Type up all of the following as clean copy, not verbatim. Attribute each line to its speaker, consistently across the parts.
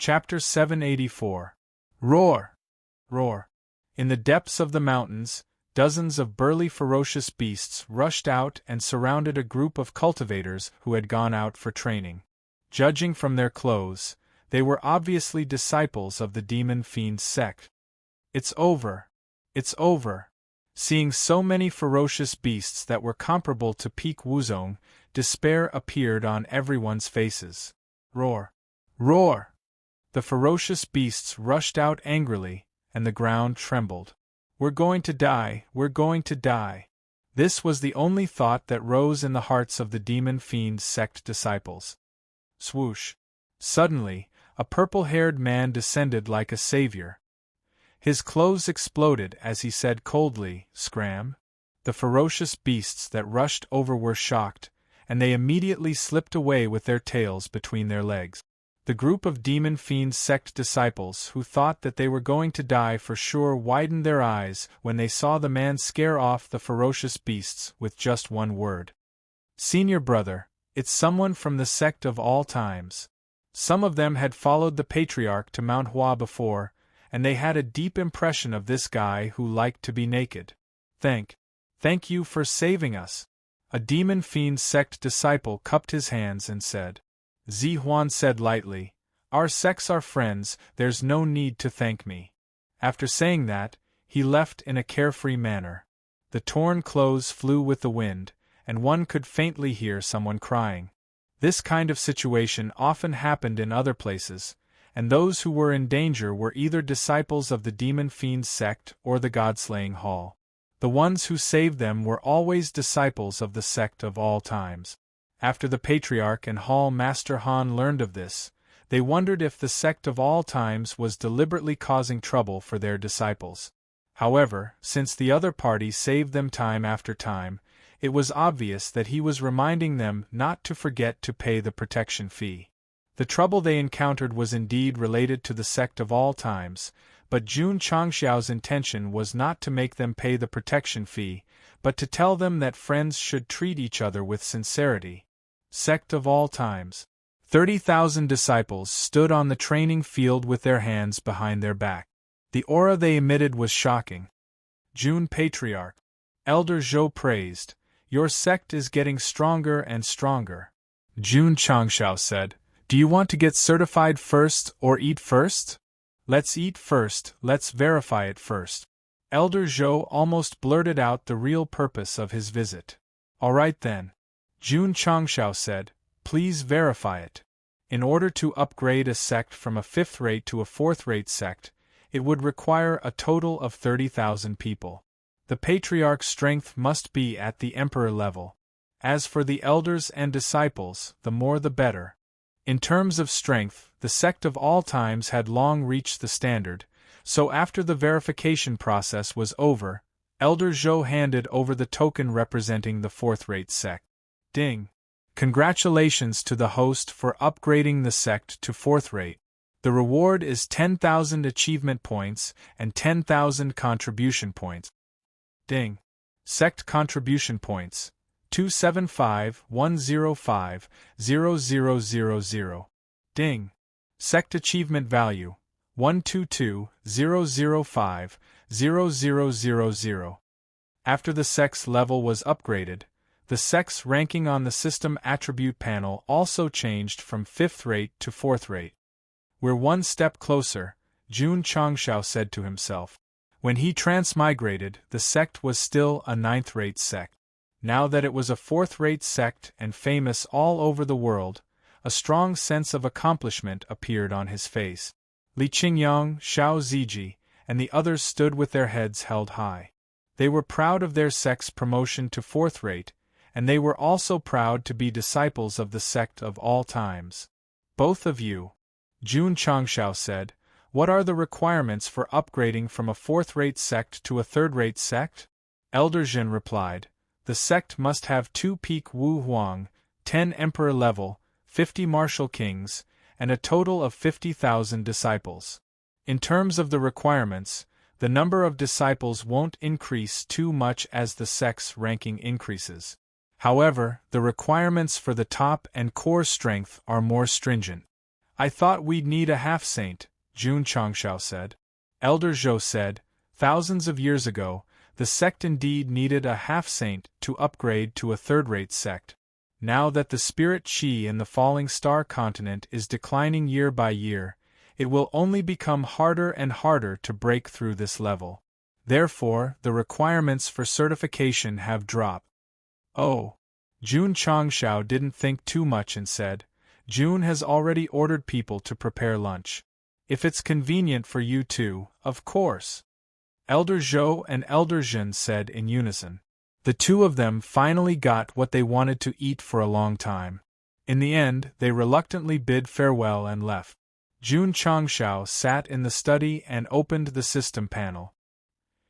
Speaker 1: Chapter 784. Roar! Roar! In the depths of the mountains, dozens of burly ferocious beasts rushed out and surrounded a group of cultivators who had gone out for training. Judging from their clothes, they were obviously disciples of the demon fiend Sect. It's over! It's over! Seeing so many ferocious beasts that were comparable to peak Wuzong, despair appeared on everyone's faces. Roar! Roar! The ferocious beasts rushed out angrily, and the ground trembled. We're going to die, we're going to die. This was the only thought that rose in the hearts of the demon fiend Sect disciples. Swoosh! Suddenly, a purple-haired man descended like a savior. His clothes exploded as he said coldly, "Scram." The ferocious beasts that rushed over were shocked, and they immediately slipped away with their tails between their legs. The group of demon fiend Sect disciples who thought that they were going to die for sure widened their eyes when they saw the man scare off the ferocious beasts with just one word. "Senior brother, it's someone from the Sect of all times." Some of them had followed the patriarch to Mount Hua before, and they had a deep impression of this guy who liked to be naked. Thank you for saving us." A demon fiend Sect disciple cupped his hands and said. Zi Huan said lightly, "Our sects are friends, there's no need to thank me." After saying that, he left in a carefree manner. The torn clothes flew with the wind, and one could faintly hear someone crying. This kind of situation often happened in other places, and those who were in danger were either disciples of the demon fiend Sect or the god-slaying hall. The ones who saved them were always disciples of the Sect of all times. After the Patriarch and Hall Master Han learned of this, they wondered if the Sect of all times was deliberately causing trouble for their disciples. However, since the other party saved them time after time, it was obvious that he was reminding them not to forget to pay the protection fee. The trouble they encountered was indeed related to the Sect of all times, but Jun Changxiao's intention was not to make them pay the protection fee, but to tell them that friends should treat each other with sincerity. Sect of all times. 30,000 disciples stood on the training field with their hands behind their back. The aura they emitted was shocking. Jun Patriarch. Elder Zhou praised, "Your sect is getting stronger and stronger." Jun Changxiao said, "Do you want to get certified first or eat first?" "Let's eat first, let's verify it first." Elder Zhou almost blurted out the real purpose of his visit. "All right then." Jun Changxiao said, "Please verify it." In order to upgrade a sect from a 5th-rate to a 4th-rate sect, it would require a total of 30,000 people. The Patriarch's strength must be at the Emperor level. As for the elders and disciples, the more the better. In terms of strength, the Sect of all times had long reached the standard, so after the verification process was over, Elder Zhou handed over the token representing the 4th-rate sect. Ding! Congratulations to the host for upgrading the sect to 4th-rate. The reward is 10,000 achievement points and 10,000 contribution points. Ding! Sect contribution points. 275-105-0000. Ding! Sect achievement value. 122-005-0000. After the sect's level was upgraded, the sect's ranking on the system attribute panel also changed from 5th-rate to 4th-rate. "We're one step closer," Jun Changxiao said to himself. When he transmigrated, the sect was still a 9th-rate sect. Now that it was a 4th-rate sect and famous all over the world, a strong sense of accomplishment appeared on his face. Li Qingyang, Xiao Ziji, and the others stood with their heads held high. They were proud of their sect's promotion to 4th-rate, and they were also proud to be disciples of the Sect of all times. "Both of you," Jun Changxiao said, "what are the requirements for upgrading from a 4th-rate sect to a 3rd-rate sect?" Elder Zhen replied, "The sect must have 2 peak Wu Huang, 10 emperor level, 50 martial kings, and a total of 50,000 disciples. In terms of the requirements, the number of disciples won't increase too much as the sect's ranking increases. However, the requirements for the top and core strength are more stringent. I thought we'd need a half-saint, Jun Changshao said. Elder Zhou said, thousands of years ago, the sect indeed needed a half-saint to upgrade to a third-rate sect. Now that the spirit qi in the falling star continent is declining year by year, it will only become harder and harder to break through this level. Therefore, the requirements for certification have dropped. Oh. Jun Changshao didn't think too much and said, Jun has already ordered people to prepare lunch. If it's convenient for you too, of course. Elder Zhou and Elder Zhen said in unison. The two of them finally got what they wanted to eat for a long time. In the end, they reluctantly bid farewell and left. Jun Changshao sat in the study and opened the system panel.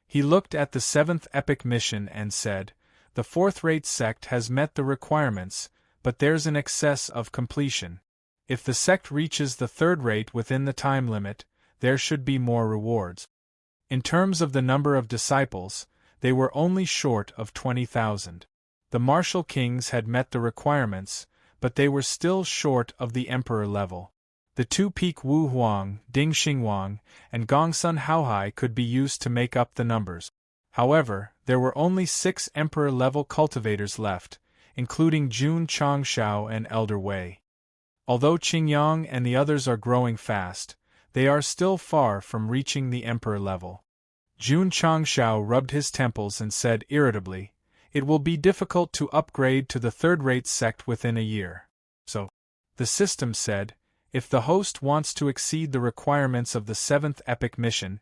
Speaker 1: He looked at the 7th epic mission and said, the 4th-rate sect has met the requirements, but there's an excess of completion. If the sect reaches the 3rd rate within the time limit, there should be more rewards. In terms of the number of disciples, they were only short of 20,000. The martial kings had met the requirements, but they were still short of the emperor level. The two Peak Wu Huang, Ding Xingwang, and Gongsun Haohai could be used to make up the numbers. However, there were only 6 emperor-level cultivators left, including Jun Changshao and Elder Wei. Although Qingyang and the others are growing fast, they are still far from reaching the emperor level. Jun Changshao rubbed his temples and said irritably, it will be difficult to upgrade to the 3rd-rate sect within a year. So, the system said, if the host wants to exceed the requirements of the 7th epic mission,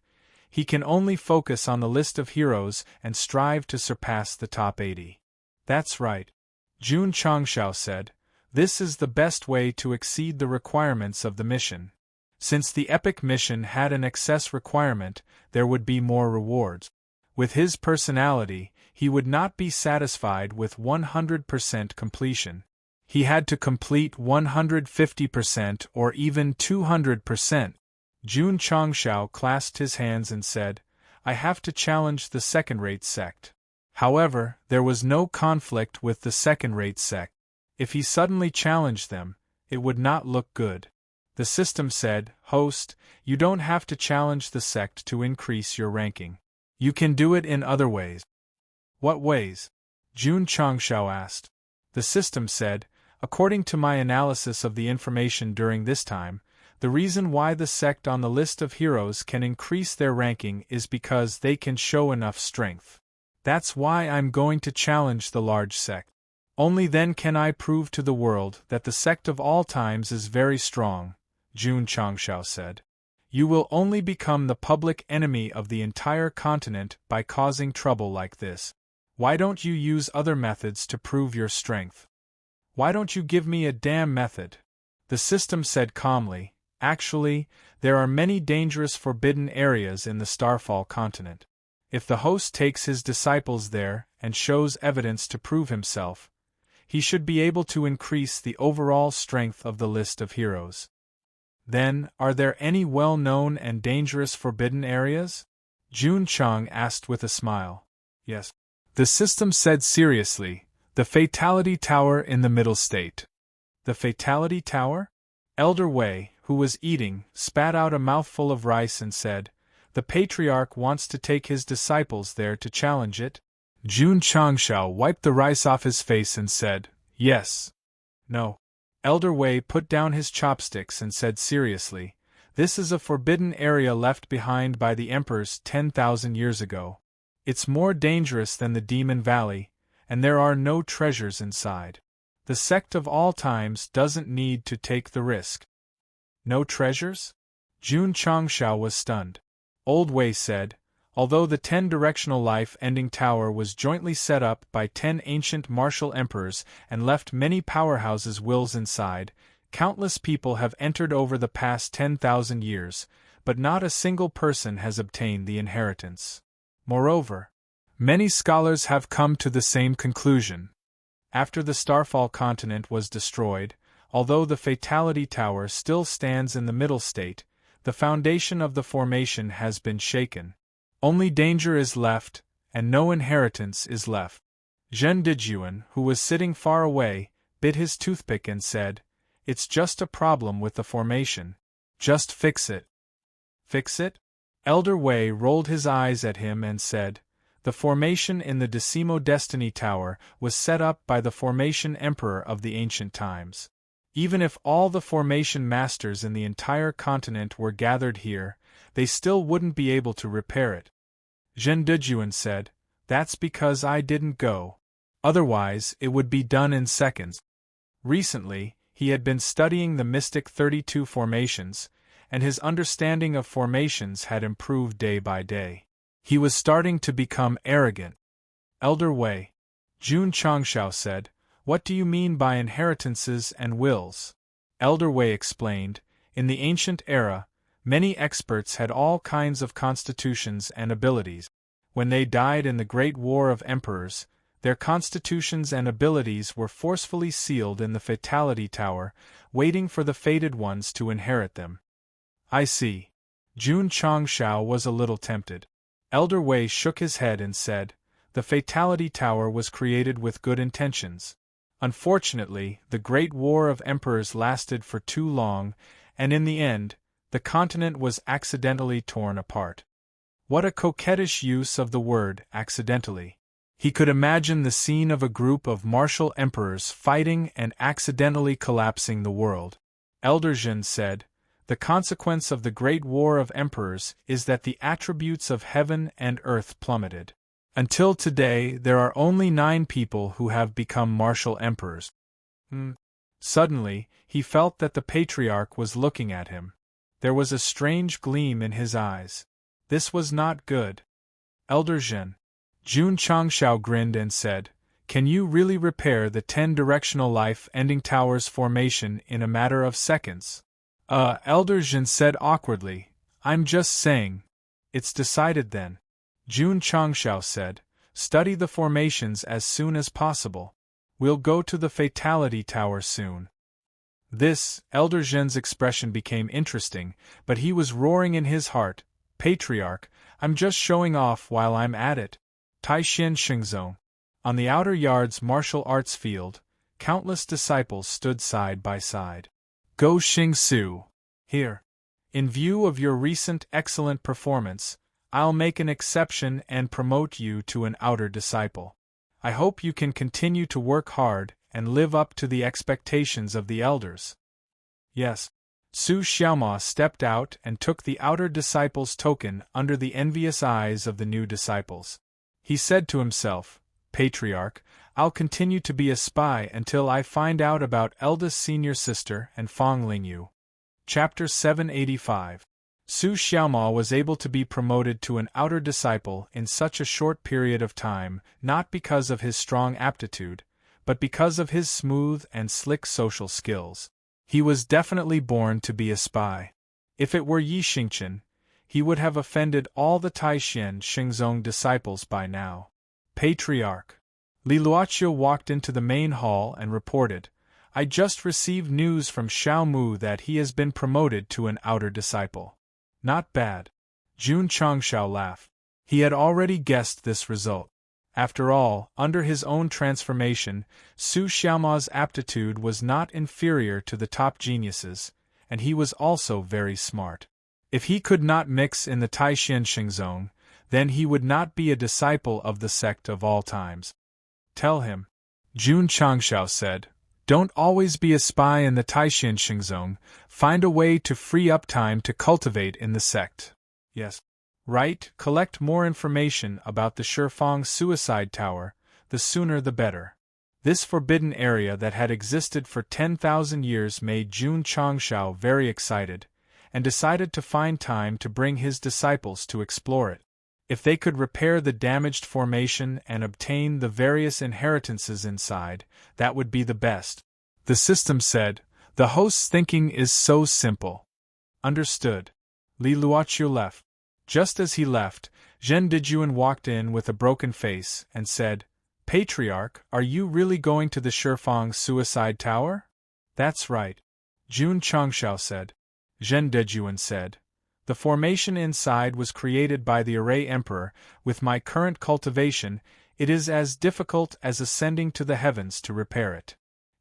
Speaker 1: he can only focus on the list of heroes and strive to surpass the top 80. That's right. Jun Changshao said, this is the best way to exceed the requirements of the mission. Since the epic mission had an excess requirement, there would be more rewards. With his personality, he would not be satisfied with 100% completion. He had to complete 150% or even 200%. Jun Changshao clasped his hands and said, I have to challenge the 2nd-rate sect. However, there was no conflict with the 2nd-rate sect. If he suddenly challenged them, it would not look good. The system said, host, you don't have to challenge the sect to increase your ranking. You can do it in other ways. What ways? Jun Changshao asked. The system said, according to my analysis of the information during this time, the reason why the sect on the list of heroes can increase their ranking is because they can show enough strength. That's why I'm going to challenge the large sect. Only then can I prove to the world that the sect of all times is very strong, Jun Changshao said. You will only become the public enemy of the entire continent by causing trouble like this. Why don't you use other methods to prove your strength? Why don't you give me a damn method? The system said calmly, actually, there are many dangerous forbidden areas in the Starfall continent. If the host takes his disciples there and shows evidence to prove himself, he should be able to increase the overall strength of the list of heroes. Then, are there any well-known and dangerous forbidden areas? Jun Chang asked with a smile. Yes. The system said seriously, the Fatality Tower in the Middle State. The Fatality Tower? Elder Wei, who was eating, spat out a mouthful of rice and said, the Patriarch wants to take his disciples there to challenge it? Jun Changshao wiped the rice off his face and said, yes. No. Elder Wei put down his chopsticks and said seriously, this is a forbidden area left behind by the emperors 10,000 years ago. It's more dangerous than the Demon Valley, and there are no treasures inside. The sect of all times doesn't need to take the risk. No treasures? Jun Changshao was stunned. Old Wei said, although the 10-directional life-ending tower was jointly set up by 10 ancient martial emperors and left many powerhouses' wills inside, countless people have entered over the past 10,000 years, but not a single person has obtained the inheritance. Moreover, many scholars have come to the same conclusion. After the Starfall continent was destroyed, although the Fatality Tower still stands in the Middle State, the foundation of the formation has been shaken. Only danger is left, and no inheritance is left. Zhen Dijuan, who was sitting far away, bit his toothpick and said, It's just a problem with the formation. Just fix it. Fix it? Elder Wei rolled his eyes at him and said, the formation in the Decimo Destiny Tower was set up by the Formation Emperor of the ancient times. Even if all the formation masters in the entire continent were gathered here, they still wouldn't be able to repair it. Zhen Dejuan said, that's because I didn't go. Otherwise, it would be done in seconds. Recently, he had been studying the Mystic 32 formations, and his understanding of formations had improved day by day. He was starting to become arrogant. Elder Wei, Jun Changshao said, what do you mean by inheritances and wills? Elder Wei explained, in the ancient era, many experts had all kinds of constitutions and abilities. When they died in the Great War of Emperors, their constitutions and abilities were forcefully sealed in the Fatality Tower, waiting for the fated ones to inherit them. I see. Jun Changshao was a little tempted. Elder Wei shook his head and said, the Fatality Tower was created with good intentions. Unfortunately, the Great War of Emperors lasted for too long, and in the end, the continent was accidentally torn apart. What a coquettish use of the word accidentally. He could imagine the scene of a group of martial emperors fighting and accidentally collapsing the world. Elder Zhen said, the consequence of the Great War of Emperors is that the attributes of heaven and earth plummeted. Until today, there are only 9 people who have become martial emperors. Suddenly, he felt that the patriarch was looking at him. There was a strange gleam in his eyes. This was not good. Elder Zhen. Jun Changshao grinned and said, can you really repair the 10-directional life-ending tower's formation in a matter of seconds? Elder Zhen said awkwardly, I'm just saying. It's decided then. Jun Changshao said, study the formations as soon as possible. We'll go to the Fatality Tower soon. This, Elder Zhen's expression became interesting, but he was roaring in his heart, Patriarch, I'm just showing off while I'm at it. Taishan Xingzong. On the outer yard's martial arts field, countless disciples stood side by side. Go Xingsu. Here. In view of your recent excellent performance, I'll make an exception and promote you to an outer disciple. I hope you can continue to work hard and live up to the expectations of the elders. Yes. Su Xiaoma stepped out and took the outer disciple's token under the envious eyes of the new disciples. He said to himself, Patriarch, I'll continue to be a spy until I find out about eldest senior sister and Fang Lingyu. Chapter 785. Su Xiaoma was able to be promoted to an outer disciple in such a short period of time, not because of his strong aptitude, but because of his smooth and slick social skills. He was definitely born to be a spy. If it were Yi Xingchen, he would have offended all the Taishan Xingzong disciples by now. Patriarch. Li Luoqiu walked into the main hall and reported, I just received news from Xiao Mu that he has been promoted to an outer disciple. Not bad. Jun Changshao laughed. He had already guessed this result. After all, under his own transformation, Su Xiaoma's aptitude was not inferior to the top geniuses, and he was also very smart. If he could not mix in the Taishan Xingzong, then he would not be a disciple of the sect of all times. Tell him. Jun Changshao said, don't always be a spy in the Taishan Xingzong, find a way to free up time to cultivate in the sect. Yes. Right, collect more information about the Shifang suicide tower, the sooner the better. This forbidden area that had existed for 10,000 years made Jun Changshao very excited, and decided to find time to bring his disciples to explore it. If they could repair the damaged formation and obtain the various inheritances inside, that would be the best. The system said, the host's thinking is so simple. Understood. Li Luoqiu left. Just as he left, Zhen Dejuan walked in with a broken face and said, Patriarch, are you really going to the Shifang suicide tower? That's right. Jun Changshao said. Zhen Dejuan said, the formation inside was created by the Array Emperor. With my current cultivation, it is as difficult as ascending to the heavens to repair it.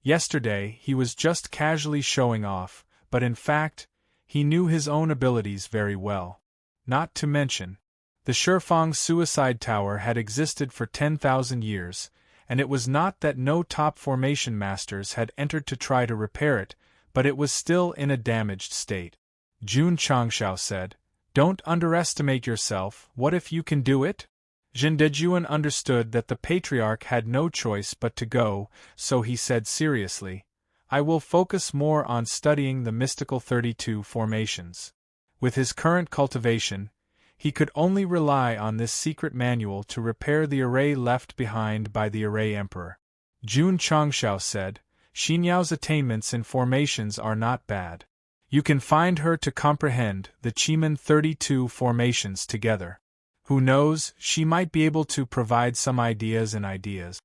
Speaker 1: Yesterday, he was just casually showing off, but in fact, he knew his own abilities very well. Not to mention, the Shifeng suicide tower had existed for 10,000 years, and it was not that no top formation masters had entered to try to repair it, but it was still in a damaged state. Jun Changshao said, "Don't underestimate yourself. What if you can do it?" Zhen Dejuan understood that the patriarch had no choice but to go, so he said seriously, "I will focus more on studying the mystical 32 formations." With his current cultivation, he could only rely on this secret manual to repair the array left behind by the Array Emperor. Jun Changshao said, "Xinyao's attainments in formations are not bad. You can find her to comprehend the Qimen 32 formations together. Who knows, she might be able to provide some ideas and ideas."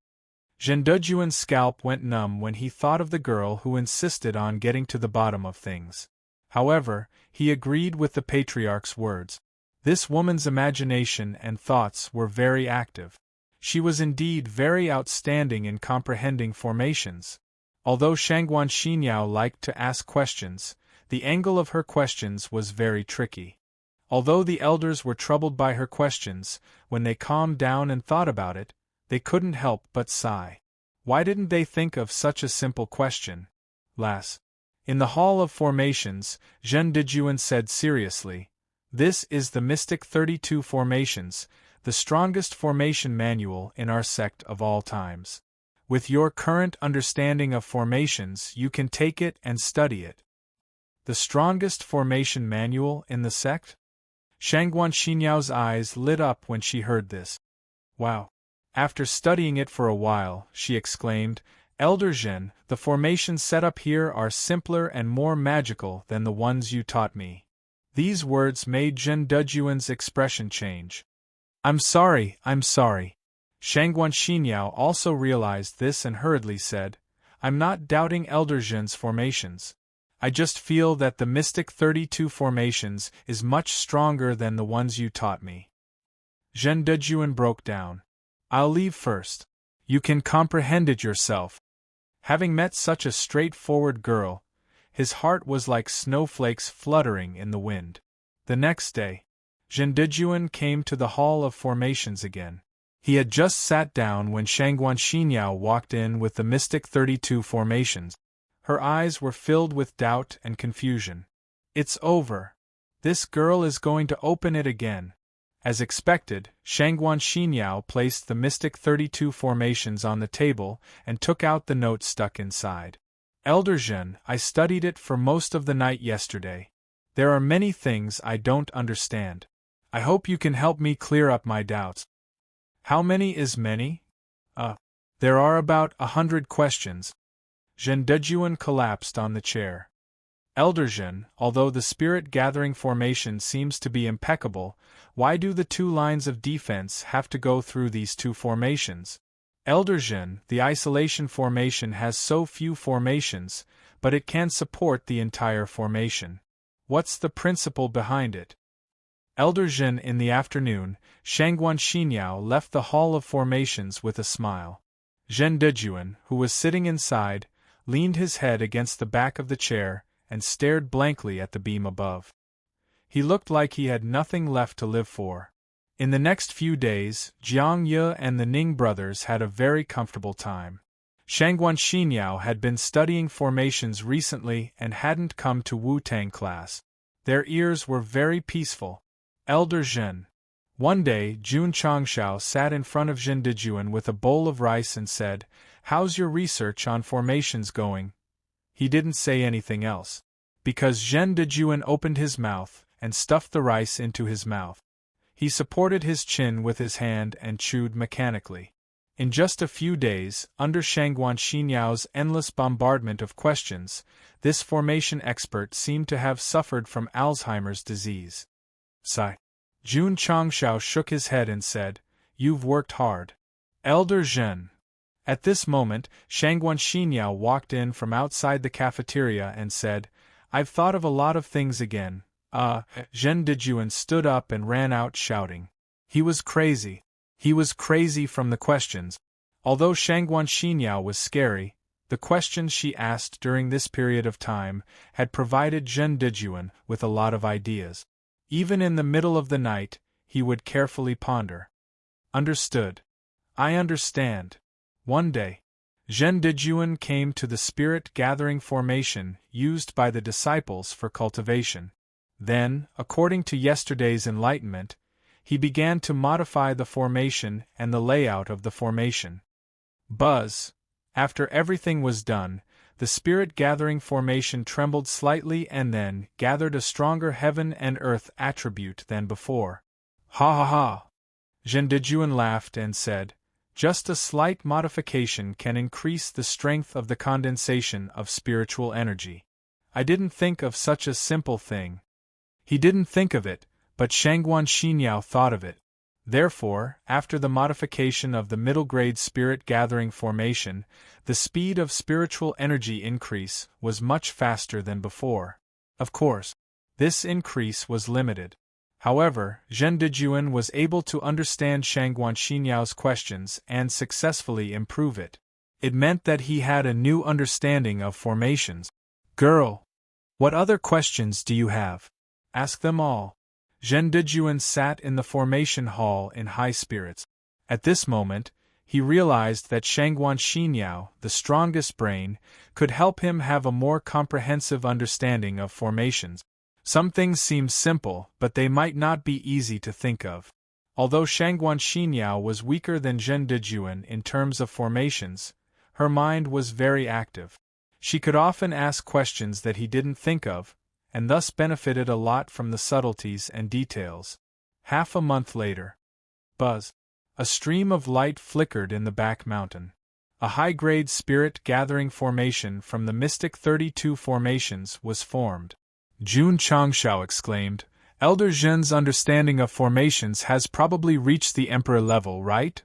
Speaker 1: Zhen Dejuan's scalp went numb when he thought of the girl who insisted on getting to the bottom of things. However, he agreed with the patriarch's words. This woman's imagination and thoughts were very active. She was indeed very outstanding in comprehending formations. Although Shangguan Xinyao liked to ask questions, the angle of her questions was very tricky. Although the elders were troubled by her questions, when they calmed down and thought about it, they couldn't help but sigh. Why didn't they think of such a simple question? In the Hall of Formations, Zhen Dejuan said seriously, "This is the Mystic 32 Formations, the strongest formation manual in our sect of all times. With your current understanding of formations, you can take it and study it." The strongest formation manual in the sect? Shangguan Xinyao's eyes lit up when she heard this. Wow! After studying it for a while, she exclaimed, "Elder Zhen, the formations set up here are simpler and more magical than the ones you taught me." These words made Zhen Dejuan's expression change. I'm sorry. Shangguan Xinyao also realized this and hurriedly said, "I'm not doubting Elder Zhen's formations. I just feel that the Mystic 32 formations is much stronger than the ones you taught me." Zhen Dejuan broke down. "I'll leave first. You can comprehend it yourself." Having met such a straightforward girl, his heart was like snowflakes fluttering in the wind. The next day, Zhen Dejuan came to the Hall of Formations again. He had just sat down when Shangguan Xinyao walked in with the Mystic 32 formations. Her eyes were filled with doubt and confusion. "It's over. This girl is going to open it again." As expected, Shangguan Xinyao placed the Mystic 32 formations on the table and took out the note stuck inside. "Elder Zhen, I studied it for most of the night yesterday. There are many things I don't understand. I hope you can help me clear up my doubts." "How many is many?" There are about 100 questions." Zhen Dejuan collapsed on the chair. "Elder Zhen, although the spirit-gathering formation seems to be impeccable, why do the 2 lines of defense have to go through these 2 formations? Elder Zhen, the isolation formation has so few formations, but it can support the entire formation. What's the principle behind it?" Elder Zhen. In the afternoon, Shangguan Xinyao left the Hall of Formations with a smile. Zhen Dejuan, who was sitting inside, leaned his head against the back of the chair and stared blankly at the beam above. He looked like he had nothing left to live for. In the next few days, Jiang Ye and the Ning brothers had a very comfortable time. Shangguan Xinyao had been studying formations recently and hadn't come to Wu-Tang class. Their ears were very peaceful. Elder Zhen. One day, Jun Changshao sat in front of Zhen Dejuan with a bowl of rice and said, "How's your research on formations going?" He didn't say anything else, because Zhen Dejuan opened his mouth and stuffed the rice into his mouth. He supported his chin with his hand and chewed mechanically. In just a few days, under Shangguan Xinyao's endless bombardment of questions, this formation expert seemed to have suffered from Alzheimer's disease. Sigh. Jun Changshao shook his head and said, "You've worked hard. Elder Zhen." At this moment, Shangguan Xinyao walked in from outside the cafeteria and said, "I've thought of a lot of things again." Zhen Dejuan stood up and ran out shouting. He was crazy. He was crazy from the questions. Although Shangguan Xinyao was scary, The questions she asked during this period of time had provided Zhen Dijuan with a lot of ideas. Even in the middle of the night, he would carefully ponder. Understood. I understand. One day, Zhen Dijuan came to the spirit-gathering formation used by the disciples for cultivation. Then, according to yesterday's enlightenment, he began to modify the formation and the layout of the formation. Buzz. After everything was done, the spirit-gathering formation trembled slightly and then gathered a stronger heaven and earth attribute than before. Ha ha ha! Zhen Dijuan laughed and said, just a slight modification can increase the strength of the condensation of spiritual energy. I didn't think of such a simple thing. He didn't think of it, but Shangguan Xinyao thought of it. Therefore, after the modification of the middle-grade spirit-gathering formation, the speed of spiritual energy increase was much faster than before. Of course, this increase was limited. However, Zhen Dijuan was able to understand Shangguan Xinyao's questions and successfully improve it. It meant that he had a new understanding of formations. Girl, what other questions do you have? Ask them all. Zhen Dijuan sat in the formation hall in high spirits. At this moment, he realized that Shangguan Xinyao, the strongest brain, could help him have a more comprehensive understanding of formations. Some things seemed simple, but they might not be easy to think of. Although Shangguan Xinyao was weaker than Zhen Dijuan in terms of formations, her mind was very active. She could often ask questions that he didn't think of, and thus benefited a lot from the subtleties and details. Half a month later. Buzz. A stream of light flickered in the back mountain. A high-grade spirit-gathering formation from the mystic 32 formations was formed. Jun Changshao exclaimed, Elder Zhen's understanding of formations has probably reached the emperor level, right?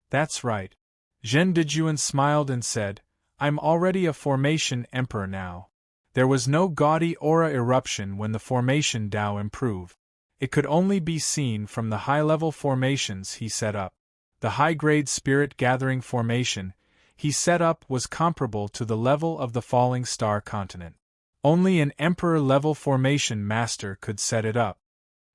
Speaker 1: That's right. Zhen Dijuan smiled and said, I'm already a formation emperor now. There was no gaudy aura eruption when the formation Dao improved. It could only be seen from the high-level formations he set up. The high-grade spirit-gathering formation he set up was comparable to the level of the falling star continent. Only an emperor-level formation master could set it up.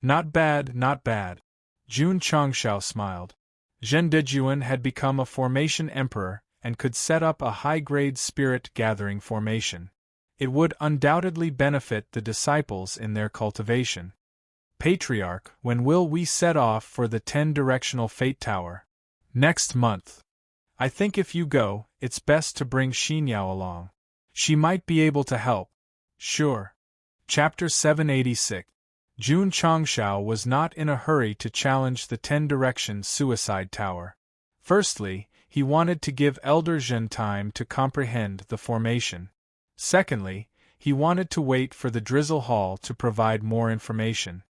Speaker 1: Not bad, not bad. Jun Changshao smiled. Zhen Dijuan had become a formation emperor and could set up a high-grade spirit-gathering formation. It would undoubtedly benefit the disciples in their cultivation. Patriarch, when will we set off for the 10-directional Fate Tower? Next month. I think if you go, it's best to bring Xinyao along. She might be able to help. Sure. Chapter 786. Jun Changshao was not in a hurry to challenge the 10-direction Suicide Tower. Firstly, he wanted to give Elder Zhen time to comprehend the formation. Secondly, he wanted to wait for the Drizzle Hall to provide more information.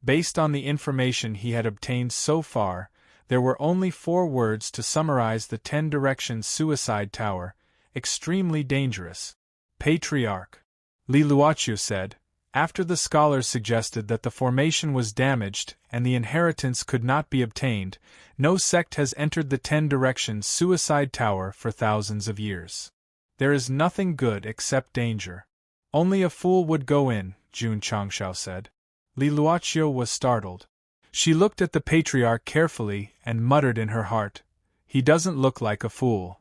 Speaker 1: Based on the information he had obtained so far, there were only 4 words to summarize the 10-direction Suicide Tower: extremely dangerous. Patriarch. Li Luoqiu said, after the scholars suggested that the formation was damaged and the inheritance could not be obtained, no sect has entered the 10-direction Suicide Tower for thousands of years. There is nothing good except danger. Only a fool would go in, Jun Changshao said. Li Luoqiu was startled. She looked at the patriarch carefully and muttered in her heart, he doesn't look like a fool.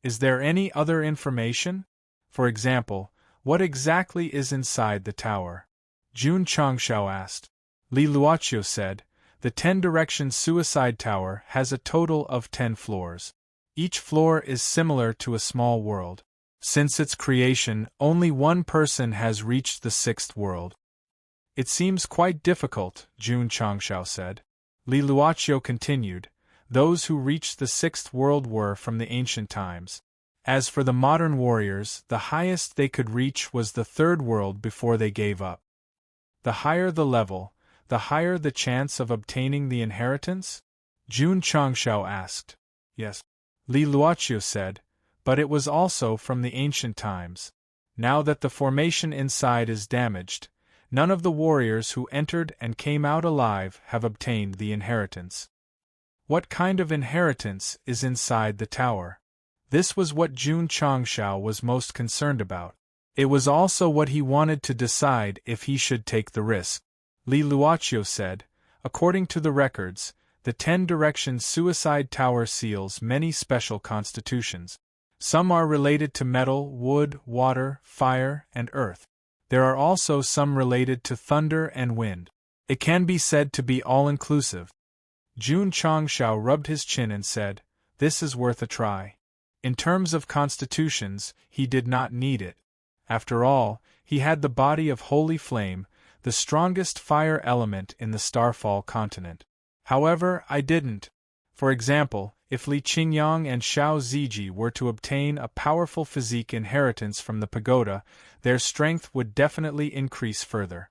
Speaker 1: Is there any other information? For example, what exactly is inside the tower? Jun Changshao asked. Li Luoqiu said, the 10-direction Suicide Tower has a total of 10 floors. Each floor is similar to a small world. Since its creation, only one person has reached the 6th world. It seems quite difficult, Jun Changshao said. Li Luoqiu continued, those who reached the 6th world were from the ancient times. As for the modern warriors, the highest they could reach was the 3rd world before they gave up. The higher the level, the higher the chance of obtaining the inheritance? Jun Changshao asked. Yes. Li Luoqiu said, but it was also from the ancient times. Now that the formation inside is damaged, none of the warriors who entered and came out alive have obtained the inheritance. What kind of inheritance is inside the tower? This was what Jun Changshao was most concerned about. It was also what he wanted to decide if he should take the risk. Li Luoqiu said, according to the records, the 10-direction suicide tower seals many special constitutions. Some are related to metal, wood, water, fire, and earth. There are also some related to thunder and wind. It can be said to be all-inclusive. Jun Changshao rubbed his chin and said, "This is worth a try." In terms of constitutions, he did not need it. After all, he had the body of holy flame, the strongest fire element in the Starfall continent. However, I didn't. For example, if Li Qingyang and Xiao Ziji were to obtain a powerful physique inheritance from the pagoda, their strength would definitely increase further.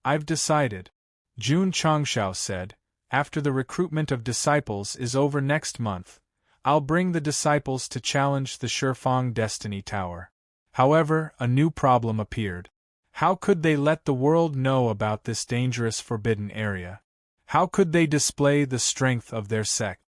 Speaker 1: I've decided, Jun Changshao said, after the recruitment of disciples is over next month, I'll bring the disciples to challenge the Shifang Destiny Tower. However, a new problem appeared. How could they let the world know about this dangerous forbidden area? How could they display the strength of their sect?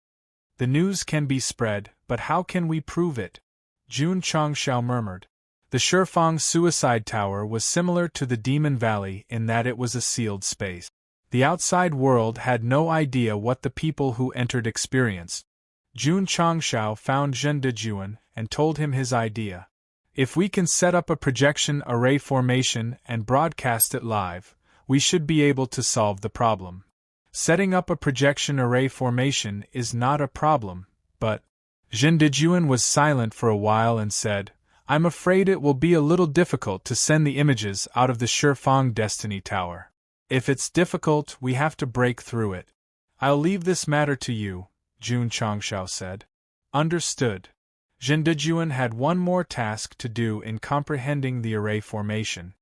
Speaker 1: The news can be spread, but how can we prove it? Jun Changshao murmured. The Shifang Suicide Tower was similar to the Demon Valley in that it was a sealed space. The outside world had no idea what the people who entered experienced. Jun Changshao found Zhen Dejuan and told him his idea. If we can set up a projection array formation and broadcast it live, we should be able to solve the problem. Setting up a projection array formation is not a problem, but... Zhen Dejuan was silent for a while and said, I'm afraid it will be a little difficult to send the images out of the Shifang Destiny Tower. If it's difficult, we have to break through it. I'll leave this matter to you, Jun Changshao said. Understood. Zhen Dejuan had one more task to do in comprehending the array formation.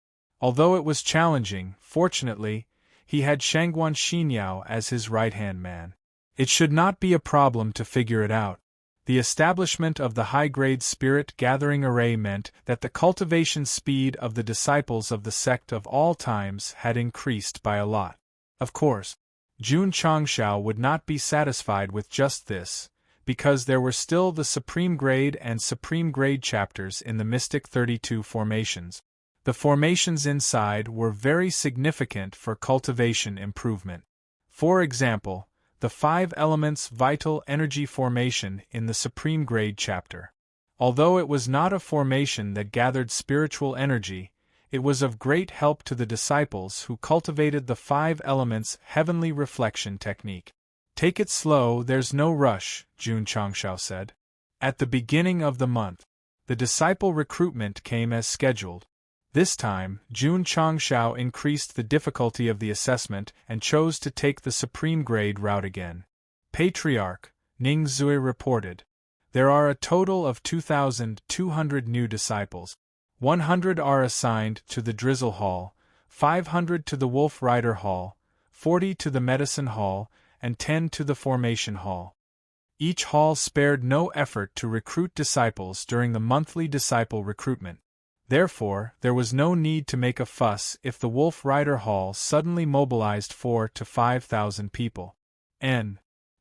Speaker 1: Although it was challenging, fortunately, he had Shangguan Xinyao as his right-hand man. It should not be a problem to figure it out. The establishment of the high-grade spirit-gathering array meant that the cultivation speed of the disciples of the sect of all times had increased by a lot. Of course, Jun Changshao would not be satisfied with just this, because there were still the Supreme Grade and Supreme Grade chapters in the Mystic 32 formations. The formations inside were very significant for cultivation improvement. For example, the 5 elements vital energy formation in the Supreme Grade chapter. Although it was not a formation that gathered spiritual energy, it was of great help to the disciples who cultivated the 5 elements heavenly reflection technique. Take it slow, there's no rush, Jun Changshao said. At the beginning of the month, the disciple recruitment came as scheduled. This time, Jun Changshao increased the difficulty of the assessment and chose to take the Supreme Grade route again. Patriarch, Ning Zui reported. There are a total of 2,200 new disciples. 100 are assigned to the Drizzle Hall, 500 to the Wolf Rider Hall, 40 to the Medicine Hall, and 10 to the Formation Hall. Each hall spared no effort to recruit disciples during the monthly disciple recruitment. Therefore, there was no need to make a fuss if the Wolf Rider Hall suddenly mobilized 4,000 to 5,000 people. Jun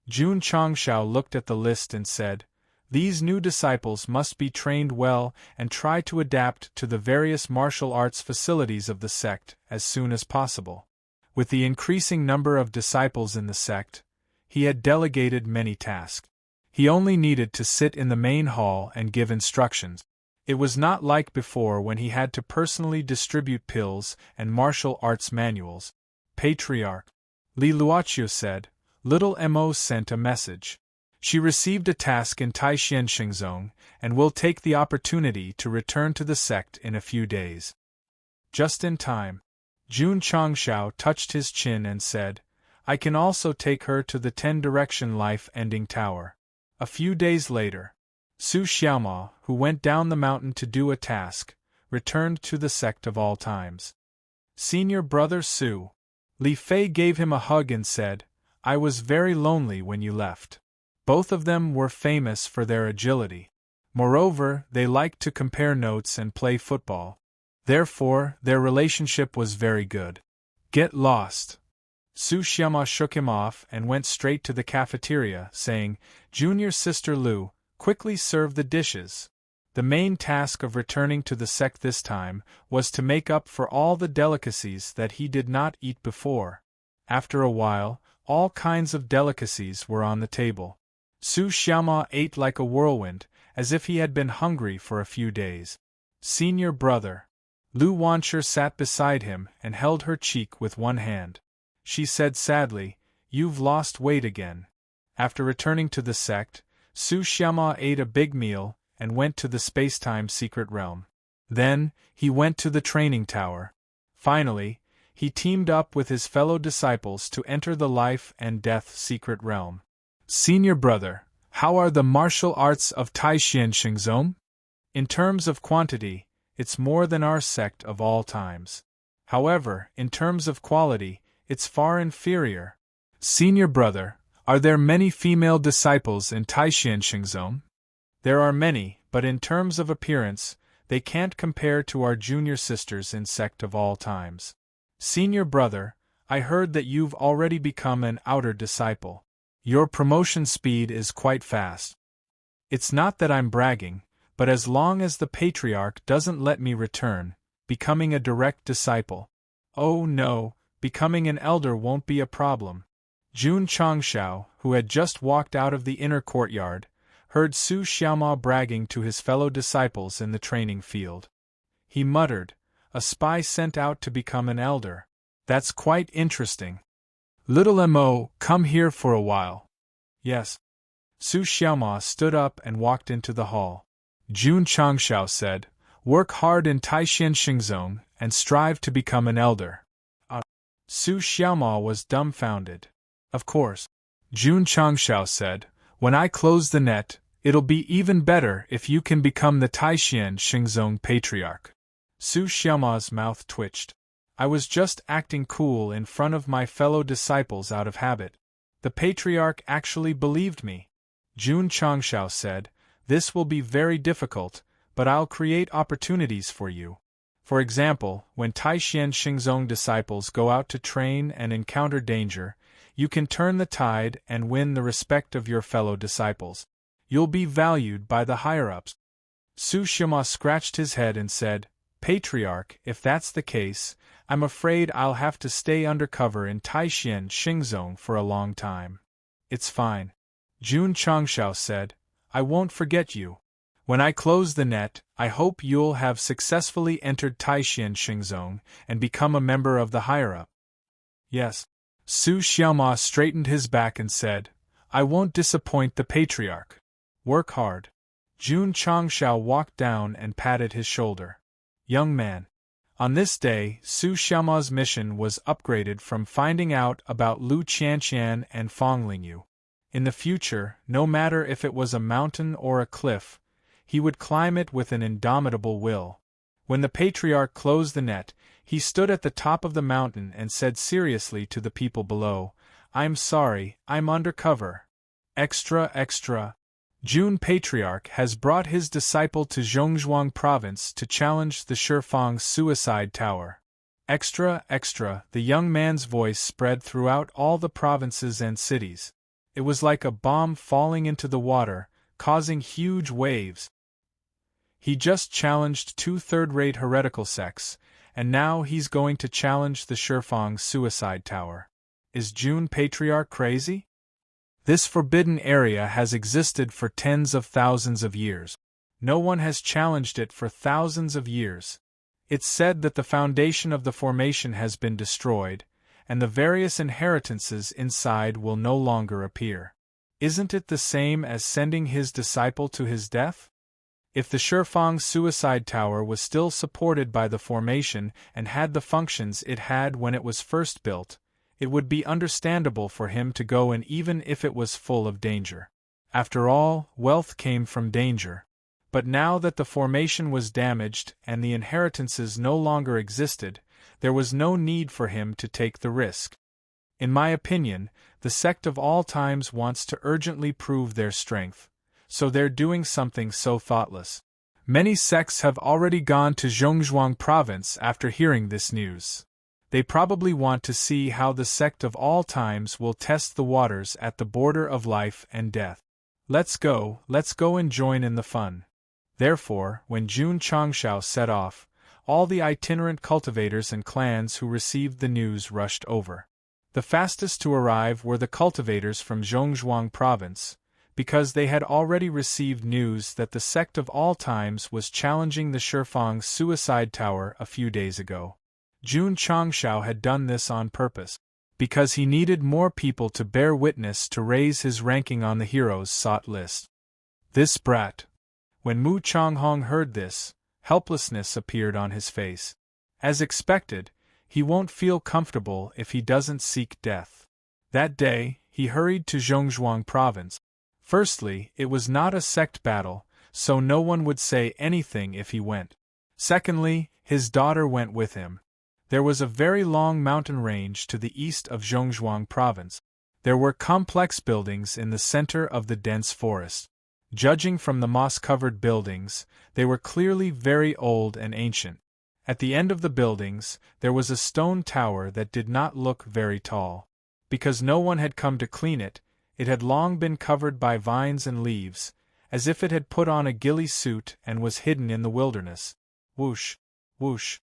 Speaker 1: Changshao looked at the list and said, these new disciples must be trained well and try to adapt to the various martial arts facilities of the sect as soon as possible. With the increasing number of disciples in the sect, he had delegated many tasks. He only needed to sit in the main hall and give instructions. It was not like before when he had to personally distribute pills and martial arts manuals. Patriarch Li Luoqiu said, Little Mo sent a message. She received a task in Taixien Shengzong and will take the opportunity to return to the sect in a few days. Just in time. Jun Changshao touched his chin and said, I can also take her to the 10-direction life-ending tower. A few days later, Su Xiaoma, who went down the mountain to do a task, returned to the sect of all times. Senior brother Su. Li Fei gave him a hug and said, I was very lonely when you left. Both of them were famous for their agility. Moreover, they liked to compare notes and play football. Therefore, their relationship was very good. Get lost. Su Xiaoma shook him off and went straight to the cafeteria, saying, Junior Sister Lu, quickly serve the dishes. The main task of returning to the sect this time was to make up for all the delicacies that he did not eat before. After a while, all kinds of delicacies were on the table. Su Xiaoma ate like a whirlwind, as if he had been hungry for a few days. Senior brother. Lu Wanshi sat beside him and held her cheek with one hand. She said sadly, "You've lost weight again." After returning to the sect, Su Xiaoma ate a big meal and went to the space-time secret realm. Then, he went to the training tower. Finally, he teamed up with his fellow disciples to enter the life and death secret realm. Senior brother, how are the martial arts of Taishan Xingzong? In terms of quantity, it's more than our sect of all times. However, in terms of quality, it's far inferior. Senior brother, are there many female disciples in Taishan Xingzong? There are many, but in terms of appearance, they can't compare to our junior sisters in sect of all times. Senior brother, I heard that you've already become an outer disciple. Your promotion speed is quite fast. It's not that I'm bragging, but as long as the patriarch doesn't let me return, becoming a direct disciple. Oh no, becoming an elder won't be a problem. Jun Changshao, who had just walked out of the inner courtyard, heard Su Xiaoma bragging to his fellow disciples in the training field. He muttered, "A spy sent out to become an elder. That's quite interesting. Little Mo, come here for a while." Yes. Su Xiaoma stood up and walked into the hall. Jun Changshao said, "Work hard in Taishan Xingzong and strive to become an elder." Su Xiaoma was dumbfounded. Of course. Jun Changshao said, "When I close the net, it'll be even better if you can become the Taishan Xingzong patriarch." Su Xiaoma's mouth twitched. "I was just acting cool in front of my fellow disciples out of habit. The patriarch actually believed me." Jun Changshao said, "This will be very difficult, but I'll create opportunities for you. For example, when Taishan Xingzong disciples go out to train and encounter danger, you can turn the tide and win the respect of your fellow disciples. You'll be valued by the higher-ups." Su Xiaoma scratched his head and said, "Patriarch, if that's the case, I'm afraid I'll have to stay undercover in Taishan Xingzong for a long time." "It's fine." Jun Changshao said, "I won't forget you. When I close the net, I hope you'll have successfully entered Taishan Xingzong and become a member of the higher-up." "Yes." Su Xiaoma straightened his back and said, "I won't disappoint the patriarch. Work hard." Jun Changshao walked down and patted his shoulder. "Young man." On this day, Su Xiaoma's mission was upgraded from finding out about Lu Qianqian and Fong Lingyu. In the future, no matter if it was a mountain or a cliff, he would climb it with an indomitable will. When the patriarch closed the net, he stood at the top of the mountain and said seriously to the people below, "I'm sorry, I'm undercover. Extra, extra. Jun Patriarch has brought his disciple to Zhongzhuang province to challenge the Shifang suicide tower. Extra, extra." The young man's voice spread throughout all the provinces and cities. It was like a bomb falling into the water, causing huge waves. He just challenged 2 third-rate heretical sects, and now he's going to challenge the Shifang suicide tower. Is Jun Patriarch crazy? This forbidden area has existed for tens of thousands of years. No one has challenged it for thousands of years. It's said that the foundation of the formation has been destroyed, and the various inheritances inside will no longer appear. Isn't it the same as sending his disciple to his death? If the Shifang suicide tower was still supported by the formation and had the functions it had when it was first built, it would be understandable for him to go in even if it was full of danger. After all, wealth came from danger. But now that the formation was damaged and the inheritances no longer existed, there was no need for him to take the risk. In my opinion, the sect of all times wants to urgently prove their strength, so they're doing something so thoughtless. Many sects have already gone to Zhongzhuang province after hearing this news. They probably want to see how the sect of all times will test the waters at the border of life and death. Let's go and join in the fun. Therefore, when Jun Changshao set off, all the itinerant cultivators and clans who received the news rushed over. The fastest to arrive were the cultivators from Zhongzhuang province, because they had already received news that the Sect of all times was challenging the Shifang's suicide tower a few days ago. Jun Changshao had done this on purpose, because he needed more people to bear witness to raise his ranking on the heroes sought list. This brat. When Mu Changhong heard this, helplessness appeared on his face. As expected, he won't feel comfortable if he doesn't seek death. That day, he hurried to Zhongzhuang province. Firstly, it was not a sect battle, so no one would say anything if he went. Secondly, his daughter went with him. There was a very long mountain range to the east of Zhongzhuang province. There were complex buildings in the center of the dense forest. Judging from the moss-covered buildings, they were clearly very old and ancient. At the end of the buildings, there was a stone tower that did not look very tall. Because no one had come to clean it, it had long been covered by vines and leaves, as if it had put on a ghillie suit and was hidden in the wilderness. Whoosh! Whoosh!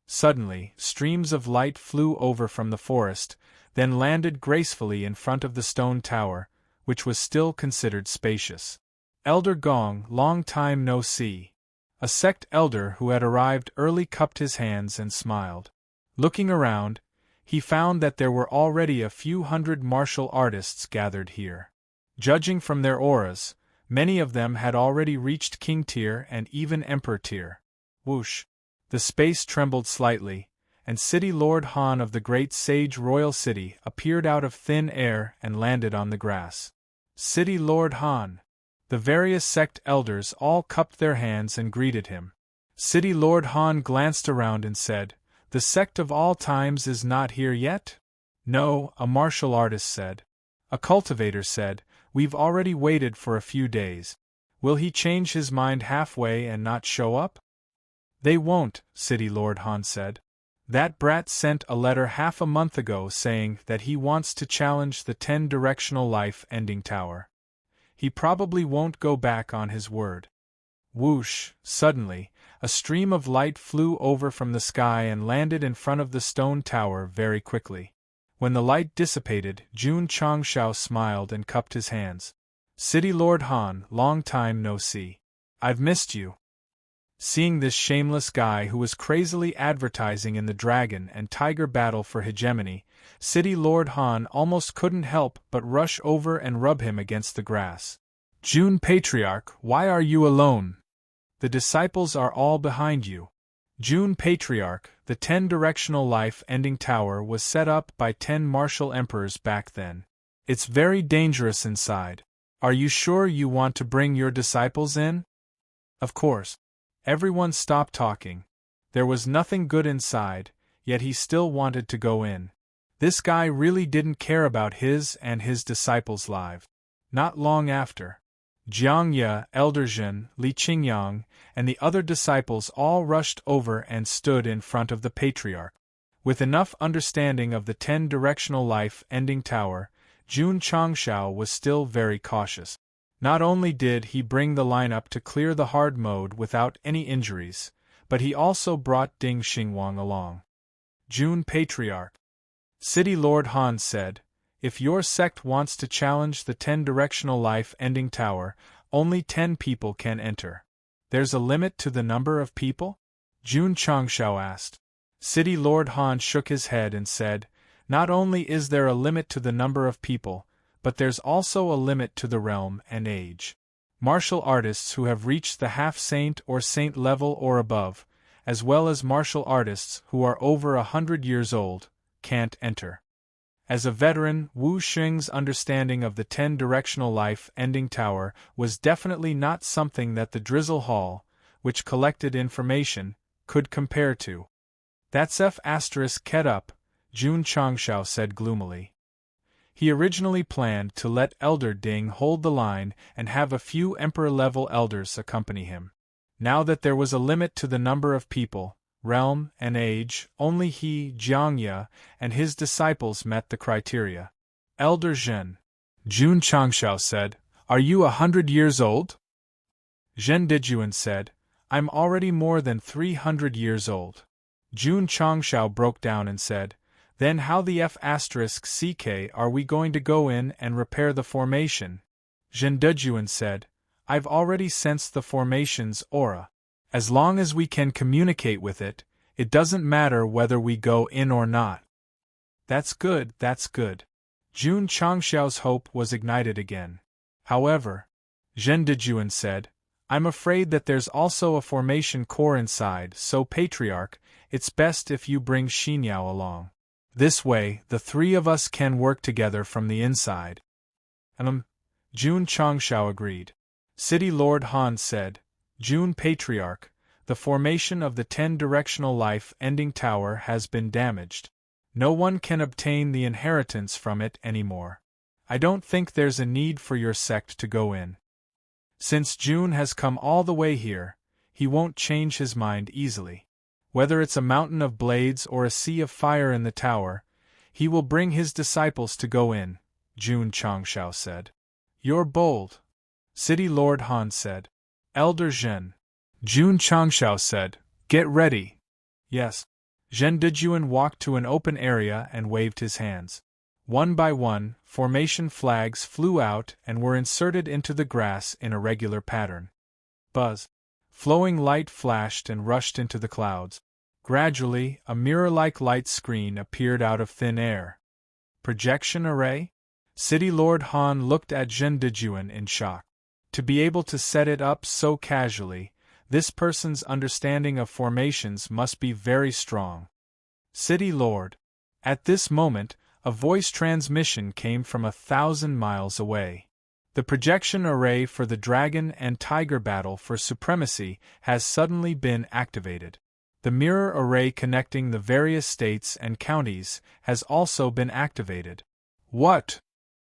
Speaker 1: Suddenly, streams of light flew over from the forest, then landed gracefully in front of the stone tower, which was still considered spacious. Elder Gong, long time no see. A sect elder who had arrived early cupped his hands and smiled. Looking around, he found that there were already a few hundred martial artists gathered here. Judging from their auras, many of them had already reached King tier and even Emperor tier. Whoosh! The space trembled slightly, and City Lord Han of the Great Sage Royal City appeared out of thin air and landed on the grass. City Lord Han! The various sect elders all cupped their hands and greeted him. City Lord Han glanced around and said, "The Sect of all times is not here yet?" "No," a martial artist said. A cultivator said, "We've already waited for a few days. Will he change his mind halfway and not show up?" "They won't," City Lord Han said. "That brat sent a letter half a month ago saying that he wants to challenge the 10-directional life-ending tower. He probably won't go back on his word." Whoosh! Suddenly, a stream of light flew over from the sky and landed in front of the stone tower very quickly. When the light dissipated, Jun Changshao smiled and cupped his hands. "City Lord Han, long time no see. I've missed you." Seeing this shameless guy who was crazily advertising in the dragon and tiger battle for hegemony, City Lord Han almost couldn't help but rush over and rub him against the grass. "Jun Patriarch, why are you alone? The disciples are all behind you." Jun Patriarch, the 10-directional life-ending tower was set up by 10 martial emperors back then. "It's very dangerous inside. Are you sure you want to bring your disciples in?" Of course. Everyone stopped talking. There was nothing good inside, yet he still wanted to go in. This guy really didn't care about his and his disciples' lives. Not long after, Jiang Ye, Elder Zhen, Li Qingyang, and the other disciples all rushed over and stood in front of the Patriarch. With enough understanding of the 10-directional life-ending tower, Jun Changshao was still very cautious. Not only did he bring the lineup to clear the hard mode without any injuries, but he also brought Ding Xingwang along. Jun Patriarch. City Lord Han said, "If your sect wants to challenge the 10-directional life-ending tower, only 10 people can enter. There's a limit to the number of people?" Jun Changshao asked. City Lord Han shook his head and said, "Not only is there a limit to the number of people, but there's also a limit to the realm and age. Martial artists who have reached the half-saint or saint level or above, as well as martial artists who are over 100 years old, can't enter." As a veteran, Wu Xing's understanding of the 10-directional life-ending tower was definitely not something that the Drizzle Hall, which collected information, could compare to. "That's F***ket up," Jun Changshao said gloomily. He originally planned to let Elder Ding hold the line and have a few Emperor-level elders accompany him. Now that there was a limit to the number of people, realm, and age, only he, Jiang Ye, and his disciples met the criteria. "Elder Zhen," Jun Changshao said, Are you 100 years old? Zhendijuan said, I'm already more than 300 years old. Jun Changshao broke down and said, Then how the F***ck are we going to go in and repair the formation? Zhendijuan said, I've already sensed the formation's aura. As long as we can communicate with it, it doesn't matter whether we go in or not. That's good, that's good. Jun Changshao's hope was ignited again. However, Zhendijuan said, I'm afraid that there's also a formation core inside, so Patriarch, it's best if you bring Xinyao along. This way, the three of us can work together from the inside. Jun Changshao agreed. City Lord Han said, Jun Patriarch, the formation of the 10-directional life-ending tower has been damaged. No one can obtain the inheritance from it anymore. I don't think there's a need for your sect to go in. Since Jun has come all the way here, he won't change his mind easily. Whether it's a mountain of blades or a sea of fire in the tower, he will bring his disciples to go in, Jun Changshao said. You're bold. City Lord Han said. Elder Zhen. Jun Changshao said, Get ready. Yes. Zhendijuan walked to an open area and waved his hands. One by one, formation flags flew out and were inserted into the grass in a regular pattern. Buzz. Flowing light flashed and rushed into the clouds. Gradually, a mirror-like light screen appeared out of thin air. Projection array? City Lord Han looked at Zhendijuan in shock. To be able to set it up so casually, this person's understanding of formations must be very strong. City Lord. At this moment, a voice transmission came from 1,000 miles away. The projection array for the dragon and tiger battle for supremacy has suddenly been activated. The mirror array connecting the various states and counties has also been activated. What?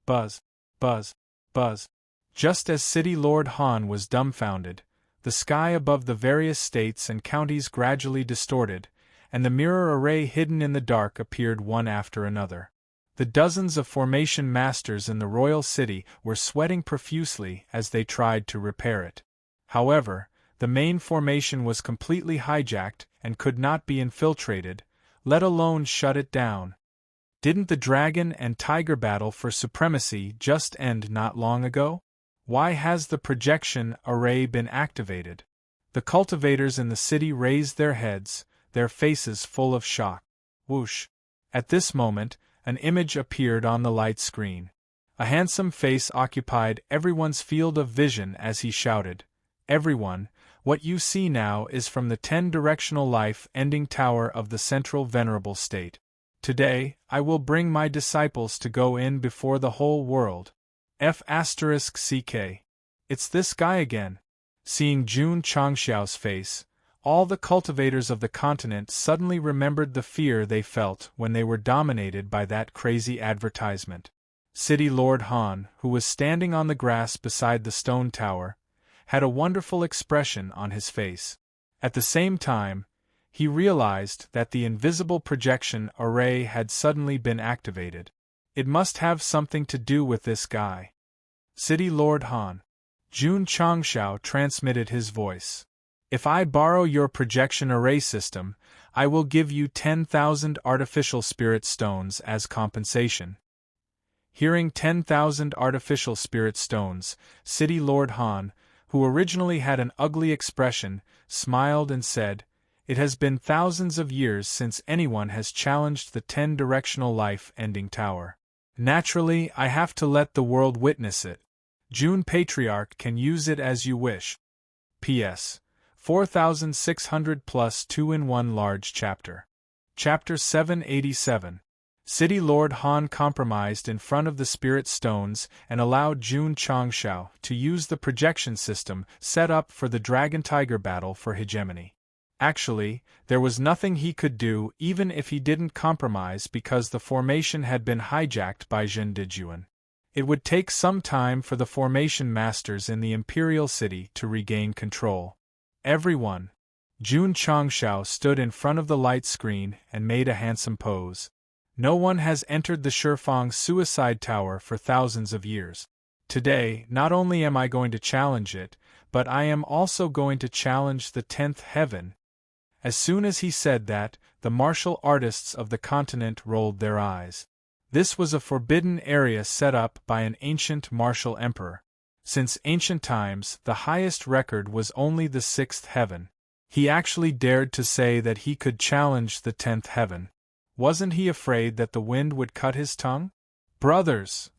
Speaker 1: Buzz, buzz, buzz. Just as City Lord Han was dumbfounded, the sky above the various states and counties gradually distorted, and the mirror array hidden in the dark appeared one after another. The dozens of formation masters in the royal city were sweating profusely as they tried to repair it. However, the main formation was completely hijacked and could not be infiltrated, let alone shut it down. Didn't the dragon and tiger battle for supremacy just end not long ago? Why has the projection array been activated? The cultivators in the city raised their heads, their faces full of shock. Whoosh! At this moment, an image appeared on the light screen. A handsome face occupied everyone's field of vision as he shouted, Everyone, what you see now is from the 10-directional life-ending tower of the Central Venerable State. Today, I will bring my disciples to go in before the whole world. F***ck. It's this guy again. Seeing Jun Changshao's face, all the cultivators of the continent suddenly remembered the fear they felt when they were dominated by that crazy advertisement. City Lord Han, who was standing on the grass beside the stone tower, had a wonderful expression on his face. At the same time, he realized that the invisible projection array had suddenly been activated. It must have something to do with this guy. City Lord Han. Jun Changshao transmitted his voice. If I borrow your projection array system, I will give you 10,000 artificial spirit stones as compensation. Hearing 10,000 artificial spirit stones, City Lord Han, who originally had an ugly expression, smiled and said, It has been thousands of years since anyone has challenged the 10-directional life-ending tower. Naturally, I have to let the world witness it. Jun Patriarch can use it as you wish. P.S. 4,600 plus 2-in-1 large chapter. Chapter 787. City Lord Han compromised in front of the spirit stones and allowed Jun Changshao to use the projection system set up for the dragon-tiger battle for hegemony. Actually, there was nothing he could do even if he didn't compromise because the formation had been hijacked by Zhendijuan. It would take some time for the formation masters in the Imperial City to regain control. Everyone. Jun Changshao stood in front of the light screen and made a handsome pose. No one has entered the Shifang suicide tower for thousands of years. Today, not only am I going to challenge it, but I am also going to challenge the 10th heaven." As soon as he said that, the martial artists of the continent rolled their eyes. This was a forbidden area set up by an ancient martial emperor. Since ancient times, the highest record was only the 6th heaven. He actually dared to say that he could challenge the 10th heaven. Wasn't he afraid that the wind would cut his tongue? "Brothers!"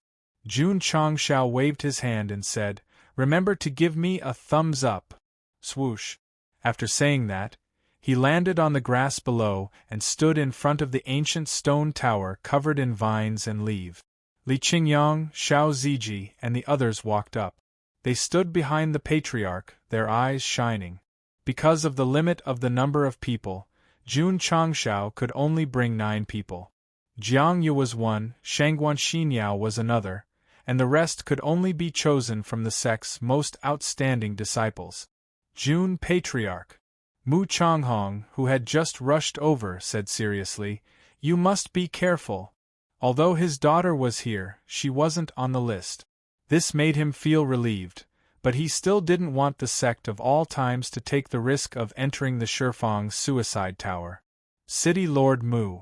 Speaker 1: Jun Changshao waved his hand and said, "Remember to give me a thumbs up." Swoosh! After saying that, he landed on the grass below and stood in front of the ancient stone tower covered in vines and leaves. Li Qingyang, Xiao Ziji, and the others walked up. They stood behind the patriarch, their eyes shining. Because of the limit of the number of people, Jun Changshao could only bring 9 people. Jiang Yu was one, Shangguan Xinyao was another, and the rest could only be chosen from the sect's most outstanding disciples. Jun Patriarch. Mu Changhong, who had just rushed over, said seriously, "You must be careful." Although his daughter was here, she wasn't on the list. This made him feel relieved, but he still didn't want the sect of all times to take the risk of entering the Shifang's suicide tower. City Lord Mu.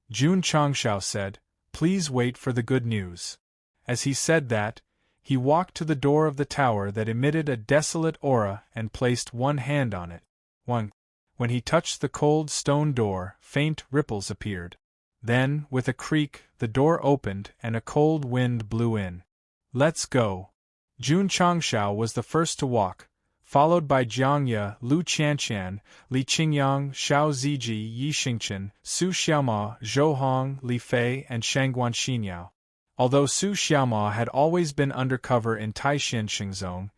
Speaker 1: Jun Changshao said, "Please wait for the good news." As he said that, he walked to the door of the tower that emitted a desolate aura and placed one hand on it. When he touched the cold stone door, faint ripples appeared. Then, with a creak, the door opened and a cold wind blew in. "Let's go." Jun Changshao was the first to walk, followed by Jiang Ye, Lu Qianqian, Li Qingyang, Xiao Ziji, Yi Xingchen, Su Xiaoma, Zhou Hong, Li Fei, and Shangguan Xinyao. Although Su Xiaoma had always been undercover in Taixin Xingzong,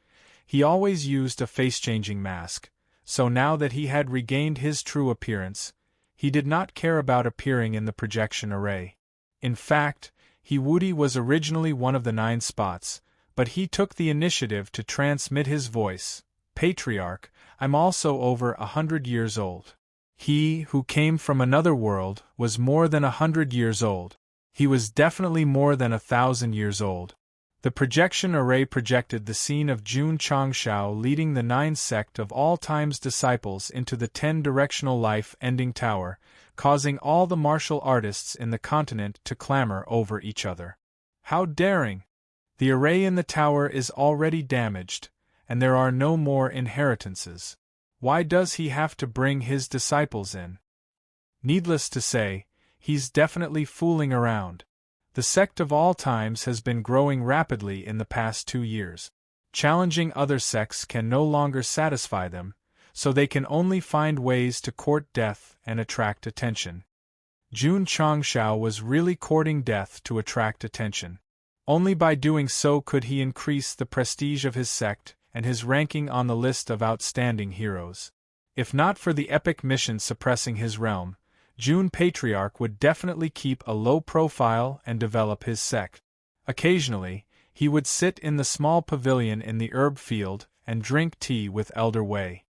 Speaker 1: he always used a face-changing mask, so now that he had regained his true appearance, he did not care about appearing in the projection array. In fact, He Wudi was originally one of the 9 spots, but he took the initiative to transmit his voice. "Patriarch, I'm also over 100 years old." He, who came from another world, was more than 100 years old. He was definitely more than 1,000 years old. The projection array projected the scene of Jun Changshao leading the 9 sect of all time's disciples into the 10-directional life-ending tower, causing all the martial artists in the continent to clamor over each other. How daring! The array in the tower is already damaged, and there are no more inheritances. Why does he have to bring his disciples in? Needless to say, he's definitely fooling around. The sect of all times has been growing rapidly in the past 2 years. Challenging other sects can no longer satisfy them, so they can only find ways to court death and attract attention. Jun Changshao was really courting death to attract attention. Only by doing so could he increase the prestige of his sect and his ranking on the list of outstanding heroes. If not for the epic mission suppressing his realm, Jun Patriarch would definitely keep a low profile and develop his sect. Occasionally, he would sit in the small pavilion in the herb field and drink tea with Elder Wei.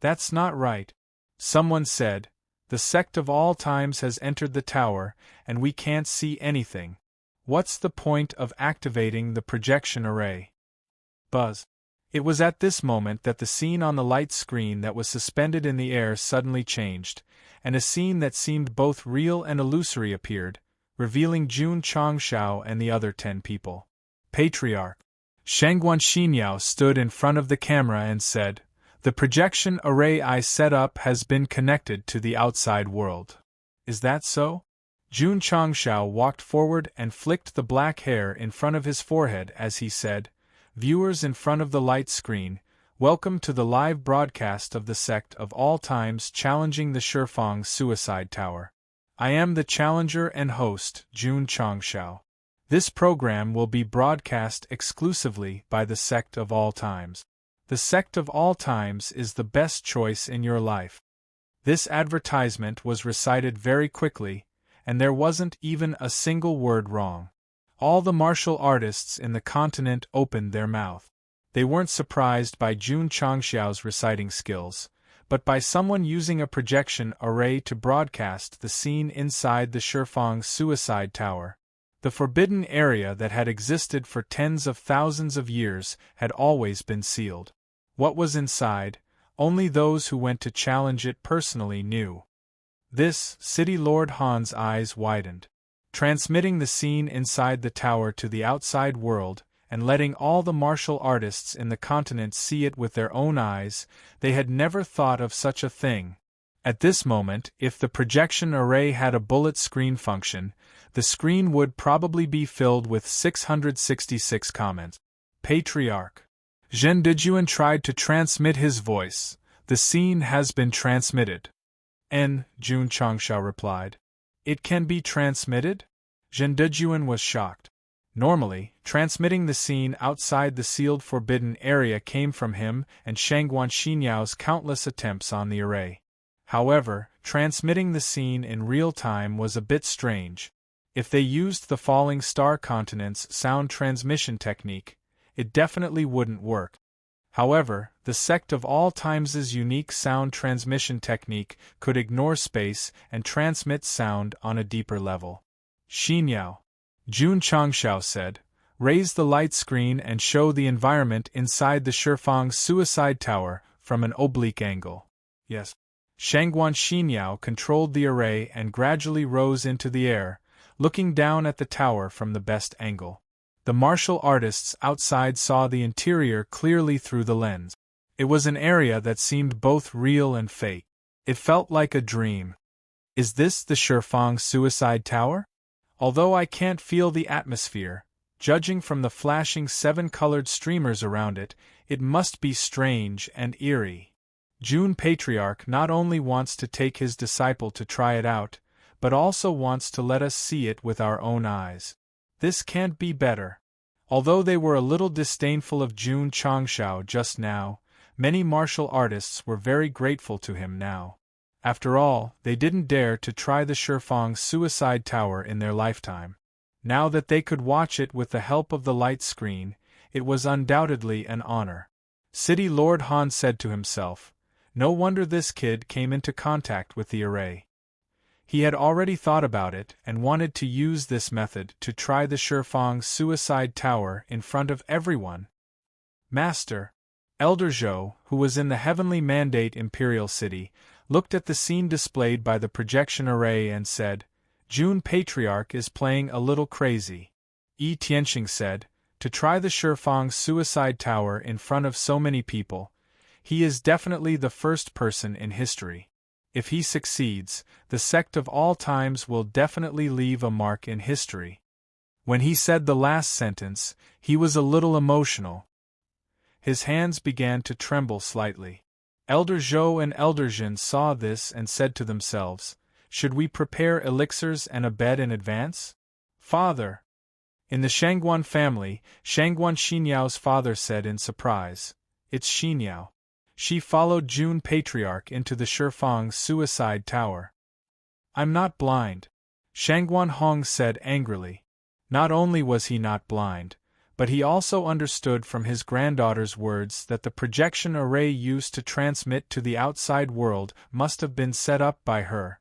Speaker 1: "That's not right," someone said. "The sect of all times has entered the tower, and we can't see anything. What's the point of activating the projection array?" Buzz. It was at this moment that the scene on the light screen that was suspended in the air suddenly changed, and a scene that seemed both real and illusory appeared, revealing Jun Changshao and the other 10 people. Patriarch. Shangguan Xinyao stood in front of the camera and said, "The projection array I set up has been connected to the outside world." "Is that so?" Jun Changshao walked forward and flicked the black hair in front of his forehead as he said, "Viewers in front of the light screen, welcome to the live broadcast of the sect of all times challenging the Shifang suicide tower. I am the challenger and host, Jun Changshao. This program will be broadcast exclusively by the sect of all times. The sect of all times is the best choice in your life." This advertisement was recited very quickly, and there wasn't even a single word wrong. All the martial artists in the continent opened their mouth. They weren't surprised by Jun Changshao's reciting skills, but by someone using a projection array to broadcast the scene inside the Shifang suicide tower. The forbidden area that had existed for tens of thousands of years had always been sealed. What was inside, only those who went to challenge it personally knew. This, City Lord Han's eyes widened. Transmitting the scene inside the tower to the outside world, and letting all the martial artists in the continent see it with their own eyes, they had never thought of such a thing. At this moment, if the projection array had a bullet screen function, the screen would probably be filled with 666 comments. Patriarch Zhen Dejuan tried to transmit his voice. The scene has been transmitted. Jun Changshao replied. It can be transmitted? Zhen Dejuan was shocked. Normally, transmitting the scene outside the sealed forbidden area came from him and Shangguan Xinyao's countless attempts on the array. However, transmitting the scene in real time was a bit strange. If they used the falling star continent's sound transmission technique, it definitely wouldn't work. However, the Sect of all Times's unique sound transmission technique could ignore space and transmit sound on a deeper level. Xinyao, Jun Changshao said, raise the light screen and show the environment inside the Shifang's suicide tower from an oblique angle. Yes. Shangguan Xinyao controlled the array and gradually rose into the air, looking down at the tower from the best angle. The martial artists outside saw the interior clearly through the lens. It was an area that seemed both real and fake. It felt like a dream. Is this the Shifang's suicide tower? Although I can't feel the atmosphere, judging from the flashing 7-colored streamers around it, it must be strange and eerie. Jun Patriarch not only wants to take his disciple to try it out, but also wants to let us see it with our own eyes. This can't be better. Although they were a little disdainful of Jun Changshao just now, many martial artists were very grateful to him now. After all, they didn't dare to try the Shifang's suicide tower in their lifetime. Now that they could watch it with the help of the light screen, it was undoubtedly an honor. City Lord Han said to himself, no wonder this kid came into contact with the array. He had already thought about it and wanted to use this method to try the Shifang's suicide tower in front of everyone. Master, Elder Zhou, who was in the Heavenly Mandate Imperial City, looked at the scene displayed by the projection array and said, Jun Patriarch is playing a little crazy. Yi Tianxing said, to try the Shifang's suicide tower in front of so many people, he is definitely the first person in history. If he succeeds, the Sect of all times will definitely leave a mark in history. When he said the last sentence, he was a little emotional. His hands began to tremble slightly. Elder Zhou and Elder Jin saw this and said to themselves, should we prepare elixirs and a bed in advance? Father! In the Shangguan family, Shangguan Xinyao's father said in surprise, it's Xinyao. She followed Jun Patriarch into the Shifang's suicide tower. I'm not blind, Shangguan Hong said angrily. Not only was he not blind, but he also understood from his granddaughter's words that the projection array used to transmit to the outside world must have been set up by her.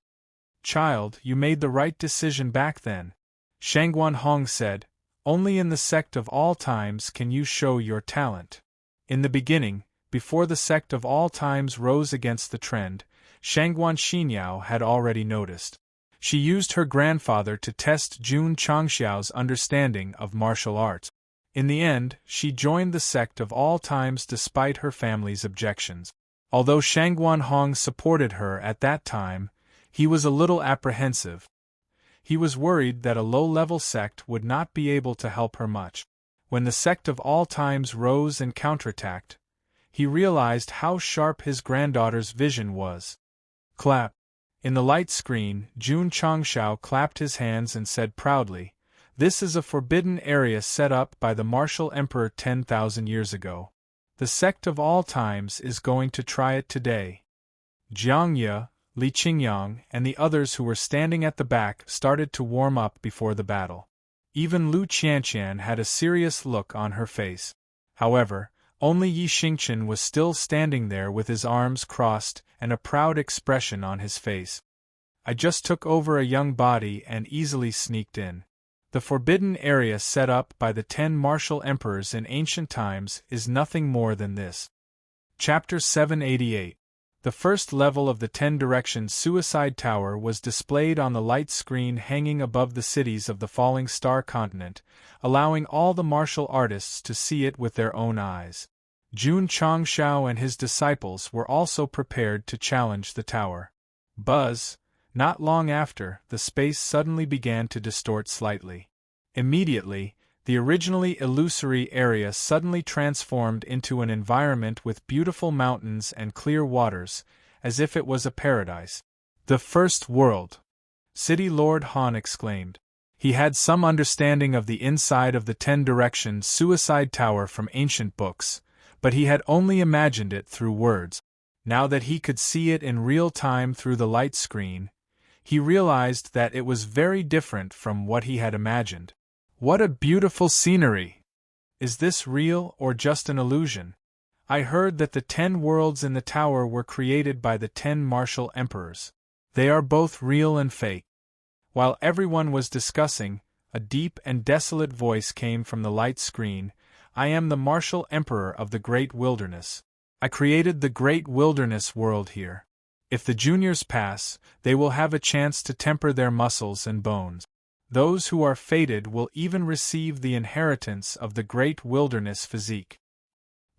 Speaker 1: Child, you made the right decision back then, Shangguan Hong said. Only in the Sect of all times can you show your talent. In the beginning, before the Sect of all times rose against the trend, Shangguan Xinyao had already noticed. She used her grandfather to test Jun Changxiao's understanding of martial arts. In the end, she joined the Sect of all times despite her family's objections. Although Shangguan Hong supported her at that time, he was a little apprehensive. He was worried that a low-level sect would not be able to help her much. When the Sect of all times rose and counterattacked, he realized how sharp his granddaughter's vision was. Clap! In the light screen, Jun Changshao clapped his hands and said proudly, this is a forbidden area set up by the martial emperor 10,000 years ago. The Sect of all times is going to try it today. Jiang Ye, Li Qingyang, and the others who were standing at the back started to warm up before the battle. Even Lu Qianqian had a serious look on her face. However, only Yi Xingchen was still standing there with his arms crossed and a proud expression on his face. I just took over a young body and easily sneaked in. The forbidden area set up by the 10 martial emperors in ancient times is nothing more than this. Chapter 788. The first level of the 10 Directions Suicide Tower was displayed on the light screen hanging above the cities of the falling star continent, allowing all the martial artists to see it with their own eyes. Jun Changshao and his disciples were also prepared to challenge the tower. Buzz. Not long after, the space suddenly began to distort slightly. Immediately, the originally illusory area suddenly transformed into an environment with beautiful mountains and clear waters, as if it was a paradise. The first world! City Lord Han exclaimed. He had some understanding of the inside of the 10 Directions Suicide Tower from ancient books, but he had only imagined it through words. Now that he could see it in real time through the light screen, he realized that it was very different from what he had imagined. What a beautiful scenery! Is this real or just an illusion? I heard that the 10 worlds in the tower were created by the 10 martial emperors. They are both real and fake. While everyone was discussing, a deep and desolate voice came from the light screen. I am the martial emperor of the great wilderness. I created the great wilderness world here. If the juniors pass, they will have a chance to temper their muscles and bones. Those who are fated will even receive the inheritance of the great wilderness physique.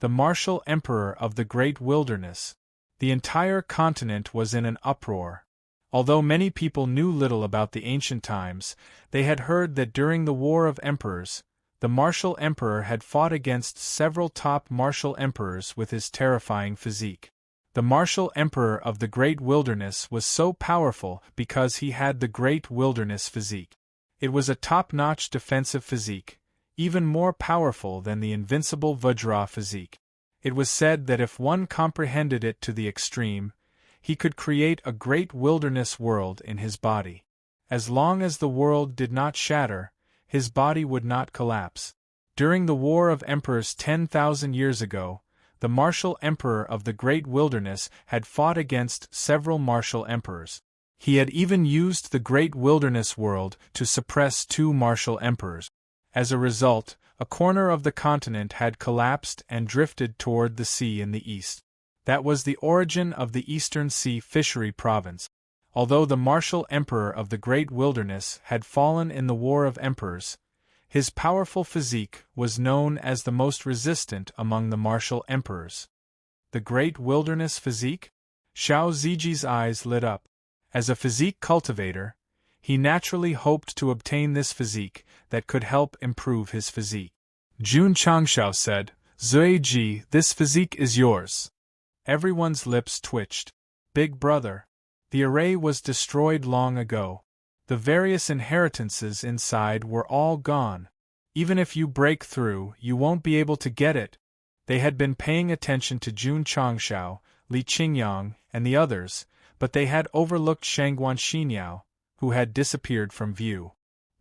Speaker 1: The martial emperor of the great wilderness. The entire continent was in an uproar. Although many people knew little about the ancient times, they had heard that during the War of Emperors, the martial emperor had fought against several top martial emperors with his terrifying physique. The martial emperor of the great wilderness was so powerful because he had the great wilderness physique. It was a top-notch defensive physique, even more powerful than the invincible Vajra physique. It was said that if one comprehended it to the extreme, he could create a great wilderness world in his body. As long as the world did not shatter, his body would not collapse. During the War of Emperors 10,000 years ago, the martial emperor of the great wilderness had fought against several martial emperors. He had even used the great wilderness world to suppress 2 martial emperors. As a result, a corner of the continent had collapsed and drifted toward the sea in the east. That was the origin of the Eastern Sea Fishery Province. Although the martial emperor of the great wilderness had fallen in the War of Emperors, his powerful physique was known as the most resistant among the martial emperors. The great wilderness physique? Xiao Ziji's eyes lit up. As a physique cultivator, he naturally hoped to obtain this physique that could help improve his physique. Jun Changshao said, Zuiji, this physique is yours. Everyone's lips twitched. Big brother. The array was destroyed long ago. The various inheritances inside were all gone. Even if you break through, you won't be able to get it. They had been paying attention to Jun Changshao, Li Qingyang, and the others, but they had overlooked Shangguan Xinyao, who had disappeared from view.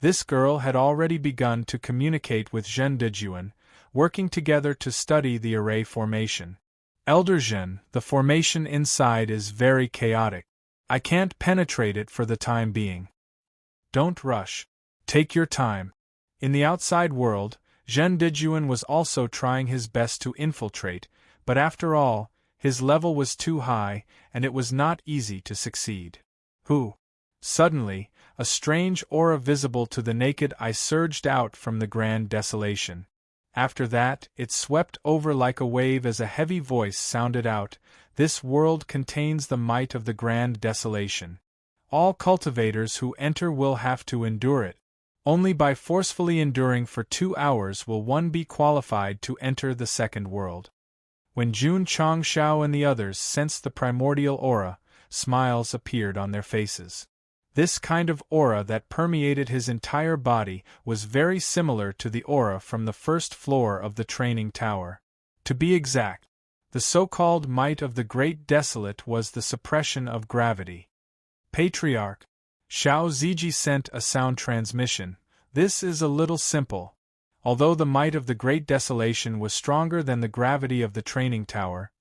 Speaker 1: This girl had already begun to communicate with Zhen Dejuan, working together to study the array formation. Elder Zhen, the formation inside is very chaotic. I can't penetrate it for the time being. Don't rush. Take your time. In the outside world, Zhen Dejuan was also trying his best to infiltrate, but after all, his level was too high, and it was not easy to succeed. Who? Suddenly, a strange aura visible to the naked eye surged out from the grand desolation. After that, it swept over like a wave as a heavy voice sounded out, "This world contains the might of the grand desolation. All cultivators who enter will have to endure it. Only by forcefully enduring for 2 hours will one be qualified to enter the second world." When Jun Changshao and the others sensed the primordial aura, smiles appeared on their faces. This kind of aura that permeated his entire body was very similar to the aura from the first floor of the training tower. To be exact, the so-called might of the Great Desolate was the suppression of gravity. Patriarch, Xiao Ziji sent a sound transmission. This is a little simple. Although the might of the Great Desolation was stronger than the gravity of the training tower,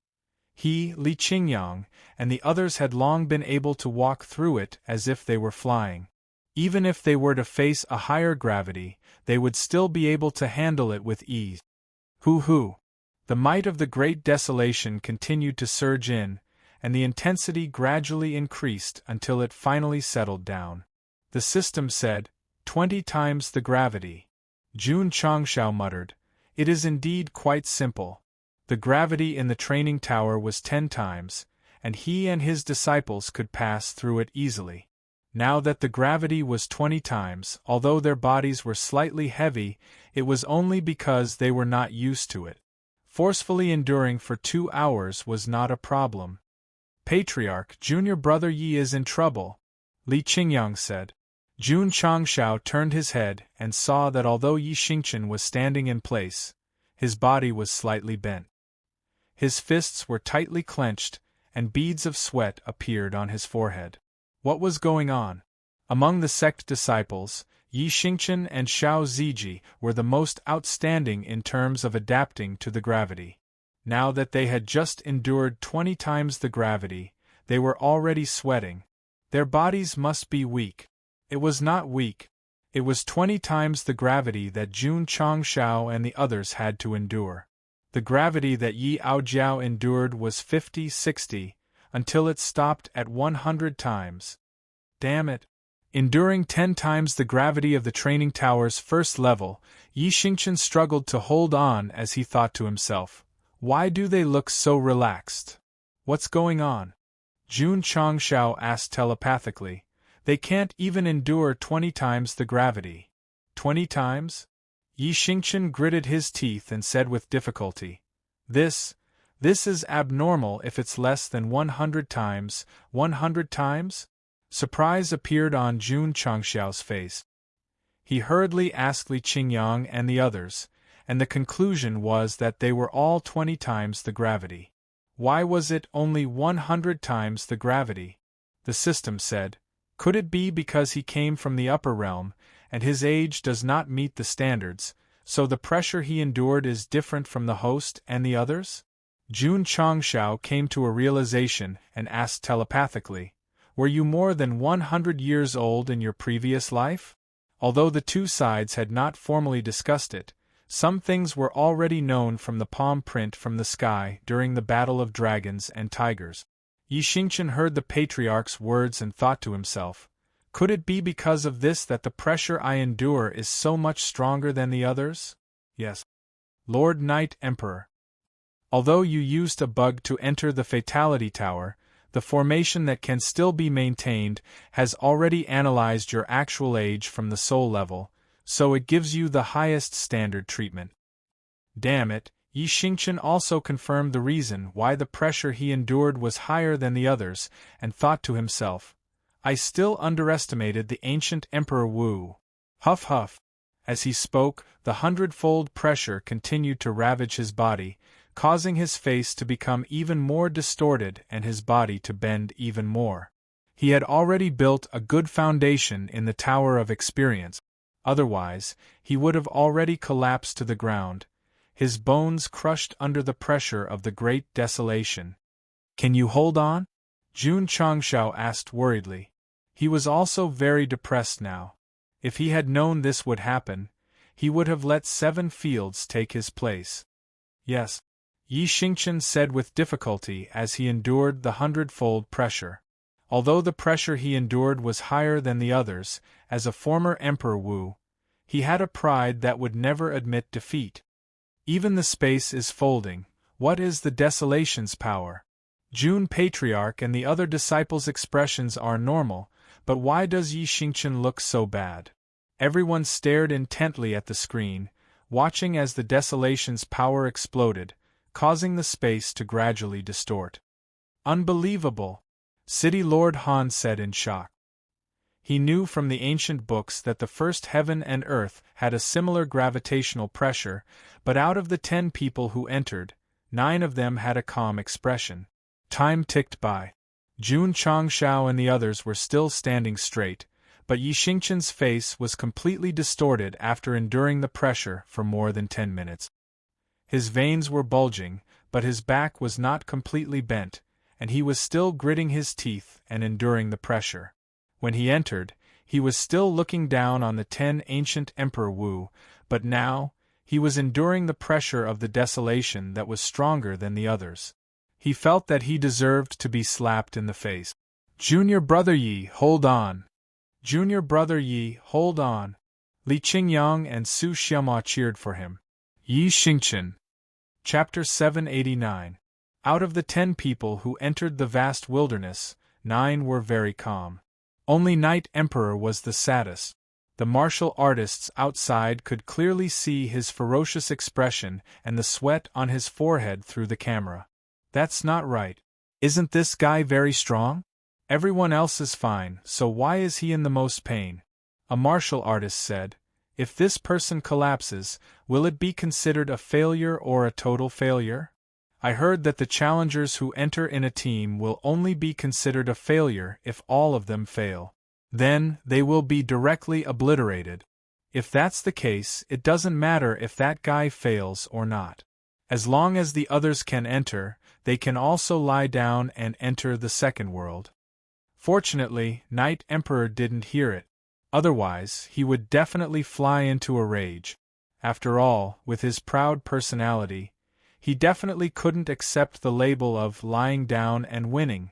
Speaker 1: he, Li Qingyang, and the others had long been able to walk through it as if they were flying. Even if they were to face a higher gravity, they would still be able to handle it with ease. Hoo-hoo! The might of the great desolation continued to surge in, and the intensity gradually increased until it finally settled down. The system said, 20 times the gravity. Jun Changshao muttered, "It is indeed quite simple." The gravity in the training tower was 10 times, and he and his disciples could pass through it easily. Now that the gravity was 20 times, although their bodies were slightly heavy, it was only because they were not used to it. Forcefully enduring for 2 hours was not a problem. "Patriarch, junior brother Yi is in trouble," Li Qingyang said. Jun Changshao turned his head and saw that although Yi Xingchen was standing in place, his body was slightly bent. His fists were tightly clenched, and beads of sweat appeared on his forehead. What was going on? Among the sect disciples, Yi Xingchen and Xiao Ziji were the most outstanding in terms of adapting to the gravity. Now that they had just endured 20 times the gravity, they were already sweating. Their bodies must be weak. It was not weak. It was 20 times the gravity that Jun Changshao and the others had to endure. The gravity that Yi Aojiao endured was 50, 60, until it stopped at 100 times. Damn it! Enduring 10 times the gravity of the training tower's first level, Yi Xingchen struggled to hold on as he thought to himself, "Why do they look so relaxed? What's going on?" Jun Changshao asked telepathically, "They can't even endure 20 times the gravity." 20 times? Yi Xingchen gritted his teeth and said with difficulty, This is abnormal if it's less than 100 times. 100 times? Surprise appeared on Jun Changshao's face. He hurriedly asked Li Qingyang and the others, and the conclusion was that they were all 20 times the gravity. Why was it only 100 times the gravity? The system said, could it be because he came from the upper realm, and his age does not meet the standards, so the pressure he endured is different from the host and the others? Jun Changshao came to a realization and asked telepathically, "Were you more than 100 years old in your previous life?" Although the two sides had not formally discussed it, some things were already known from the palm print from the sky during the Battle of Dragons and Tigers. Yi Xingchen heard the patriarch's words and thought to himself, could it be because of this that the pressure I endure is so much stronger than the others? Yes. Lord Knight Emperor. Although you used a bug to enter the Fatality Tower, the formation that can still be maintained has already analyzed your actual age from the soul level, so it gives you the highest standard treatment. Damn it, Yi Xingchen also confirmed the reason why the pressure he endured was higher than the others, and thought to himself, I still underestimated the ancient Emperor Wu. Huff huff. As he spoke, the 100-fold pressure continued to ravage his body, causing his face to become even more distorted and his body to bend even more. He had already built a good foundation in the Tower of Experience. Otherwise, he would have already collapsed to the ground, his bones crushed under the pressure of the great desolation. Can you hold on? Jun Changshao asked worriedly. He was also very depressed now. If he had known this would happen, he would have let 7 fields take his place. Yes, Yi Xingchen said with difficulty as he endured the 100-fold pressure. Although the pressure he endured was higher than the others, as a former Emperor Wu, he had a pride that would never admit defeat. Even the space is folding. What is the desolation's power? Jun Patriarch and the other disciples' expressions are normal, but why does Yi Xingchen look so bad? Everyone stared intently at the screen, watching as the desolation's power exploded, causing the space to gradually distort. Unbelievable! City Lord Han said in shock. He knew from the ancient books that the first heaven and earth had a similar gravitational pressure, but out of the 10 people who entered, 9 of them had a calm expression. Time ticked by. Jun Changshao and the others were still standing straight, but Yi Xingchen's face was completely distorted after enduring the pressure for more than 10 minutes. His veins were bulging, but his back was not completely bent, and he was still gritting his teeth and enduring the pressure. When he entered, He was still looking down on the 10 ancient Emperor Wu, but now, he was enduring the pressure of the desolation that was stronger than the others. He felt that he deserved to be slapped in the face. Junior Brother Yi, hold on! Junior Brother Yi, hold on! Li Qingyang and Su Xiaoma cheered for him. Yi Xingqian. Chapter 789. Out of the 10 people who entered the vast wilderness, 9 were very calm. Only Night Emperor was the saddest. The martial artists outside could clearly see his ferocious expression and the sweat on his forehead through the camera. That's not right. Isn't this guy very strong? Everyone else is fine, so why is he in the most pain? A martial artist said. If this person collapses, will it be considered a failure or a total failure? I heard that the challengers who enter in a team will only be considered a failure if all of them fail. Then, they will be directly obliterated. If that's the case, it doesn't matter if that guy fails or not. As long as the others can enter, they can also lie down and enter the second world. Fortunately, Night Emperor didn't hear it. Otherwise, he would definitely fly into a rage. After all, with his proud personality, he definitely couldn't accept the label of lying down and winning.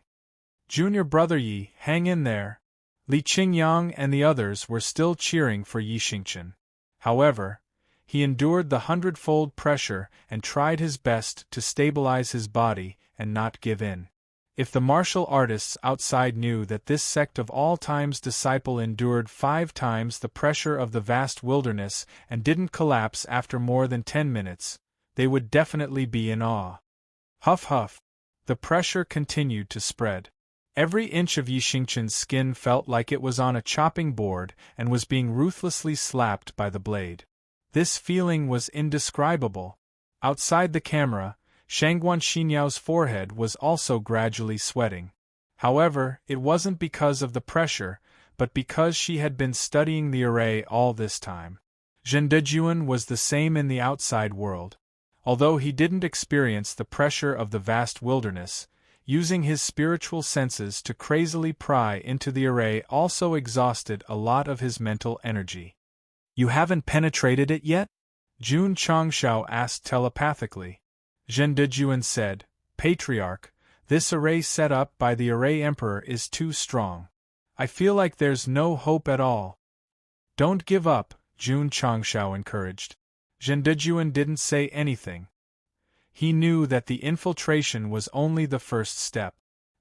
Speaker 1: Junior Brother Yi, hang in there. Li Qingyang and the others were still cheering for Yi Xingqian. However, he endured the 100-fold pressure and tried his best to stabilize his body and not give in. If the martial artists outside knew that this sect of all time's disciple endured 5 times the pressure of the vast wilderness and didn't collapse after more than 10 minutes, they would definitely be in awe. Huff huff. The pressure continued to spread. Every inch of Yi Xingqian's skin felt like it was on a chopping board and was being ruthlessly slapped by the blade. This feeling was indescribable. Outside the camera, Shangguan Xinyao's forehead was also gradually sweating. However, it wasn't because of the pressure, but because she had been studying the array all this time. Zhen Dejuan was the same in the outside world. Although he didn't experience the pressure of the vast wilderness, using his spiritual senses to crazily pry into the array also exhausted a lot of his mental energy. You haven't penetrated it yet? Jun Changshao asked telepathically. Zhen Dejuan said, Patriarch, this array set up by the Array Emperor is too strong. I feel like there's no hope at all. Don't give up, Jun Changshao encouraged. Zhen Dejuan didn't say anything. He knew that the infiltration was only the first step.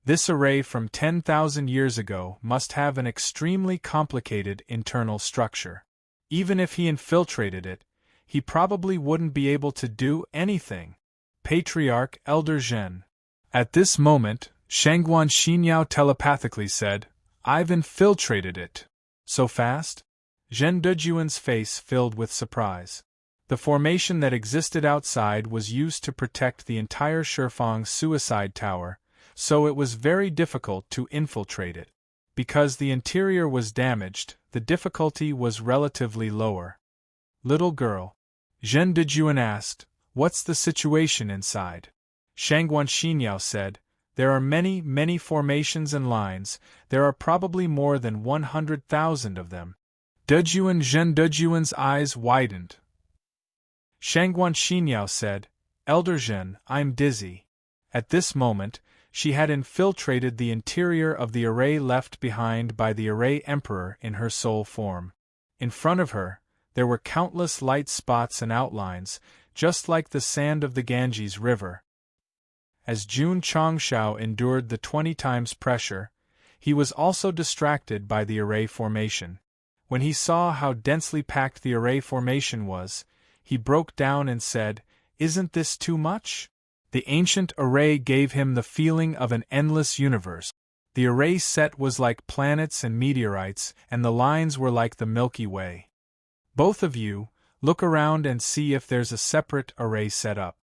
Speaker 1: This array from 10,000 years ago must have an extremely complicated internal structure. Even if he infiltrated it, he probably wouldn't be able to do anything. Patriarch Elder Zhen. At this moment, Shangguan Xinyao telepathically said, I've infiltrated it. So fast? Zhen Dejuan's face filled with surprise. The formation that existed outside was used to protect the entire Shifang's suicide tower, so it was very difficult to infiltrate it. Because the interior was damaged, the difficulty was relatively lower. Little girl. Zhen Dejuan asked, What's the situation inside? Shangguan Xinyao said, There are many formations and lines, there are probably more than 100,000 of them. Zhen Dejuan's eyes widened. Shangguan Xinyao said, Elder Zhen, I'm dizzy. At this moment, she had infiltrated the interior of the array left behind by the Array Emperor in her soul form. In front of her, there were countless light spots and outlines, just like the sand of the Ganges River. As Jun Changshao endured the 20 times pressure, he was also distracted by the array formation. When he saw how densely packed the array formation was, he broke down and said, Isn't this too much? The ancient array gave him the feeling of an endless universe. The array set was like planets and meteorites, and the lines were like the Milky Way. Both of you, look around and see if there's a separate array set up.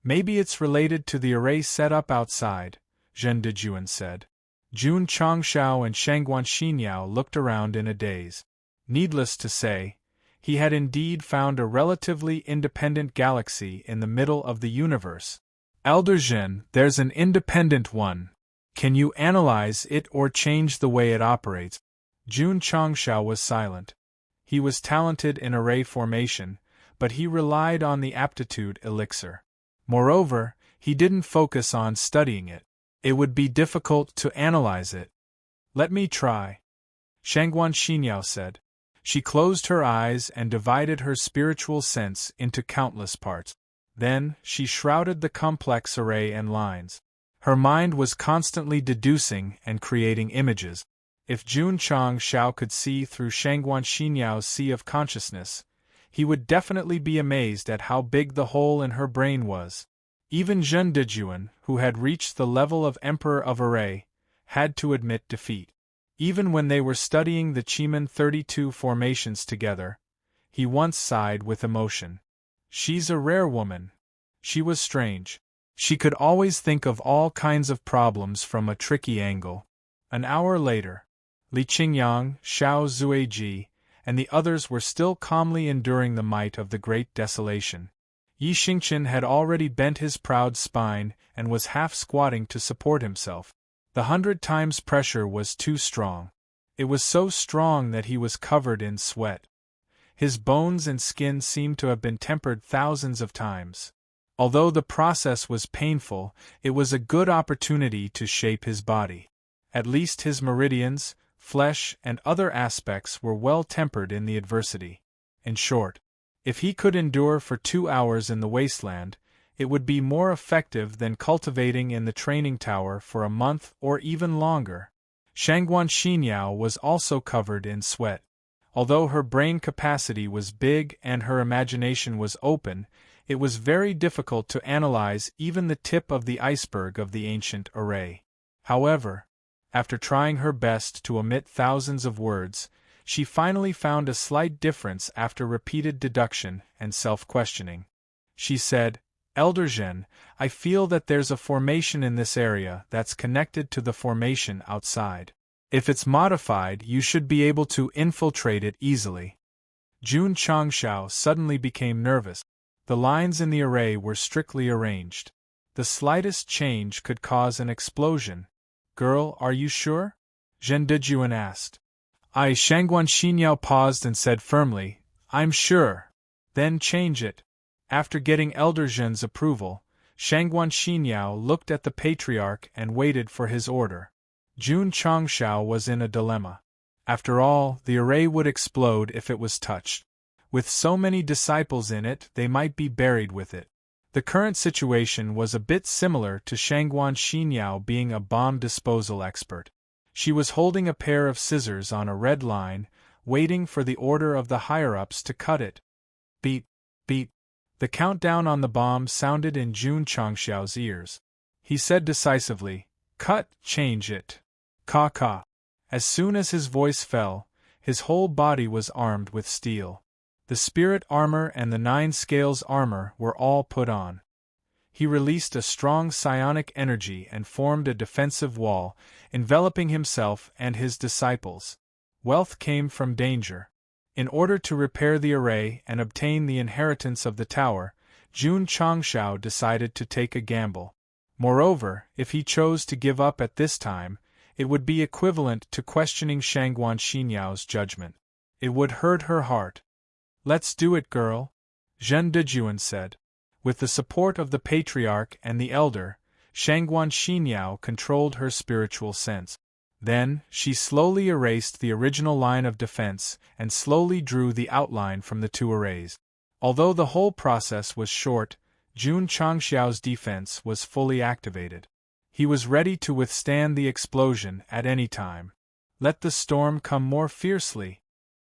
Speaker 1: Maybe it's related to the array set up outside, Zhen Dejuan said. Jun Changshao and Shangguan Xinyao looked around in a daze. Needless to say, he had indeed found a relatively independent galaxy in the middle of the universe. Elder Zhen, there's an independent one. Can you analyze it or change the way it operates? Jun Changshao was silent. He was talented in array formation, but he relied on the aptitude elixir. Moreover, he didn't focus on studying it. It would be difficult to analyze it. Let me try, Shangguan Xinyao said. She closed her eyes and divided her spiritual sense into countless parts. Then, she shrouded the complex array and lines. Her mind was constantly deducing and creating images. If Jun Changshao could see through Shangguan Xinyao's sea of consciousness, he would definitely be amazed at how big the hole in her brain was. Even Zhen Dejuan, who had reached the level of Emperor of Array, had to admit defeat. Even when they were studying the Chiman 32 formations together, he once sighed with emotion. She's a rare woman. She was strange. She could always think of all kinds of problems from a tricky angle. An hour later, Li Qingyang, Xiao Zuiji, and the others were still calmly enduring the might of the great desolation. Yi Xingqian had already bent his proud spine and was half squatting to support himself. The 100 times pressure was too strong. It was so strong that he was covered in sweat. His bones and skin seemed to have been tempered thousands of times. Although the process was painful, it was a good opportunity to shape his body. At least his meridians, flesh, and other aspects were well tempered in the adversity. In short, if he could endure for 2 hours in the wasteland, it would be more effective than cultivating in the training tower for a month or even longer. Shangguan Xinyao was also covered in sweat. Although her brain capacity was big and her imagination was open, it was very difficult to analyze even the tip of the iceberg of the ancient array. However, after trying her best to omit thousands of words, she finally found a slight difference after repeated deduction and self-questioning. She said, "Elder Zhen, I feel that there's a formation in this area that's connected to the formation outside. If it's modified, you should be able to infiltrate it easily." Jun Changshao suddenly became nervous. The lines in the array were strictly arranged. The slightest change could cause an explosion. "Girl, are you sure?" Zhen Dejuan asked. Shangguan Xinyao paused and said firmly, "I'm sure." "Then change it." After getting Elder Zhen's approval, Shangguan Xinyao looked at the patriarch and waited for his order. Jun Changshao was in a dilemma. After all, the array would explode if it was touched. With so many disciples in it, they might be buried with it. The current situation was a bit similar to Shangguan Xinyao being a bomb disposal expert. She was holding a pair of scissors on a red line, waiting for the order of the higher-ups to cut it. Beep, beep. The countdown on the bomb sounded in Jun Changshao's ears. He said decisively, "Cut, change it." Ka. As soon as his voice fell, his whole body was armed with steel. The spirit armor and the 9 scales armor were all put on. He released a strong psionic energy and formed a defensive wall, enveloping himself and his disciples. Wealth came from danger. In order to repair the array and obtain the inheritance of the tower, Jun Changshao decided to take a gamble. Moreover, if he chose to give up at this time, it would be equivalent to questioning Shangguan Xinyao's judgment. It would hurt her heart. "Let's do it, girl," Zhen Dejuan said. With the support of the patriarch and the elder, Shangguan Xinyao controlled her spiritual sense. Then, she slowly erased the original line of defense and slowly drew the outline from the 2 arrays. Although the whole process was short, Jun Changshao's defense was fully activated. He was ready to withstand the explosion at any time. Let the storm come more fiercely.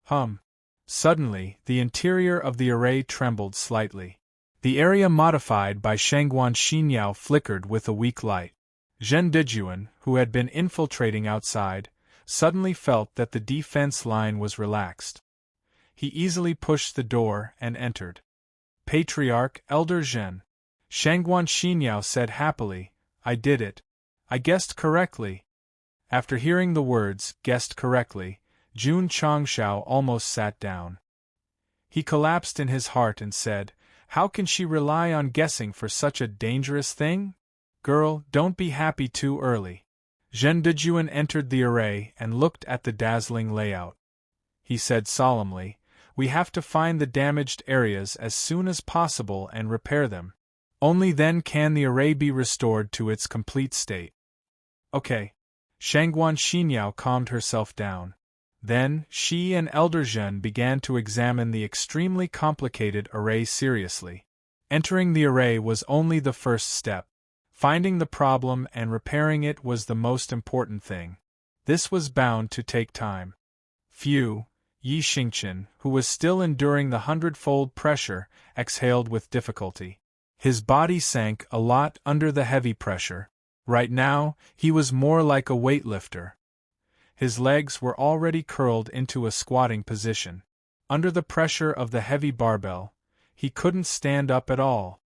Speaker 1: Hum. Suddenly, the interior of the array trembled slightly. The area modified by Shangguan Xinyao flickered with a weak light. Zhen Dejuan, who had been infiltrating outside, suddenly felt that the defense line was relaxed. He easily pushed the door and entered. "Patriarch, Elder Zhen," Shangguan Xinyao said happily, "I did it. I guessed correctly." After hearing the words, "guessed correctly," Jun Changshao almost sat down. He collapsed in his heart and said, "How can she rely on guessing for such a dangerous thing? Girl, don't be happy too early." Zhen Dejuan entered the array and looked at the dazzling layout. He said solemnly, "We have to find the damaged areas as soon as possible and repair them. Only then can the array be restored to its complete state." Okay. Shangguan Xinyao calmed herself down. Then, she and Elder Zhen began to examine the extremely complicated array seriously. Entering the array was only the first step. Finding the problem and repairing it was the most important thing. This was bound to take time. Phew, Yi Xingqian, who was still enduring the 100-fold pressure, exhaled with difficulty. His body sank a lot under the heavy pressure. Right now, he was more like a weightlifter. His legs were already curled into a squatting position. Under the pressure of the heavy barbell, he couldn't stand up at all.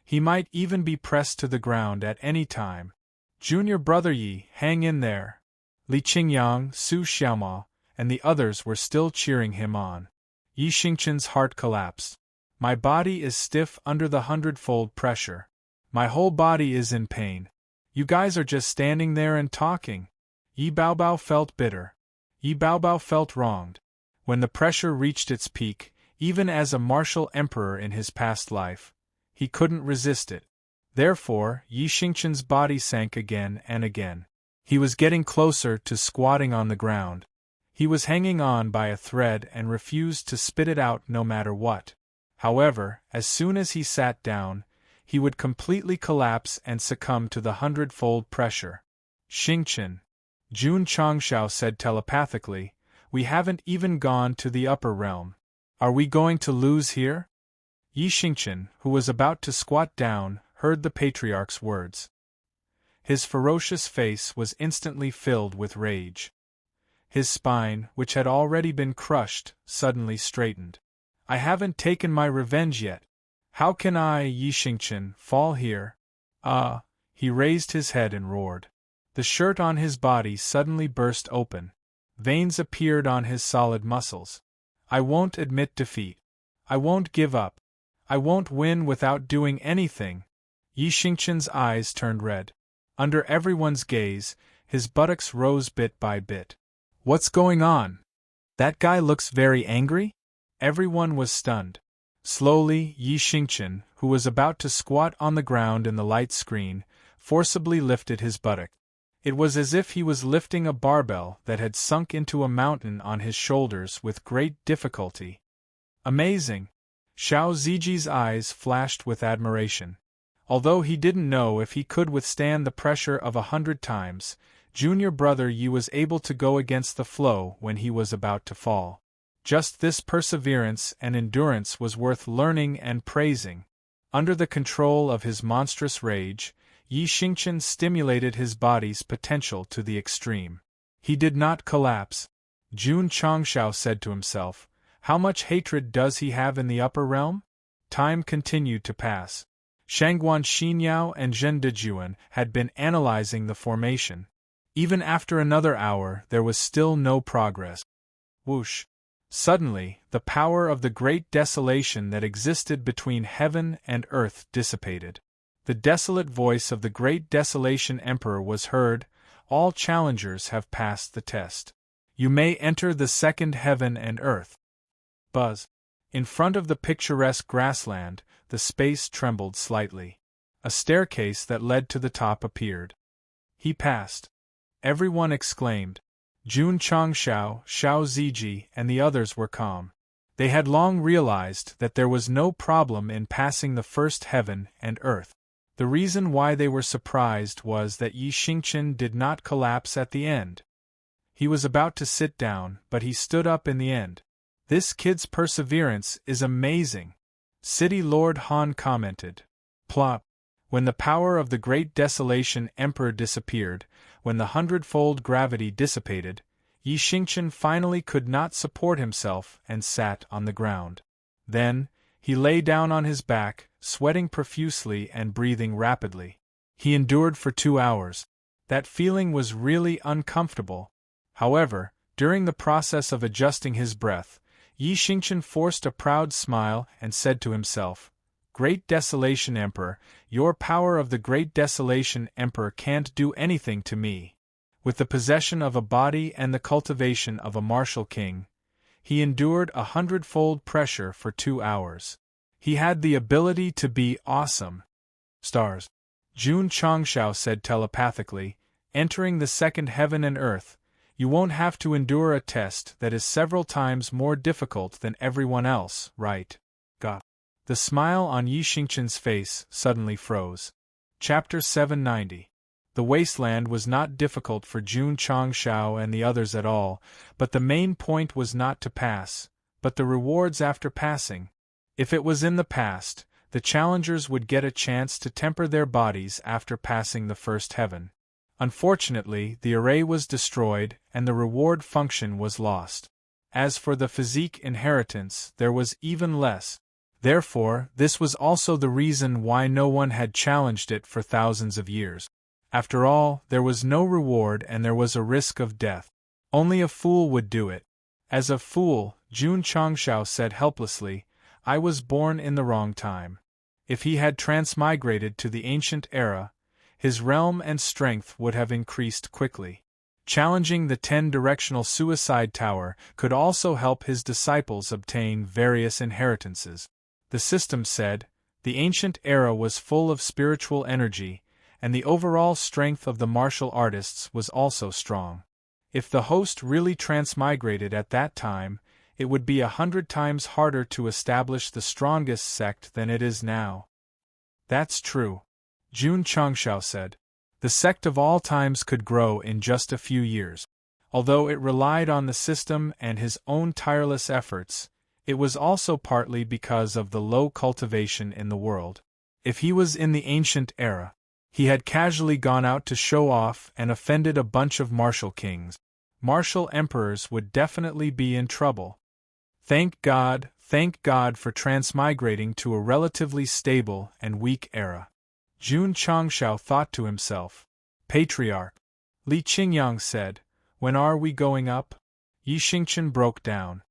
Speaker 1: He might even be pressed to the ground at any time. "Junior brother Yi, hang in there." Li Qingyang, Su Xiaomao, and the others were still cheering him on. Yi Xingqian's heart collapsed. "My body is stiff under the 100-fold pressure. My whole body is in pain. You guys are just standing there and talking." Yi Baobao felt bitter. Yi Baobao felt wronged. When the pressure reached its peak, even as a martial emperor in his past life, he couldn't resist it. Therefore, Yi Xingqian's body sank again and again. He was getting closer to squatting on the ground. He was hanging on by a thread and refused to spit it out no matter what. However, as soon as he sat down, he would completely collapse and succumb to the 100-fold pressure. "Xingqian," Jun Changshao said telepathically, "we haven't even gone to the upper realm. Are we going to lose here?" Yi Xingqian, who was about to squat down, heard the patriarch's words. His ferocious face was instantly filled with rage. His spine, which had already been crushed, suddenly straightened. "I haven't taken my revenge yet. How can I, Yi Xingqian, fall here?" He raised his head and roared. The shirt on his body suddenly burst open. Veins appeared on his solid muscles. "I won't admit defeat. I won't give up. I won't win without doing anything." Yi Xingqian's eyes turned red. Under everyone's gaze, his buttocks rose bit by bit. "What's going on? That guy looks very angry?" Everyone was stunned. Slowly, Yi Xingqian, who was about to squat on the ground in the light screen, forcibly lifted his buttock. It was as if he was lifting a barbell that had sunk into a mountain on his shoulders with great difficulty. "Amazing!" Xiao Ziji's eyes flashed with admiration. Although he didn't know if he could withstand the pressure of 100 times, junior brother Yi was able to go against the flow when he was about to fall. Just this perseverance and endurance was worth learning and praising. Under the control of his monstrous rage, Yi Xingqian stimulated his body's potential to the extreme. He did not collapse. Jun Changshao said to himself, "How much hatred does he have in the upper realm?" Time continued to pass. Shangguan Xinyao and Zhen Dejuan had been analyzing the formation. Even after another hour, there was still no progress. Whoosh! Suddenly, the power of the great desolation that existed between heaven and earth dissipated. The desolate voice of the great desolation emperor was heard, "All challengers have passed the test. You may enter the second heaven and earth." Buzz. In front of the picturesque grassland, the space trembled slightly. A staircase that led to the top appeared. He passed. Everyone exclaimed. Jun Changshao, Xiao Ziji, and the others were calm. They had long realized that there was no problem in passing the first heaven and earth. The reason why they were surprised was that Yi Xingqian did not collapse at the end. He was about to sit down, but he stood up in the end. "This kid's perseverance is amazing," City Lord Han commented. Plop. When the power of the great desolation emperor disappeared, when the 100-fold gravity dissipated, Yi Xingqian finally could not support himself and sat on the ground. Then, he lay down on his back, sweating profusely and breathing rapidly. He endured for 2 hours. That feeling was really uncomfortable. However, during the process of adjusting his breath, Yi Xingqian forced a proud smile and said to himself, "Great Desolation Emperor, your power of the Great Desolation Emperor can't do anything to me. With the possession of a body and the cultivation of a martial king, he endured 100-fold pressure for 2 hours. He had the ability to be awesome. Stars. Jun Changshao said telepathically, entering the second heaven and earth, you won't have to endure a test that is several times more difficult than everyone else, right? Ga. The smile on Yi Xingqian's face suddenly froze. Chapter 790. The wasteland was not difficult for Jun Changshao and the others at all, but the main point was not to pass, but the rewards after passing. If it was in the past, the challengers would get a chance to temper their bodies after passing the first heaven. Unfortunately, the array was destroyed and the reward function was lost. As for the physique inheritance, there was even less. Therefore, this was also the reason why no one had challenged it for thousands of years. After all, there was no reward and there was a risk of death. Only a fool would do it. As a fool, Jun Changshao said helplessly, I was born in the wrong time. If he had transmigrated to the ancient era, his realm and strength would have increased quickly. Challenging the 10-directional suicide tower could also help his disciples obtain various inheritances. The system said, the ancient era was full of spiritual energy, and the overall strength of the martial artists was also strong. If the host really transmigrated at that time, it would be 100 times harder to establish the strongest sect than it is now. That's true. Jun Changshao said. The sect of all times could grow in just a few years. Although it relied on the system and his own tireless efforts, it was also partly because of the low cultivation in the world. If he was in the ancient era, he had casually gone out to show off and offended a bunch of martial kings. Martial emperors would definitely be in trouble. Thank God for transmigrating to a relatively stable and weak era. Jun Changshao thought to himself. Patriarch. Li Qingyang said, when are we going up? Yi Xingqian broke down.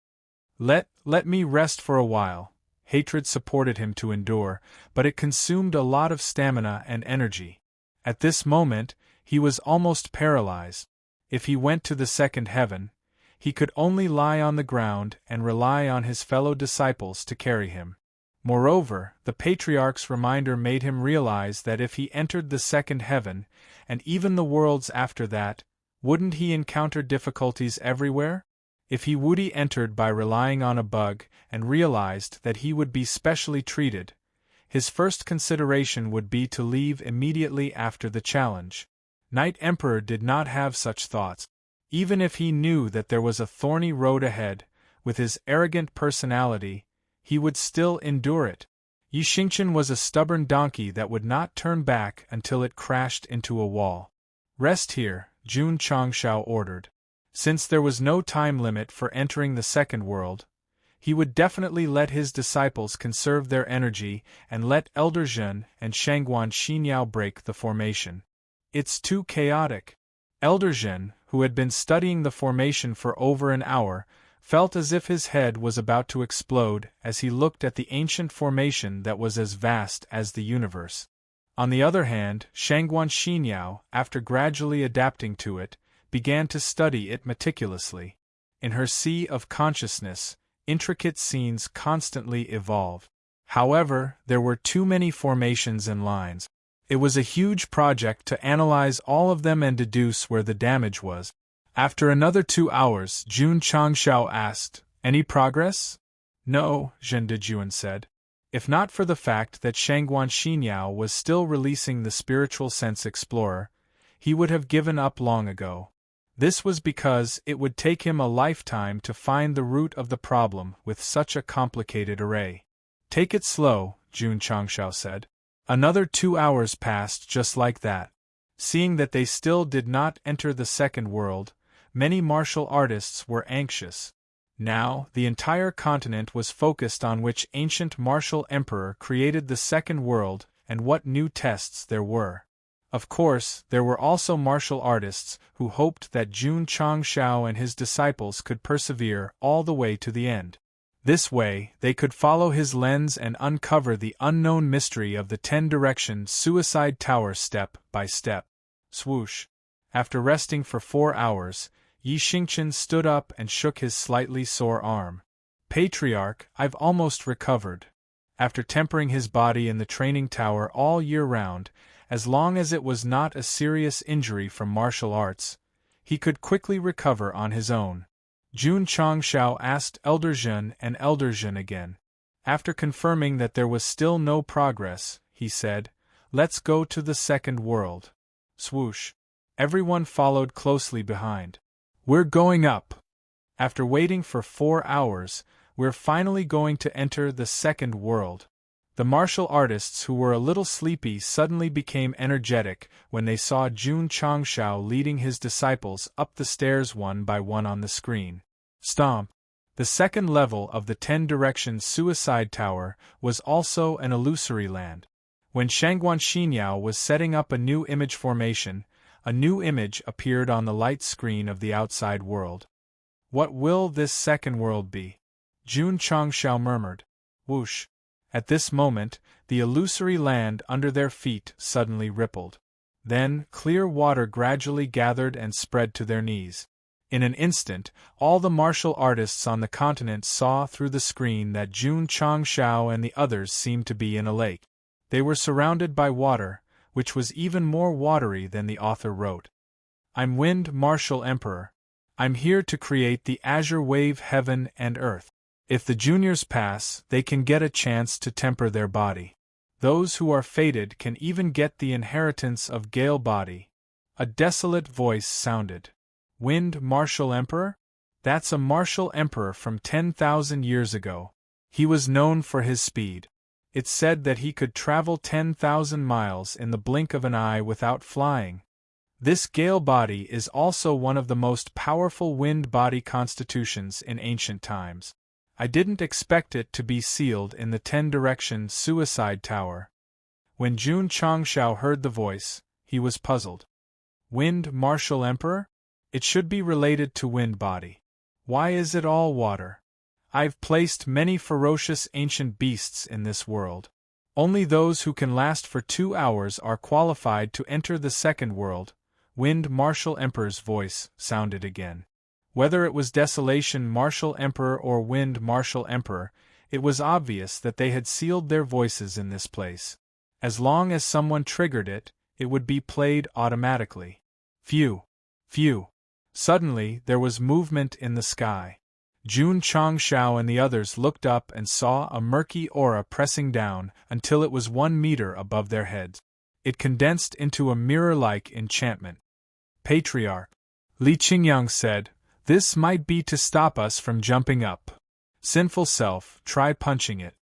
Speaker 1: Let me rest for a while. Hatred supported him to endure, but it consumed a lot of stamina and energy. At this moment, he was almost paralyzed. If he went to the second heaven, he could only lie on the ground and rely on his fellow disciples to carry him. Moreover, the Patriarch's reminder made him realize that if he entered the second heaven, and even the worlds after that, wouldn't he encounter difficulties everywhere? If he would entered by relying on a bug and realized that he would be specially treated, his first consideration would be to leave immediately after the challenge. Knight Emperor did not have such thoughts. Even if he knew that there was a thorny road ahead, with his arrogant personality, he would still endure it. Yi Xingqian was a stubborn donkey that would not turn back until it crashed into a wall. Rest here, Jun Changshao ordered. Since there was no time limit for entering the second world, he would definitely let his disciples conserve their energy and let Elder Zhen and Shangguan Xinyao break the formation. It's too chaotic. Elder Zhen, who had been studying the formation for over an hour, felt as if his head was about to explode as he looked at the ancient formation that was as vast as the universe. On the other hand, Shangguan Xinyao, after gradually adapting to it, began to study it meticulously. In her sea of consciousness, intricate scenes constantly evolved. However, there were too many formations and lines. It was a huge project to analyze all of them and deduce where the damage was. After another 2 hours, Jun Changshao asked, any progress? No, Zhen Dejuan said. If not for the fact that Shangguan Xinyao was still releasing the spiritual sense explorer, he would have given up long ago. This was because it would take him a lifetime to find the root of the problem with such a complicated array. Take it slow, Jun Changshao said. Another 2 hours passed just like that. Seeing that they still did not enter the second world, many martial artists were anxious. Now, the entire continent was focused on which ancient martial emperor created the second world and what new tests there were. Of course, there were also martial artists who hoped that Jun Changshao and his disciples could persevere all the way to the end. This way, they could follow his lens and uncover the unknown mystery of the 10-direction suicide tower step by step. Swoosh. After resting for 4 hours, Yi Xingqian stood up and shook his slightly sore arm. Patriarch, I've almost recovered. After tempering his body in the training tower all year round, as long as it was not a serious injury from martial arts, he could quickly recover on his own. Jun Changshao asked Elder Zhen and Elder Zhen again. After confirming that there was still no progress, he said, "Let's go to the second world." Swoosh. Everyone followed closely behind. "We're going up. After waiting for 4 hours, we're finally going to enter the second world." The martial artists who were a little sleepy suddenly became energetic when they saw Jun Changshao leading his disciples up the stairs one by one on the screen. Stomp. The second level of the 10-direction suicide tower was also an illusory land. When Shangguan Xinyao was setting up a new image formation, a new image appeared on the light screen of the outside world. "What will this second world be?" Jun Changshao murmured. Whoosh. At this moment, the illusory land under their feet suddenly rippled. Then, clear water gradually gathered and spread to their knees. In an instant, all the martial artists on the continent saw through the screen that Jun Changshao and the others seemed to be in a lake. They were surrounded by water, which was even more watery than the author wrote. "I'm Wind Martial Emperor. I'm here to create the azure wave heaven and earth. If the juniors pass, they can get a chance to temper their body. Those who are fated can even get the inheritance of Gale body." A desolate voice sounded. "Wind Martial Emperor? That's a martial emperor from 10,000 years ago. He was known for his speed. It's said that he could travel 10,000 miles in the blink of an eye without flying. This Gale body is also one of the most powerful wind body constitutions in ancient times. I didn't expect it to be sealed in the 10-direction suicide tower." When Jun Changshao heard the voice, he was puzzled. "Wind Martial Emperor? It should be related to wind body. Why is it all water? I've placed many ferocious ancient beasts in this world. Only those who can last for 2 hours are qualified to enter the second world." Wind Martial Emperor's voice sounded again. Whether it was Desolation Martial Emperor or Wind Martial Emperor, it was obvious that they had sealed their voices in this place. As long as someone triggered it, it would be played automatically. Phew! Phew! Suddenly, there was movement in the sky. Jun Changshao and the others looked up and saw a murky aura pressing down until it was 1 meter above their heads. It condensed into a mirror-like enchantment. "Patriarch," Li Qingyang said, "this might be to stop us from jumping up. Sinful self, try punching it."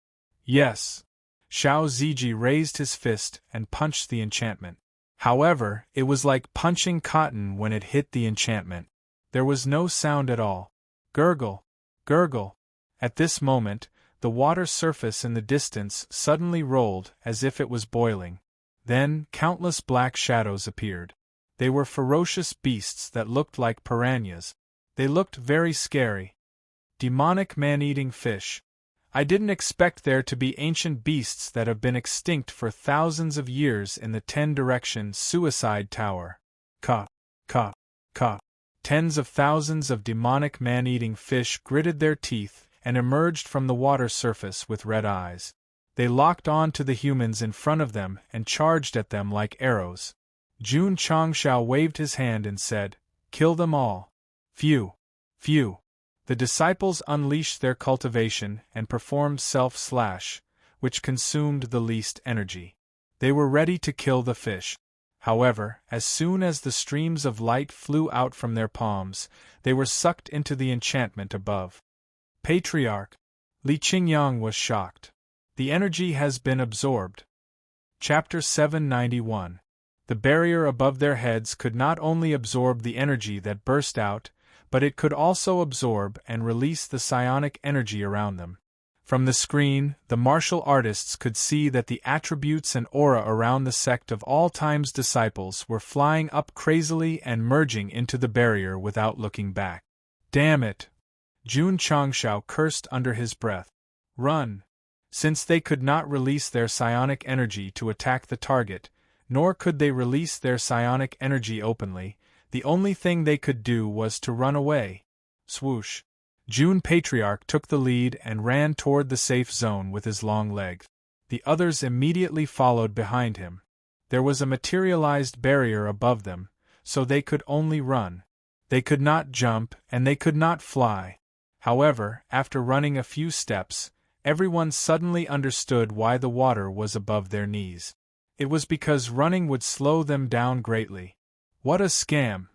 Speaker 1: "Yes." Xiao Ziji raised his fist and punched the enchantment. However, it was like punching cotton when it hit the enchantment. There was no sound at all. Gurgle, gurgle. At this moment, the water surface in the distance suddenly rolled as if it was boiling. Then, countless black shadows appeared. They were ferocious beasts that looked like piranhas. They looked very scary. Demonic man-eating fish. I didn't expect there to be ancient beasts that have been extinct for thousands of years in the 10-direction suicide tower. Ka, ka, ka. Tens of thousands of demonic man-eating fish gritted their teeth and emerged from the water surface with red eyes. They locked on to the humans in front of them and charged at them like arrows. Jun Changshao waved his hand and said, "Kill them all." Phew! Phew! The disciples unleashed their cultivation and performed self-slash, which consumed the least energy. They were ready to kill the fish. However, as soon as the streams of light flew out from their palms, they were sucked into the enchantment above. "Patriarch," Li Qingyang was shocked. "The energy has been absorbed." Chapter 791. The barrier above their heads could not only absorb the energy that burst out, but it could also absorb and release the psionic energy around them. From the screen, the martial artists could see that the attributes and aura around the sect of all time's disciples were flying up crazily and merging into the barrier without looking back. "Damn it!" Jun Changshao cursed under his breath. "Run!" Since they could not release their psionic energy to attack the target, nor could they release their psionic energy openly, The only thing they could do was to run away. Swoosh. June Patriarch took the lead and ran toward the safe zone with his long legs. The others immediately followed behind him. There was a materialized barrier above them, so they could only run. They could not jump, and they could not fly. However, after running a few steps, everyone suddenly understood why the water was above their knees. It was because running would slow them down greatly. What a scam!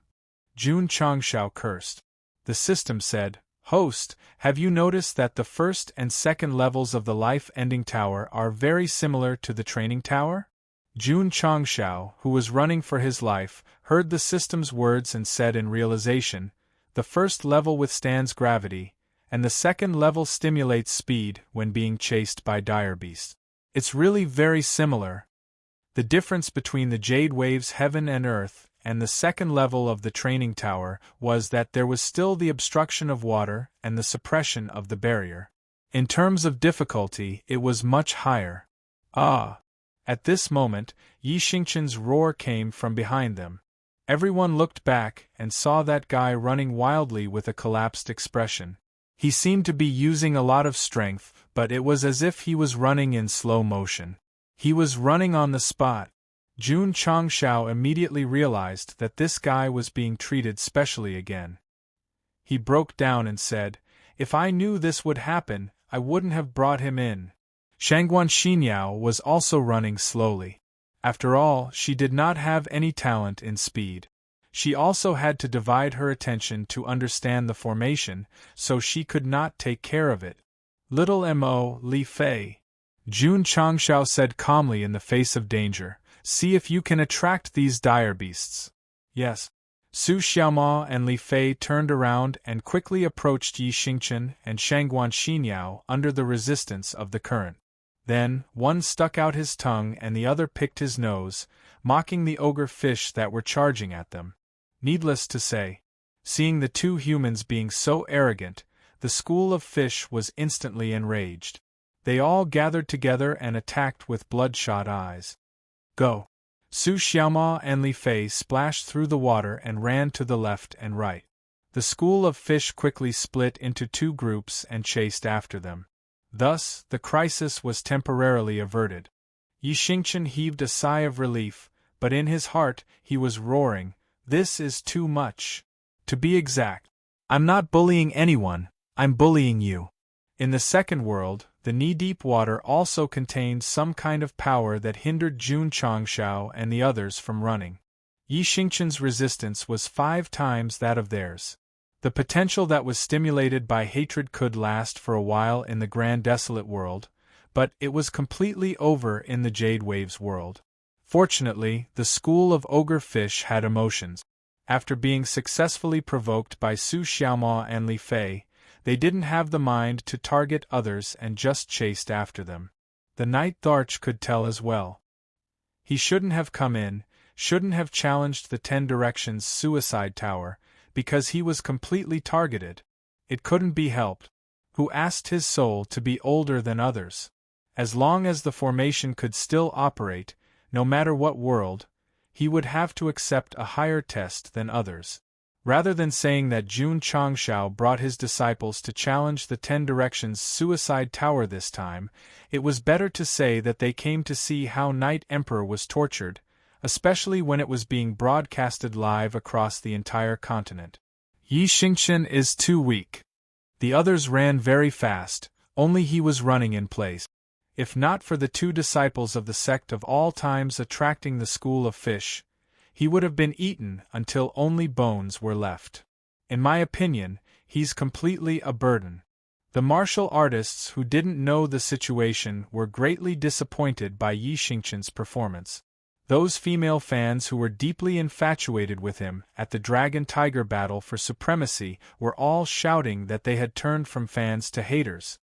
Speaker 1: Jun Changshao cursed. The system said, "Host, have you noticed that the first and second levels of the life-ending tower are very similar to the training tower?" Jun Changshao, who was running for his life, heard the system's words and said in realization, "The first level withstands gravity, and the second level stimulates speed when being chased by dire beasts. It's really very similar." The difference between the Jade Wave's heaven and earth and the second level of the training tower was that there was still the obstruction of water and the suppression of the barrier. In terms of difficulty, it was much higher. Ah! At this moment, Yi Xingqian's roar came from behind them. Everyone looked back and saw that guy running wildly with a collapsed expression. He seemed to be using a lot of strength, but it was as if he was running in slow motion. He was running on the spot. Jun Changshao immediately realized that this guy was being treated specially again. He broke down and said, "If I knew this would happen, I wouldn't have brought him in." Shangguan Xinyao was also running slowly. After all, she did not have any talent in speed. She also had to divide her attention to understand the formation, so she could not take care of it. "Little Mo. Li Fei," Jun Changshao said calmly in the face of danger, "see if you can attract these dire beasts." "Yes." Su Xiaoma and Li Fei turned around and quickly approached Yi Xingqian and Shangguan Xinyao under the resistance of the current. Then, one stuck out his tongue and the other picked his nose, mocking the ogre fish that were charging at them. Needless to say, seeing the two humans being so arrogant, the school of fish was instantly enraged. They all gathered together and attacked with bloodshot eyes. "Go!" Su Xiaoma and Li Fei splashed through the water and ran to the left and right. The school of fish quickly split into two groups and chased after them. Thus, the crisis was temporarily averted. Yi Xingqian heaved a sigh of relief, but in his heart he was roaring, "This is too much. To be exact, I'm not bullying anyone, I'm bullying you." In the second world, the knee-deep water also contained some kind of power that hindered Jun Changshao and the others from running. Yi Xingqian's resistance was 5 times that of theirs. The potential that was stimulated by hatred could last for a while in the Grand Desolate world, but it was completely over in the Jade Waves world. Fortunately, the school of ogre fish had emotions. After being successfully provoked by Su Xiaoma and Li Fei, they didn't have the mind to target others and just chased after them. The Night Tharch could tell as well. He shouldn't have come in, shouldn't have challenged the 10 Directions suicide tower, because he was completely targeted. It couldn't be helped. Who asked his soul to be older than others? As long as the formation could still operate, no matter what world, he would have to accept a higher test than others. Rather than saying that Jun Changshao brought his disciples to challenge the 10 Directions suicide tower this time, it was better to say that they came to see how Night Emperor was tortured, especially when it was being broadcasted live across the entire continent. Yi Xingqian is too weak. The others ran very fast, only he was running in place. If not for the 2 disciples of the Sect of all times attracting the school of fish, he would have been eaten until only bones were left. In my opinion, he's completely a burden. The martial artists who didn't know the situation were greatly disappointed by Yi Xingqian's performance. Those female fans who were deeply infatuated with him at the Dragon-Tiger battle for supremacy were all shouting that they had turned from fans to haters.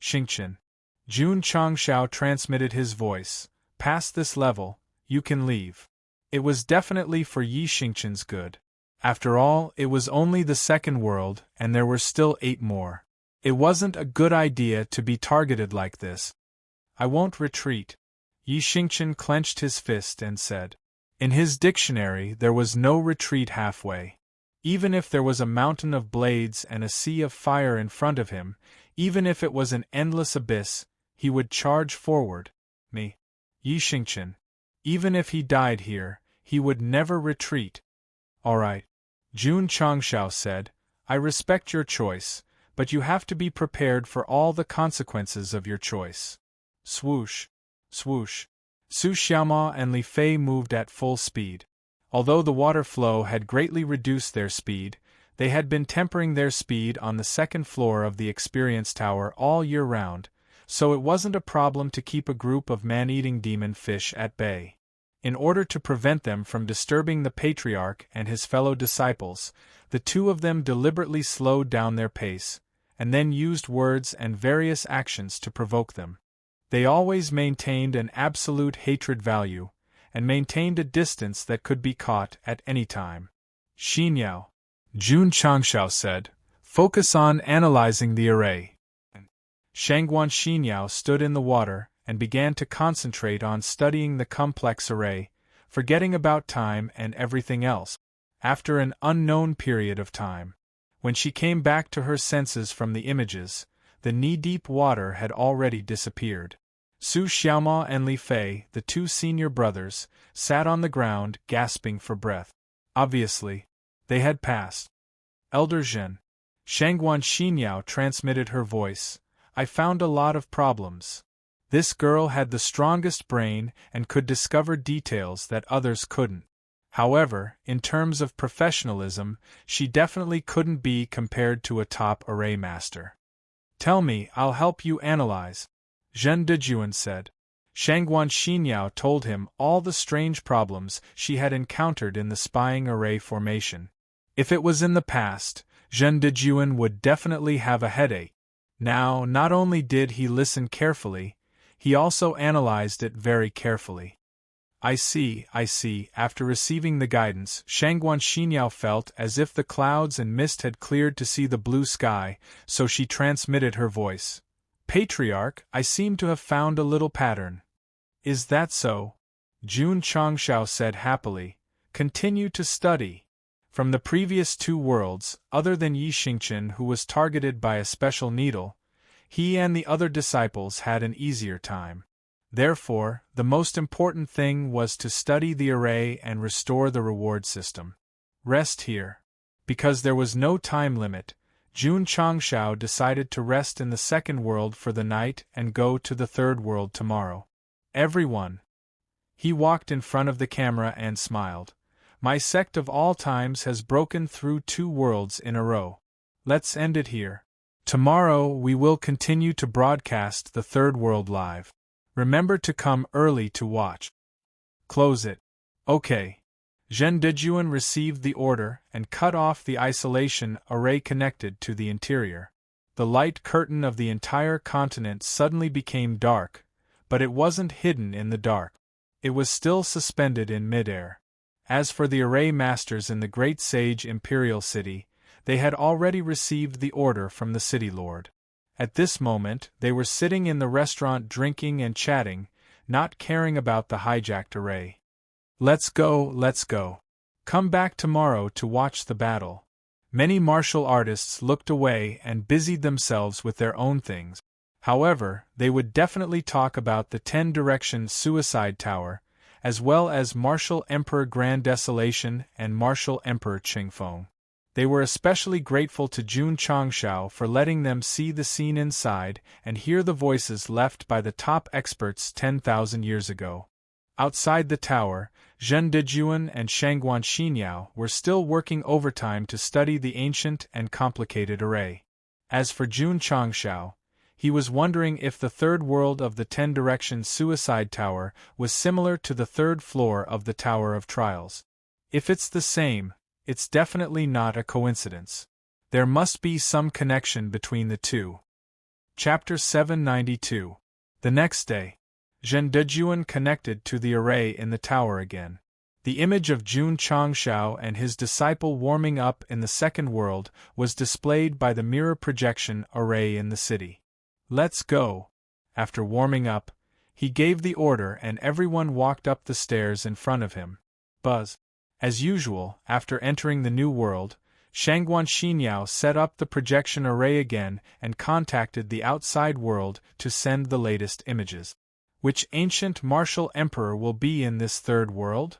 Speaker 1: "Xingqian." Jun Changshao transmitted his voice, "Past this level, you can leave." It was definitely for Yi Xingqian's good. After all, it was only the second world, and there were still 8 more. It wasn't a good idea to be targeted like this. "I won't retreat." Yi Xingqian clenched his fist and said. In his dictionary there was no retreat halfway. Even if there was a mountain of blades and a sea of fire in front of him, even if it was an endless abyss, he would charge forward. Me. Yi Xingqian. Even if he died here, he would never retreat. All right. Jun Changshao said, I respect your choice, but you have to be prepared for all the consequences of your choice. Swoosh. Swoosh. Su Xiaoma and Li Fei moved at full speed. Although the water flow had greatly reduced their speed, they had been tempering their speed on the second floor of the Experience Tower all year round, so it wasn't a problem to keep a group of man-eating demon fish at bay. In order to prevent them from disturbing the Patriarch and his fellow disciples, the two of them deliberately slowed down their pace, and then used words and various actions to provoke them. They always maintained an absolute hatred value, and maintained a distance that could be caught at any time. Xinyao. Jun Changshao said, focus on analyzing the array. Shangguan Xinyao stood in the water and began to concentrate on studying the complex array, forgetting about time and everything else. After an unknown period of time, when she came back to her senses from the images, the knee-deep water had already disappeared. Su Xiaoma and Li Fei, the two senior brothers, sat on the ground gasping for breath. Obviously, they had passed. Elder Zhen. Shangguan Xinyao transmitted her voice. I found a lot of problems. This girl had the strongest brain and could discover details that others couldn't. However, in terms of professionalism, she definitely couldn't be compared to a top array master. Tell me, I'll help you analyze, Zhen Dejuan said. Shangguan Xinyao told him all the strange problems she had encountered in the spying array formation. If it was in the past, Zhen Dejuan would definitely have a headache. Now, not only did he listen carefully, he also analyzed it very carefully. I see. After receiving the guidance, Shangguan Xinyao felt as if the clouds and mist had cleared to see the blue sky, so she transmitted her voice. Patriarch, I seem to have found a little pattern. Is that so? Jun Changshao said happily. Continue to study. From the previous two worlds, other than Yi Xingqian, who was targeted by a special needle, he and the other disciples had an easier time. Therefore, the most important thing was to study the array and restore the reward system. Rest here. Because there was no time limit, Jun Changshao decided to rest in the second world for the night and go to the third world tomorrow. Everyone. He walked in front of the camera and smiled. My sect of all times has broken through 2 worlds in a row. Let's end it here. Tomorrow we will continue to broadcast the third world live. Remember to come early to watch. Close it. Okay. Zhen Dejuan received the order and cut off the isolation array connected to the interior. The light curtain of the entire continent suddenly became dark, but it wasn't hidden in the dark. It was still suspended in midair. As for the array masters in the Great Sage Imperial City, they had already received the order from the city lord. At this moment, they were sitting in the restaurant drinking and chatting, not caring about the hijacked array. Let's go. Come back tomorrow to watch the battle. Many martial artists looked away and busied themselves with their own things. However, they would definitely talk about the 10-direction suicide tower, as well as Martial Emperor Grand Desolation and Martial Emperor Qingfeng. They were especially grateful to Jun Changshao for letting them see the scene inside and hear the voices left by the top experts 10,000 years ago. Outside the tower, Zhen Dejuan and Shangguan Xinyao were still working overtime to study the ancient and complicated array. As for Jun Changshao, he was wondering if the third world of the 10-direction suicide tower was similar to the third floor of the Tower of Trials. If it's the same, it's definitely not a coincidence. There must be some connection between the two. Chapter 792. The next day, Zhen Dejuan connected to the array in the tower again. The image of Jun Changshao and his disciple warming up in the second world was displayed by the mirror projection array in the city. Let's go. After warming up, he gave the order and everyone walked up the stairs in front of him. Buzz. As usual, after entering the new world, Shangguan Xinyao set up the projection array again and contacted the outside world to send the latest images. Which ancient martial emperor will be in this third world?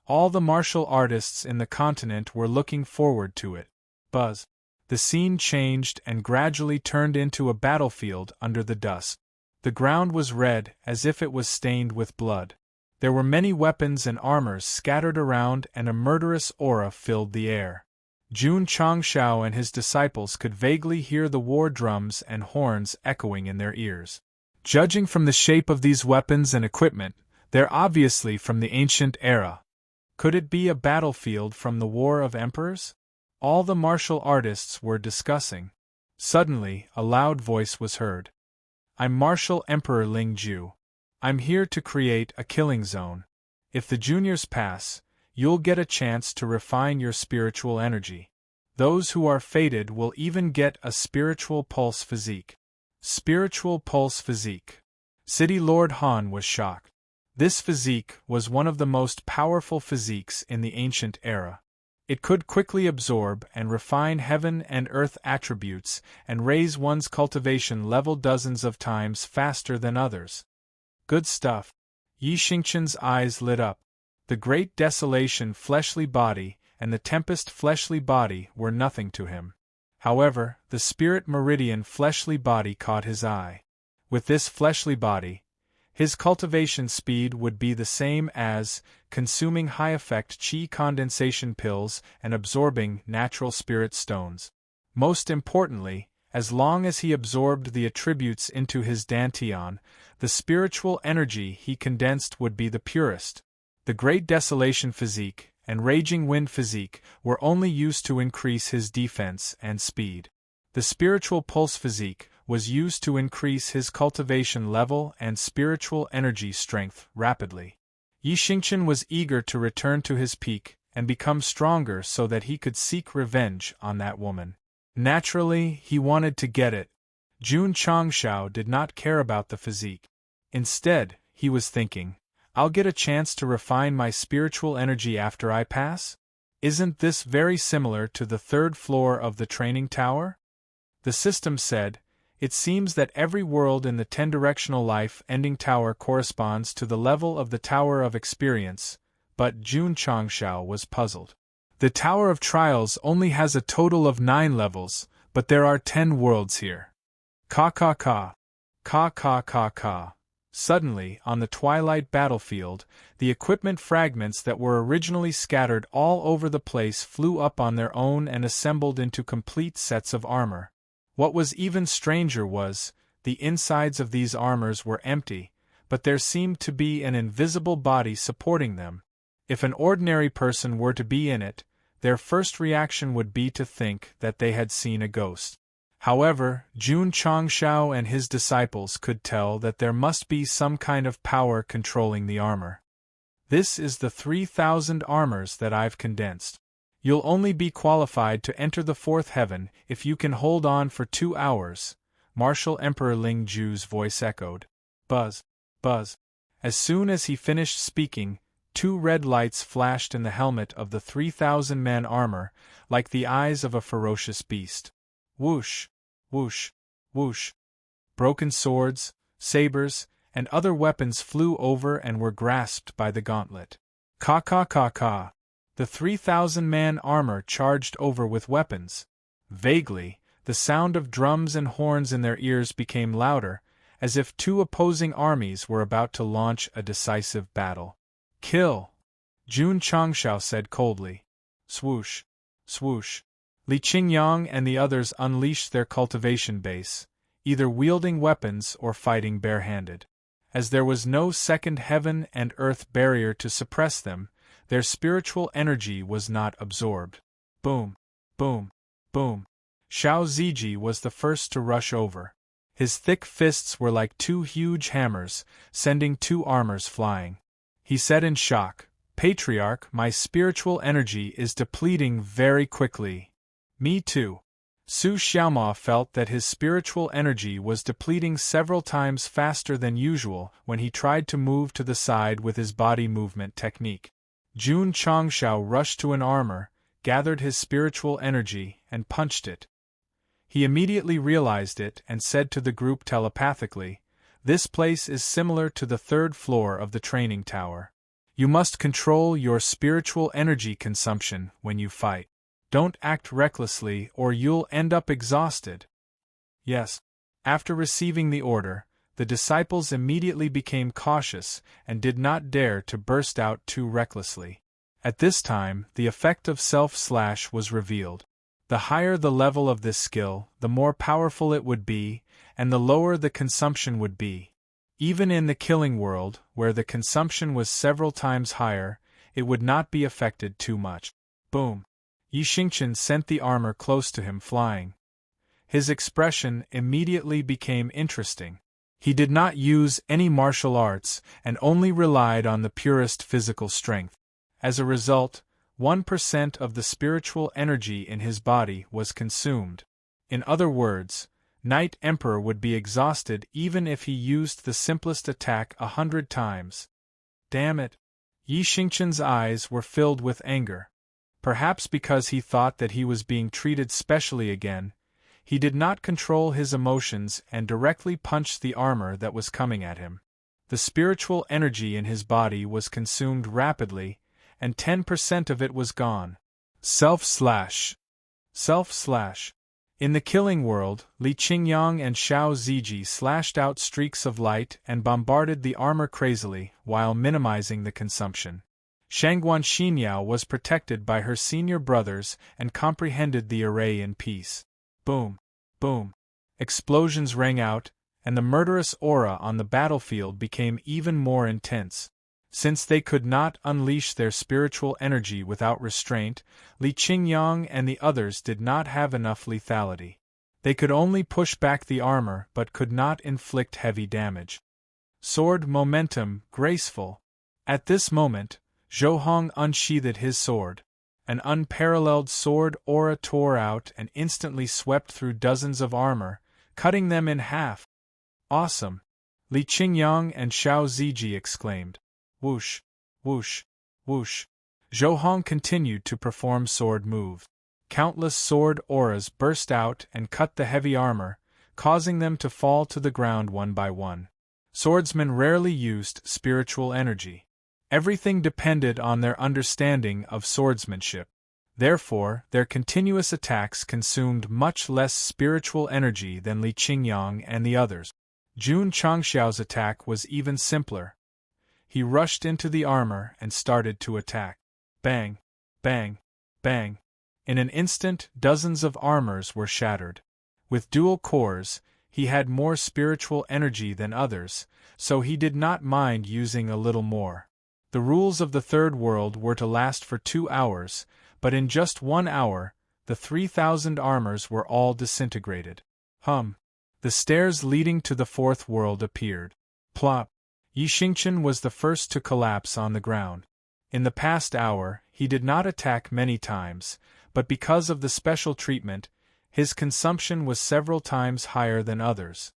Speaker 1: All the martial artists in the continent were looking forward to it. Buzz. The scene changed and gradually turned into a battlefield under the dusk. The ground was red, as if it was stained with blood. There were many weapons and armors scattered around, and a murderous aura filled the air. Jun Changshao and his disciples could vaguely hear the war drums and horns echoing in their ears. Judging from the shape of these weapons and equipment, they're obviously from the ancient era. Could it be a battlefield from the War of Emperors? All the martial artists were discussing. Suddenly, a loud voice was heard. I'm Martial Emperor Ling Ju. I'm here to create a killing zone. If the juniors pass, you'll get a chance to refine your spiritual energy. Those who are fated will even get a spiritual pulse physique. Spiritual pulse physique. City Lord Han was shocked. This physique was one of the most powerful physiques in the ancient era. It could quickly absorb and refine heaven and earth attributes and raise one's cultivation level dozens of times faster than others. Good stuff. Yi Xingqian's eyes lit up. The great desolation fleshly body and the tempest fleshly body were nothing to him. However, the spirit meridian fleshly body caught his eye. With this fleshly body, his cultivation speed would be the same as consuming high-effect qi condensation pills and absorbing natural spirit stones. Most importantly, as long as he absorbed the attributes into his dantian, the spiritual energy he condensed would be the purest. The Great Desolation physique and Raging Wind physique were only used to increase his defense and speed. The Spiritual Pulse physique was used to increase his cultivation level and spiritual energy strength rapidly. Yi Xingqian was eager to return to his peak and become stronger so that he could seek revenge on that woman. Naturally, he wanted to get it. Jun Changshao did not care about the physique. Instead, he was thinking, I'll get a chance to refine my spiritual energy after I pass? Isn't this very similar to the third floor of the training tower? The system said, it seems that every world in the 10-directional life-ending tower corresponds to the level of the Tower of Experience, but Jun Changshao was puzzled. The Tower of Trials only has a total of 9 levels, but there are 10 worlds here. Ka ka ka. Ka ka ka ka. Suddenly, on the twilight battlefield, the equipment fragments that were originally scattered all over the place flew up on their own and assembled into complete sets of armor. What was even stranger was, the insides of these armors were empty, but there seemed to be an invisible body supporting them. If an ordinary person were to be in it, their first reaction would be to think that they had seen a ghost. However, Jun Changshao and his disciples could tell that there must be some kind of power controlling the armor. This is the 3,000 armors that I've condensed. You'll only be qualified to enter the fourth heaven if you can hold on for 2 hours, Martial Emperor Ling Ju's voice echoed. Buzz, buzz. As soon as he finished speaking, 2 red lights flashed in the helmet of the 3,000-man armor, like the eyes of a ferocious beast. Whoosh, whoosh, whoosh. Broken swords, sabers, and other weapons flew over and were grasped by the gauntlet. Ka ka ka ka. The 3,000-man armor charged over with weapons. Vaguely, the sound of drums and horns in their ears became louder, as if 2 opposing armies were about to launch a decisive battle. Kill! Jun Changshao said coldly. Swoosh, swoosh. Li Qingyang and the others unleashed their cultivation base, either wielding weapons or fighting barehanded. As there was no second heaven and earth barrier to suppress them, their spiritual energy was not absorbed. Boom, boom, boom. Xiao Ziji was the first to rush over. His thick fists were like 2 huge hammers, sending 2 armors flying. He said in shock, Patriarch, my spiritual energy is depleting very quickly. Me too. Su Xiaoma felt that his spiritual energy was depleting several times faster than usual when he tried to move to the side with his body movement technique. Jun Changshao rushed to an armor, gathered his spiritual energy, and punched it. He immediately realized it and said to the group telepathically, "This place is similar to the third floor of the training tower. You must control your spiritual energy consumption when you fight. Don't act recklessly or you'll end up exhausted." Yes. After receiving the order, the disciples immediately became cautious and did not dare to burst out too recklessly. At this time, the effect of self-slash was revealed. The higher the level of this skill, the more powerful it would be, and the lower the consumption would be. Even in the killing world, where the consumption was several times higher, it would not be affected too much. Boom! Yi Xingqian sent the armor close to him flying. His expression immediately became interesting. He did not use any martial arts and only relied on the purest physical strength. As a result, 1% of the spiritual energy in his body was consumed. In other words, Knight Emperor would be exhausted even if he used the simplest attack 100 times. Damn it! Yi Xingqian's eyes were filled with anger. Perhaps because he thought that he was being treated specially again, he did not control his emotions and directly punched the armor that was coming at him. The spiritual energy in his body was consumed rapidly, and 10% of it was gone. Self-slash. Self-slash. In the killing world, Li Qingyang and Xiao Ziji slashed out streaks of light and bombarded the armor crazily while minimizing the consumption. Shangguan Xinyao was protected by her senior brothers and comprehended the array in peace. Boom! Boom! Explosions rang out, and the murderous aura on the battlefield became even more intense. Since they could not unleash their spiritual energy without restraint, Li Qingyang and the others did not have enough lethality. They could only push back the armor but could not inflict heavy damage. Sword momentum, graceful. At this moment, Zhou Hong unsheathed his sword. An unparalleled sword aura tore out and instantly swept through dozens of armor, cutting them in half. Awesome! Li Qingyang and Xiao Ziji exclaimed. Whoosh, whoosh, whoosh. Zhou Hong continued to perform sword moves. Countless sword auras burst out and cut the heavy armor, causing them to fall to the ground one by one. Swordsmen rarely used spiritual energy. Everything depended on their understanding of swordsmanship. Therefore, their continuous attacks consumed much less spiritual energy than Li Qingyang and the others. Jun Changxiao's attack was even simpler. He rushed into the armor and started to attack. Bang! Bang! Bang! In an instant, dozens of armors were shattered. With dual cores, he had more spiritual energy than others, so he did not mind using a little more. The rules of the Third World were to last for 2 hours, but in just 1 hour, the 3,000 armors were all disintegrated. The stairs leading to the Fourth World appeared. Plop! Yi Xingqian was the first to collapse on the ground. In the past hour, he did not attack many times, but because of the special treatment, his consumption was several times higher than others.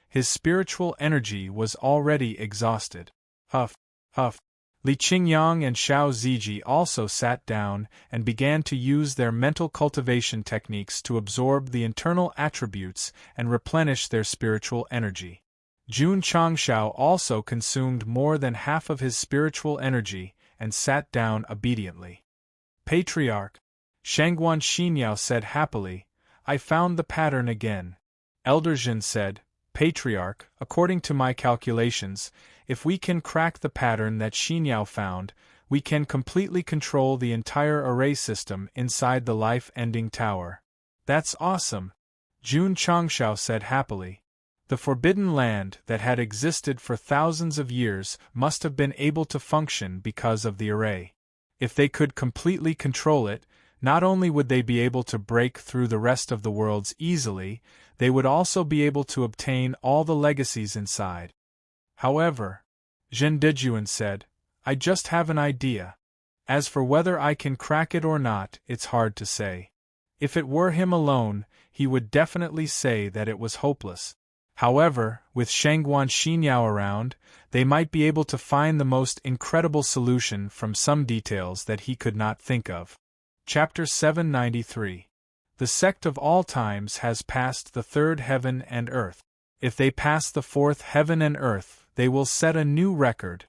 Speaker 1: His spiritual energy was already exhausted. Huff, huff. Li Qingyang and Xiao Ziji also sat down and began to use their mental cultivation techniques to absorb the internal attributes and replenish their spiritual energy. Jun Changxiao also consumed more than half of his spiritual energy and sat down obediently. Patriarch, Shangguan Xinyao said happily, "I found the pattern again." Elder Jin said, "Patriarch, according to my calculations, if we can crack the pattern that Xinyao found, we can completely control the entire array system inside the life-ending tower." "That's awesome," Jun Changxiao said happily. The Forbidden Land that had existed for thousands of years must have been able to function because of the array. If they could completely control it, not only would they be able to break through the rest of the worlds easily, they would also be able to obtain all the legacies inside. However, Zhen Dejuan said, "I just have an idea. As for whether I can crack it or not, it's hard to say. If it were him alone, he would definitely say that it was hopeless. However, with Shangguan Xinyao around, they might be able to find the most incredible solution from some details that he could not think of. Chapter 793. The sect of all times has passed the third heaven and earth. If they pass the fourth heaven and earth, they will set a new record.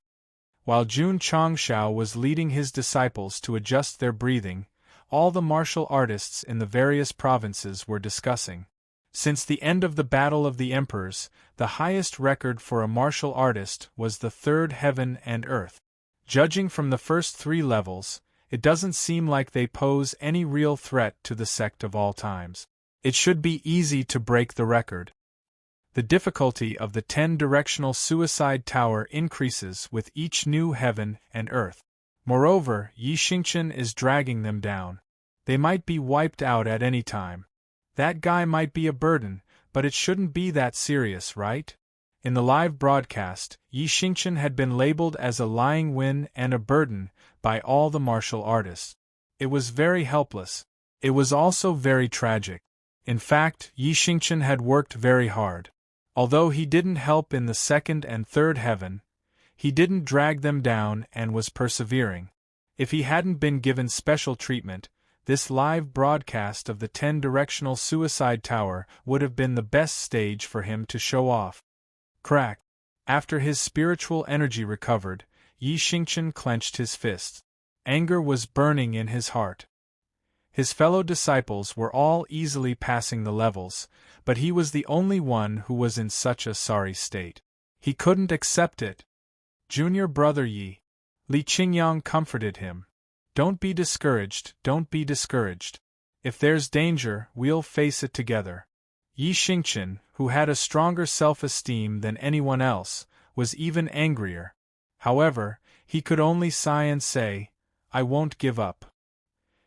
Speaker 1: While Jun Changshao was leading his disciples to adjust their breathing, all the martial artists in the various provinces were discussing. Since the end of the Battle of the Emperors, the highest record for a martial artist was the third heaven and earth. Judging from the first 3 levels, it doesn't seem like they pose any real threat to the sect of all times. It should be easy to break the record. The difficulty of the 10-directional suicide tower increases with each new heaven and earth. Moreover, Yi Xingchen is dragging them down. They might be wiped out at any time. That guy might be a burden, but it shouldn't be that serious, right? In the live broadcast, Yi Xingchen had been labeled as a lying win and a burden by all the martial artists. It was very helpless. It was also very tragic. In fact, Yi Xingchen had worked very hard. Although he didn't help in the second and third heaven, he didn't drag them down and was persevering. If he hadn't been given special treatment, this live broadcast of the 10-directional suicide tower would have been the best stage for him to show off. Crack! After his spiritual energy recovered, Yi Xingchen clenched his fists. Anger was burning in his heart. His fellow disciples were all easily passing the levels, but he was the only one who was in such a sorry state. He couldn't accept it. Junior brother Yi. Li Qingyang comforted him. Don't be discouraged, don't be discouraged. If there's danger, we'll face it together. Yi Xingchen, who had a stronger self-esteem than anyone else, was even angrier. However, he could only sigh and say, I won't give up.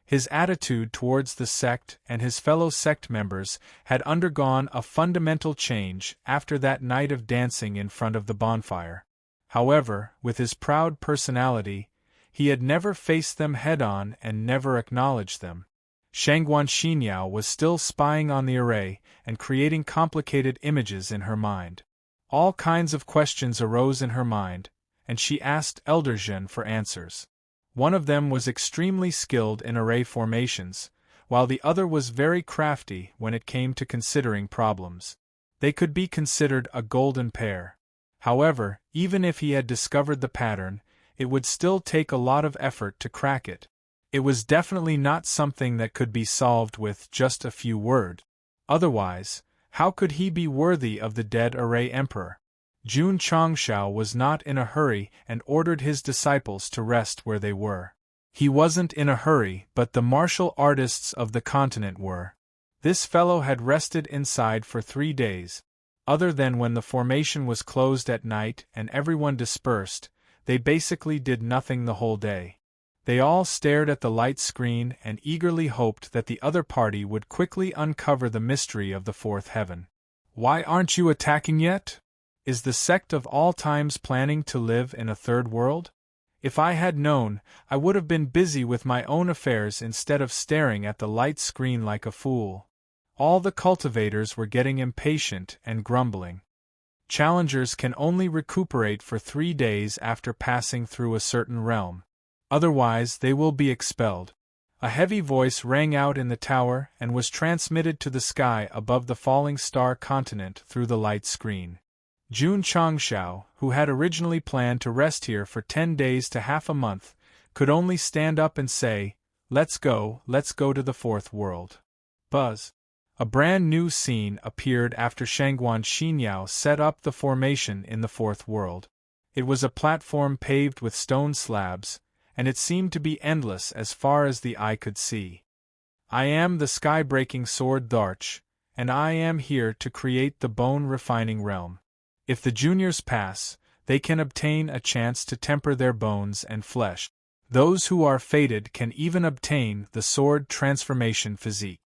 Speaker 1: His attitude towards the sect and his fellow sect members had undergone a fundamental change after that night of dancing in front of the bonfire. However, with his proud personality, he had never faced them head-on and never acknowledged them. Shangguan Xinyao was still spying on the array and creating complicated images in her mind. All kinds of questions arose in her mind, and she asked Elder Zhen for answers. One of them was extremely skilled in array formations, while the other was very crafty when it came to considering problems. They could be considered a golden pair. However, even if he had discovered the pattern, it would still take a lot of effort to crack it. It was definitely not something that could be solved with just a few words. Otherwise, how could he be worthy of the dead array emperor? Jun Changshao was not in a hurry and ordered his disciples to rest where they were. He wasn't in a hurry, but the martial artists of the continent were. This fellow had rested inside for 3 days. Other than when the formation was closed at night and everyone dispersed, they basically did nothing the whole day. They all stared at the light screen and eagerly hoped that the other party would quickly uncover the mystery of the fourth heaven. Why aren't you attacking yet? Is the sect of all times planning to live in a third world? If I had known, I would have been busy with my own affairs instead of staring at the light screen like a fool. All the cultivators were getting impatient and grumbling. Challengers can only recuperate for 3 days after passing through a certain realm. Otherwise, they will be expelled. A heavy voice rang out in the tower and was transmitted to the sky above the falling star continent through the light screen. Jun Changshao, who had originally planned to rest here for 10 days to half a month, could only stand up and say, let's go to the fourth world. Buzz. A brand new scene appeared after Shangguan Xinyao set up the formation in the fourth world. It was a platform paved with stone slabs, and it seemed to be endless as far as the eye could see. I am the sky-breaking sword Dharch, and I am here to create the bone-refining realm. If the juniors pass, they can obtain a chance to temper their bones and flesh. Those who are fated can even obtain the sword transformation physique.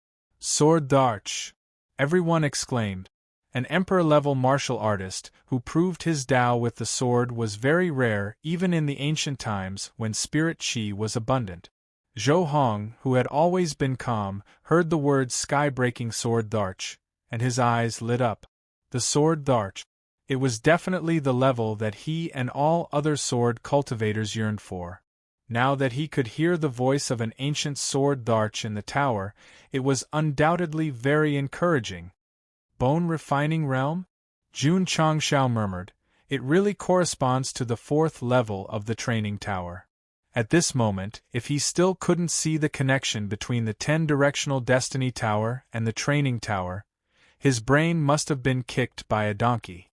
Speaker 1: Sword Dharch! Everyone exclaimed. An emperor-level martial artist who proved his Tao with the sword was very rare even in the ancient times when spirit qi was abundant. Zhou Hong, who had always been calm, heard the words sky-breaking sword Dharch, and his eyes lit up. The sword arch. It was definitely the level that he and all other sword cultivators yearned for. Now that he could hear the voice of an ancient sword arch in the tower, it was undoubtedly very encouraging. Bone refining realm? Jun Changshao murmured. It really corresponds to the 4th level of the training tower. At this moment, if he still couldn't see the connection between the 10-directional destiny tower and the training tower, his brain must have been kicked by a donkey.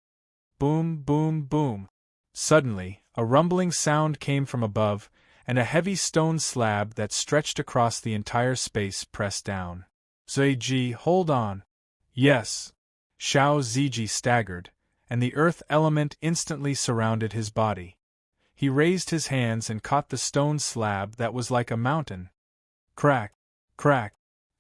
Speaker 1: Boom, boom, boom. Suddenly, a rumbling sound came from above, and a heavy stone slab that stretched across the entire space pressed down. Ziji, hold on. Yes. Xiao Ziji staggered, and the earth element instantly surrounded his body. He raised his hands and caught the stone slab that was like a mountain. Crack, crack.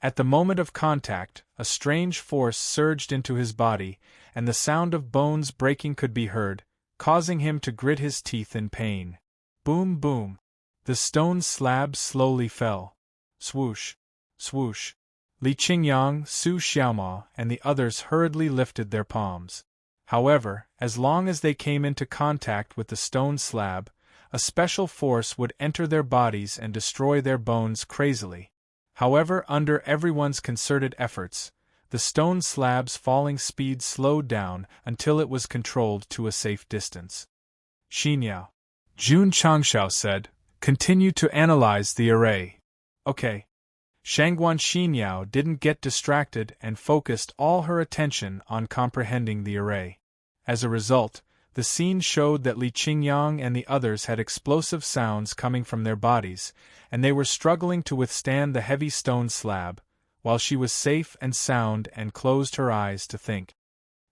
Speaker 1: At the moment of contact, a strange force surged into his body, and the sound of bones breaking could be heard, causing him to grit his teeth in pain. Boom, boom. The stone slab slowly fell. Swoosh, swoosh. Li Qingyang, Su Xiaoma, and the others hurriedly lifted their palms. However, as long as they came into contact with the stone slab, a special force would enter their bodies and destroy their bones crazily. However, under everyone's concerted efforts, the stone slab's falling speed slowed down until it was controlled to a safe distance. Xinyao. Jun Changshao said, continue to analyze the array. Okay. Shangguan Xinyao didn't get distracted and focused all her attention on comprehending the array. As a result, the scene showed that Li Qingyang and the others had explosive sounds coming from their bodies, and they were struggling to withstand the heavy stone slab, while she was safe and sound and closed her eyes to think.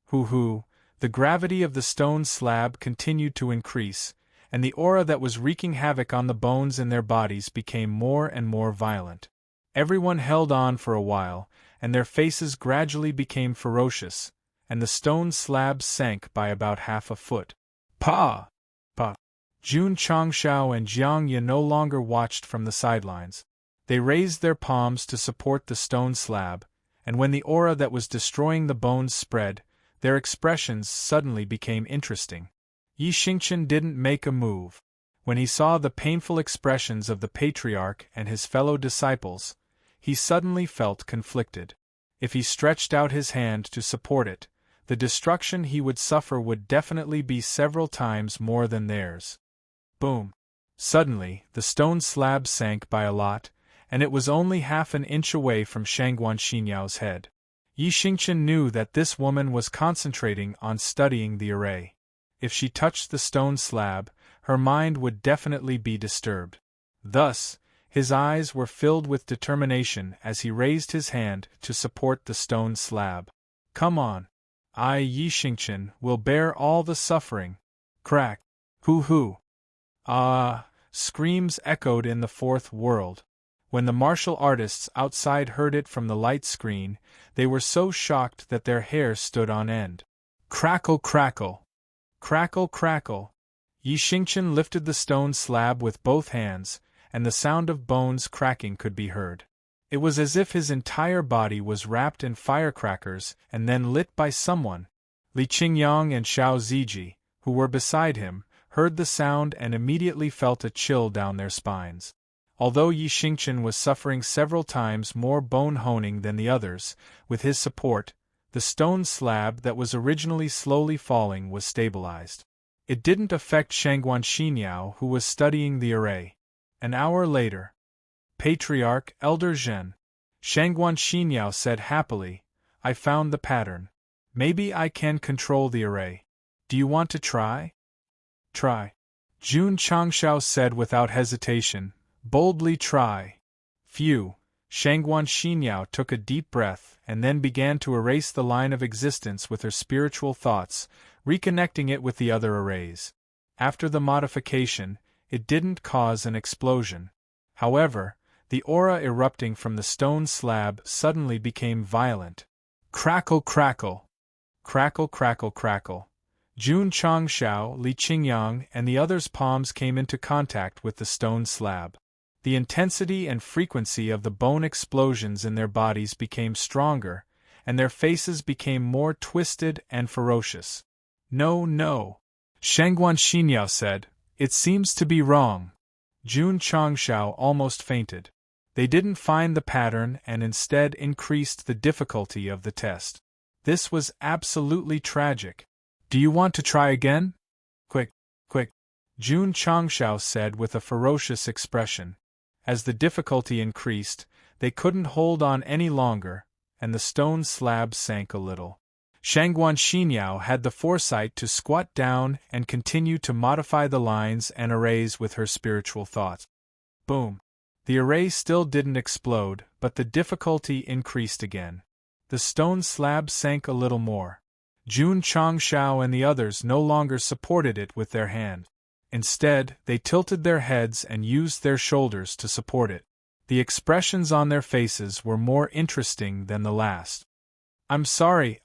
Speaker 1: Hoo-hoo, the gravity of the stone slab continued to increase, and the aura that was wreaking havoc on the bones in their bodies became more and more violent. Everyone held on for a while, and their faces gradually became ferocious, and the stone slab sank by about half a foot. Pa! Pa! Jun Changshao and Jiang Ye no longer watched from the sidelines. They raised their palms to support the stone slab, and when the aura that was destroying the bones spread, their expressions suddenly became interesting. Yi Xingchen didn't make a move. When he saw the painful expressions of the patriarch and his fellow disciples, he suddenly felt conflicted. If he stretched out his hand to support it, the destruction he would suffer would definitely be several times more than theirs. Boom! Suddenly, the stone slab sank by a lot, and it was only half an inch away from Shangguan Xinyao's head. Yi Xingchen knew that this woman was concentrating on studying the array. If she touched the stone slab, her mind would definitely be disturbed. Thus, his eyes were filled with determination as he raised his hand to support the stone slab. Come on. I, Yi Xingchen, will bear all the suffering. Crack. Hoo-hoo. Ah! Screams echoed in the 4th world. When the martial artists outside heard it from the light screen, they were so shocked that their hair stood on end. Crackle, crackle. Crackle, crackle. Yi Xingchen lifted the stone slab with both hands, and the sound of bones cracking could be heard. It was as if his entire body was wrapped in firecrackers and then lit by someone. Li Qingyang and Xiao Ziji, who were beside him, heard the sound and immediately felt a chill down their spines. Although Yi Xingchen was suffering several times more bone honing than the others, with his support, the stone slab that was originally slowly falling was stabilized. It didn't affect Shangguan Xinyao, who was studying the array. An hour later, Patriarch Elder Zhen. Shangguan Xinyao said happily, I found the pattern. Maybe I can control the array. Do you want to try? Try. Jun Changshao said without hesitation, boldly try. Phew. Shangguan Xinyao took a deep breath and then began to erase the line of existence with her spiritual thoughts, reconnecting it with the other arrays. After the modification, it didn't cause an explosion. However, the aura erupting from the stone slab suddenly became violent. Crackle, crackle. Crackle, crackle, crackle. Jun Changshao, Li Qingyang, and the others' palms came into contact with the stone slab. The intensity and frequency of the bone explosions in their bodies became stronger, and their faces became more twisted and ferocious. "No, no," Shangguan Xinyao said, "it seems to be wrong." Jun Changshao almost fainted. They didn't find the pattern and instead increased the difficulty of the test. This was absolutely tragic. "Do you want to try again?" "Quick, quick," Jun Changshao said with a ferocious expression. As the difficulty increased, they couldn't hold on any longer, and the stone slab sank a little. Shangguan Xinyao had the foresight to squat down and continue to modify the lines and arrays with her spiritual thoughts. Boom! The array still didn't explode, but the difficulty increased again. The stone slab sank a little more. Jun Changshao and the others no longer supported it with their hand. Instead, they tilted their heads and used their shoulders to support it. The expressions on their faces were more interesting than the last. I'm sorry,"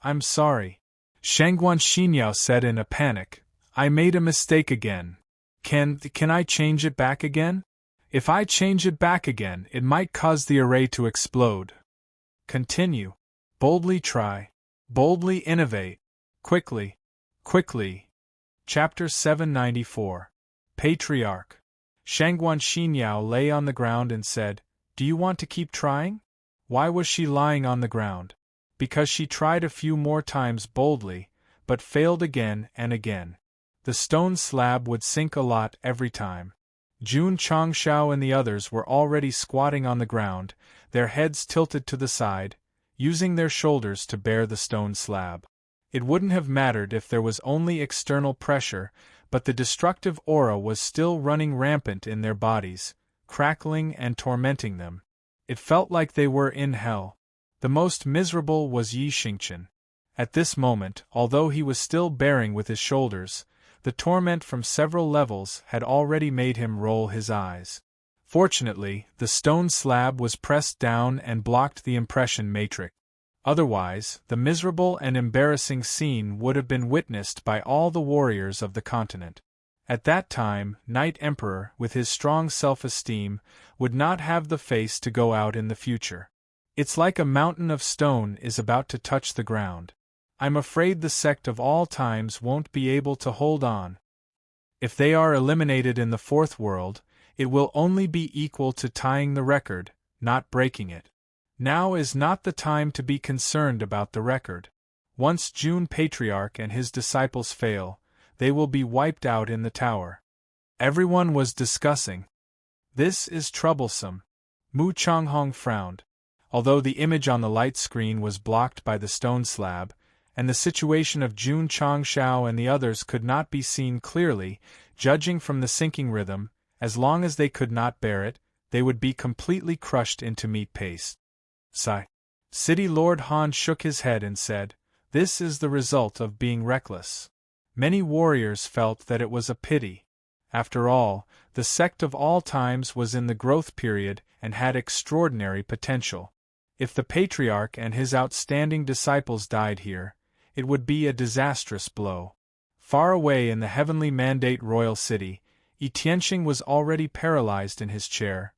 Speaker 1: Shangguan Xinyao said in a panic. "I made a mistake again. Can I change it back again? If I change it back again, it might cause the array to explode." "Continue. Boldly try. Boldly innovate. Quickly. Quickly." Chapter 794. Patriarch. Shangguan Xinyao lay on the ground and said, "Do you want to keep trying?" Why was she lying on the ground? Because she tried a few more times boldly, but failed again and again. The stone slab would sink a lot every time. Jun Changshao and the others were already squatting on the ground, their heads tilted to the side, using their shoulders to bear the stone slab. It wouldn't have mattered if there was only external pressure, but the destructive aura was still running rampant in their bodies, crackling and tormenting them. It felt like they were in hell. The most miserable was Yi Xingqian. At this moment, although he was still bearing with his shoulders, the torment from several levels had already made him roll his eyes. Fortunately, the stone slab was pressed down and blocked the impression matrix. Otherwise, the miserable and embarrassing scene would have been witnessed by all the warriors of the continent. At that time, Knight Emperor, with his strong self-esteem, would not have the face to go out in the future. It's like a mountain of stone is about to touch the ground. I'm afraid the Sect of all times won't be able to hold on. If they are eliminated in the fourth world, it will only be equal to tying the record, not breaking it. Now is not the time to be concerned about the record. Once Jun Patriarch and his disciples fail, they will be wiped out in the tower. Everyone was discussing. This is troublesome. Mu Changhong frowned. Although the image on the light screen was blocked by the stone slab, and the situation of Jun Changshao and the others could not be seen clearly, judging from the sinking rhythm, as long as they could not bear it, they would be completely crushed into meat paste. Sigh. City Lord Han shook his head and said, "This is the result of being reckless." Many warriors felt that it was a pity. After all, the Sect of all times was in the growth period and had extraordinary potential. If the Patriarch and his outstanding disciples died here, it would be a disastrous blow. Far away in the heavenly mandate royal city, Yi Tianxing was already paralyzed in his chair,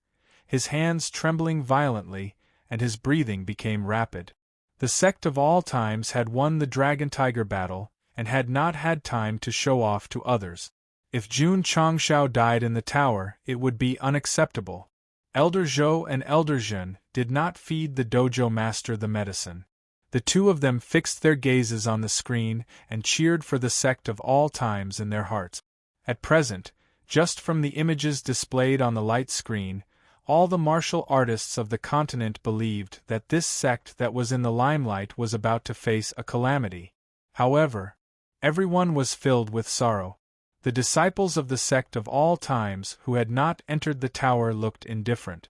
Speaker 1: his hands trembling violently, and his breathing became rapid. The Sect of all times had won the Dragon-Tiger battle, and had not had time to show off to others. If Jun Changshao died in the tower, it would be unacceptable. Elder Zhou and Elder Zhen did not feed the dojo master the medicine. The two of them fixed their gazes on the screen and cheered for the Sect of all times in their hearts. At present, just from the images displayed on the light screen, all the martial artists of the continent believed that this sect that was in the limelight was about to face a calamity. However, everyone was filled with sorrow. The disciples of the Sect of all times who had not entered the tower looked indifferent.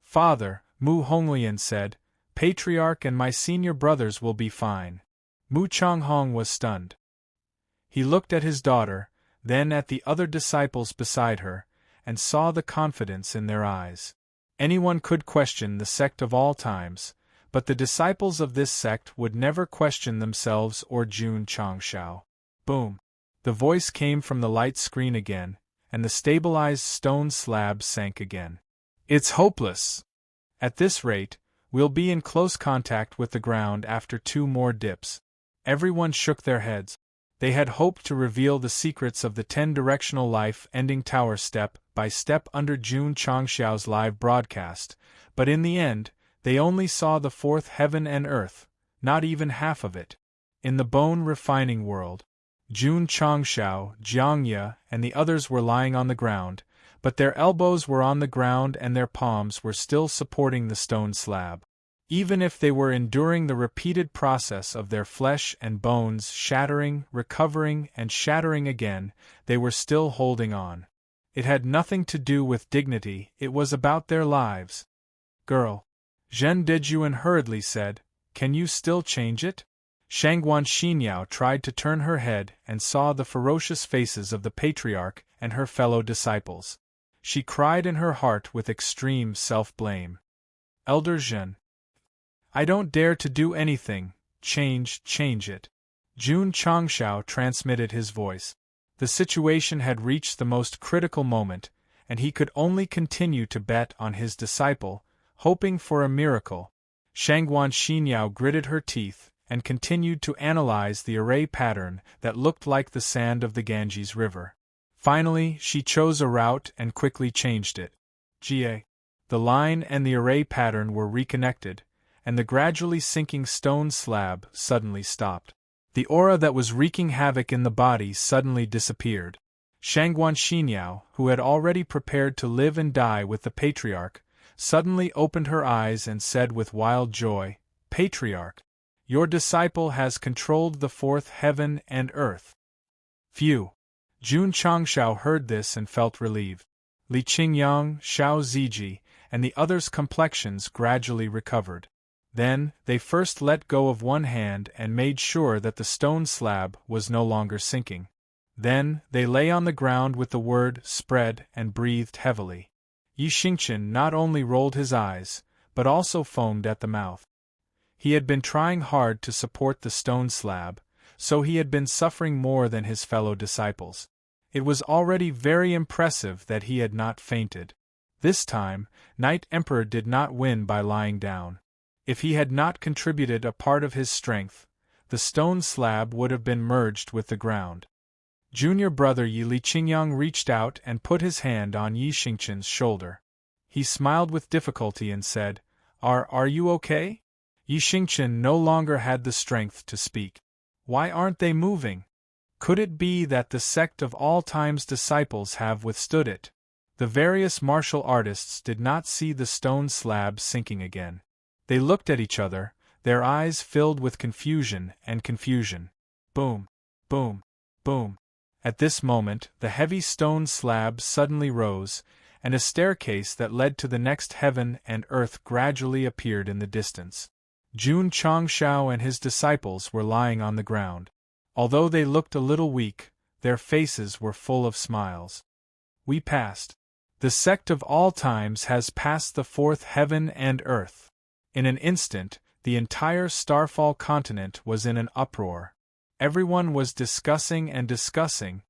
Speaker 1: "Father," Mu Honglian said, "Patriarch and my senior brothers will be fine." Mu Changhong was stunned. He looked at his daughter, then at the other disciples beside her, and saw the confidence in their eyes. Anyone could question the Sect of all times, but the disciples of this sect would never question themselves or Jun Changshao. Boom! The voice came from the light screen again, and the stabilized stone slab sank again. "It's hopeless. At this rate, We'll be in close contact with the ground after 2 more dips. Everyone shook their heads. They had hoped to reveal the secrets of the 10-directional life-ending tower step by step under Jun Changxiao's live broadcast, but in the end, they only saw the 4th heaven and earth, not even half of it. In the bone-refining world, Jun Changxiao, Jiangye, and the others were lying on the ground, but their elbows were on the ground and their palms were still supporting the stone slab. Even if they were enduring the repeated process of their flesh and bones shattering, recovering, and shattering again, they were still holding on. It had nothing to do with dignity, it was about their lives. Girl. Zhen Dejuan hurriedly said, "Can you still change it?" Shangguan Xinyao tried to turn her head and saw the ferocious faces of the patriarch and her fellow disciples. She cried in her heart with extreme self-blame. Elder Zhen. I don't dare to do anything, change it. Jun Changxiao transmitted his voice. The situation had reached the most critical moment, and he could only continue to bet on his disciple, hoping for a miracle. Shangguan Xinyao gritted her teeth and continued to analyze the array pattern that looked like the sand of the Ganges River. Finally, she chose a route and quickly changed it. The line and the array pattern were reconnected, and the gradually sinking stone slab suddenly stopped. The aura that was wreaking havoc in the body suddenly disappeared. Shangguan Xinyao, who had already prepared to live and die with the patriarch, suddenly opened her eyes and said with wild joy, "Patriarch, your disciple has controlled the 4th heaven and earth." Phew! Jun Changxiao heard this and felt relieved. Li Qingyang, Xiao Ziji, and the others' complexions gradually recovered. Then, they first let go of one hand and made sure that the stone slab was no longer sinking. Then, they lay on the ground with the word spread and breathed heavily. Yi Xingqian not only rolled his eyes, but also foamed at the mouth. He had been trying hard to support the stone slab, so he had been suffering more than his fellow disciples. It was already very impressive that he had not fainted. This time, Knight Emperor did not win by lying down. If he had not contributed a part of his strength, the stone slab would have been merged with the ground. Junior brother Yi Li Qingyang reached out and put his hand on Yi Xingqian's shoulder. He smiled with difficulty and said, Are you okay?" Yi Xingqian no longer had the strength to speak. "Why aren't they moving? Could it be that the Sect of all time's disciples have withstood it?" The various martial artists did not see the stone slab sinking again. They looked at each other, their eyes filled with confusion and confusion. Boom! Boom! Boom! At this moment, the heavy stone slab suddenly rose, and a staircase that led to the next heaven and earth gradually appeared in the distance. Jun Changxiao and his disciples were lying on the ground. Although they looked a little weak, their faces were full of smiles. "We passed. The Sect of all times has passed the 4th heaven and earth." In an instant, the entire Starfall continent was in an uproar. Everyone was discussing and discussing.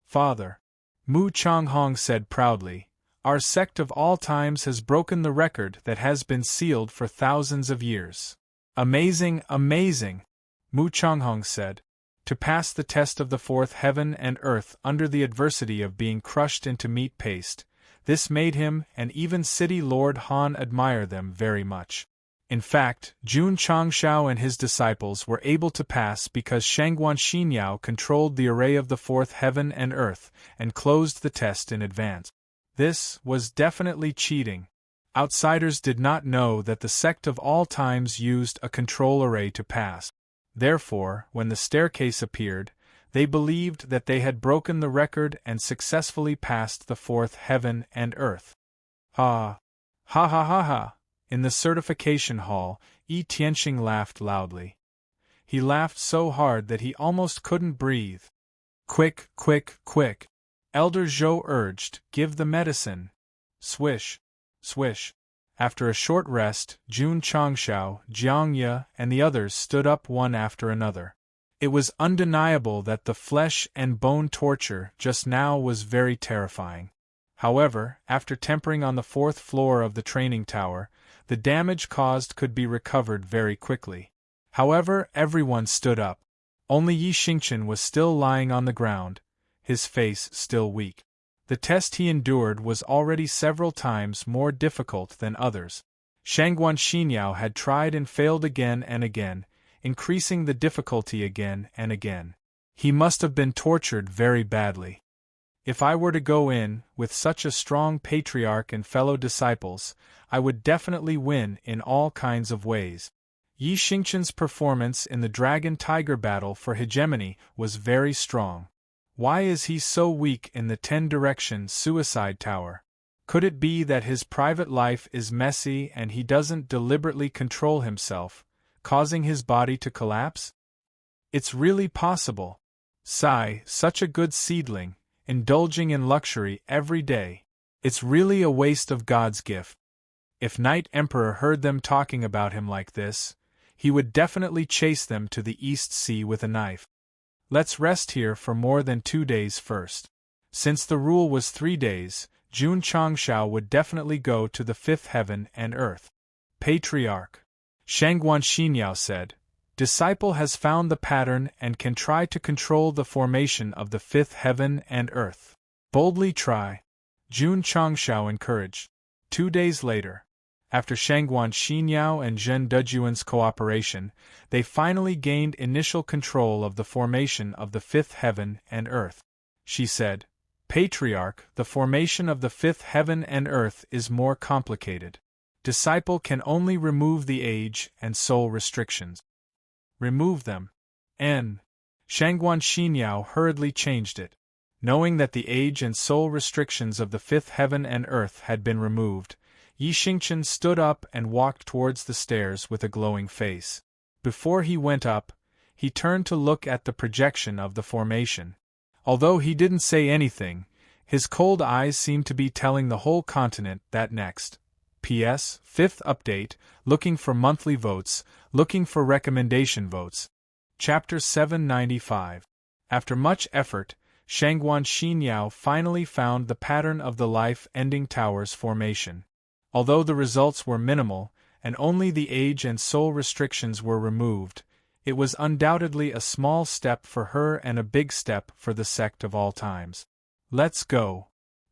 Speaker 1: "Father," Mu Changhong said proudly, "our Sect of all times has broken the record that has been sealed for thousands of years." "Amazing, amazing," Mu Changhong said. To pass the test of the 4th heaven and earth under the adversity of being crushed into meat paste, this made him and even City Lord Han admire them very much. In fact, Jun Changxiao and his disciples were able to pass because Shangguan Xinyao controlled the array of the 4th heaven and earth and closed the test in advance. This was definitely cheating. Outsiders did not know that the Sect of all times used a control array to pass. Therefore, when the staircase appeared, they believed that they had broken the record and successfully passed the 4th heaven and earth. Ha! Ha ha ha ha! In the certification hall, Yi Tianxing laughed loudly. He laughed so hard that he almost couldn't breathe. "Quick, quick, quick!" Elder Zhou urged, "Give the medicine." Swish! Swish! After a short rest, Jun Changxiao, Jiangye, and the others stood up one after another. It was undeniable that the flesh and bone torture just now was very terrifying. However, after tempering on the 4th floor of the training tower, the damage caused could be recovered very quickly. However, everyone stood up. Only Yi Xingqian was still lying on the ground, his face still weak. The test he endured was already several times more difficult than others. Shangguan Xinyao had tried and failed again and again, increasing the difficulty again and again. He must have been tortured very badly. If I were to go in, with such a strong patriarch and fellow disciples, I would definitely win in all kinds of ways. Yi Xingqian's performance in the dragon-tiger battle for hegemony was very strong. Why is he so weak in the 10-direction suicide tower? Could it be that his private life is messy and he doesn't deliberately control himself, causing his body to collapse? It's really possible. Sigh, such a good seedling, indulging in luxury every day. It's really a waste of God's gift. If Night Emperor heard them talking about him like this, he would definitely chase them to the East Sea with a knife. Let's rest here for more than 2 days first. Since the rule was 3 days, Jun Changshao would definitely go to the 5th heaven and earth. Patriarch Shangguan Xinyao said, Disciple has found the pattern and can try to control the formation of the 5th heaven and earth. Boldly try. Jun Changshao encouraged. 2 days later, after Shangguan Xinyao and Zhen Dejuan's cooperation, they finally gained initial control of the formation of the 5th heaven and earth. She said, Patriarch, the formation of the 5th heaven and earth is more complicated. Disciple can only remove the age and soul restrictions. Remove them. Shangguan Xinyao hurriedly changed it. Knowing that the age and soul restrictions of the 5th heaven and earth had been removed, Yi Xingqian stood up and walked towards the stairs with a glowing face. Before he went up, he turned to look at the projection of the formation. Although he didn't say anything, his cold eyes seemed to be telling the whole continent that next. P.S. 5th update, looking for monthly votes, looking for recommendation votes. Chapter 795. After much effort, Shangguan Xinyao finally found the pattern of the life-ending tower's formation. Although the results were minimal, and only the age and soul restrictions were removed, it was undoubtedly a small step for her and a big step for the sect of all times. Let's go.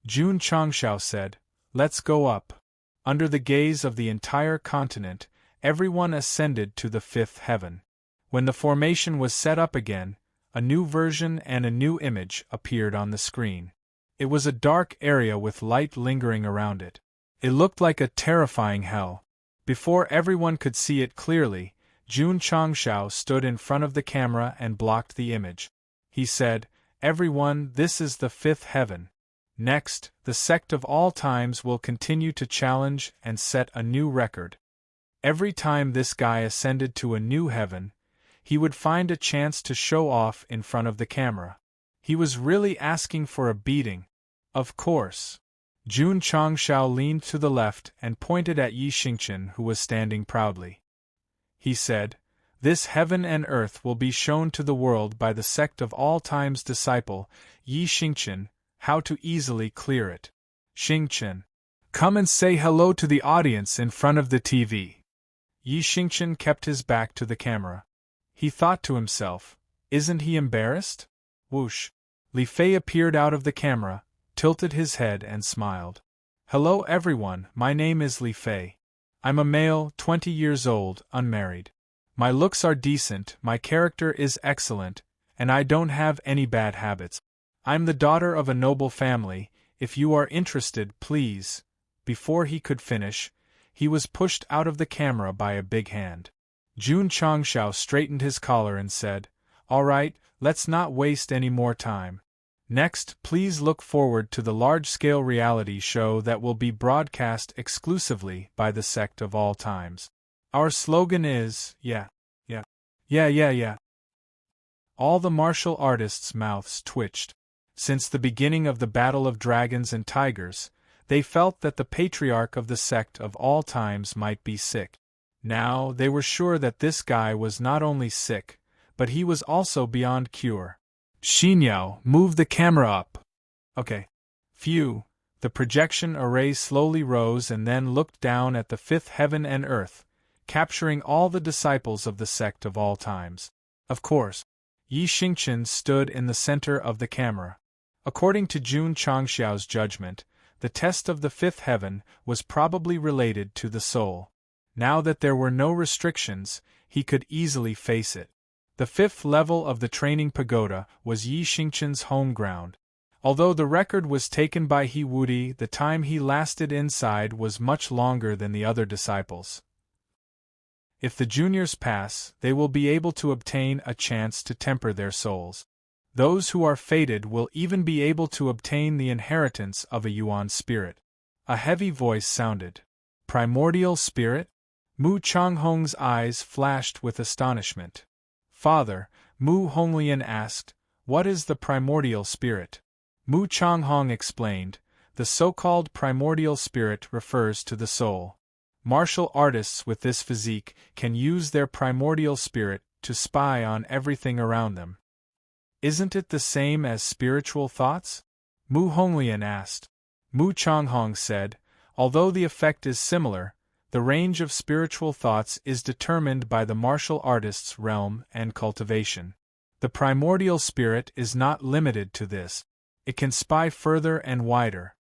Speaker 1: Jun Changshao said, Let's go up. Under the gaze of the entire continent, everyone ascended to the 5th heaven. When the formation was set up again, a new version and a new image appeared on the screen. It was a dark area with light lingering around it. It looked like a terrifying hell. Before everyone could see it clearly, Jun Changshao stood in front of the camera and blocked the image. He said, Everyone, this is the 5th heaven. Next, the sect of all times will continue to challenge and set a new record. Every time this guy ascended to a new heaven, he would find a chance to show off in front of the camera. He was really asking for a beating. Of course. Jun Changshao leaned to the left and pointed at Yi Xingqian, who was standing proudly. He said, This heaven and earth will be shown to the world by the sect of all times disciple, Yi Xingqian, how to easily clear it. Xingqian, come and say hello to the audience in front of the TV. Yi Xingqian kept his back to the camera. He thought to himself, Isn't he embarrassed? Whoosh. Li Fei appeared out of the camera, tilted his head and smiled. Hello everyone, my name is Li Fei. I'm a male, 20 years old, unmarried. My looks are decent, my character is excellent, and I don't have any bad habits. I'm the daughter of a noble family, if you are interested, please. Before he could finish, he was pushed out of the camera by a big hand. Jun Changshao straightened his collar and said, All right, let's not waste any more time. Next, please look forward to the large-scale reality show that will be broadcast exclusively by the sect of all times. Our slogan is, yeah. All the martial artists' mouths twitched. Since the beginning of the Battle of Dragons and Tigers, they felt that the patriarch of the sect of all times might be sick. Now, they were sure that this guy was not only sick, but he was also beyond cure. Xinyao, move the camera up. Okay. Phew, The projection array slowly rose and then looked down at the fifth heaven and earth, capturing all the disciples of the sect of all times. Of course, Yi Xingqian stood in the center of the camera. According to Jun Changxiao's judgment, the test of the fifth heaven was probably related to the soul. Now that there were no restrictions, he could easily face it. The fifth level of the training pagoda was Yi Xingqian's home ground. Although the record was taken by He Wudi, the time he lasted inside was much longer than the other disciples. If the juniors pass, they will be able to obtain a chance to temper their souls. Those who are fated will even be able to obtain the inheritance of a Yuan spirit. A heavy voice sounded. Primordial spirit? Mu Changhong's eyes flashed with astonishment. Father, Mu Honglian asked, what is the primordial spirit? Mu Changhong explained, the so-called primordial spirit refers to the soul. Martial artists with this physique can use their primordial spirit to spy on everything around them. Isn't it the same as spiritual thoughts? Mu Honglian asked. Mu Changhong said, although the effect is similar, the range of spiritual thoughts is determined by the martial artist's realm and cultivation. The primordial spirit is not limited to this. It can spy further and wider.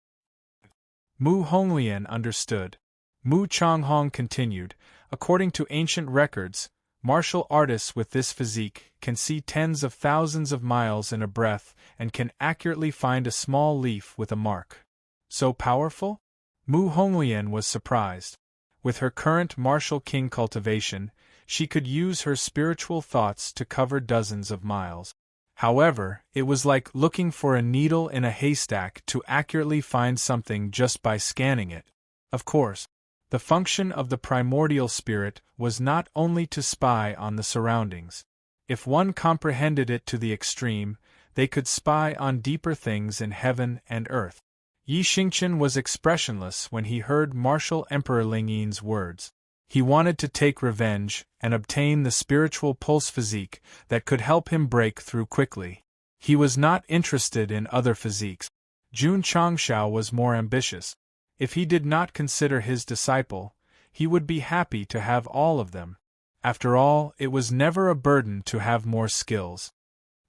Speaker 1: Mu Honglian understood. Mu Changhong continued, according to ancient records, martial artists with this physique can see tens of thousands of miles in a breath and can accurately find a small leaf with a mark. So powerful? Mu Honglian was surprised. With her current martial king cultivation, she could use her spiritual thoughts to cover dozens of miles. However, it was like looking for a needle in a haystack to accurately find something just by scanning it. Of course, the function of the primordial spirit was not only to spy on the surroundings. If one comprehended it to the extreme, they could spy on deeper things in heaven and earth. Yi Xingqian was expressionless when he heard Martial Emperor Lingyin's words. He wanted to take revenge and obtain the spiritual pulse physique that could help him break through quickly. He was not interested in other physiques. Jun Changxiao was more ambitious. If he did not consider his disciple, he would be happy to have all of them. After all, it was never a burden to have more skills.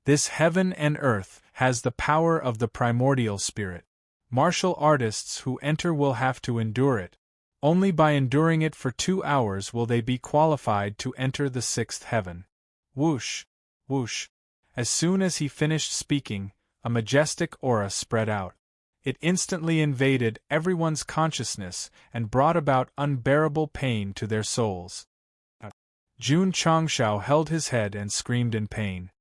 Speaker 1: This heaven and earth has the power of the primordial spirit. Martial artists who enter will have to endure it. Only by enduring it for 2 hours will they be qualified to enter the sixth heaven. Whoosh! Whoosh! As soon as he finished speaking, a majestic aura spread out. It instantly invaded everyone's consciousness and brought about unbearable pain to their souls. Jun Changxiao held his head and screamed in pain.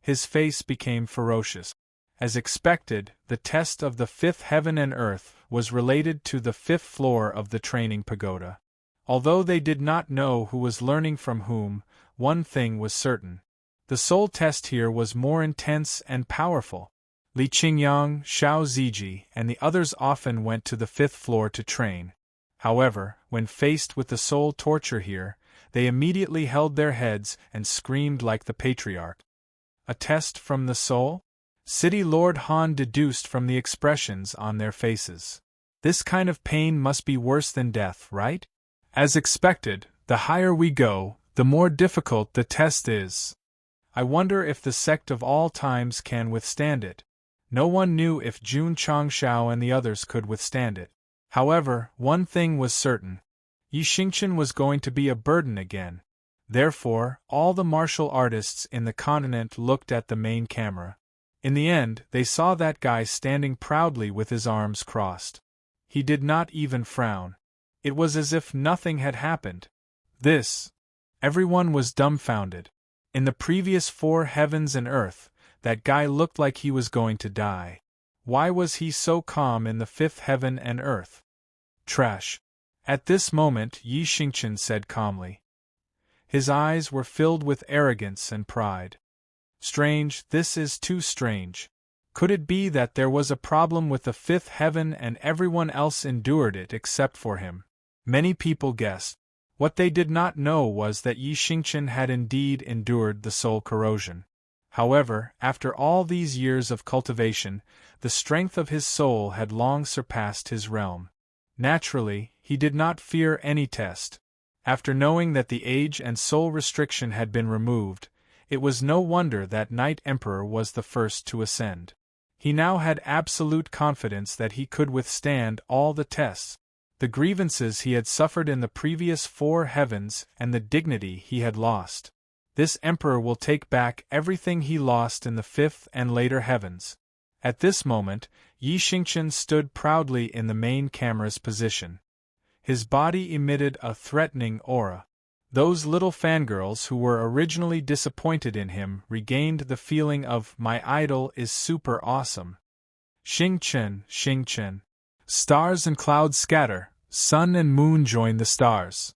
Speaker 1: His face became ferocious. As expected, the test of the fifth heaven and earth was related to the fifth floor of the training pagoda. Although they did not know who was learning from whom, one thing was certain. The soul test here was more intense and powerful. Li Qingyang, Xiao Ziji, and the others often went to the fifth floor to train. However, when faced with the soul torture here, they immediately held their heads and screamed like the patriarch. A test from the soul? City Lord Han deduced from the expressions on their faces. This kind of pain must be worse than death, right? As expected, the higher we go, the more difficult the test is. I wonder if the sect of all times can withstand it. No one knew if Jun Changxiao and the others could withstand it. However, one thing was certain. Yi Xingqian was going to be a burden again. Therefore, all the martial artists in the continent looked at the main camera. In the end, they saw that guy standing proudly with his arms crossed. He did not even frown. It was as if nothing had happened. Everyone was dumbfounded. In the previous 4 heavens and earth, that guy looked like he was going to die. Why was he so calm in the 5th heaven and earth? Trash. At this moment, Yi Xingqian said calmly. His eyes were filled with arrogance and pride. Strange, this is too strange. Could it be that there was a problem with the 5th heaven and everyone else endured it except for him? Many people guessed. What they did not know was that Yi Xingqian had indeed endured the soul corrosion. However, after all these years of cultivation, the strength of his soul had long surpassed his realm. Naturally, he did not fear any test. After knowing that the age and soul restriction had been removed, it was no wonder that Knight Emperor was the first to ascend. He now had absolute confidence that he could withstand all the tests. The grievances he had suffered in the previous 4 heavens and the dignity he had lost. This emperor will take back everything he lost in the 5th and later heavens. At this moment, Yi Xingqian stood proudly in the main camera's position. His body emitted a threatening aura. Those little fangirls who were originally disappointed in him regained the feeling of "my idol is super awesome." Xingqian, Xingqian. Stars and clouds scatter, sun and moon join the stars.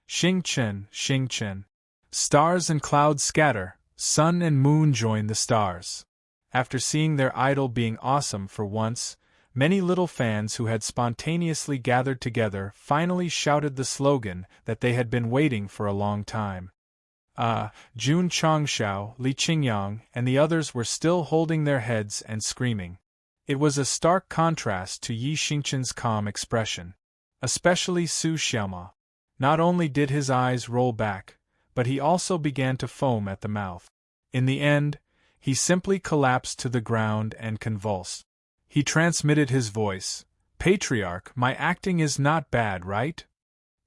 Speaker 1: Xingqian, Xingqian. Stars and clouds scatter, sun and moon join the stars. After seeing their idol being awesome for once, many little fans who had spontaneously gathered together finally shouted the slogan that they had been waiting for a long time. Jun Changshao, Li Qingyang, and the others were still holding their heads and screaming. It was a stark contrast to Yi Xingqian's calm expression. Especially Su Xiaoma. Not only did his eyes roll back, but he also began to foam at the mouth. In the end, he simply collapsed to the ground and convulsed. He transmitted his voice. "Patriarch, my acting is not bad, right?"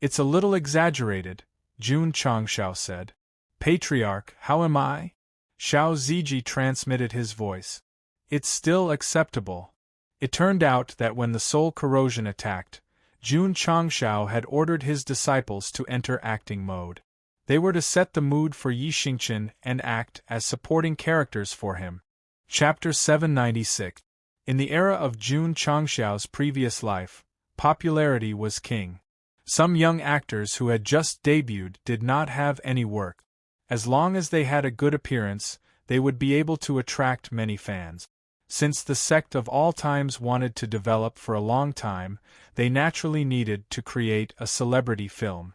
Speaker 1: "It's a little exaggerated," Jun Changshao said. "Patriarch, how am I?" Xiao Ziji transmitted his voice. "It's still acceptable." It turned out that when the soul corrosion attacked, Jun Changshao had ordered his disciples to enter acting mode. They were to set the mood for Yi Xingqian and act as supporting characters for him. Chapter 796. In the era of Jun Changshao's previous life, popularity was king. Some young actors who had just debuted did not have any work. As long as they had a good appearance, they would be able to attract many fans. Since the Sect of all times wanted to develop for a long time, they naturally needed to create a celebrity film.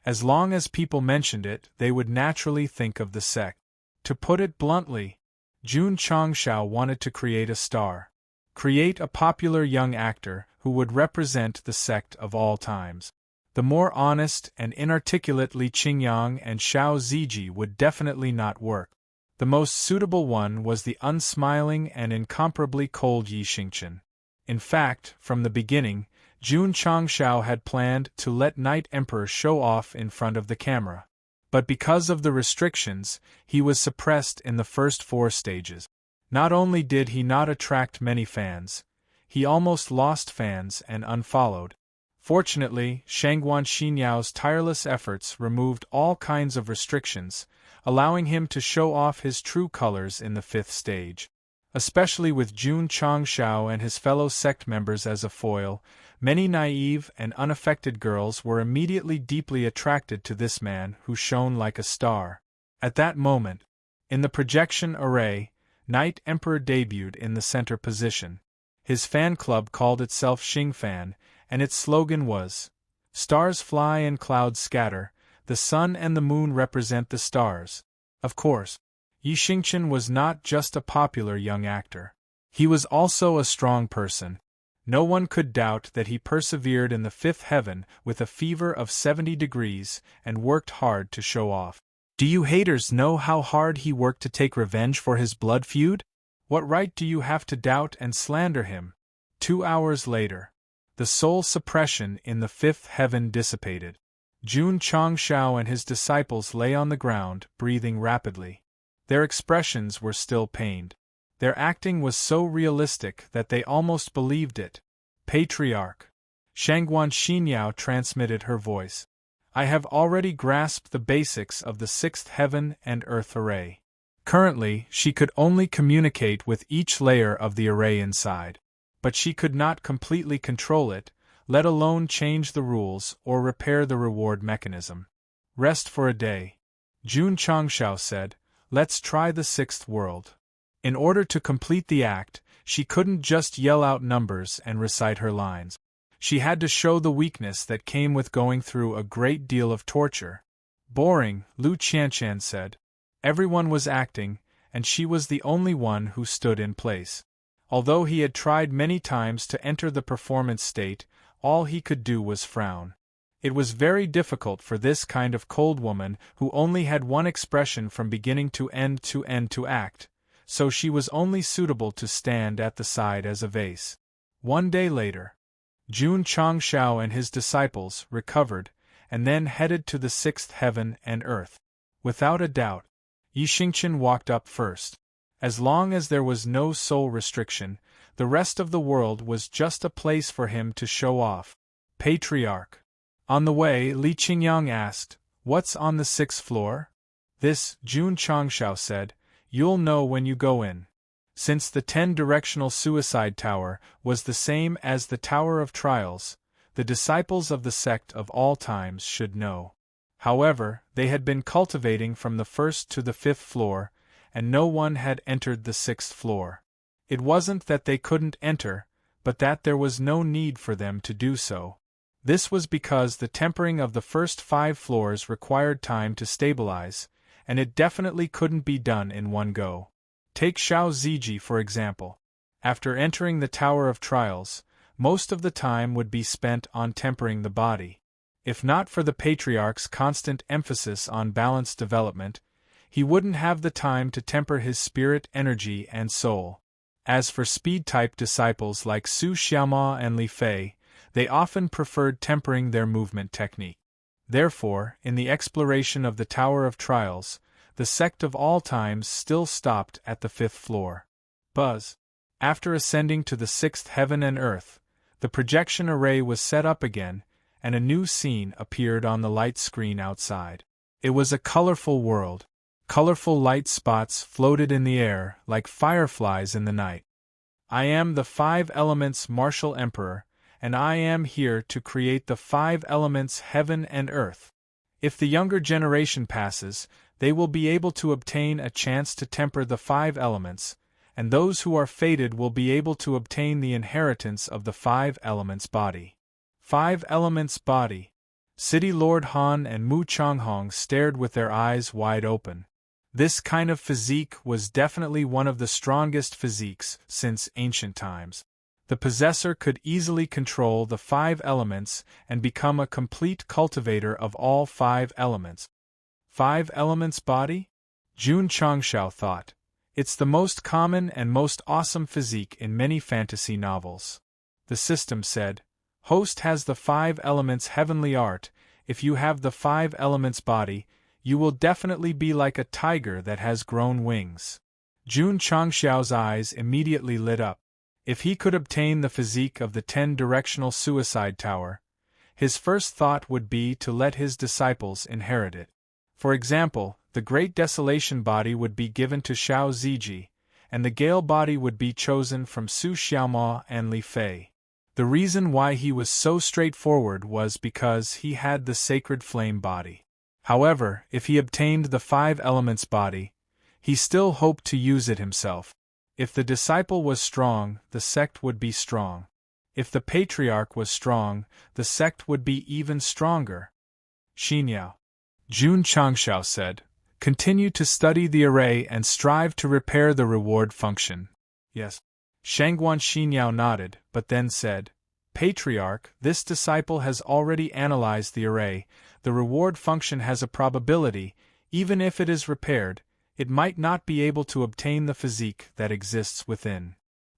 Speaker 1: As long as people mentioned it, they would naturally think of the Sect. To put it bluntly, Jun Changshao wanted to create a star. Create a popular young actor who would represent the Sect of all times. The more honest and inarticulate Li Qingyang and Xiao Ziji would definitely not work. The most suitable one was the unsmiling and incomparably cold Yi Xingqian. In fact, from the beginning, Jun Changshao had planned to let Knight Emperor show off in front of the camera. But because of the restrictions, he was suppressed in the first 4 stages. Not only did he not attract many fans, he almost lost fans and unfollowed. Fortunately, Shangguan Xinyao's tireless efforts removed all kinds of restrictions, allowing him to show off his true colors in the 5th stage. Especially with Jun Changshao and his fellow sect members as a foil, many naive and unaffected girls were immediately deeply attracted to this man who shone like a star. At that moment, in the projection array, Knight Emperor debuted in the center position. His fan club called itself Xingfan, and its slogan was, "Stars fly and clouds scatter, the sun and the moon represent the stars." Of course, Yi Xingqian was not just a popular young actor. He was also a strong person. No one could doubt that he persevered in the 5th heaven with a fever of 70 degrees and worked hard to show off. Do you haters know how hard he worked to take revenge for his blood feud? What right do you have to doubt and slander him? 2 hours later, the soul suppression in the 5th heaven dissipated. Jun Changshao and his disciples lay on the ground, breathing rapidly. Their expressions were still pained. Their acting was so realistic that they almost believed it. "Patriarch," Shangguan Xinyao transmitted her voice. "I have already grasped the basics of the 6th heaven and earth array." Currently, she could only communicate with each layer of the array inside. But she could not completely control it, let alone change the rules or repair the reward mechanism. "Rest for a day," Jun Changshao said. "Let's try the 6th world." In order to complete the act, she couldn't just yell out numbers and recite her lines. She had to show the weakness that came with going through a great deal of torture. "Boring," Lu Qianqian said. Everyone was acting, and she was the only one who stood in place. Although he had tried many times to enter the performance state, all he could do was frown. It was very difficult for this kind of cold woman who only had one expression from beginning to end to act, so she was only suitable to stand at the side as a vase. One day later, Jun Changshao and his disciples recovered, and then headed to the sixth heaven and earth. Without a doubt, Yi Xingqian walked up first. As long as there was no soul restriction, the rest of the world was just a place for him to show off. Patriarch. On the way, Li Qingyang asked, "What's on the sixth floor?" This, Jun Changshao said, "You'll know when you go in." Since the 10-directional suicide tower was the same as the Tower of Trials, the disciples of the sect of all times should know. However, they had been cultivating from the first to the fifth floor, and no one had entered the sixth floor. It wasn't that they couldn't enter, but that there was no need for them to do so. This was because the tempering of the first 5 floors required time to stabilize, and it definitely couldn't be done in one go. Take Xiao Ziji for example. After entering the Tower of Trials, most of the time would be spent on tempering the body. If not for the Patriarch's constant emphasis on balanced development, he wouldn't have the time to temper his spirit, energy, and soul. As for speed-type disciples like Su Xiaoma and Li Fei, they often preferred tempering their movement technique. Therefore, in the exploration of the Tower of Trials, the sect of all times still stopped at the 5th floor. Buzz. After ascending to the 6th heaven and earth, the projection array was set up again, and a new scene appeared on the light screen outside. It was a colorful world. Colorful light spots floated in the air like fireflies in the night. "I am the 5 elements martial emperor, and I am here to create the 5 elements heaven and earth. If the younger generation passes, they will be able to obtain a chance to temper the 5 elements, and those who are fated will be able to obtain the inheritance of the 5 elements body." 5 elements body. City Lord Han and Mu Changhong stared with their eyes wide open. This kind of physique was definitely one of the strongest physiques since ancient times. The possessor could easily control the 5 elements and become a complete cultivator of all 5 elements. 5 elements body? Jun Changshao thought. It's the most common and most awesome physique in many fantasy novels. The system said, "Host has the 5 elements heavenly art. If you have the 5 elements body, you will definitely be like a tiger that has grown wings." Jun Changshao's eyes immediately lit up. If he could obtain the physique of the 10-directional suicide tower, his first thought would be to let his disciples inherit it. For example, the Great Desolation body would be given to Xiao Ziji, and the Gale body would be chosen from Su Xiaoma and Li Fei. The reason why he was so straightforward was because he had the Sacred Flame body. However, if he obtained the 5 elements body, he still hoped to use it himself. If the disciple was strong, the sect would be strong. If the patriarch was strong, the sect would be even stronger. Xinyao. Jun Changshao said, "Continue to study the array and strive to repair the reward function." Yes. Shangguan Xinyao nodded, but then said, "Patriarch, this disciple has already analyzed the array. The reward function has a probability, even if it is repaired, it might not be able to obtain the physique that exists within."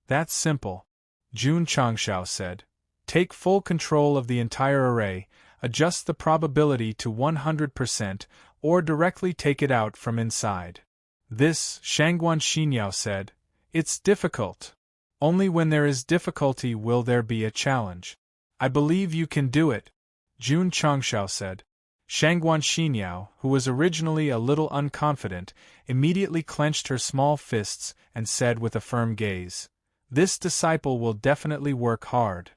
Speaker 1: "That's simple," Jun Changshao said. "Take full control of the entire array, adjust the probability to 100%, or directly take it out from inside." "This," Shangguan Xinyao said, "it's difficult. Only when there is difficulty will there be a challenge." "I believe you can do it," Jun Changshao said. Shangguan Xinyao, who was originally a little unconfident, immediately clenched her small fists and said with a firm gaze, "This disciple will definitely work hard.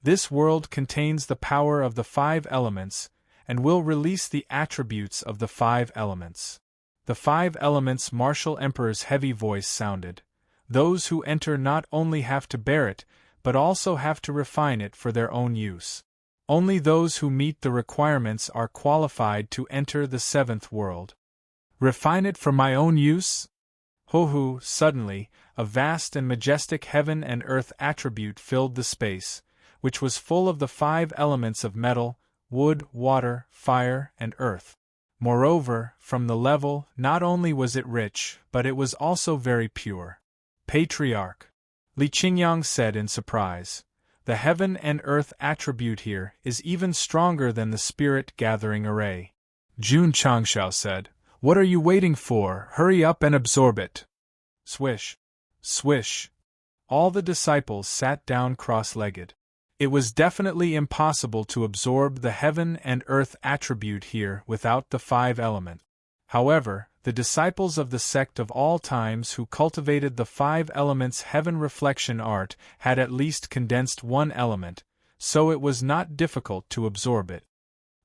Speaker 1: This world contains the power of the 5 elements, and will release the attributes of the 5 elements." The 5 elements martial emperor's heavy voice sounded. "Those who enter not only have to bear it, but also have to refine it for their own use. Only those who meet the requirements are qualified to enter the 7th world." "Refine it for my own use?" Ho-ho! Suddenly, a vast and majestic heaven and earth attribute filled the space, which was full of the 5 elements of metal, wood, water, fire, and earth. Moreover, from the level, not only was it rich, but it was also very pure. Patriarch, Li Qingyang said in surprise, the heaven and earth attribute here is even stronger than the spirit gathering array. Jun Changshao said, what are you waiting for? Hurry up and absorb it. Swish. Swish. All the disciples sat down cross-legged. It was definitely impossible to absorb the heaven and earth attribute here without the 5 elements. However, the disciples of the sect of all times who cultivated the 5 elements heaven reflection art had at least condensed 1 element, so it was not difficult to absorb it.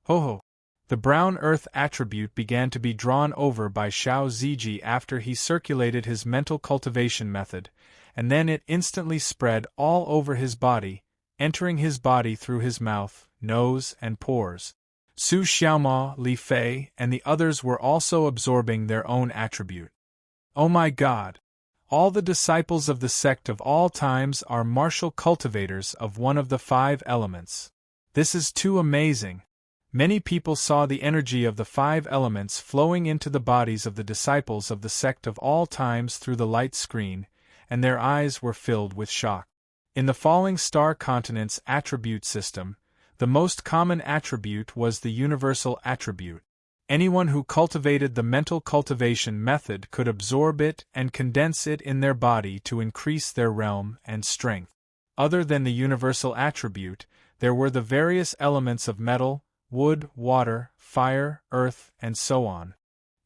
Speaker 1: Ho-ho! The brown earth attribute began to be drawn over by Xiao Ziji after he circulated his mental cultivation method, and then it instantly spread all over his body, entering his body through his mouth, nose, and pores. Su Xiaoma, Li Fei, and the others were also absorbing their own attribute. Oh my God! All the disciples of the sect of all times are martial cultivators of one of the 5 elements. This is too amazing. Many people saw the energy of the 5 elements flowing into the bodies of the disciples of the sect of all times through the light screen, and their eyes were filled with shock. In the falling star continent's attribute system, the most common attribute was the universal attribute. Anyone who cultivated the mental cultivation method could absorb it and condense it in their body to increase their realm and strength. Other than the universal attribute, there were the various elements of metal, wood, water, fire, earth, and so on.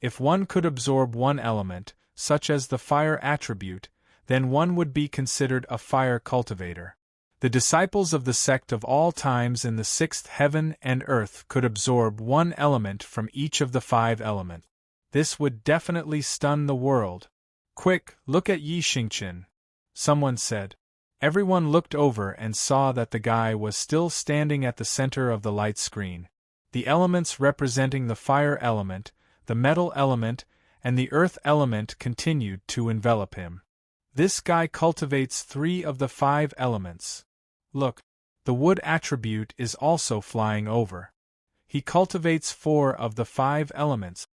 Speaker 1: If one could absorb 1 element, such as the fire attribute, then one would be considered a fire cultivator. The disciples of the sect of all times in the 6th heaven and earth could absorb 1 element from each of the 5 elements. This would definitely stun the world. Quick, look at Yi Xingqian, someone said. Everyone looked over and saw that the guy was still standing at the center of the light screen. The elements representing the fire element, the metal element, and the earth element continued to envelop him. This guy cultivates 3 of the 5 elements. Look, the wood attribute is also flying over. He cultivates 4 of the 5 elements.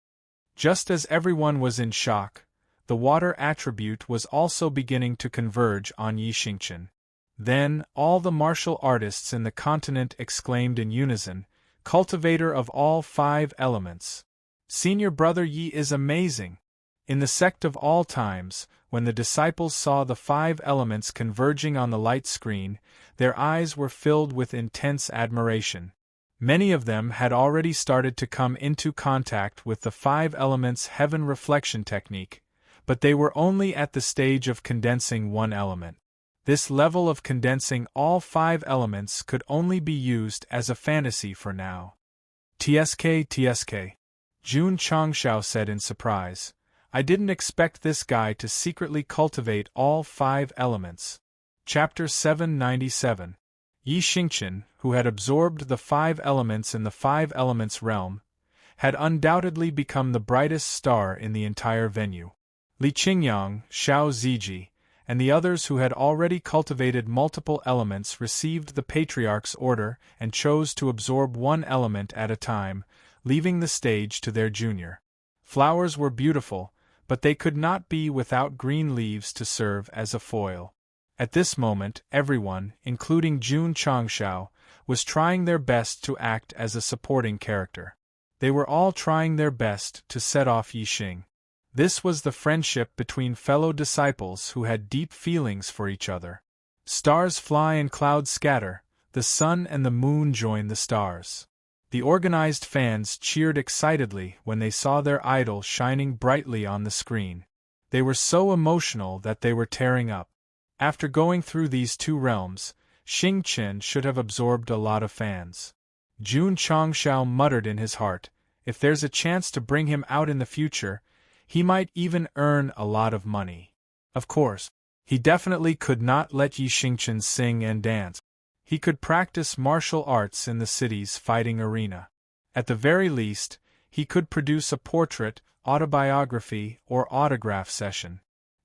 Speaker 1: Just as everyone was in shock, the water attribute was also beginning to converge on Yi Xingqian. Then, all the martial artists in the continent exclaimed in unison, cultivator of all 5 elements. Senior brother Yi is amazing. In the sect of all times, when the disciples saw the 5 elements converging on the light screen, their eyes were filled with intense admiration. Many of them had already started to come into contact with the 5 elements heaven reflection technique, but they were only at the stage of condensing 1 element. This level of condensing all 5 elements could only be used as a fantasy for now. TSK, Jun Changshao said in surprise. I didn't expect this guy to secretly cultivate all 5 elements. Chapter 797. Yi Xingqian, who had absorbed the 5 elements in the 5 elements realm, had undoubtedly become the brightest star in the entire venue. Li Qingyang, Xiao Ziji, and the others who had already cultivated multiple elements received the Patriarch's order and chose to absorb 1 element at a time, leaving the stage to their junior. Flowers were beautiful, but they could not be without green leaves to serve as a foil. At this moment, everyone, including Jun Changshao, was trying their best to act as a supporting character. They were all trying their best to set off Yi Xing. This was the friendship between fellow disciples who had deep feelings for each other. Stars fly and clouds scatter, the sun and the moon join the stars. The organized fans cheered excitedly when they saw their idol shining brightly on the screen. They were so emotional that they were tearing up. After going through these 2 realms, Xingqian should have absorbed a lot of fans. Jun Changshao muttered in his heart, if there's a chance to bring him out in the future, he might even earn a lot of money. Of course, he definitely could not let Yi Xingqian sing and dance. He could practice martial arts in the city's fighting arena. At the very least, he could produce a portrait, autobiography, or autograph session.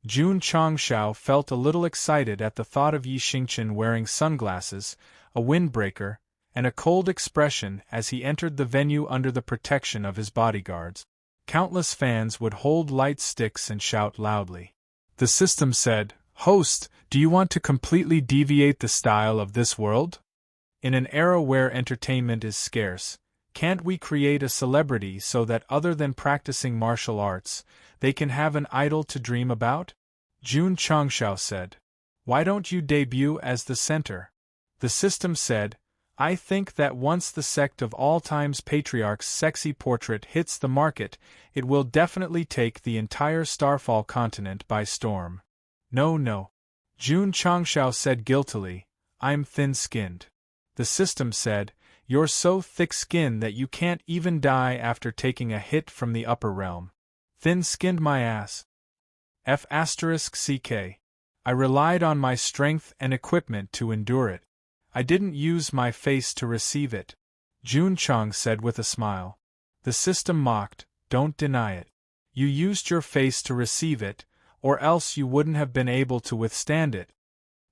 Speaker 1: Jun Changshao felt a little excited at the thought of Yi Xingqian wearing sunglasses, a windbreaker, and a cold expression as he entered the venue under the protection of his bodyguards. Countless fans would hold light sticks and shout loudly. The system said, "Host, do you want to completely deviate the style of this world? In an era where entertainment is scarce, can't we create a celebrity so that other than practicing martial arts, they can have an idol to dream about?" Jun Changshao said. "Why don't you debut as the center?" The system said, "I think that once the Sect of All Time's Patriarch's sexy portrait hits the market, it will definitely take the entire Starfall continent by storm." No. Jun Changshao said guiltily, "I'm thin-skinned." The system said, "You're so thick-skinned that you can't even die after taking a hit from the upper realm." Thin-skinned my ass. F***ck. I relied on my strength and equipment to endure it. I didn't use my face to receive it," Jun Chang said with a smile. The system mocked, "Don't deny it. You used your face to receive it, or else you wouldn't have been able to withstand it.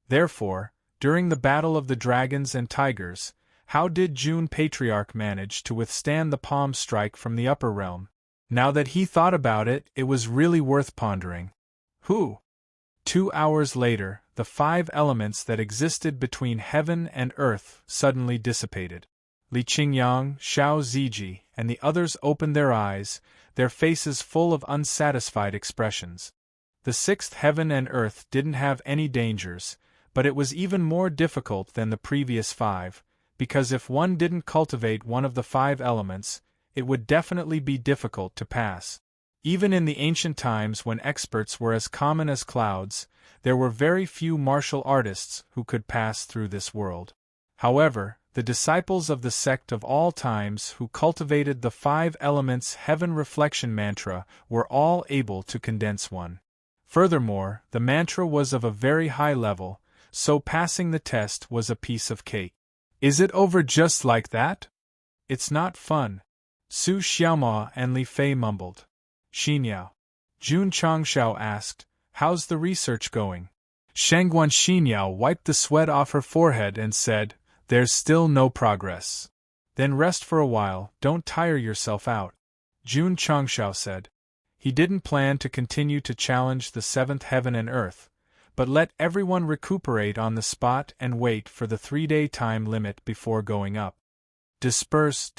Speaker 1: Therefore, during the Battle of the Dragons and Tigers, how did Jun Patriarch manage to withstand the palm strike from the upper realm?" Now that he thought about it, it was really worth pondering. Who? 2 hours later, the 5 elements that existed between heaven and earth suddenly dissipated. Li Qingyang, Xiao Ziji, and the others opened their eyes, their faces full of unsatisfied expressions. The 6th heaven and earth didn't have any dangers, but it was even more difficult than the previous 5, because if one didn't cultivate one of the 5 elements, it would definitely be difficult to pass. Even in the ancient times when experts were as common as clouds, there were very few martial artists who could pass through this world. However, the disciples of the Sect of All Times who cultivated the 5 elements heaven reflection mantra were all able to condense one. Furthermore, the mantra was of a very high level, so passing the test was a piece of cake. Is it over just like that? It's not fun. Su Xiaoma and Li Fei mumbled. Xinyao. Jun Changshao asked, "How's the research going?" Shangguan Xinyao wiped the sweat off her forehead and said, "There's still no progress." "Then rest for a while, don't tire yourself out," Jun Changshao said. He didn't plan to continue to challenge the 7th heaven and earth, but let everyone recuperate on the spot and wait for the 3-day time limit before going up. Disperse.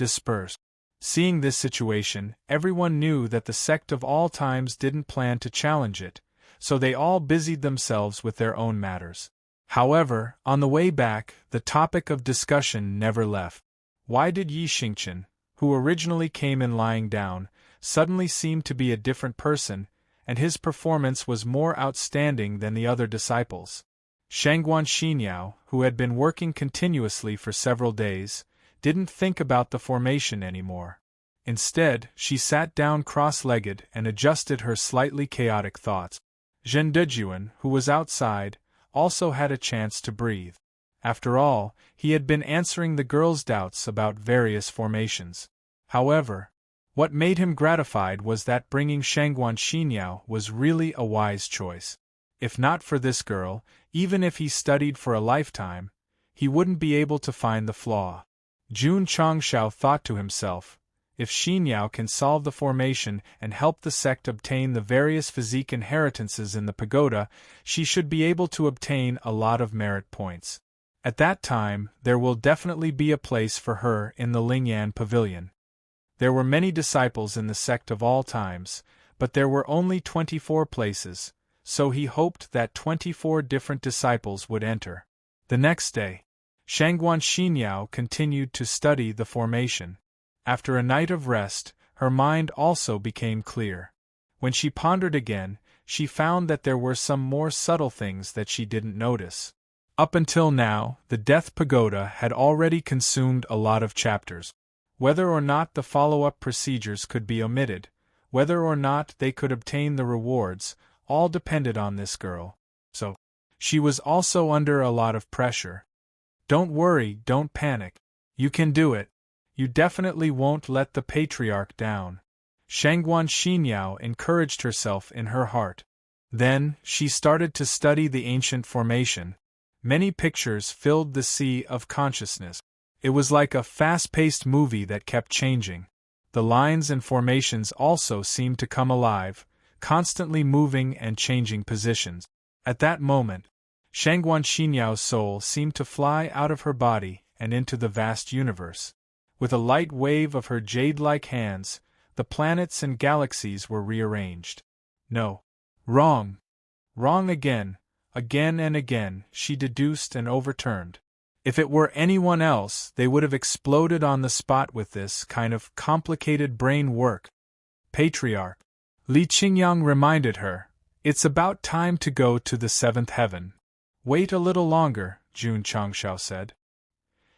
Speaker 1: Seeing this situation, everyone knew that the Sect of All Times didn't plan to challenge it, so they all busied themselves with their own matters. However, on the way back, the topic of discussion never left. Why did Yi Xingqian, who originally came in lying down, suddenly seem to be a different person, and his performance was more outstanding than the other disciples? Shangguan Xinyao, who had been working continuously for several days, didn't think about the formation anymore. Instead, she sat down cross-legged and adjusted her slightly chaotic thoughts. Zhen Dejuan, who was outside, also had a chance to breathe. After all, he had been answering the girls' doubts about various formations. However, what made him gratified was that bringing Shangguan Xinyao was really a wise choice. If not for this girl, even if he studied for a lifetime, he wouldn't be able to find the flaw. Jun Changshao thought to himself, if Xinyao can solve the formation and help the sect obtain the various physique inheritances in the pagoda, she should be able to obtain a lot of merit points. At that time, there will definitely be a place for her in the Lingyan Pavilion. There were many disciples in the Sect of All Times, but there were only 24 places, so he hoped that 24 different disciples would enter. The next day, Shangguan Xinyao continued to study the formation. After a night of rest, her mind also became clear. When she pondered again, she found that there were some more subtle things that she didn't notice. Up until now, the Death Pagoda had already consumed a lot of chapters. Whether or not the follow-up procedures could be omitted, whether or not they could obtain the rewards, all depended on this girl. So, she was also under a lot of pressure. Don't worry, don't panic. You can do it. You definitely won't let the Patriarch down. Shangguan Xinyao encouraged herself in her heart. Then, she started to study the ancient formation. Many pictures filled the sea of consciousness. It was like a fast-paced movie that kept changing. The lines and formations also seemed to come alive, constantly moving and changing positions. At that moment, Shangguan Xinyao's soul seemed to fly out of her body and into the vast universe. With a light wave of her jade-like hands, the planets and galaxies were rearranged. No. Wrong. Wrong again, again and again, she deduced and overturned. If it were anyone else, they would have exploded on the spot with this kind of complicated brain work. Patriarch. Li Qingyang reminded her, "It's about time to go to the seventh heaven." "Wait a little longer," Jun Changshao said.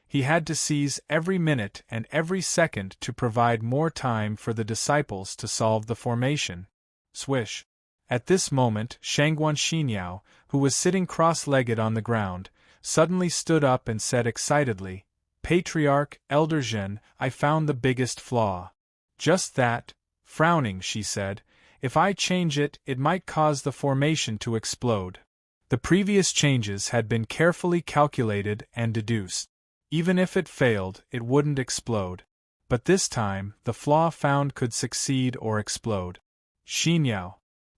Speaker 1: He had to seize every minute and every second to provide more time for the disciples to solve the formation. Swish. At this moment, Shangguan Xinyao, who was sitting cross-legged on the ground, suddenly stood up and said excitedly, "Patriarch, Elder Zhen, I found the biggest flaw." "Just that," frowning, she said, "if I change it, it might cause the formation to explode." The previous changes had been carefully calculated and deduced. Even if it failed, it wouldn't explode. But this time, the flaw found could succeed or explode. "Xinyao,"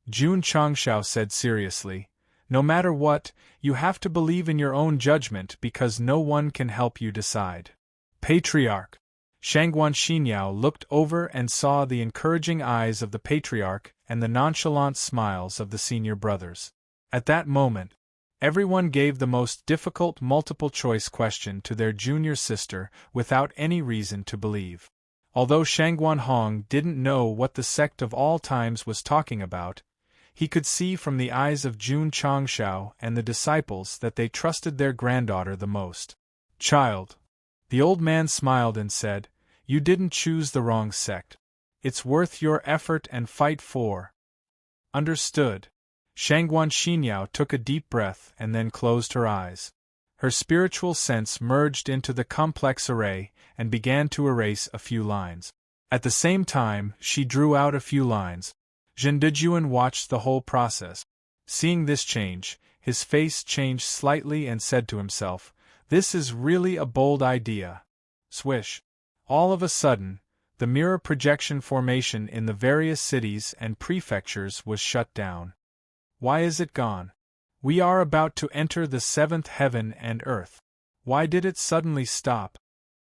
Speaker 1: Jun Changshao said seriously, "no matter what, you have to believe in your own judgment because no one can help you decide." "Patriarch." Shangguan Xinyao looked over and saw the encouraging eyes of the Patriarch and the nonchalant smiles of the senior brothers. At that moment, everyone gave the most difficult multiple-choice question to their junior sister without any reason to believe. Although Shangguan Hong didn't know what the sect of all times was talking about, he could see from the eyes of Jun Changshao and the disciples that they trusted their granddaughter the most. "Child." The old man smiled and said, "You didn't choose the wrong sect. It's worth your effort and fight for." "Understood." Shangguan Xinyao took a deep breath and then closed her eyes. Her spiritual sense merged into the complex array and began to erase a few lines. At the same time, she drew out a few lines. Zhen Dejuan watched the whole process. Seeing this change, his face changed slightly and said to himself, "This is really a bold idea." Swish. All of a sudden, the mirror projection formation in the various cities and prefectures was shut down. "Why is it gone? We are about to enter the seventh heaven and earth. Why did it suddenly stop?"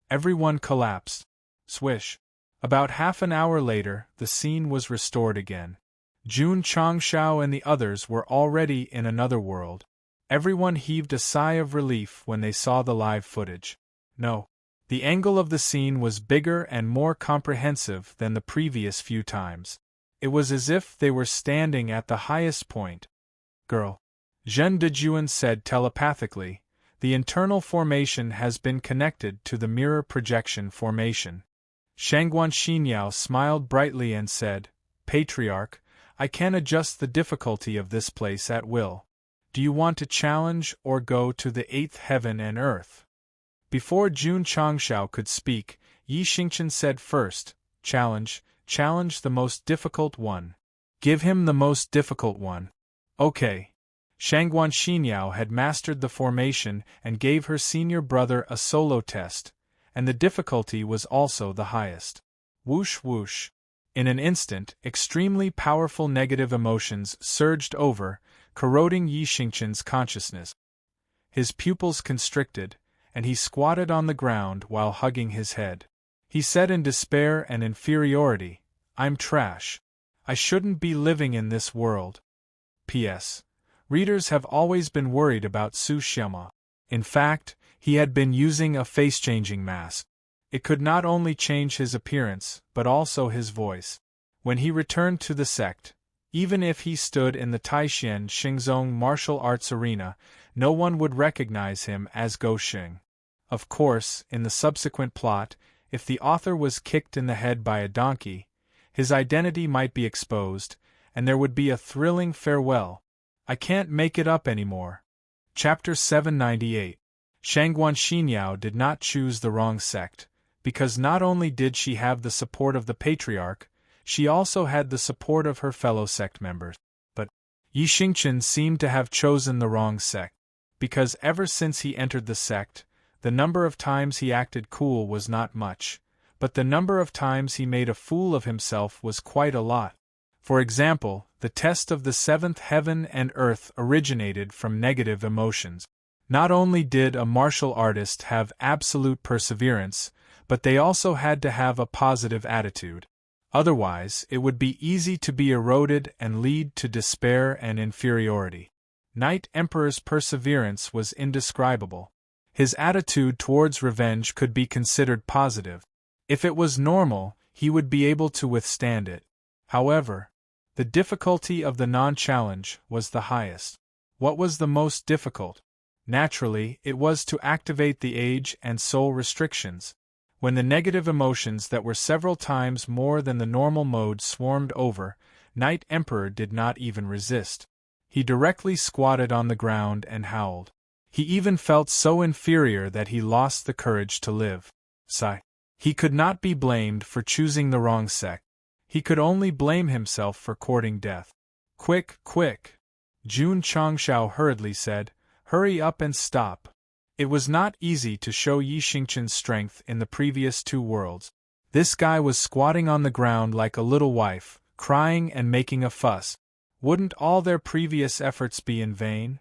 Speaker 1: Everyone collapsed. Swish. About half an hour later, the scene was restored again. Jun Changshao and the others were already in another world. Everyone heaved a sigh of relief when they saw the live footage. No. The angle of the scene was bigger and more comprehensive than the previous few times. It was as if they were standing at the highest point. "Girl," Zhen Dejuan said telepathically, "the internal formation has been connected to the mirror projection formation." Shangguan Xinyao smiled brightly and said, "Patriarch, I can adjust the difficulty of this place at will. Do you want to challenge or go to the eighth heaven and earth?" Before Jun Changshao could speak, Yi Xingchen said first, "Challenge, challenge the most difficult one. Give him the most difficult one." "Okay." Shangguan Xinyao had mastered the formation and gave her senior brother a solo test, and the difficulty was also the highest. Whoosh whoosh. In an instant, extremely powerful negative emotions surged over, corroding Yi Xingchen's consciousness. His pupils constricted, and he squatted on the ground while hugging his head. He said in despair and inferiority, "I'm trash. I shouldn't be living in this world." P.S. Readers have always been worried about Su Xiama. In fact, he had been using a face-changing mask. It could not only change his appearance, but also his voice. When he returned to the sect, even if he stood in the Taixuan Xingzong martial arts arena, no one would recognize him as Go Xing. Of course, in the subsequent plot, if the author was kicked in the head by a donkey, his identity might be exposed, and there would be a thrilling farewell. I can't make it up anymore. Chapter 798. Shangguan Xinyao did not choose the wrong sect, because not only did she have the support of the Patriarch, she also had the support of her fellow sect members. But Yi Xingqian seemed to have chosen the wrong sect, because ever since he entered the sect, the number of times he acted cool was not much, but the number of times he made a fool of himself was quite a lot. For example, the test of the seventh heaven and earth originated from negative emotions. Not only did a martial artist have absolute perseverance, but they also had to have a positive attitude. Otherwise, it would be easy to be eroded and lead to despair and inferiority. Knight Emperor's perseverance was indescribable. His attitude towards revenge could be considered positive. If it was normal, he would be able to withstand it. However, the difficulty of the non-challenge was the highest. What was the most difficult? Naturally, it was to activate the age and soul restrictions. When the negative emotions that were several times more than the normal mode swarmed over, Knight Emperor did not even resist. He directly squatted on the ground and howled. He even felt so inferior that he lost the courage to live. Sigh. He could not be blamed for choosing the wrong sect. He could only blame himself for courting death. Quick, quick! Jun Changshao hurriedly said, hurry up and stop. It was not easy to show Yi Xingqian's strength in the previous 2 worlds. This guy was squatting on the ground like a little wife, crying and making a fuss. Wouldn't all their previous efforts be in vain?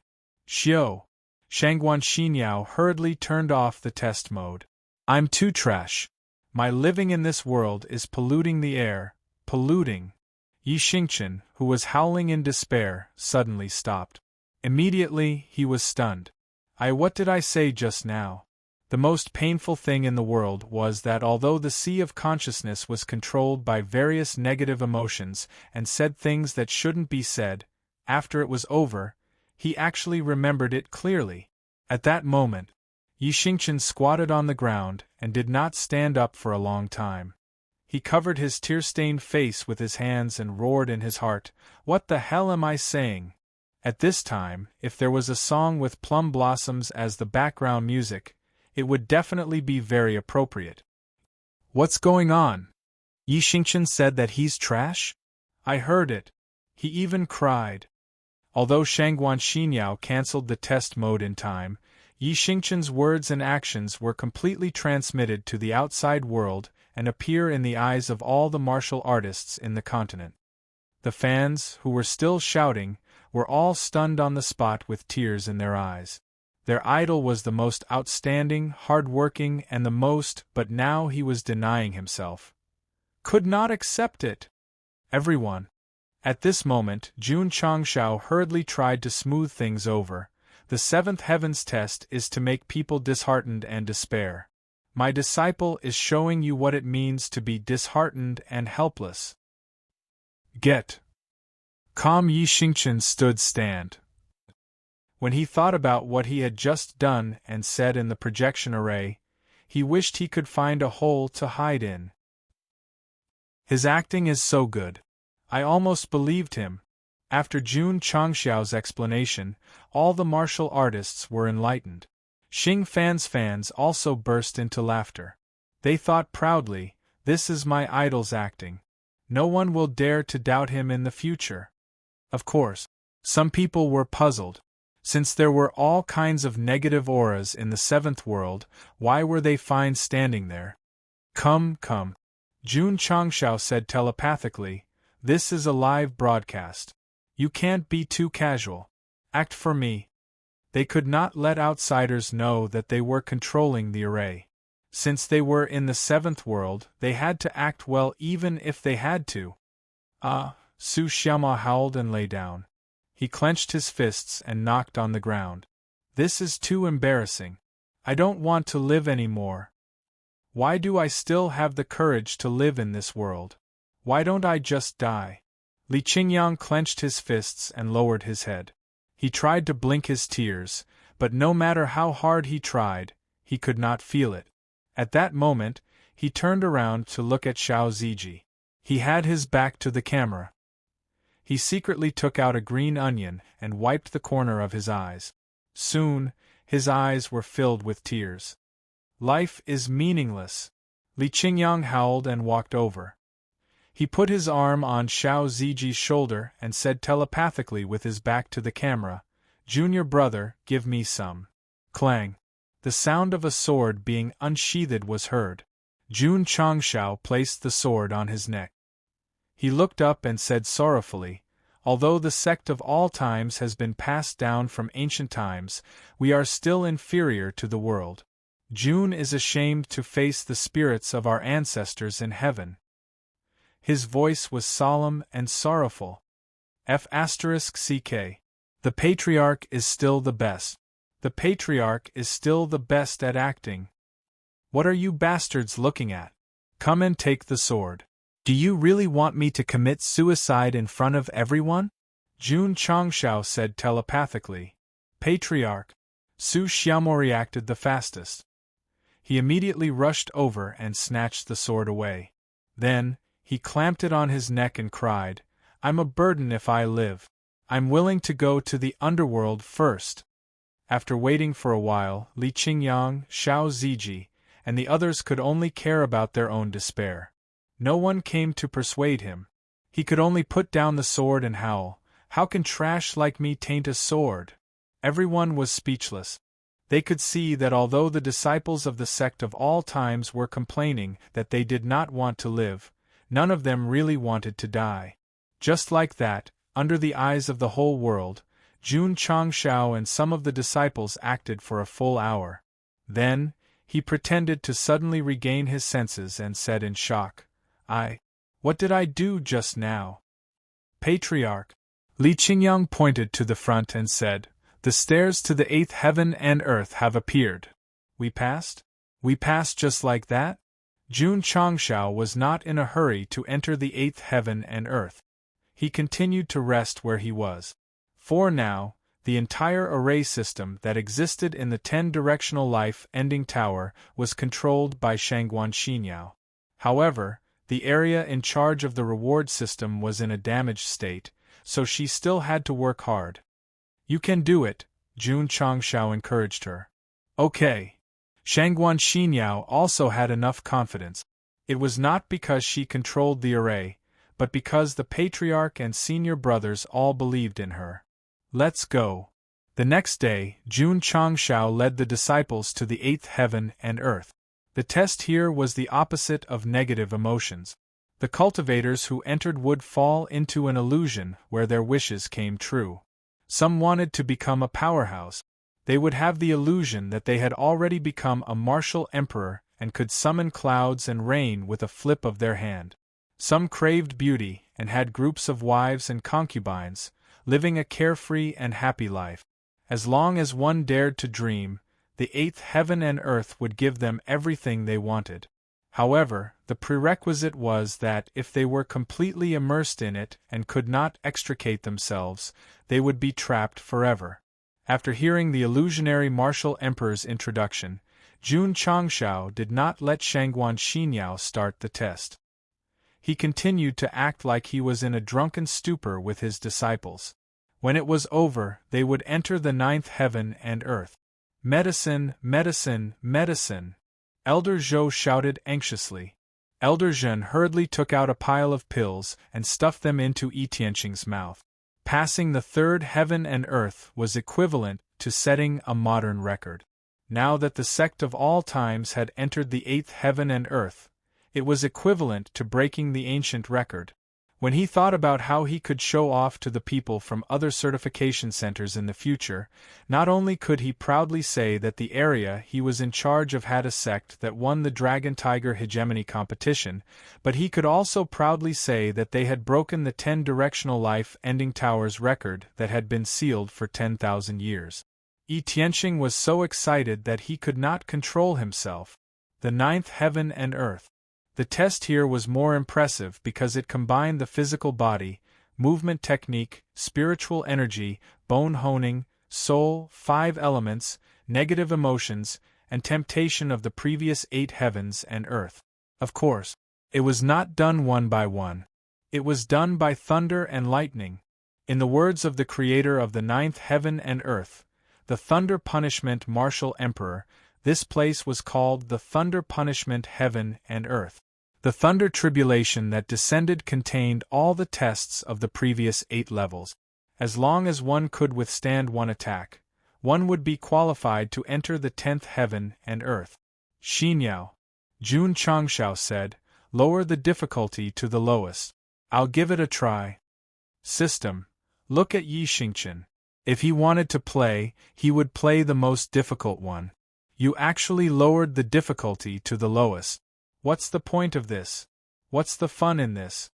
Speaker 1: Xiao! Shangguan Xinyao hurriedly turned off the test mode. I'm too trash. My living in this world is polluting the air, polluting. Yi Xingqian, who was howling in despair, suddenly stopped. Immediately, he was stunned. What did I say just now? The most painful thing in the world was that although the sea of consciousness was controlled by various negative emotions and said things that shouldn't be said, after it was over, he actually remembered it clearly. At that moment, Yi Xingqian squatted on the ground and did not stand up for a long time. He covered his tear-stained face with his hands and roared in his heart, "What the hell am I saying?" At this time, if there was a song with plum blossoms as the background music, it would definitely be very appropriate. What's going on? Yi Xingqian said that he's trash? I heard it. He even cried. Although Shangguan Xinyao cancelled the test mode in time, Yi Xingqian's words and actions were completely transmitted to the outside world and appear in the eyes of all the martial artists in the continent. The fans, who were still shouting, were all stunned on the spot with tears in their eyes. Their idol was the most outstanding, hard-working, and the most, but now he was denying himself. Could not accept it! Everyone. At this moment, Jun Changshao hurriedly tried to smooth things over. The seventh heavens test is to make people disheartened and despair. My disciple is showing you what it means to be disheartened and helpless. Get. Calm. Yi Xingqian stood stand. When he thought about what he had just done and said in the projection array, he wished he could find a hole to hide in. His acting is so good. I almost believed him. After Jun Changxiao's explanation, all the martial artists were enlightened. Xing Fan's fans also burst into laughter. They thought proudly, this is my idol's acting. No one will dare to doubt him in the future. Of course, some people were puzzled. Since there were all kinds of negative auras in the seventh world, why were they fine standing there? Come, come. Jun Changxiao said telepathically, this is a live broadcast. You can't be too casual. Act for me. They could not let outsiders know that they were controlling the array. Since they were in the seventh world, they had to act well even if they had to. Su Xiaoma howled and lay down. He clenched his fists and knocked on the ground. This is too embarrassing. I don't want to live anymore. Why do I still have the courage to live in this world? Why don't I just die? Li Qingyang clenched his fists and lowered his head. He tried to blink his tears, but no matter how hard he tried, he could not feel it. At that moment, he turned around to look at Xiao Ziji. He had his back to the camera. He secretly took out a green onion and wiped the corner of his eyes. Soon, his eyes were filled with tears. Life is meaningless. Li Qingyang howled and walked over. He put his arm on Xiao Ziji's shoulder and said telepathically with his back to the camera, "Junior brother, give me some." Clang. The sound of a sword being unsheathed was heard. Jun Changshao placed the sword on his neck. He looked up and said sorrowfully, "Although the sect of all times has been passed down from ancient times, we are still inferior to the world. Jun is ashamed to face the spirits of our ancestors in heaven." His voice was solemn and sorrowful. F***CK. The patriarch is still the best. The patriarch is still the best at acting. What are you bastards looking at? Come and take the sword. Do you really want me to commit suicide in front of everyone? Jun Changshao said telepathically. Patriarch. Su Xiaomo reacted the fastest. He immediately rushed over and snatched the sword away. Then, he clamped it on his neck and cried, "I'm a burden if I live. I'm willing to go to the underworld first." After waiting for a while, Li Qingyang, Xiao Ziji, and the others could only care about their own despair. No one came to persuade him. He could only put down the sword and howl, "How can trash like me taint a sword?" Everyone was speechless. They could see that although the disciples of the sect of all times were complaining that they did not want to live, none of them really wanted to die. Just like that, under the eyes of the whole world, Jun Changshao and some of the disciples acted for a full hour. Then, he pretended to suddenly regain his senses and said in shock, What did I do just now?" Patriarch. Li Qingyang pointed to the front and said, "The stairs to the 8th heaven and earth have appeared." "We passed? We passed just like that?" Jun Changshao was not in a hurry to enter the 8th heaven and earth. He continued to rest where he was. For now, the entire array system that existed in the 10-directional life-ending tower was controlled by Shangguan Xinyao. However, the area in charge of the reward system was in a damaged state, so she still had to work hard. "You can do it," Jun Changshao encouraged her. "Okay." Shangguan Xinyao also had enough confidence. It was not because she controlled the array, but because the patriarch and senior brothers all believed in her. "Let's go." The next day, Jun Changshao led the disciples to the 8th heaven and earth. The test here was the opposite of negative emotions. The cultivators who entered would fall into an illusion where their wishes came true. Some wanted to become a powerhouse. They would have the illusion that they had already become a martial emperor and could summon clouds and rain with a flip of their hand. Some craved beauty and had groups of wives and concubines, living a carefree and happy life. As long as one dared to dream, the 8th heaven and earth would give them everything they wanted. However, the prerequisite was that if they were completely immersed in it and could not extricate themselves, they would be trapped forever. After hearing the illusionary martial emperor's introduction, Jun Changshao did not let Shangguan Xinyao start the test. He continued to act like he was in a drunken stupor with his disciples. When it was over, they would enter the 9th heaven and earth. "Medicine, medicine, medicine!" Elder Zhou shouted anxiously. Elder Zhen hurriedly took out a pile of pills and stuffed them into Yi Tianqing's mouth. Passing the 3rd heaven and earth was equivalent to setting a modern record. Now that the sect of all times had entered the 8th heaven and earth, it was equivalent to breaking the ancient record. When he thought about how he could show off to the people from other certification centers in the future, not only could he proudly say that the area he was in charge of had a sect that won the Dragon Tiger Hegemony competition, but he could also proudly say that they had broken the 10-directional life-ending tower's record that had been sealed for 10,000 years. Yi Tianqing was so excited that he could not control himself. The 9th heaven and earth. The test here was more impressive because it combined the physical body, movement technique, spiritual energy, bone honing, soul, 5 elements, negative emotions, and temptation of the previous 8 heavens and earth. Of course, it was not done one by one. It was done by thunder and lightning. In the words of the creator of the 9th heaven and earth, the Thunder Punishment Martial Emperor, this place was called the Thunder Punishment Heaven and Earth. The thunder tribulation that descended contained all the tests of the previous 8 levels. As long as one could withstand one attack, one would be qualified to enter the 10th heaven and earth. Xinyao, Jun Changshao said, lower the difficulty to the lowest. I'll give it a try. System, look at Yi Xingqian. If he wanted to play, he would play the most difficult one. You actually lowered the difficulty to the lowest. What's the point of this? What's the fun in this?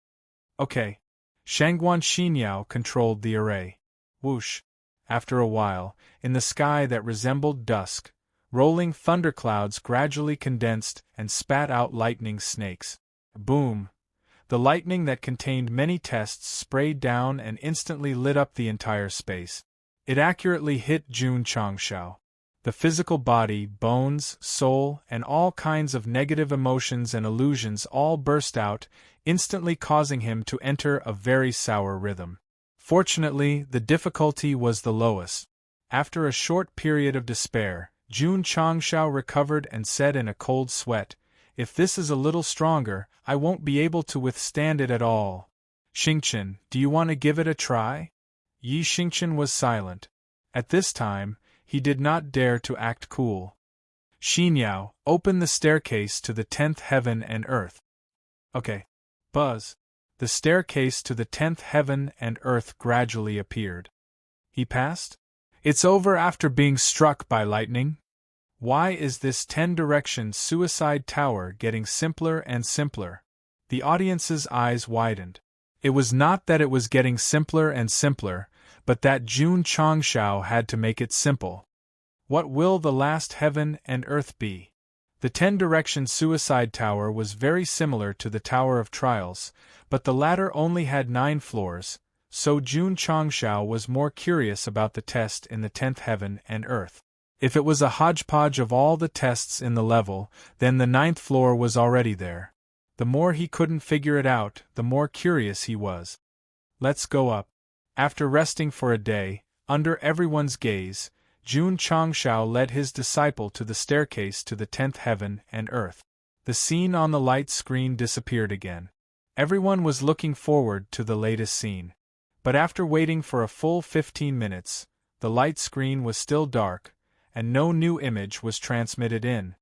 Speaker 1: Okay. Shangguan Xinyao controlled the array. Whoosh. After a while, in the sky that resembled dusk, rolling thunderclouds gradually condensed and spat out lightning snakes. Boom! The lightning that contained many tests sprayed down and instantly lit up the entire space. It accurately hit Jun Changshao. The physical body, bones, soul, and all kinds of negative emotions and illusions all burst out, instantly causing him to enter a very sour rhythm. Fortunately, the difficulty was the lowest. After a short period of despair, Jun Changshao recovered and said in a cold sweat, "If this is a little stronger, I won't be able to withstand it at all. Xingqian, do you want to give it a try?" Yi Xingqian was silent. At this time, he did not dare to act cool. Xinyao, open the staircase to the 10th heaven and earth. Okay. Buzz. The staircase to the 10th heaven and earth gradually appeared. He passed? It's over after being struck by lightning? Why is this 10-direction suicide tower getting simpler and simpler? The audience's eyes widened. It was not that it was getting simpler and simpler, but that Jun Changshao had to make it simple. What will the last heaven and earth be? The 10-direction suicide tower was very similar to the Tower of Trials, but the latter only had 9 floors, so Jun Changshao was more curious about the test in the 10th heaven and earth. If it was a hodgepodge of all the tests in the level, then the 9th floor was already there. The more he couldn't figure it out, the more curious he was. Let's go up. After resting for a day, under everyone's gaze, Jun Changshao led his disciple to the staircase to the 10th heaven and earth. The scene on the light screen disappeared again. Everyone was looking forward to the latest scene. But after waiting for a full 15 minutes, the light screen was still dark, and no new image was transmitted in.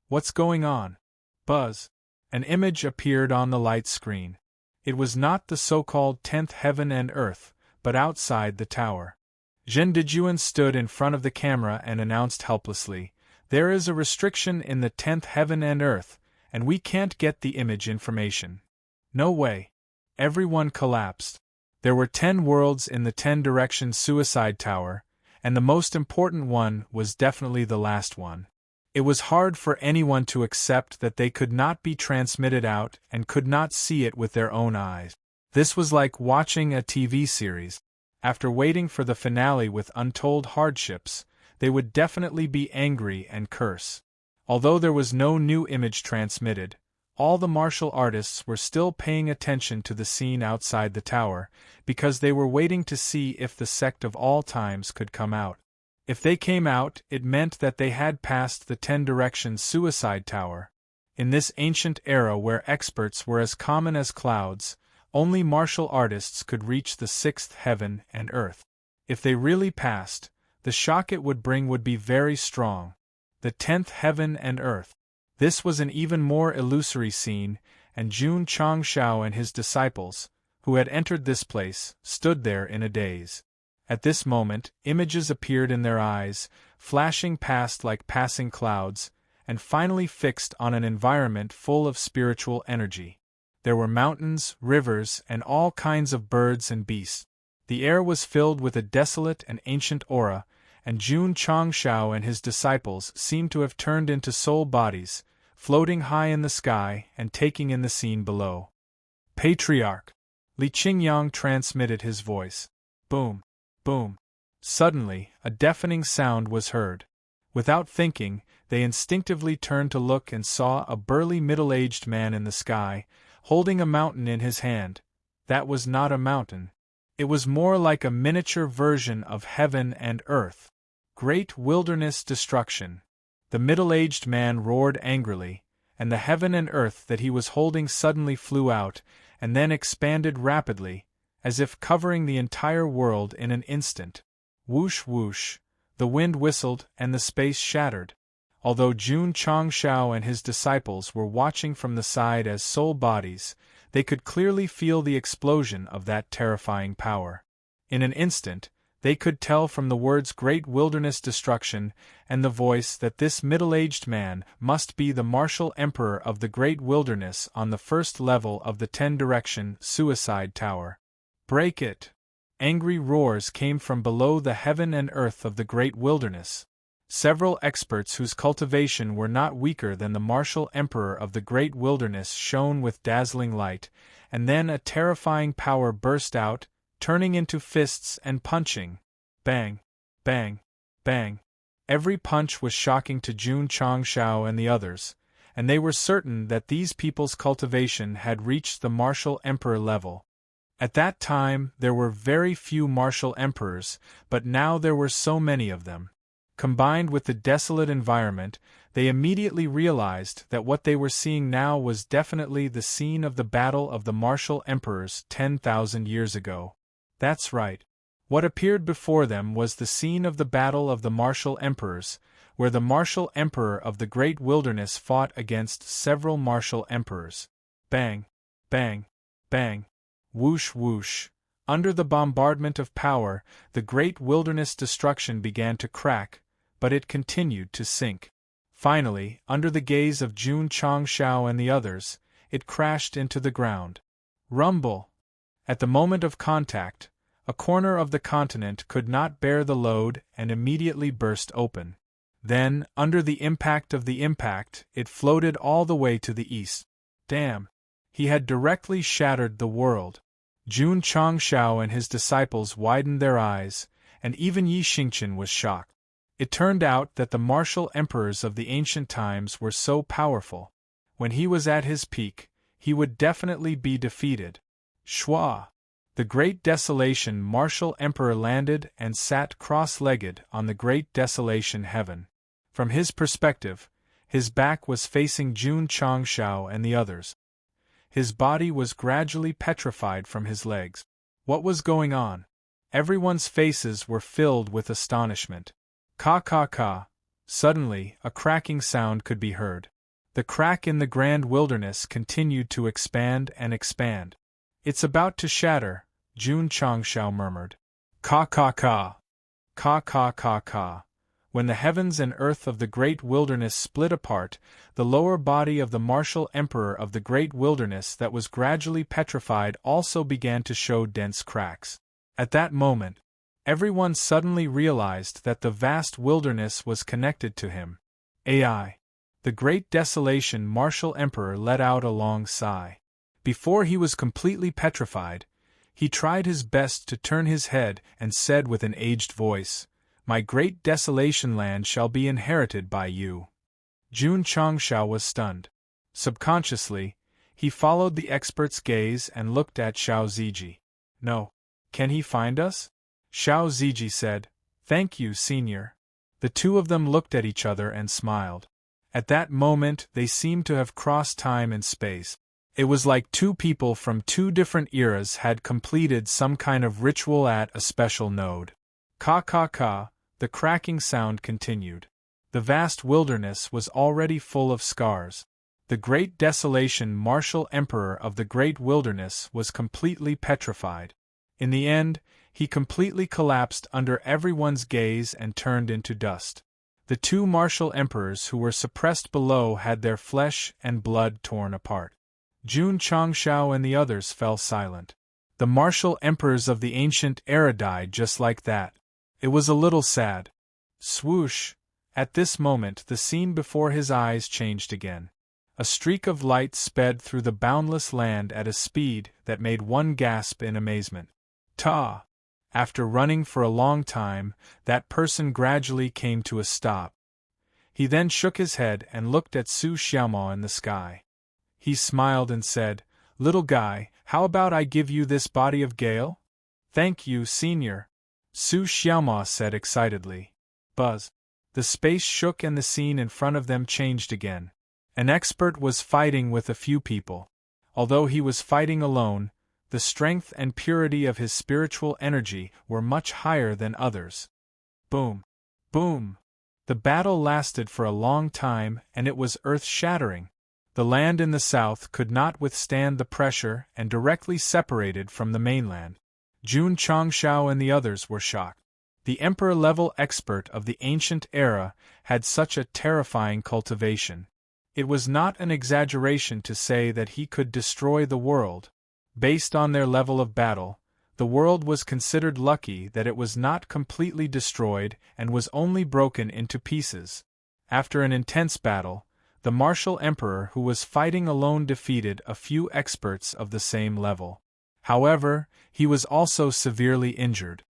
Speaker 1: What's going on? Buzz. An image appeared on the light screen. It was not the so-called 10th heaven and earth, but outside the tower. Zhen Dejuan stood in front of the camera and announced helplessly, "There is a restriction in the 10th heaven and earth, and we can't get the image information." No way. Everyone collapsed. There were 10 worlds in the 10-direction suicide tower, and the most important one was definitely the last one. It was hard for anyone to accept that they could not be transmitted out and could not see it with their own eyes. This was like watching a TV series. After waiting for the finale with untold hardships, they would definitely be angry and curse. Although there was no new image transmitted, all the martial artists were still paying attention to the scene outside the tower, because they were waiting to see if the Sect of all times could come out. If they came out, it meant that they had passed the 10-direction suicide tower. In this ancient era where experts were as common as clouds, only martial artists could reach the 6th heaven and earth. If they really passed, the shock it would bring would be very strong. The 10th heaven and earth. This was an even more illusory scene, and Jun Changshao and his disciples, who had entered this place, stood there in a daze. At this moment, images appeared in their eyes, flashing past like passing clouds, and finally fixed on an environment full of spiritual energy. There were mountains, rivers, and all kinds of birds and beasts. The air was filled with a desolate and ancient aura, and Jun Changshao and his disciples seemed to have turned into soul bodies, floating high in the sky and taking in the scene below. Patriarch! Li Qingyang transmitted his voice. Boom! Boom! Suddenly, a deafening sound was heard. Without thinking, they instinctively turned to look and saw a burly middle-aged man in the sky, holding a mountain in his hand. That was not a mountain. It was more like a miniature version of heaven and earth. Great wilderness destruction. The middle-aged man roared angrily, and the heaven and earth that he was holding suddenly flew out, and then expanded rapidly, as if covering the entire world in an instant. Whoosh whoosh, the wind whistled and the space shattered. Although Jun Changshao and his disciples were watching from the side as soul bodies, they could clearly feel the explosion of that terrifying power. In an instant, they could tell from the words "great wilderness destruction" and the voice that this middle-aged man must be the martial emperor of the great wilderness on the first level of the 10-direction suicide tower. Break it! Angry roars came from below the heaven and earth of the great wilderness. Several experts whose cultivation were not weaker than the martial emperor of the great wilderness shone with dazzling light, and then a terrifying power burst out, turning into fists and punching. Bang! Bang! Bang! Every punch was shocking to Jun Changshao and the others, and they were certain that these people's cultivation had reached the martial emperor level. At that time there were very few martial emperors, but now there were so many of them. Combined with the desolate environment, they immediately realized that what they were seeing now was definitely the scene of the battle of the martial emperors 10,000 years ago. That's right. What appeared before them was the scene of the battle of the martial emperors, where the martial emperor of the great wilderness fought against several martial emperors. Bang! Bang! Bang! Whoosh whoosh! Under the bombardment of power, the great wilderness destruction began to crack, but it continued to sink. Finally, under the gaze of Jun Changshao and the others, it crashed into the ground. Rumble! At the moment of contact, a corner of the continent could not bear the load and immediately burst open. Then, under the impact of the impact, it floated all the way to the east. Damn! He had directly shattered the world. Jun Changshao and his disciples widened their eyes, and even Yi Xingqian was shocked. It turned out that the martial emperors of the ancient times were so powerful. When he was at his peak, he would definitely be defeated. Shwa! The Great Desolation martial emperor landed and sat cross-legged on the Great Desolation heaven. From his perspective, his back was facing Jun Changshao and the others. His body was gradually petrified from his legs. What was going on? Everyone's faces were filled with astonishment. Ka ka ka! Suddenly, a cracking sound could be heard. The crack in the grand wilderness continued to expand and expand. It's about to shatter, Jun Changshao murmured. Ka ka ka! Ka ka ka ka! When the heavens and earth of the great wilderness split apart, the lower body of the martial emperor of the great wilderness that was gradually petrified also began to show dense cracks. At that moment, everyone suddenly realized that the vast wilderness was connected to him. Ai! The Great Desolation martial emperor let out a long sigh. Before he was completely petrified, he tried his best to turn his head and said with an aged voice, "My great desolation land shall be inherited by you." Jun Changshao was stunned. Subconsciously, he followed the expert's gaze and looked at Xiao Ziji. "No. Can he find us?" Xiao Ziji said, "Thank you, senior." The two of them looked at each other and smiled. At that moment they seemed to have crossed time and space. It was like two people from two different eras had completed some kind of ritual at a special node. Ka ka ka! The cracking sound continued. The vast wilderness was already full of scars. The Great Desolation martial emperor of the great wilderness was completely petrified. In the end, he completely collapsed under everyone's gaze and turned into dust. The two martial emperors who were suppressed below had their flesh and blood torn apart. Jun Changshao and the others fell silent. The martial emperors of the ancient era died just like that. It was a little sad. Swoosh! At this moment the scene before his eyes changed again. A streak of light sped through the boundless land at a speed that made one gasp in amazement. Ta! After running for a long time, that person gradually came to a stop. He then shook his head and looked at Su Xiaomo in the sky. He smiled and said, "Little guy, how about I give you this body of gale?" "Thank you, senior," Su Xiaomo said excitedly. Buzz. The space shook and the scene in front of them changed again. An expert was fighting with a few people. Although he was fighting alone, the strength and purity of his spiritual energy were much higher than others. Boom! Boom! The battle lasted for a long time and it was earth-shattering. The land in the south could not withstand the pressure and directly separated from the mainland. Jun Changshao and the others were shocked. The emperor-level expert of the ancient era had such a terrifying cultivation. It was not an exaggeration to say that he could destroy the world. Based on their level of battle, the world was considered lucky that it was not completely destroyed and was only broken into pieces. After an intense battle, the martial emperor who was fighting alone defeated a few experts of the same level. However, he was also severely injured.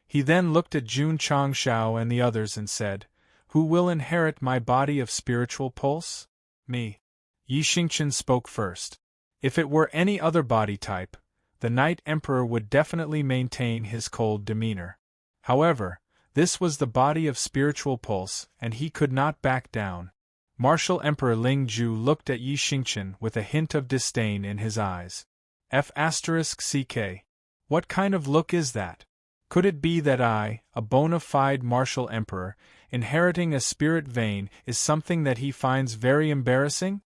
Speaker 1: He then looked at Jun Changshao and the others and said, "Who will inherit my body of spiritual pulse?" "Me." Yi Xingqian spoke first. If it were any other body type, the Night Emperor would definitely maintain his cold demeanor. However, this was the body of spiritual pulse and he could not back down. Martial Emperor Ling Ju looked at Yi Xingqian with a hint of disdain in his eyes. F***ck. What kind of look is that? Could it be that I, a bona fide martial emperor, inheriting a spirit vein is something that he finds very embarrassing?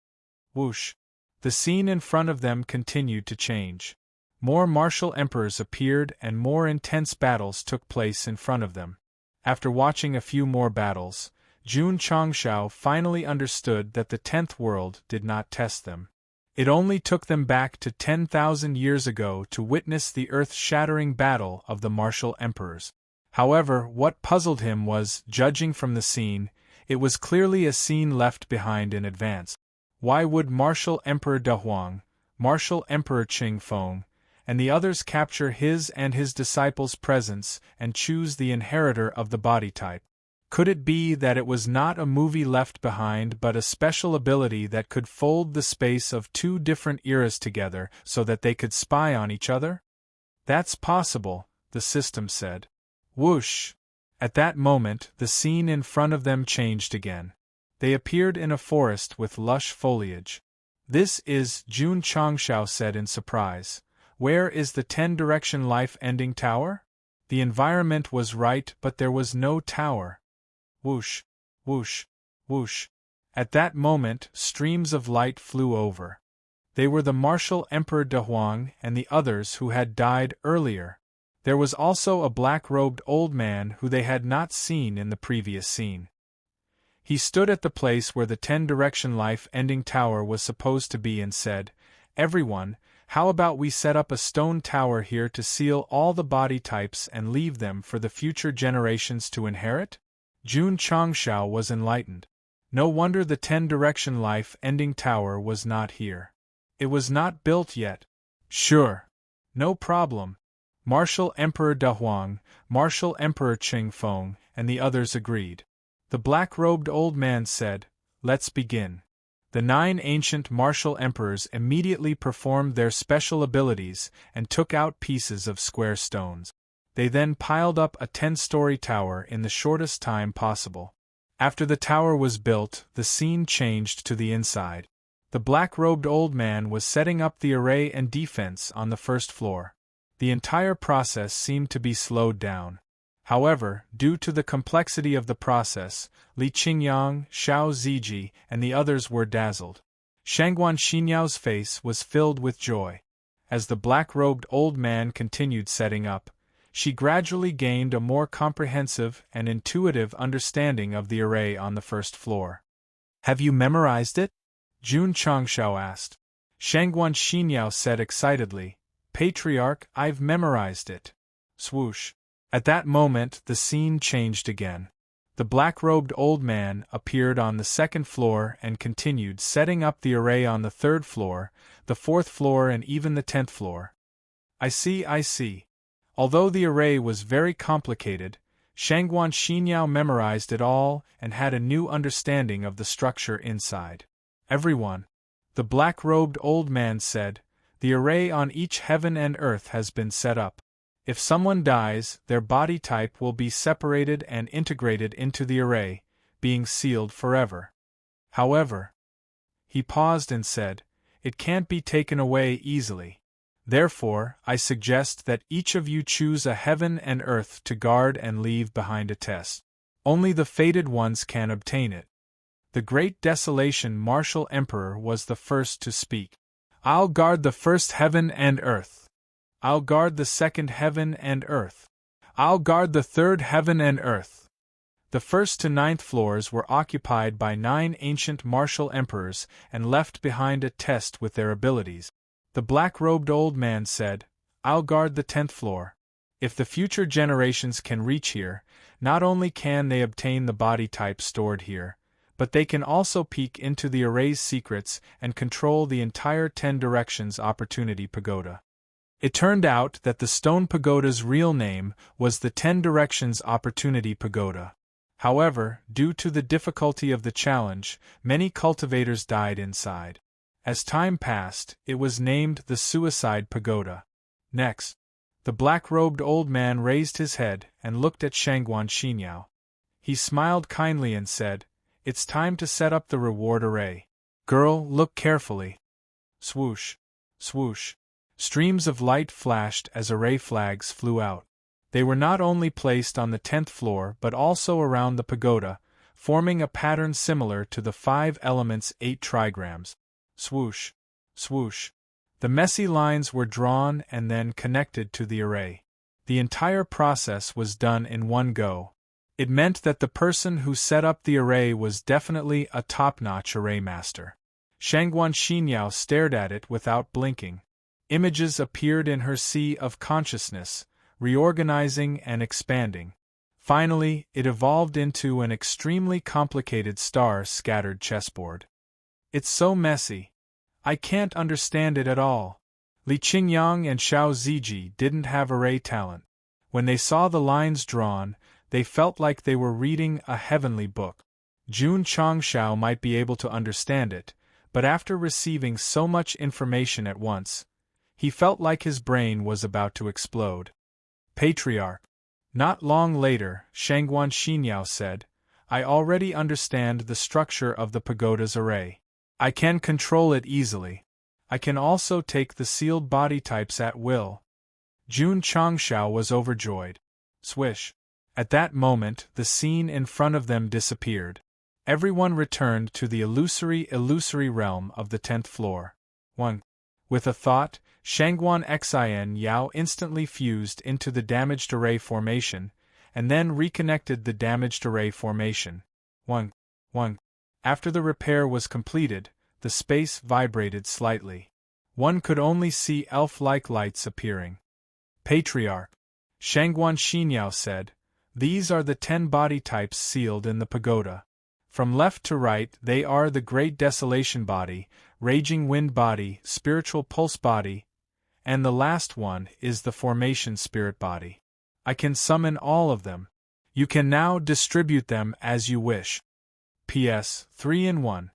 Speaker 1: Whoosh! The scene in front of them continued to change. More martial emperors appeared and more intense battles took place in front of them. After watching a few more battles, Jun Changshao finally understood that the 10th world did not test them. It only took them back to 10,000 years ago to witness the earth-shattering battle of the martial emperors. However, what puzzled him was, judging from the scene, it was clearly a scene left behind in advance. Why would Martial Emperor De Huang, Martial Emperor Qing Feng, and the others capture his and his disciples' presence and choose the inheritor of the body type? Could it be that it was not a movie left behind but a special ability that could fold the space of two different eras together so that they could spy on each other? That's possible, the system said. Whoosh! At that moment, the scene in front of them changed again. They appeared in a forest with lush foliage. "This is," Jun Changshao said in surprise. "Where is the 10-direction life-ending tower?" The environment was right but there was no tower. Whoosh! Whoosh! Whoosh! At that moment, streams of light flew over. They were the martial Emperor De Huang and the others who had died earlier. There was also a black-robed old man who they had not seen in the previous scene. He stood at the place where the 10-direction life-ending tower was supposed to be and said, "Everyone, how about we set up a stone tower here to seal all the body types and leave them for the future generations to inherit?" Jun Changshao was enlightened. No wonder the 10-direction life-ending tower was not here. It was not built yet. Sure. No problem. Martial Emperor De Huang, Martial Emperor Qing Feng, and the others agreed. The black-robed old man said, "Let's begin." The 9 ancient martial emperors immediately performed their special abilities and took out pieces of square stones. They then piled up a 10-story tower in the shortest time possible. After the tower was built, the scene changed to the inside. The black-robed old man was setting up the array and defense on the first floor. The entire process seemed to be slowed down. However, due to the complexity of the process, Li Qingyang, Xiao Ziji, and the others were dazzled. Shangguan Xinyao's face was filled with joy. As the black-robed old man continued setting up, she gradually gained a more comprehensive and intuitive understanding of the array on the first floor. "Have you memorized it?" Jun Changshao asked. Shangguan Xinyao said excitedly, "Patriarch, I've memorized it." Swoosh! At that moment, the scene changed again. The black-robed old man appeared on the second floor and continued setting up the array on the third floor, the fourth floor and even the 10th floor. I see. Although the array was very complicated, Shangguan Xinyao memorized it all and had a new understanding of the structure inside. "Everyone," the black-robed old man said, "the array on each heaven and earth has been set up. If someone dies, their body type will be separated and integrated into the array, being sealed forever. However, He paused and said, "It can't be taken away easily. Therefore, I suggest that each of you choose a heaven and earth to guard and leave behind a test. Only the fated ones can obtain it." The Great Desolation Martial Emperor was the first to speak. "I'll guard the first heaven and earth. I'll guard the second heaven and earth. I'll guard the third heaven and earth." The first to ninth floors were occupied by 9 ancient martial emperors and left behind a test with their abilities. The black-robed old man said, "I'll guard the 10th floor. If the future generations can reach here, not only can they obtain the body type stored here, but they can also peek into the array's secrets and control the entire 10 Directions Opportunity Pagoda." It turned out that the stone pagoda's real name was the 10 Directions Opportunity Pagoda. However, due to the difficulty of the challenge, many cultivators died inside. As time passed, it was named the Suicide Pagoda. Next, the black-robed old man raised his head and looked at Shangguan Xinyao. He smiled kindly and said, "It's time to set up the reward array. Girl, look carefully." Swoosh, swoosh. Streams of light flashed as array flags flew out. They were not only placed on the 10th floor but also around the pagoda, forming a pattern similar to the 5 elements 8 trigrams. Swoosh, swoosh. The messy lines were drawn and then connected to the array. The entire process was done in one go. It meant that the person who set up the array was definitely a top-notch array master. Shangguan Xinyao stared at it without blinking. Images appeared in her sea of consciousness, reorganizing and expanding. Finally, it evolved into an extremely complicated star-scattered chessboard. "It's so messy. I can't understand it at all." Li Qingyang and Xiao Ziji didn't have array talent. When they saw the lines drawn, they felt like they were reading a heavenly book. Jun Changshao might be able to understand it, but after receiving so much information at once, he felt like his brain was about to explode. Patriarch. Not long later, Shangguan Xinyao said, "I already understand the structure of the pagoda's array. I can control it easily. I can also take the sealed body types at will." Jun Changshao was overjoyed. Swish. At that moment, the scene in front of them disappeared. Everyone returned to the illusory realm of the 10th floor. 1. With a thought, Shangguan Xin Yao instantly fused into the damaged array formation, and then reconnected the damaged array formation. 1. After the repair was completed, the space vibrated slightly. One could only see elf-like lights appearing. Patriarch. Shangguan Xinyao said, "These are the 10 body types sealed in the pagoda. From left to right they are the Great Desolation Body, Raging Wind Body, Spiritual Pulse Body, and the last one is the Formation Spirit Body. I can summon all of them. You can now distribute them as you wish." P.S. 3-in-1.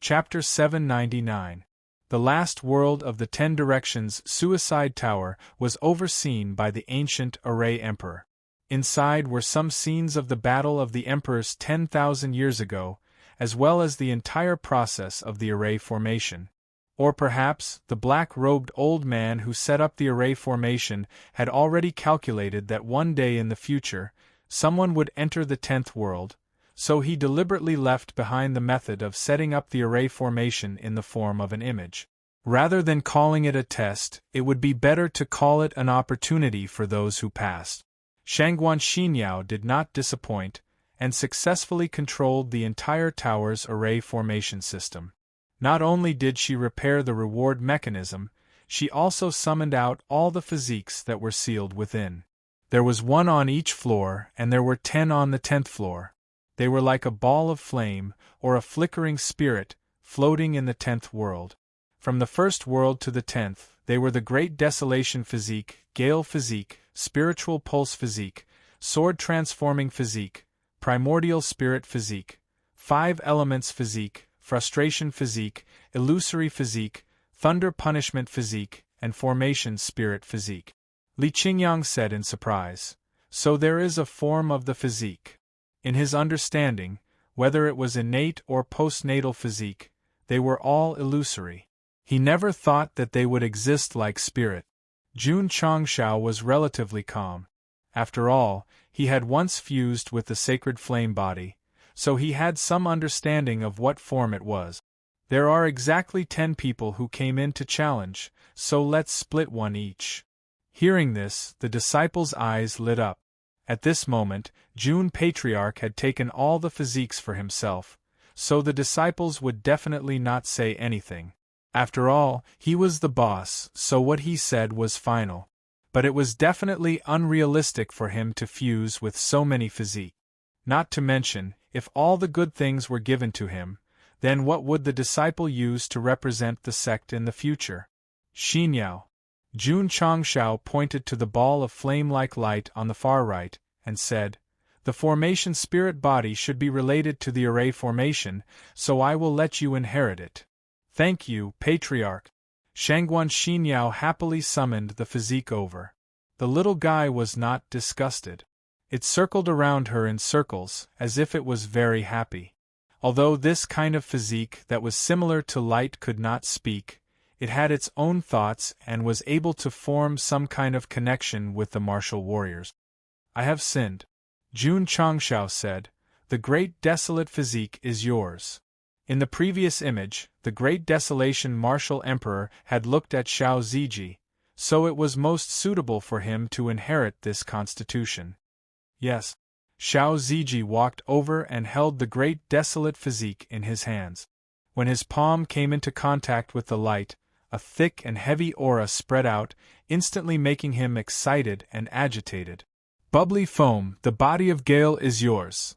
Speaker 1: Chapter 799. The last world of the 10 Directions Suicide Tower was overseen by the ancient Array Emperor. Inside were some scenes of the Battle of the Emperors 10,000 years ago, as well as the entire process of the array formation. Or perhaps, the black-robed old man who set up the array formation had already calculated that one day in the future, someone would enter the 10th world, so he deliberately left behind the method of setting up the array formation in the form of an image. Rather than calling it a test, it would be better to call it an opportunity for those who passed. Shangguan Xinyao did not disappoint, and successfully controlled the entire tower's array formation system. Not only did she repair the reward mechanism, she also summoned out all the physiques that were sealed within. There was 1 on each floor, and there were 10 on the 10th floor. They were like a ball of flame, or a flickering spirit, floating in the 10th world. From the first world to the 10th, they were the Great Desolation Physique, Gale Physique, Spiritual Pulse Physique, Sword Transforming Physique, Primordial Spirit Physique, 5 Elements Physique, Frustration Physique, Illusory Physique, Thunder Punishment Physique, and Formation Spirit Physique. Li Qingyang said in surprise, "So there is a form of the physique." In his understanding, whether it was innate or postnatal physique, They were all illusory. He never thought that they would exist like spirit. Jun Changshao was relatively calm. After all, he had once fused with the sacred flame body, so he had some understanding of what form it was. There are exactly 10 people who came in to challenge, so let's split one each. Hearing this, the disciples' eyes lit up. At this moment, Jun Patriarch had taken all the physiques for himself, so the disciples would definitely not say anything. After all, he was the boss, so what he said was final. But it was definitely unrealistic for him to fuse with so many physiques. Not to mention, if all the good things were given to him, then what would the disciple use to represent the sect in the future? Xinyao. Jun Changshao pointed to the ball of flame-like light on the far right, and said, "The formation spirit body should be related to the array formation, so I will let you inherit it." "Thank you, Patriarch." Shangguan Xinyao happily summoned the physique over. The little guy was not disgusted. It circled around her in circles, as if it was very happy. Although this kind of physique that was similar to light could not speak, it had its own thoughts and was able to form some kind of connection with the martial warriors. "I have sinned," Jun Changshao said. "The great desolate physique is yours." In the previous image, the great desolation martial emperor had looked at Xiao Ziji, so it was most suitable for him to inherit this constitution. Yes. Xiao Ziji walked over and held the great desolate physique in his hands. When his palm came into contact with the light, a thick and heavy aura spread out, instantly making him excited and agitated. "Bubbly foam, the body of Gale is yours."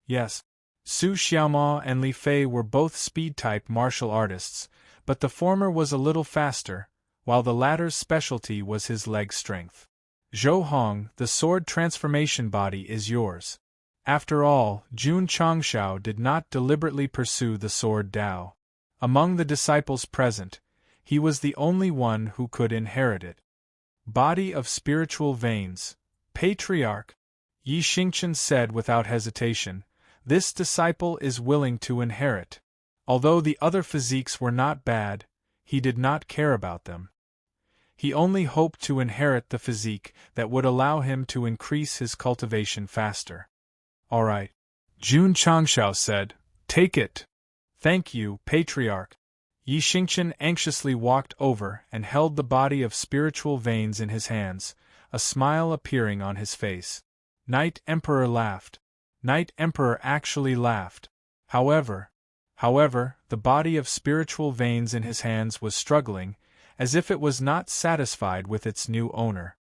Speaker 1: Yes. Su Xiaoma and Li Fei were both speed-type martial artists, but the former was a little faster, while the latter's specialty was his leg strength. "Zhou Hong, the sword transformation body is yours." After all, Jun Changshao did not deliberately pursue the sword Dao. Among the disciples present, he was the only one who could inherit it. "Body of spiritual veins, Patriarch," Yi Xingchen said without hesitation. "This disciple is willing to inherit." Although the other physiques were not bad, he did not care about them. He only hoped to inherit the physique that would allow him to increase his cultivation faster. "All right," Jun Changshao said. "Take it." "Thank you, Patriarch." Yi Xingchen anxiously walked over and held the body of spiritual veins in his hands, a smile appearing on his face. Knight Emperor laughed. Knight Emperor actually laughed. However, the body of spiritual veins in his hands was struggling, as if it was not satisfied with its new owner.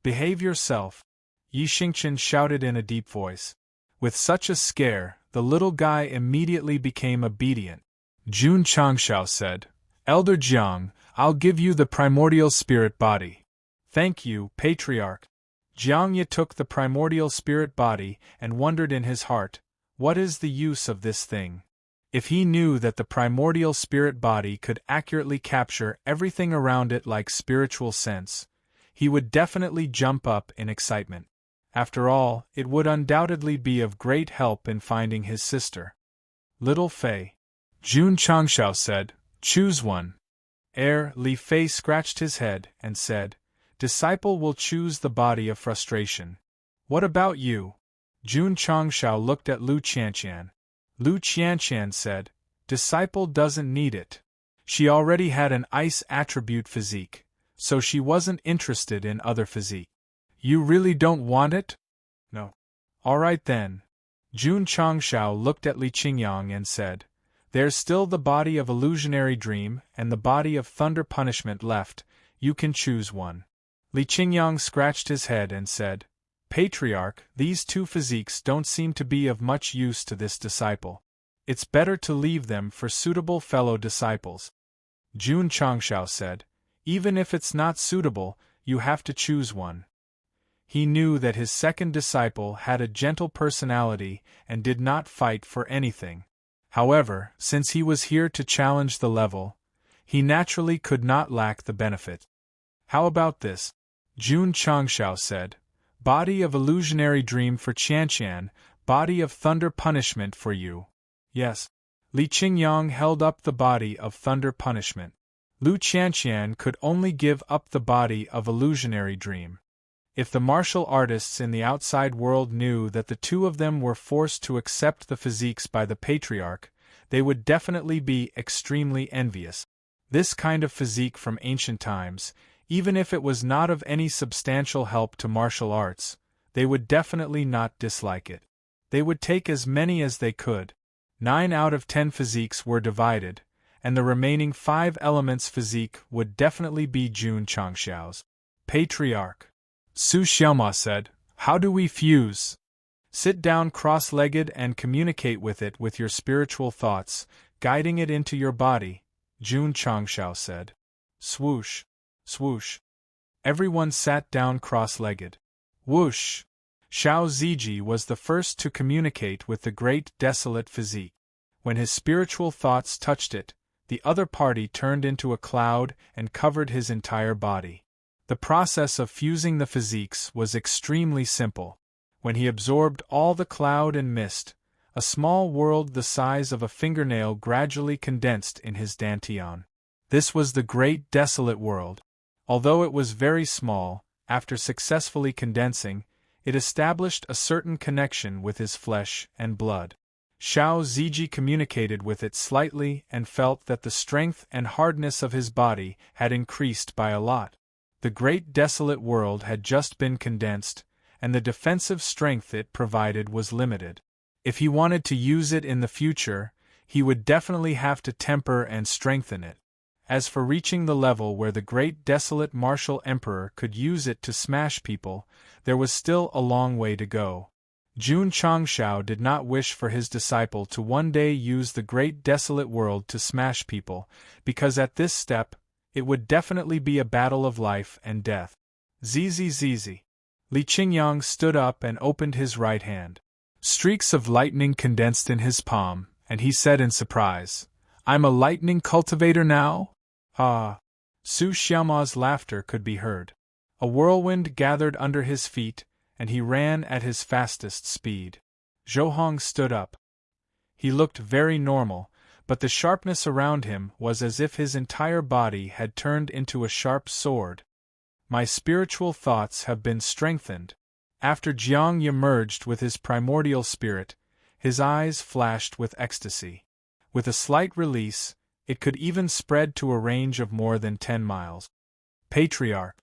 Speaker 1: "Behave yourself," Yi Xingchen shouted in a deep voice. With such a scare, the little guy immediately became obedient. Jun Changshao said, "Elder Jiang, I'll give you the primordial spirit body." "Thank you, Patriarch." Jiang Ye took the primordial spirit body and wondered in his heart, what is the use of this thing? If he knew that the primordial spirit body could accurately capture everything around it like spiritual sense, he would definitely jump up in excitement. After all, it would undoubtedly be of great help in finding his sister. "Little Fei," Jun Changshao said, "choose one." Li Fei scratched his head and said, "Disciple will choose the body of frustration." "What about you?" Jun Changshao looked at Lu Qianqian. Lu Qianqian said, "Disciple doesn't need it. She already had an ice attribute physique, so she wasn't interested in other physique." "You really don't want it?" "No." "All right then." Jun Changshao looked at Li Qingyang and said, "There's still the body of illusionary dream and the body of thunder punishment left, you can choose one." Li Qingyang scratched his head and said, "Patriarch, these two physiques don't seem to be of much use to this disciple. It's better to leave them for suitable fellow disciples." Jun Changshao said, "Even if it's not suitable, you have to choose one." He knew that his second disciple had a gentle personality and did not fight for anything. However, since he was here to challenge the level, he naturally could not lack the benefit. "How about this?" Jun Changshao said. "Body of illusionary dream for Qianqian, body of thunder punishment for you." "Yes." Li Qingyang held up the body of thunder punishment. Lu Qianqian could only give up the body of illusionary dream. If the martial artists in the outside world knew that the two of them were forced to accept the physiques by the patriarch, they would definitely be extremely envious. This kind of physique from ancient times, even if it was not of any substantial help to martial arts, they would definitely not dislike it. They would take as many as they could. 9 out of 10 physiques were divided, and the remaining 5 elements physique would definitely be Jun Changxiao's. Patriarch. Su Xiaoma said, "How do we fuse?" "Sit down cross-legged and communicate with it with your spiritual thoughts, guiding it into your body," Jun Changxiao said. Swoosh. Swoosh. Everyone sat down cross-legged. Whoosh! Xiao Ziji was the first to communicate with the great desolate physique. When his spiritual thoughts touched it, the other party turned into a cloud and covered his entire body. The process of fusing the physiques was extremely simple. When he absorbed all the cloud and mist, a small world the size of a fingernail gradually condensed in his dantian. This was the great desolate world. Although it was very small, after successfully condensing, it established a certain connection with his flesh and blood. Xiao Ziji communicated with it slightly and felt that the strength and hardness of his body had increased by a lot. The great desolate world had just been condensed, and the defensive strength it provided was limited. If he wanted to use it in the future, he would definitely have to temper and strengthen it. As for reaching the level where the great desolate martial emperor could use it to smash people, there was still a long way to go. Jun Changxiao did not wish for his disciple to one day use the great desolate world to smash people, because at this step, it would definitely be a battle of life and death. Zizi. Li Qingyang stood up and opened his right hand. Streaks of lightning condensed in his palm, and he said in surprise, "I'm a lightning cultivator now?" Ah! Su Xiaoma's laughter could be heard. A whirlwind gathered under his feet, and he ran at his fastest speed. Zhou stood up. He looked very normal, but the sharpness around him was as if his entire body had turned into a sharp sword. My spiritual thoughts have been strengthened. After Jiang Yi merged with his primordial spirit, his eyes flashed with ecstasy. With a slight release, it could even spread to a range of more than 10 miles. Patriarch.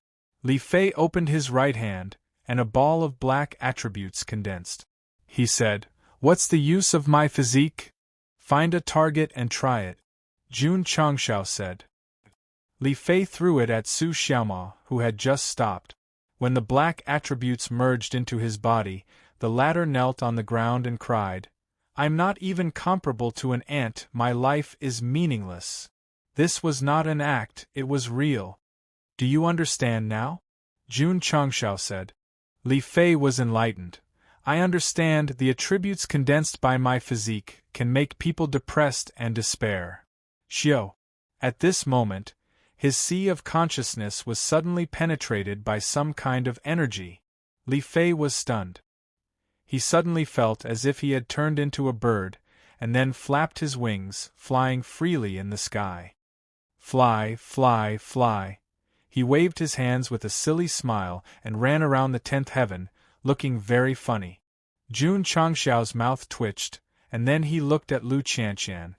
Speaker 1: Li Fei opened his right hand, and a ball of black attributes condensed. He said, "What's the use of my physique? Find a target and try it," Jun Changxiao said. Li Fei threw it at Su Xiaoma, who had just stopped. When the black attributes merged into his body, the latter knelt on the ground and cried, "I'm not even comparable to an ant, my life is meaningless." This was not an act, it was real. "Do you understand now?" Jun Changxiao said. Li Fei was enlightened. "I understand the attributes condensed by my physique can make people depressed and despair." Xiao. At this moment, his sea of consciousness was suddenly penetrated by some kind of energy. Li Fei was stunned. He suddenly felt as if he had turned into a bird, and then flapped his wings, flying freely in the sky. "Fly, fly, fly." He waved his hands with a silly smile and ran around the 10th heaven, looking very funny. Jun Changxiao's mouth twitched, and then he looked at Lu Qianqian.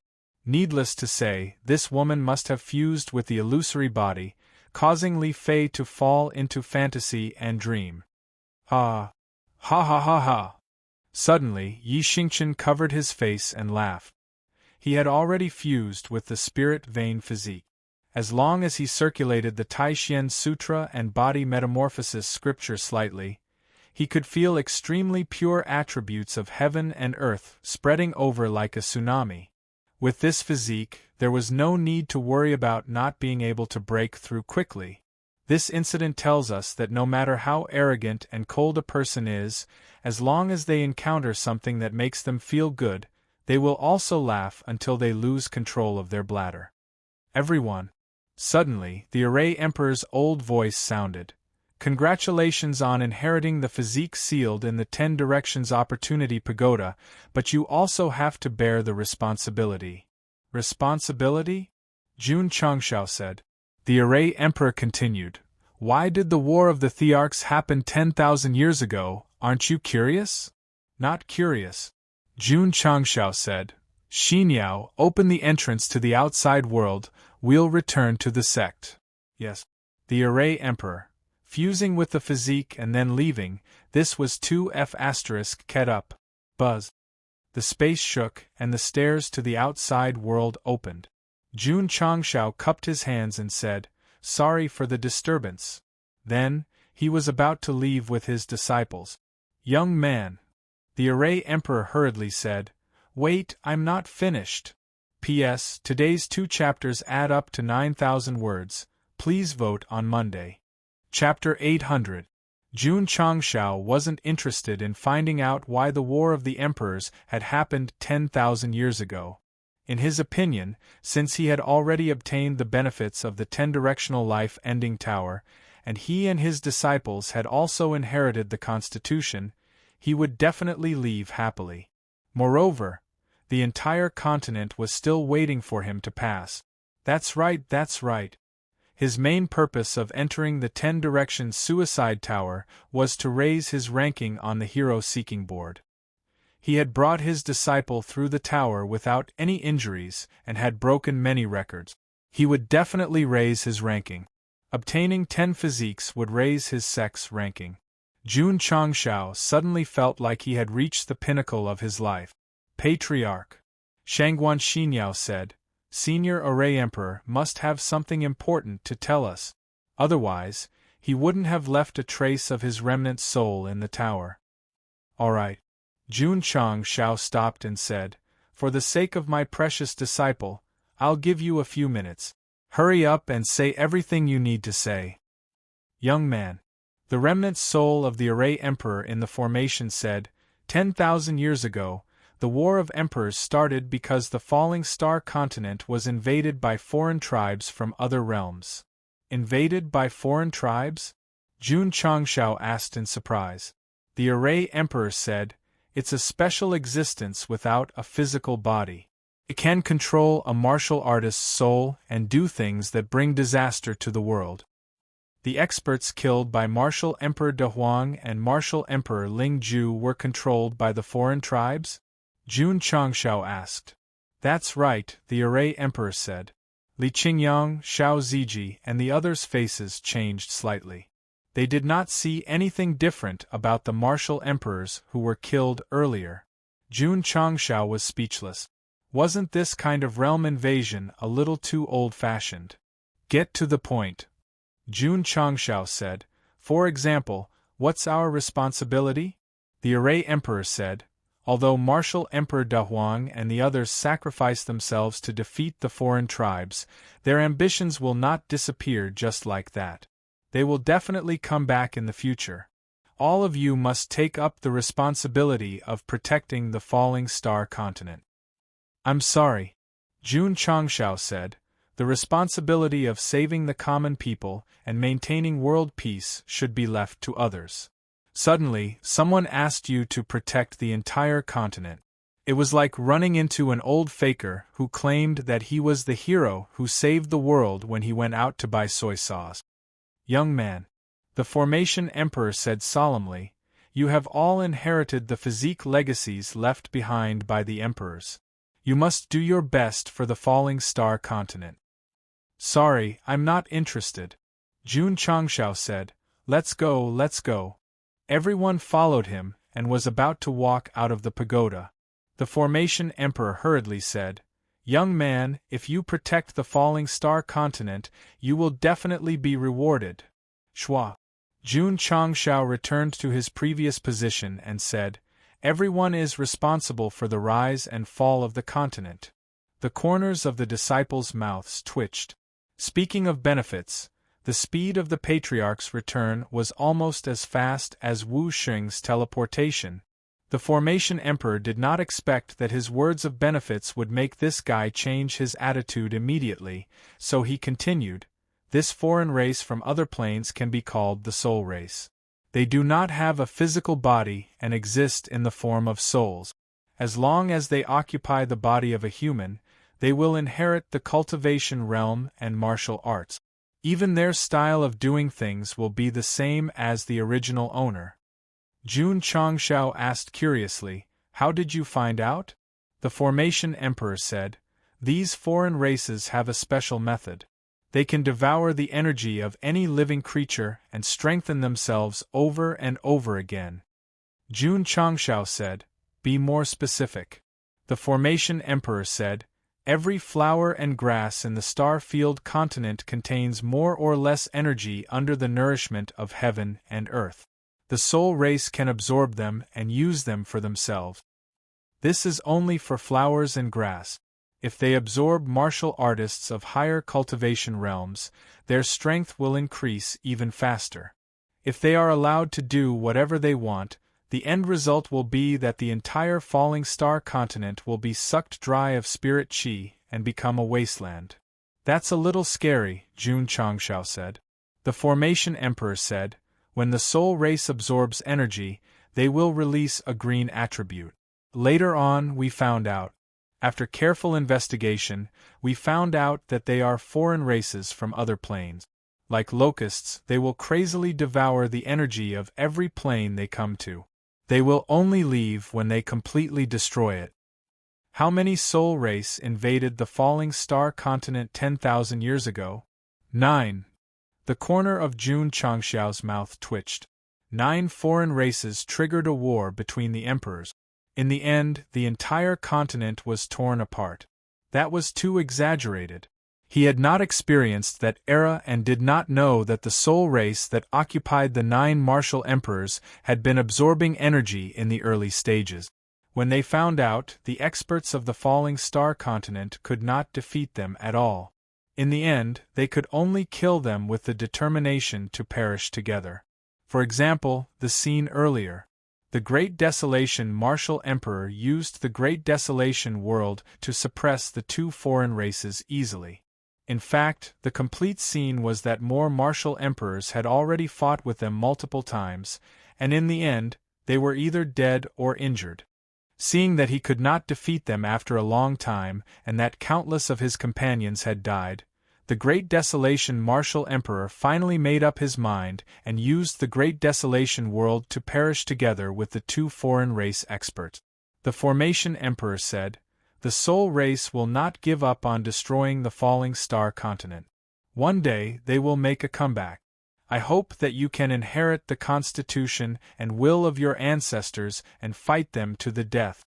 Speaker 1: Needless to say, this woman must have fused with the illusory body, causing Li Fei to fall into fantasy and dream. Ah! Ha ha ha ha! Suddenly, Yi Xingchen covered his face and laughed. He had already fused with the spirit vein physique. As long as he circulated the Taixuan Sutra and body metamorphosis scripture slightly, he could feel extremely pure attributes of heaven and earth spreading over like a tsunami. With this physique, there was no need to worry about not being able to break through quickly. This incident tells us that no matter how arrogant and cold a person is, as long as they encounter something that makes them feel good, they will also laugh until they lose control of their bladder. Everyone. Suddenly, the Array Emperor's old voice sounded. Congratulations on inheriting the physique sealed in the 10 Directions Opportunity Pagoda, but you also have to bear the responsibility. Responsibility? Jun Changshao said. The Array Emperor continued. Why did the War of the Thearchs happen 10,000 years ago, aren't you curious? Not curious. Jun Changshao said. Xinyao, open the entrance to the outside world, we'll return to the sect. Yes. The Array Emperor. Fusing with the physique and then leaving, this was 2F** ket up. Buzz. The space shook, and the stairs to the outside world opened. Jun Changshao cupped his hands and said, Sorry for the disturbance. Then, he was about to leave with his disciples. Young man. The Array Emperor hurriedly said, Wait, I'm not finished. P.S. Today's 2 chapters add up to 9,000 words. Please vote on Monday. Chapter 800. Jun Changshao wasn't interested in finding out why the War of the Emperors had happened 10,000 years ago. In his opinion, since he had already obtained the benefits of the 10-directional life-ending tower, and he and his disciples had also inherited the constitution, he would definitely leave happily. Moreover, the entire continent was still waiting for him to pass. That's right. His main purpose of entering the 10 Directions Suicide Tower was to raise his ranking on the hero-seeking board. He had brought his disciple through the tower without any injuries and had broken many records. He would definitely raise his ranking. Obtaining 10 physiques would raise his sect's ranking. Jun Changshao suddenly felt like he had reached the pinnacle of his life. Patriarch. Shangguan Xinyao said, Senior Array Emperor must have something important to tell us. Otherwise, he wouldn't have left a trace of his remnant soul in the tower. All right. Jun Changshao stopped and said, For the sake of my precious disciple, I'll give you a few minutes. Hurry up and say everything you need to say. Young man. The remnant soul of the Array Emperor in the formation said, 10,000 years ago, the War of Emperors started because the falling star continent was invaded by foreign tribes from other realms. Invaded by foreign tribes? Jun Changshao asked in surprise. The Array Emperor said, It's a special existence without a physical body. It can control a martial artist's soul and do things that bring disaster to the world. The experts killed by Martial Emperor De Huang and Martial Emperor Ling Ju were controlled by the foreign tribes? Jun Changshao asked. That's right, the Array Emperor said. Li Qingyang, Xiao Ziji, and the others' faces changed slightly. They did not see anything different about the martial emperors who were killed earlier. Jun Changshao was speechless. Wasn't this kind of realm invasion a little too old-fashioned? Get to the point. Jun Changshao said, For example, what's our responsibility? The Array Emperor said, Although Martial Emperor De Huang and the others sacrificed themselves to defeat the foreign tribes, their ambitions will not disappear just like that. They will definitely come back in the future. All of you must take up the responsibility of protecting the falling star continent. I'm sorry. Jun Changshao said, The responsibility of saving the common people and maintaining world peace should be left to others. Suddenly, someone asked you to protect the entire continent. It was like running into an old faker who claimed that he was the hero who saved the world when he went out to buy soy sauce. Young man. The Formation Emperor said solemnly, You have all inherited the physique legacies left behind by the emperors. You must do your best for the falling star continent. Sorry, I'm not interested. Jun Changshao said, Let's go. Everyone followed him and was about to walk out of the pagoda. The Formation Emperor hurriedly said, Young man, if you protect the falling star continent, you will definitely be rewarded. Shua. Jun Changshao returned to his previous position and said, Everyone is responsible for the rise and fall of the continent. The corners of the disciples' mouths twitched. Speaking of benefits, the speed of the Patriarch's return was almost as fast as Wu Xing's teleportation. The Formation Emperor did not expect that his words of benefits would make this guy change his attitude immediately, so he continued, This foreign race from other planes can be called the soul race. They do not have a physical body and exist in the form of souls. As long as they occupy the body of a human, they will inherit the cultivation realm and martial arts. Even their style of doing things will be the same as the original owner. Jun Changshao asked curiously, "How did you find out?" The Formation Emperor said, "These foreign races have a special method. They can devour the energy of any living creature and strengthen themselves over and over again." Jun Changshao said, "Be more specific." The Formation Emperor said, "Every flower and grass in the star-field continent contains more or less energy under the nourishment of heaven and earth. The soul race can absorb them and use them for themselves. This is only for flowers and grass. If they absorb martial artists of higher cultivation realms, their strength will increase even faster. If they are allowed to do whatever they want, the end result will be that the entire falling star continent will be sucked dry of spirit chi and become a wasteland." "That's a little scary," Jun Changshao said. The Formation Emperor said, "When the soul race absorbs energy, they will release a green attribute. Later on, we found out. After careful investigation, we found out that they are foreign races from other planes. Like locusts, they will crazily devour the energy of every plane they come to. They will only leave when they completely destroy it." "How many soul race invaded the falling star continent 10,000 years ago?" "9. The corner of Jun Changshao's mouth twitched. 9 foreign races triggered a war between the emperors. In the end, the entire continent was torn apart. That was too exaggerated. He had not experienced that era and did not know that the soul race that occupied the 9 martial emperors had been absorbing energy in the early stages. When they found out, the experts of the falling star continent could not defeat them at all. In the end, they could only kill them with the determination to perish together. For example, the scene earlier. The Great Desolation Martial Emperor used the Great Desolation World to suppress the 2 foreign races easily. In fact, the complete scene was that more martial emperors had already fought with them multiple times, and in the end, they were either dead or injured. Seeing that he could not defeat them after a long time, and that countless of his companions had died, the Great Desolation Martial Emperor finally made up his mind and used the Great Desolation World to perish together with the 2 foreign race experts. The Formation Emperor said, "The soul race will not give up on destroying the falling star continent. One day they will make a comeback. I hope that you can inherit the constitution and will of your ancestors and fight them to the death."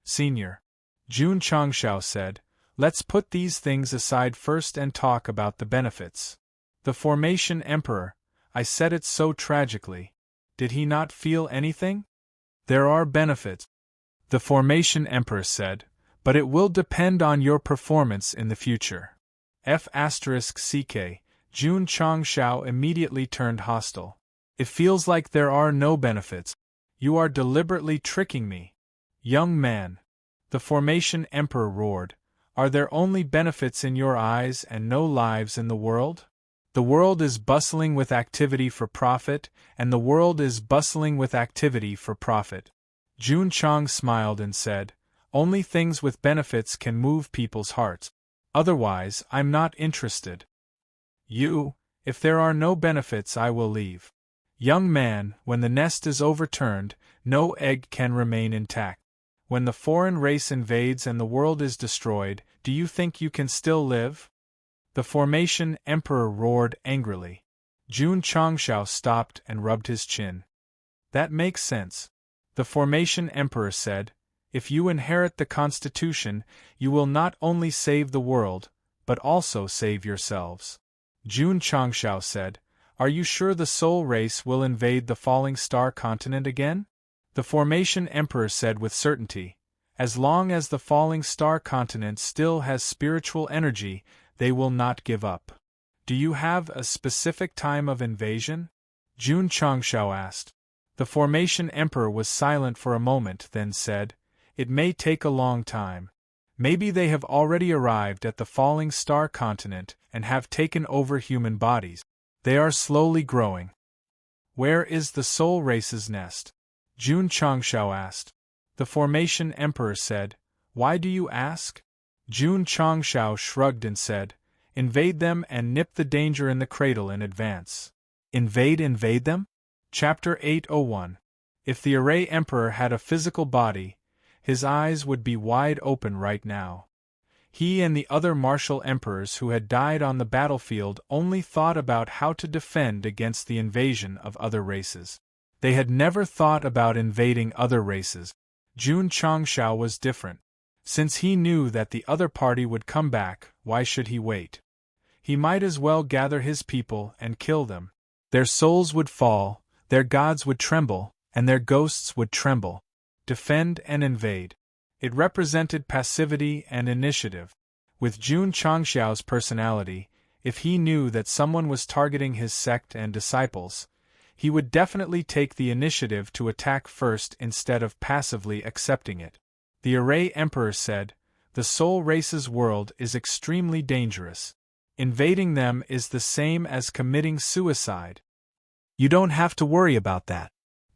Speaker 1: "Senior," Jun Changshao said, "let's put these things aside first and talk about the benefits." The Formation Emperor, I said it so tragically. Did he not feel anything? "There are benefits," the Formation Emperor said, "but it will depend on your performance in the future." F***ck, Jun Changshao immediately turned hostile. "It feels like there are no benefits. You are deliberately tricking me." "Young man," the Formation Emperor roared, "are there only benefits in your eyes and no lives in the world? The world is bustling with activity for profit, and the world is bustling with activity for profit." Jun Chang smiled and said, "Only things with benefits can move people's hearts. Otherwise, I'm not interested." If there are no benefits, I will leave." "Young man, when the nest is overturned, no egg can remain intact. When the foreign race invades and the world is destroyed, do you think you can still live?" The Formation Emperor roared angrily. Jun Changshao stopped and rubbed his chin. "That makes sense." The Formation Emperor said, "If you inherit the constitution, you will not only save the world, but also save yourselves." Jun Changshao said, "Are you sure the soul race will invade the falling star continent again?" The Formation Emperor said with certainty, "As long as the falling star continent still has spiritual energy, they will not give up." "Do you have a specific time of invasion?" Jun Changshao asked. The Formation Emperor was silent for a moment, then said, "It may take a long time. Maybe they have already arrived at the falling star continent and have taken over human bodies. They are slowly growing. Where is the soul race's nest? Jun Changshao asked. The Formation Emperor said, Why do you ask? Jun Changshao shrugged and said, Invade them and nip the danger in the cradle in advance. Invade them? Chapter 801. If the Array Emperor had a physical body, his eyes would be wide open right now. He and the other martial emperors who had died on the battlefield only thought about how to defend against the invasion of other races. They had never thought about invading other races. Jun Changshao was different. Since he knew that the other party would come back, why should he wait? He might as well gather his people and kill them. Their souls would fall, their gods would tremble, and their ghosts would tremble. Defend and invade. It represented passivity and initiative. With Jun Changshao's personality, if he knew that someone was targeting his sect and disciples, he would definitely take the initiative to attack first instead of passively accepting it. The Array Emperor said, The soul race's world is extremely dangerous. Invading them is the same as committing suicide. You don't have to worry about that.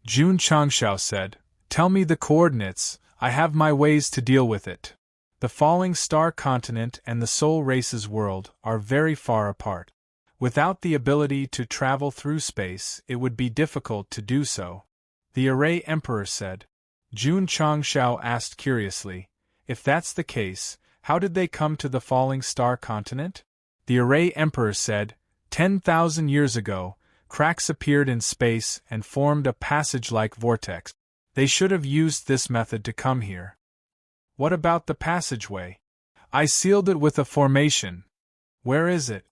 Speaker 1: Jun Changshao said, Tell me the coordinates, I have my ways to deal with it. The falling star continent and the soul race's world are very far apart. Without the ability to travel through space, it would be difficult to do so. The Array Emperor said. Jun Changshao asked curiously, If that's the case, how did they come to the falling star continent? The Array Emperor said, 10,000 years ago, cracks appeared in space and formed a passage-like vortex. They should have used this method to come here. What about the passageway? I sealed it with a formation. Where is it?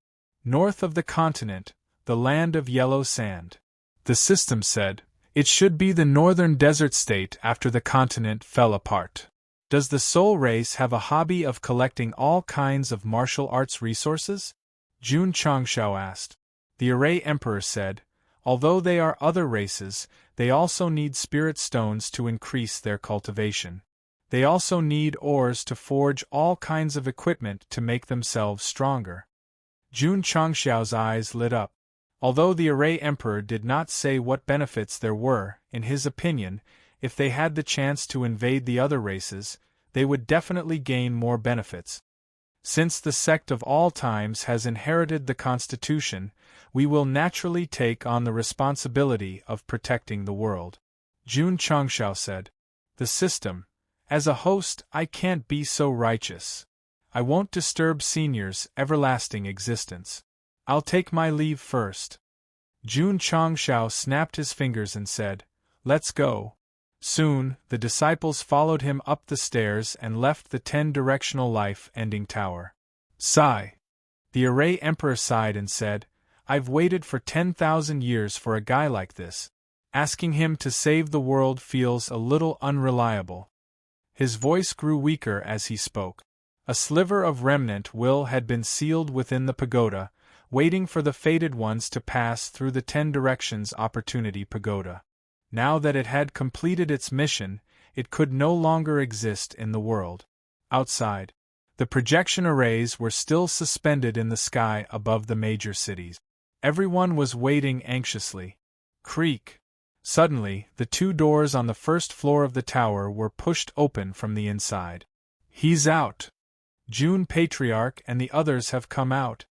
Speaker 1: North of the continent, the land of yellow sand. The system said, It should be the northern desert state after the continent fell apart. Does the soul race have a hobby of collecting all kinds of martial arts resources? Jun Changshao asked. The Array Emperor said, Although they are other races, they also need spirit stones to increase their cultivation. They also need ores to forge all kinds of equipment to make themselves stronger. Jun Changshao's eyes lit up. Although the Array Emperor did not say what benefits there were, in his opinion, if they had the chance to invade the other races, they would definitely gain more benefits. Since the Sect of all times has inherited the Constitution, we will naturally take on the responsibility of protecting the world. Jun Changshao said. The system. As a host, I can't be so righteous. I won't disturb Senior's everlasting existence. I'll take my leave first. Jun Changshao snapped his fingers and said, Let's go. Soon, the disciples followed him up the stairs and left the 10-directional life-ending tower. Sigh. The Array Emperor sighed and said, I've waited for 10,000 years for a guy like this. Asking him to save the world feels a little unreliable. His voice grew weaker as he spoke. A sliver of remnant will had been sealed within the pagoda, waiting for the fated ones to pass through the 10 Directions Opportunity Pagoda. Now that it had completed its mission, it could no longer exist in the world. Outside, the projection arrays were still suspended in the sky above the major cities. Everyone was waiting anxiously. Creak. Suddenly, the 2 doors on the first floor of the tower were pushed open from the inside. He's out. Jun Patriarch and the others have come out.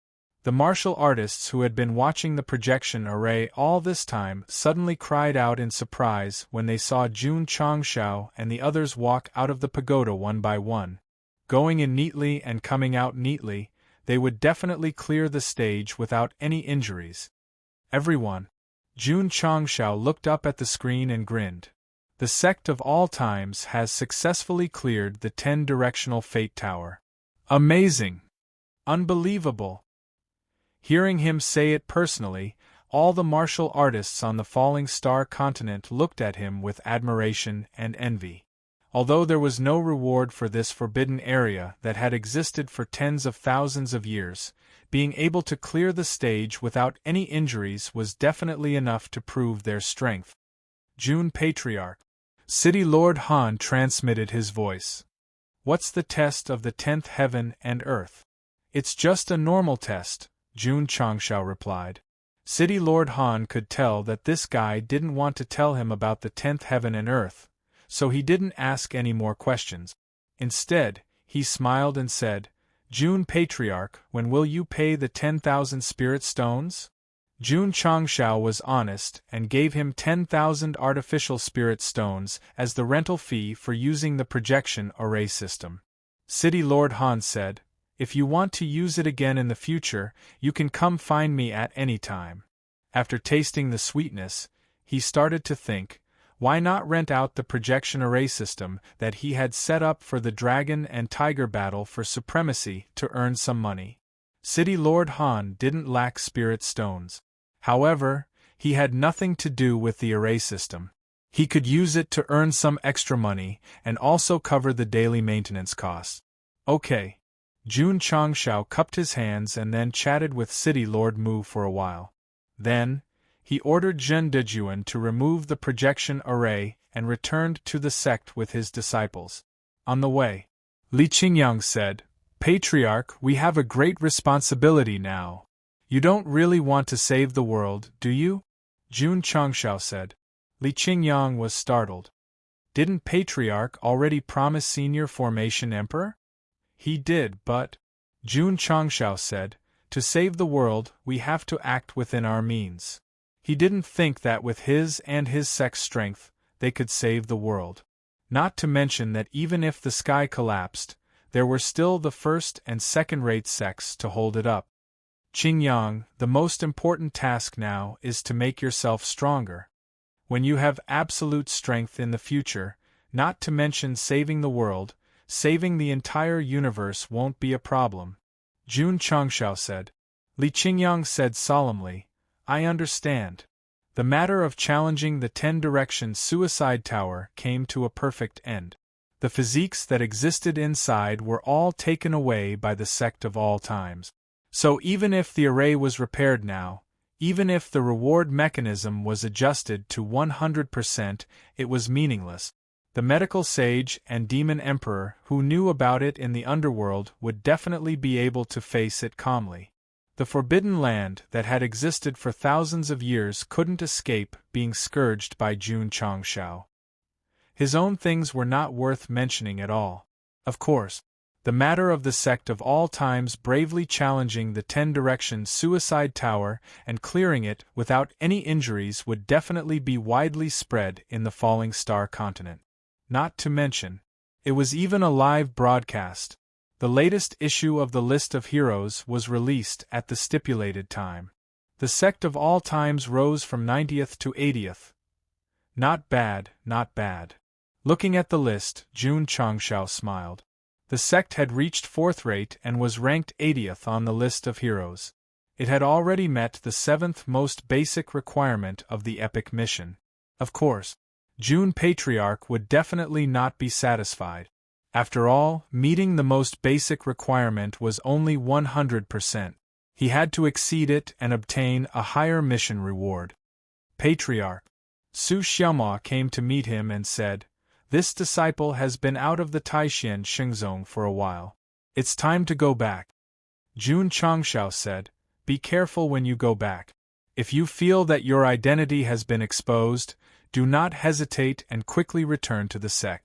Speaker 1: The martial artists who had been watching the projection array all this time suddenly cried out in surprise when they saw Jun Changshao and the others walk out of the pagoda one by one. Going in neatly and coming out neatly, they would definitely clear the stage without any injuries. Everyone. Jun Changshao looked up at the screen and grinned. The Sect of all times has successfully cleared the 10-directional Fate Tower. Amazing! Unbelievable! Hearing him say it personally, all the martial artists on the falling star continent looked at him with admiration and envy. Although there was no reward for this forbidden area that had existed for tens of thousands of years, being able to clear the stage without any injuries was definitely enough to prove their strength. Jun Patriarch. City Lord Han transmitted his voice. What's the test of the 10th heaven and earth? It's just a normal test, Jun Changshao replied. City Lord Han could tell that this guy didn't want to tell him about the 10th heaven and earth, so he didn't ask any more questions. Instead, he smiled and said, Jun Patriarch, when will you pay the 10,000 spirit stones? Jun Changshao was honest and gave him 10,000 artificial spirit stones as the rental fee for using the projection array system. City Lord Han said, if you want to use it again in the future, you can come find me at any time. After tasting the sweetness, he started to think, why not rent out the projection array system that he had set up for the dragon and tiger battle for supremacy to earn some money? City Lord Han didn't lack spirit stones. However, he had nothing to do with the array system. He could use it to earn some extra money and also cover the daily maintenance costs. Okay. Jun Changshao cupped his hands and then chatted with City Lord Mu for a while. Then, he ordered Zhen Dejuan to remove the projection array and returned to the sect with his disciples. On the way, Li Qingyang said, Patriarch, we have a great responsibility now. You don't really want to save the world, do you? Jun Changshao said. Li Qingyang was startled. Didn't Patriarch already promise senior formation emperor? He did, but, Jun Changshao said, to save the world, we have to act within our means. He didn't think that with his and his sect's strength, they could save the world. Not to mention that even if the sky collapsed, there were still the first and second-rate sects to hold it up. Qingyang, the most important task now is to make yourself stronger. When you have absolute strength in the future, not to mention saving the world, saving the entire universe won't be a problem. Jun Changshao said. Li Qingyang said solemnly, I understand. The matter of challenging the 10-direction suicide tower came to a perfect end. The physiques that existed inside were all taken away by the Sect of all times. So even if the array was repaired now, even if the reward mechanism was adjusted to 100%, it was meaningless. The medical sage and demon emperor who knew about it in the underworld would definitely be able to face it calmly. The forbidden land that had existed for thousands of years couldn't escape being scourged by Jun Changshao. His own things were not worth mentioning at all. Of course, the matter of the Sect of all times bravely challenging the 10-direction suicide tower and clearing it without any injuries would definitely be widely spread in the Falling Star continent. Not to mention, it was even a live broadcast. The latest issue of the List of Heroes was released at the stipulated time. The Sect of all times rose from 90th to 80th. Not bad, not bad. Looking at the list, Jun Changshao smiled. The Sect had reached 4th rate and was ranked 80th on the List of Heroes. It had already met the 7th most basic requirement of the epic mission. Of course, Jun Patriarch would definitely not be satisfied. After all, meeting the most basic requirement was only 100%. He had to exceed it and obtain a higher mission reward. Patriarch Su Xiaoma came to meet him and said, This disciple has been out of the Taishan Xingzong for a while. It's time to go back. Jun Changshao said, Be careful when you go back. If you feel that your identity has been exposed, do not hesitate and quickly return to the sect.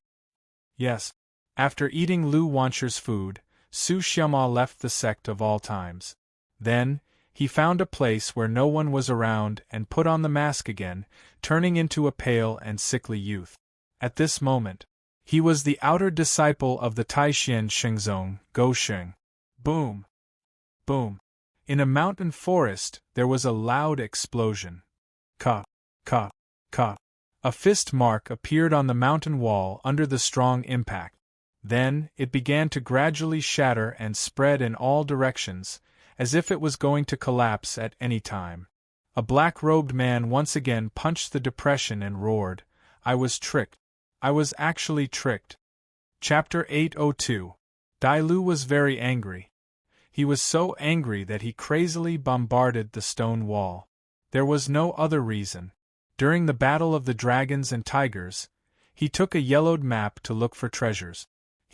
Speaker 1: Yes. After eating Lu Wancher's food, Su Xiaoma left the Sect of all times. Then, he found a place where no one was around and put on the mask again, turning into a pale and sickly youth. At this moment, he was the outer disciple of the Taishan Xingzong, Go Sheng. Boom! Boom! In a mountain forest, there was a loud explosion. Ka! Ka! Ka! A fist mark appeared on the mountain wall under the strong impact. Then, it began to gradually shatter and spread in all directions, as if it was going to collapse at any time. A black-robed man once again punched the depression and roared, I was tricked. I was actually tricked. Chapter 802. Dai Lu was very angry. He was so angry that he crazily bombarded the stone wall. There was no other reason. During the battle of the dragons and tigers, he took a yellowed map to look for treasures.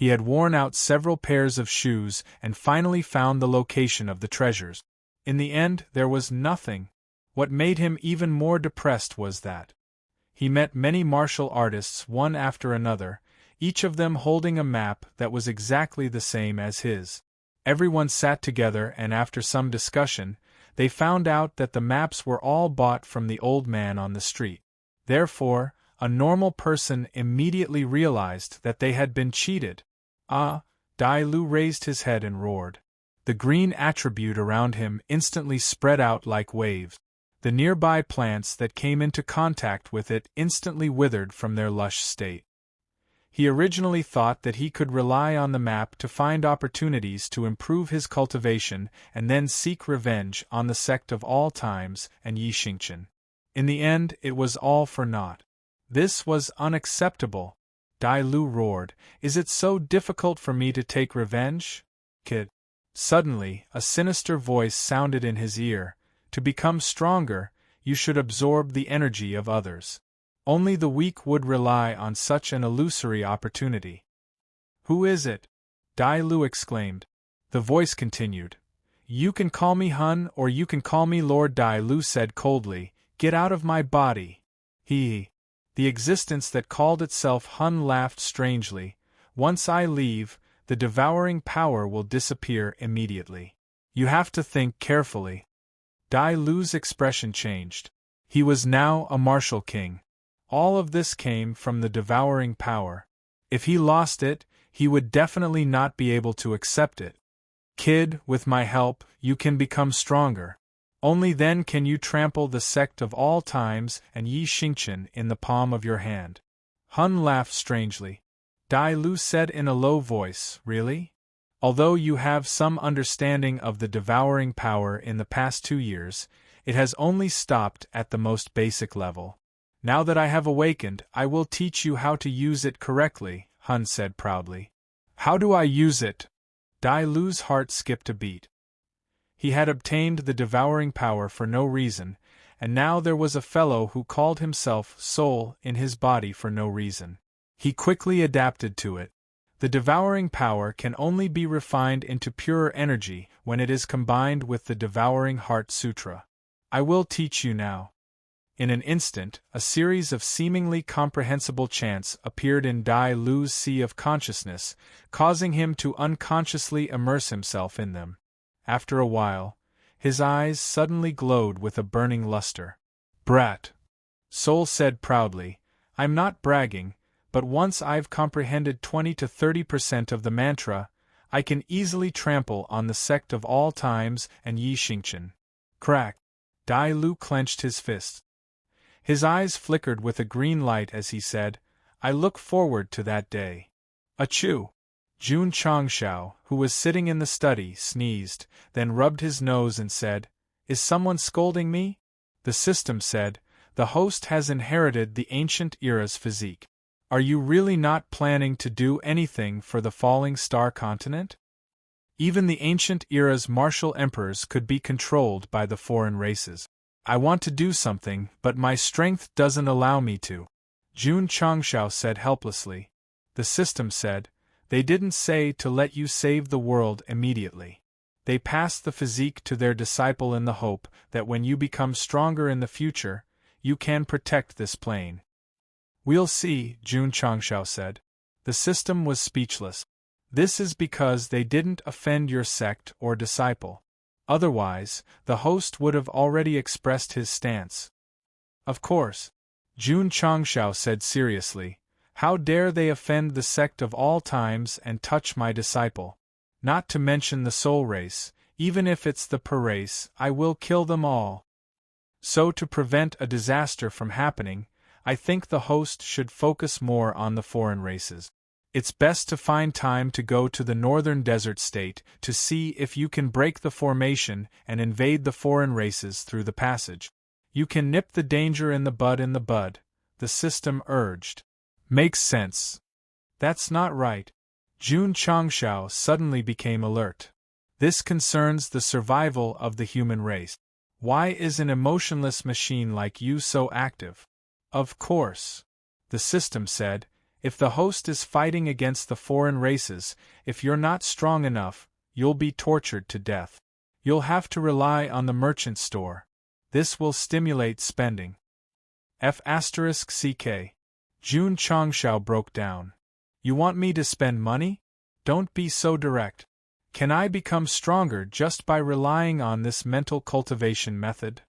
Speaker 1: He had worn out several pairs of shoes and finally found the location of the treasures. In the end, there was nothing. What made him even more depressed was that he met many martial artists one after another, each of them holding a map that was exactly the same as his. Everyone sat together and after some discussion, they found out that the maps were all bought from the old man on the street. Therefore, a normal person immediately realized that they had been cheated. Ah! Dai Lu raised his head and roared. The green attribute around him instantly spread out like waves. The nearby plants that came into contact with it instantly withered from their lush state. He originally thought that he could rely on the map to find opportunities to improve his cultivation and then seek revenge on the Sect of all times and Yi Xingqian. In the end, it was all for naught. This was unacceptable. Dai Lu roared, "Is it so difficult for me to take revenge, kid?" Suddenly, a sinister voice sounded in his ear. To become stronger, you should absorb the energy of others. Only the weak would rely on such an illusory opportunity. "Who is it?" Dai Lu exclaimed. The voice continued. "You can call me Hun or you can call me Lord." Dai Lu said coldly, "Get out of my body." The existence that called itself Hun laughed strangely. "Once I leave, the devouring power will disappear immediately. You have to think carefully." Dai Lu's expression changed. He was now a martial king. All of this came from the devouring power. If he lost it, he would definitely not be able to accept it. "Kid, with my help, you can become stronger. Only then can you trample the Sect of all times and Yi Xingqian in the palm of your hand." Hun laughed strangely. Dai Lu said in a low voice, "Really? Although you have some understanding of the devouring power in the past 2 years, it has only stopped at the most basic level. Now that I have awakened, I will teach you how to use it correctly," Hun said proudly. "How do I use it?" Dai Lu's heart skipped a beat. He had obtained the devouring power for no reason, and now there was a fellow who called himself soul in his body for no reason. He quickly adapted to it. The devouring power can only be refined into purer energy when it is combined with the devouring heart sutra. I will teach you now. In an instant, a series of seemingly comprehensible chants appeared in Dai Lu's sea of consciousness, causing him to unconsciously immerse himself in them. After a while, his eyes suddenly glowed with a burning luster. "Brat," Soul said proudly, "I'm not bragging, but once I've comprehended 20 to 30% of the mantra, I can easily trample on the Sect of all times and Yi Xingqian." Crack! Dai Lu clenched his fists. His eyes flickered with a green light as he said, "I look forward to that day." Achoo! Jun Changshao, who was sitting in the study, sneezed, then rubbed his nose and said, "Is someone scolding me?" The system said, "The host has inherited the ancient era's physique. Are you really not planning to do anything for the falling star continent? Even the ancient era's martial emperors could be controlled by the foreign races. I want to do something, but my strength doesn't allow me to." Jun Changshao said helplessly. The system said, "They didn't say to let you save the world immediately. They passed the physique to their disciple in the hope that when you become stronger in the future, you can protect this plane." "We'll see," Jun Changshao said. The system was speechless. "This is because they didn't offend your sect or disciple. Otherwise, the host would have already expressed his stance." "Of course," Jun Changshao said seriously. "How dare they offend the Sect of all times and touch my disciple? Not to mention the soul race, even if it's the per race, I will kill them all." So to prevent a disaster from happening, I think the host should focus more on the foreign races. It's best to find time to go to the northern desert state to see if you can break the formation and invade the foreign races through the passage. You can nip the danger in the bud, the system urged. "Makes sense." "That's not right." Jun Changshao suddenly became alert. "This concerns the survival of the human race. Why is an emotionless machine like you so active?" "Of course," the system said, If the host is fighting against the foreign races, if you're not strong enough, you'll be tortured to death. You'll have to rely on the merchant store. This will stimulate spending. F***ck. Jun Changshao broke down. You want me to spend money? Don't be so direct. Can I become stronger just by relying on this mental cultivation method?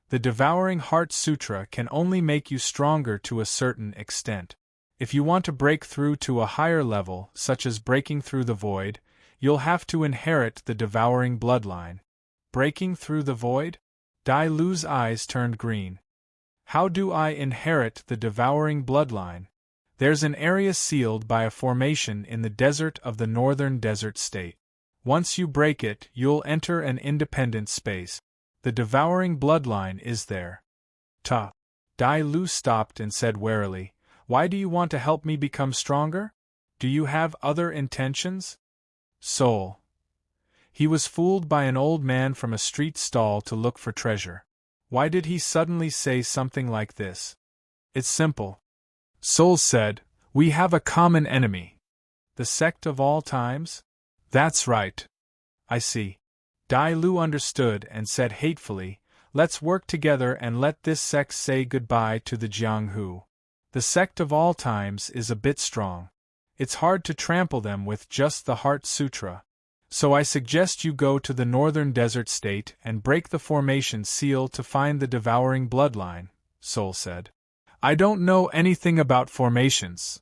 Speaker 1: The Devouring Heart Sutra can only make you stronger to a certain extent. If you want to break through to a higher level, such as breaking through the void, you'll have to inherit the devouring bloodline. Breaking through the void? Dai Lu's eyes turned green. How do I inherit the devouring bloodline? There's an area sealed by a formation in the desert of the northern desert state. Once you break it, you'll enter an independent space. The devouring bloodline is there. Dai Lu stopped and said warily, Why do you want to help me become stronger? Do you have other intentions? Soul. He was fooled by an old man from a street stall to look for treasure. Why did he suddenly say something like this? It's simple. Soul said, We have a common enemy. The Sect of all times? That's right. I see. Dai Lu understood and said hatefully, Let's work together and let this sect say goodbye to the Jianghu. The Sect of all times is a bit strong. It's hard to trample them with just the Heart Sutra. So I suggest you go to the northern desert state and break the formation seal to find the devouring bloodline, Soul said. I don't know anything about formations.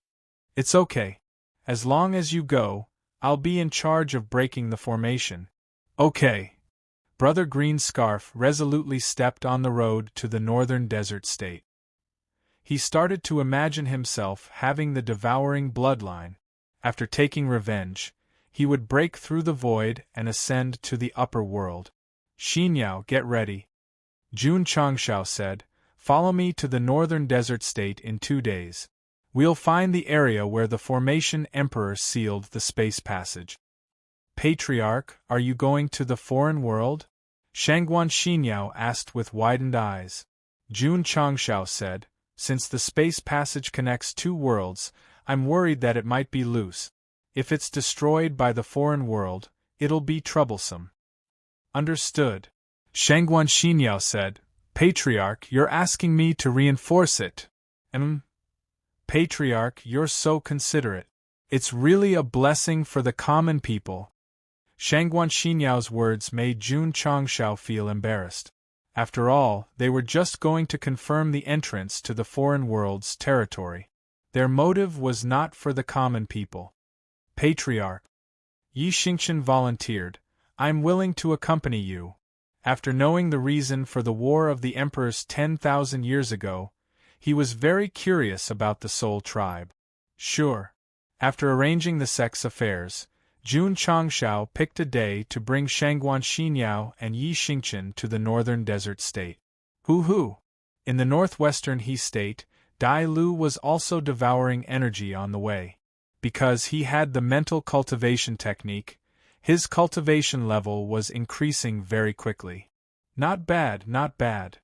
Speaker 1: It's okay. As long as you go, I'll be in charge of breaking the formation. Okay. Brother Green Scarf resolutely stepped on the road to the northern desert state. He started to imagine himself having the devouring bloodline. After taking revenge, he would break through the void and ascend to the upper world. Xinyao, get ready. Jun Changshao said, Follow me to the northern desert state in 2 days. We'll find the area where the formation emperor sealed the space passage. Patriarch, are you going to the foreign world? Shangguan Xinyao asked with widened eyes. Jun Changshao said, Since the space passage connects 2 worlds, I'm worried that it might be loose. If it's destroyed by the foreign world, it'll be troublesome. Understood. Shangguan Xinyao said, Patriarch, you're asking me to reinforce it. Patriarch, you're so considerate. It's really a blessing for the common people. Shangguan Xinyao's words made Jun Changshao feel embarrassed. After all, they were just going to confirm the entrance to the foreign world's territory. Their motive was not for the common people. Patriarch. Yi Xingchen volunteered, I'm willing to accompany you. After knowing the reason for the War of the Emperors 10,000 years ago, he was very curious about the Soul tribe. Sure. After arranging the sect's affairs, Jun Changshao picked a day to bring Shangguan Xinyao and Yi Xingchen to the northern desert state. Hoo-hoo! In the northwestern He state, Dai Lu was also devouring energy on the way. Because he had the mental cultivation technique, his cultivation level was increasing very quickly. Not bad, not bad.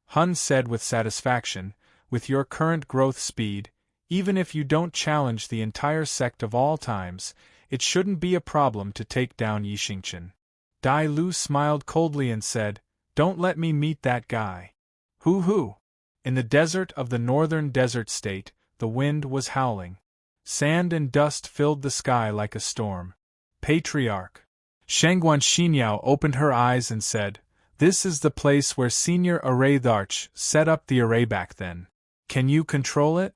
Speaker 1: Hun said with satisfaction, with your current growth speed, even if you don't challenge the entire sect of all times, it shouldn't be a problem to take down Yi Xingchen. Dai Lu smiled coldly and said, Don't let me meet that guy. Hoo-hoo! In the desert of the northern desert state, the wind was howling. Sand and dust filled the sky like a storm. Patriarch. Shangguan Xinyao opened her eyes and said, This is the place where Senior Array Tharch set up the array back then. Can you control it?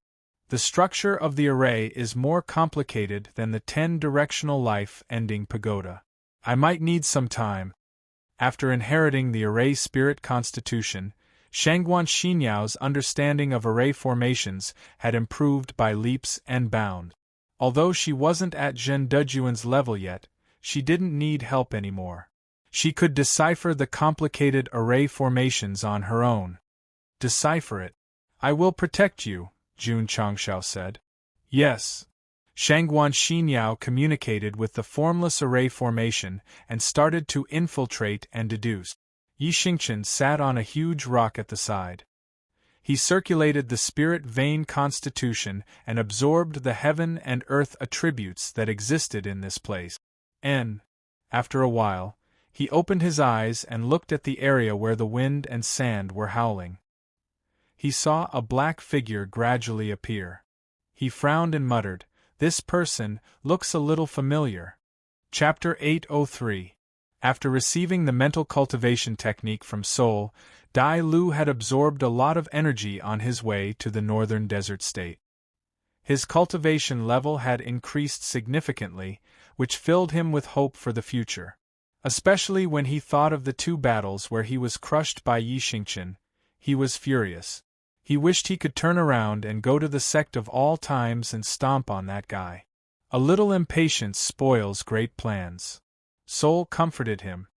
Speaker 1: The structure of the array is more complicated than the 10-directional life-ending pagoda. I might need some time. After inheriting the array spirit constitution, Shangguan Xinyao's understanding of array formations had improved by leaps and bounds. Although she wasn't at Zhen Dejuan's level yet, she didn't need help anymore. She could decipher the complicated array formations on her own. Decipher it. I will protect you, Jun Changshao said. Yes. Shangguan Xinyao communicated with the formless array formation and started to infiltrate and deduce. Yi Xingchen sat on a huge rock at the side. He circulated the spirit vein constitution and absorbed the heaven and earth attributes that existed in this place. And, after a while, he opened his eyes and looked at the area where the wind and sand were howling. He saw a black figure gradually appear. He frowned and muttered, "This person looks a little familiar." Chapter 803. After receiving the mental cultivation technique from Sol, Dai Lu had absorbed a lot of energy on his way to the northern desert state. His cultivation level had increased significantly, which filled him with hope for the future. Especially when he thought of the 2 battles where he was crushed by Yi Xingqian, he was furious. He wished he could turn around and go to the Sect of all times and stomp on that guy. A little impatience spoils great plans. Sol comforted him.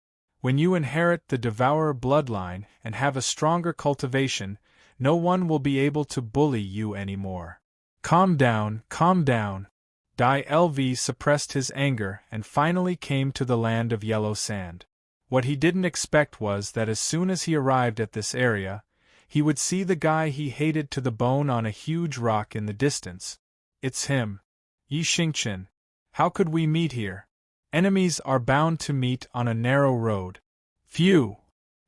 Speaker 1: When you inherit the Devourer bloodline and have a stronger cultivation, no one will be able to bully you anymore. Calm down, calm down. Dai Lv suppressed his anger and finally came to the land of yellow sand. What he didn't expect was that as soon as he arrived at this area, he would see the guy he hated to the bone on a huge rock in the distance. It's him. Yi Xingqian. How could we meet here? Enemies are bound to meet on a narrow road. Phew!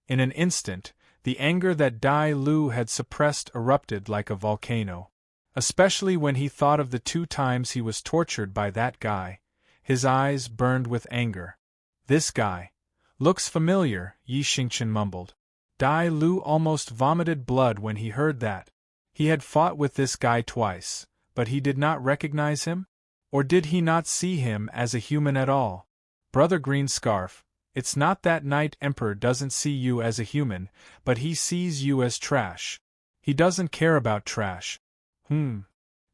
Speaker 1: In an instant, the anger that Dai Lu had suppressed erupted like a volcano. Especially when he thought of the 2 times he was tortured by that guy, his eyes burned with anger. This guy looks familiar, Yi Xingqian mumbled. Dai Lu almost vomited blood when he heard that. He had fought with this guy twice, but he did not recognize him? Or did he not see him as a human at all? Brother Green Scarf, it's not that Night Emperor doesn't see you as a human, but he sees you as trash. He doesn't care about trash. Jun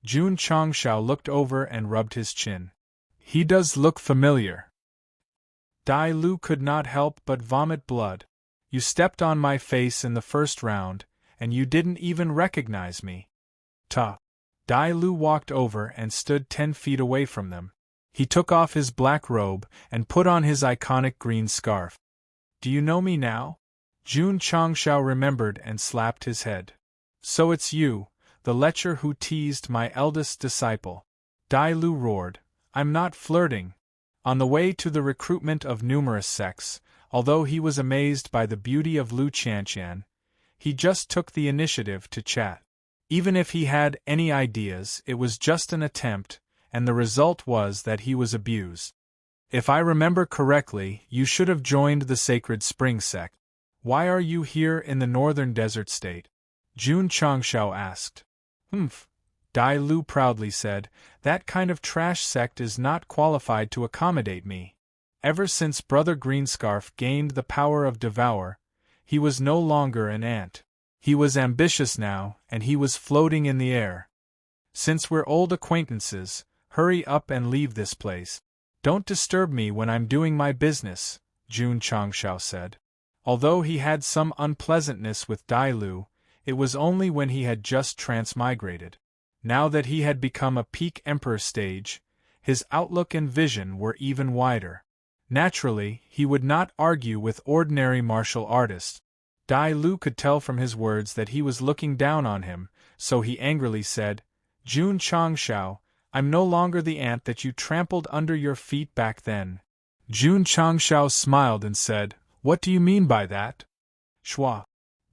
Speaker 1: Changshao looked over and rubbed his chin. He does look familiar. Dai Lu could not help but vomit blood. You stepped on my face in the first round, and you didn't even recognize me. Ta. Dai Lu walked over and stood 10 feet away from them. He took off his black robe and put on his iconic green scarf. Do you know me now? Jun Changshao remembered and slapped his head. So it's you, the lecher who teased my eldest disciple. Dai Lu roared, I'm not flirting. On the way to the recruitment of numerous sects, although he was amazed by the beauty of Lu Qianqian, he just took the initiative to chat. Even if he had any ideas, it was just an attempt, and the result was that he was abused. If I remember correctly, you should have joined the Sacred Spring Sect. Why are you here in the northern desert state? Jun Changshao asked. Dai Lu proudly said, that kind of trash sect is not qualified to accommodate me. Ever since Brother Greenscarf gained the power of Devour, he was no longer an ant. He was ambitious now, and he was floating in the air. Since we're old acquaintances, hurry up and leave this place. Don't disturb me when I'm doing my business, Jun Changshao said. Although he had some unpleasantness with Dai Lu, it was only when he had just transmigrated. Now that he had become a peak emperor stage, his outlook and vision were even wider. Naturally, he would not argue with ordinary martial artists. Dai Lu could tell from his words that he was looking down on him, so he angrily said, Jun Changshao, I'm no longer the ant that you trampled under your feet back then. Jun Changshao smiled and said, What do you mean by that? Shua.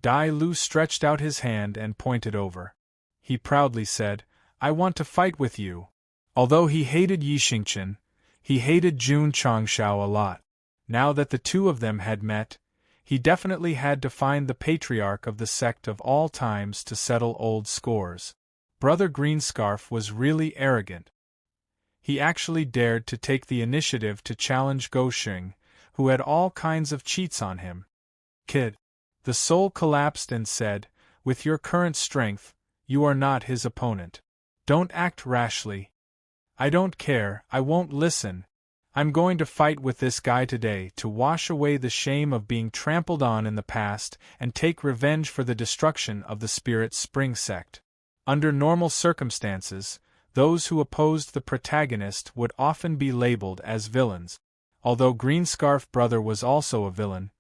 Speaker 1: Dai Lu stretched out his hand and pointed over. He proudly said, I want to fight with you. Although he hated Yi Xingqian, he hated Jun Changshao a lot. Now that the 2 of them had met, he definitely had to find the patriarch of the sect of all times to settle old scores. Brother Greenscarf was really arrogant. He actually dared to take the initiative to challenge Gosheng, who had all kinds of cheats on him. Kid. The soul collapsed and said, With your current strength, you are not his opponent. Don't act rashly. I don't care, I won't listen. I'm going to fight with this guy today to wash away the shame of being trampled on in the past and take revenge for the destruction of the Spirit Spring Sect. Under normal circumstances, those who opposed the protagonist would often be labeled as villains. Although Greenscarf Brother was also a villain,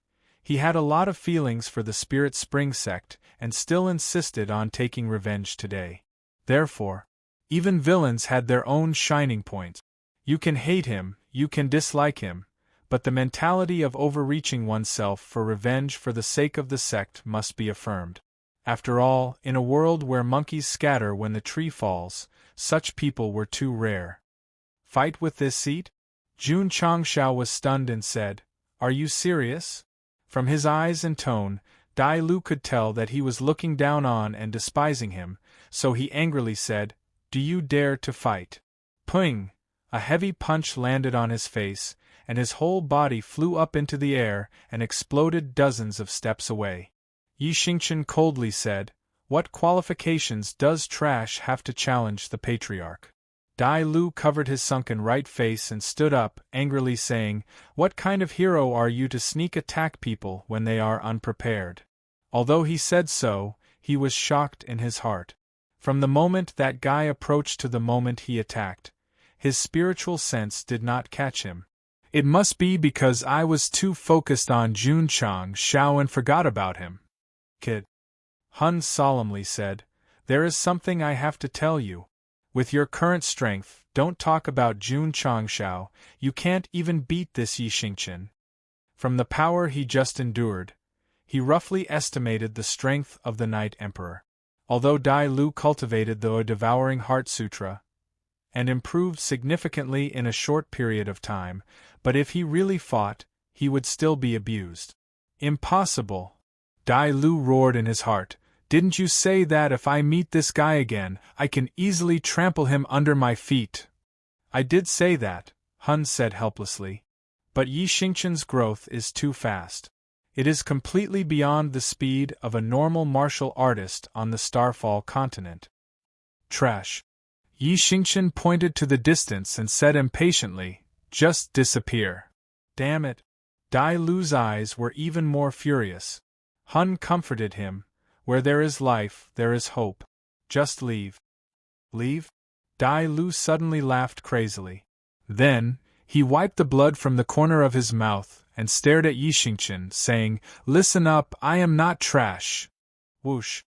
Speaker 1: he had a lot of feelings for the Spirit Spring Sect and still insisted on taking revenge today. Therefore, even villains had their own shining points. You can hate him, you can dislike him, but the mentality of overreaching oneself for revenge for the sake of the sect must be affirmed. After all, in a world where monkeys scatter when the tree falls, such people were too rare. Fight with this seat? Jun Changshao was stunned and said, "Are you serious?" From his eyes and tone, Dai Lu could tell that he was looking down on and despising him, so he angrily said, "Do you dare to fight?" Ping! A heavy punch landed on his face, and his whole body flew up into the air and exploded dozens of steps away. Yi Xingchen coldly said, "What qualifications does trash have to challenge the patriarch?" Dai Lu covered his sunken right face and stood up, angrily saying, "What kind of hero are you to sneak attack people when they are unprepared?" Although he said so, he was shocked in his heart. From the moment that guy approached to the moment he attacked, his spiritual sense did not catch him. "It must be because I was too focused on Jun Changshao and forgot about him." "Kid," Hun solemnly said, "there is something I have to tell you. With your current strength, don't talk about Jun Changshao, you can't even beat this Yi Xingchen." From the power he just endured, he roughly estimated the strength of the Night Emperor. Although Dai Lu cultivated the Devouring Heart Sutra, and improved significantly in a short period of time, but if he really fought, he would still be abused. "Impossible!" Dai Lu roared in his heart. "Didn't you say that if I meet this guy again, I can easily trample him under my feet?" "I did say that," Hun said helplessly. "But Yi Xingchen's growth is too fast. It is completely beyond the speed of a normal martial artist on the Starfall continent." "Trash." Yi Xingchen pointed to the distance and said impatiently, "Just disappear." "Damn it." Dai Lu's eyes were even more furious. Hun comforted him. "Where there is life, there is hope. Just leave." "Leave?" Dai Lu suddenly laughed crazily. Then, he wiped the blood from the corner of his mouth and stared at Yi Xingchen, saying, "Listen up, I am not trash." Whoosh!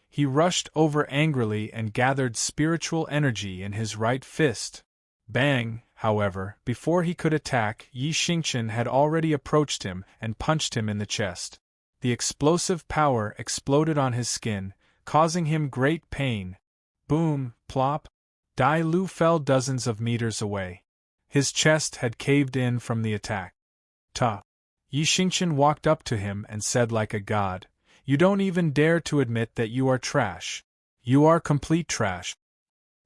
Speaker 1: He rushed over angrily and gathered spiritual energy in his right fist. Bang! However, before he could attack, Yi Xingchen had already approached him and punched him in the chest. The explosive power exploded on his skin, causing him great pain. Boom, plop! Dai Lu fell dozens of meters away. His chest had caved in from the attack. "Ta!" Yi Xingchen walked up to him and said like a god, "You don't even dare to admit that you are trash. You are complete trash."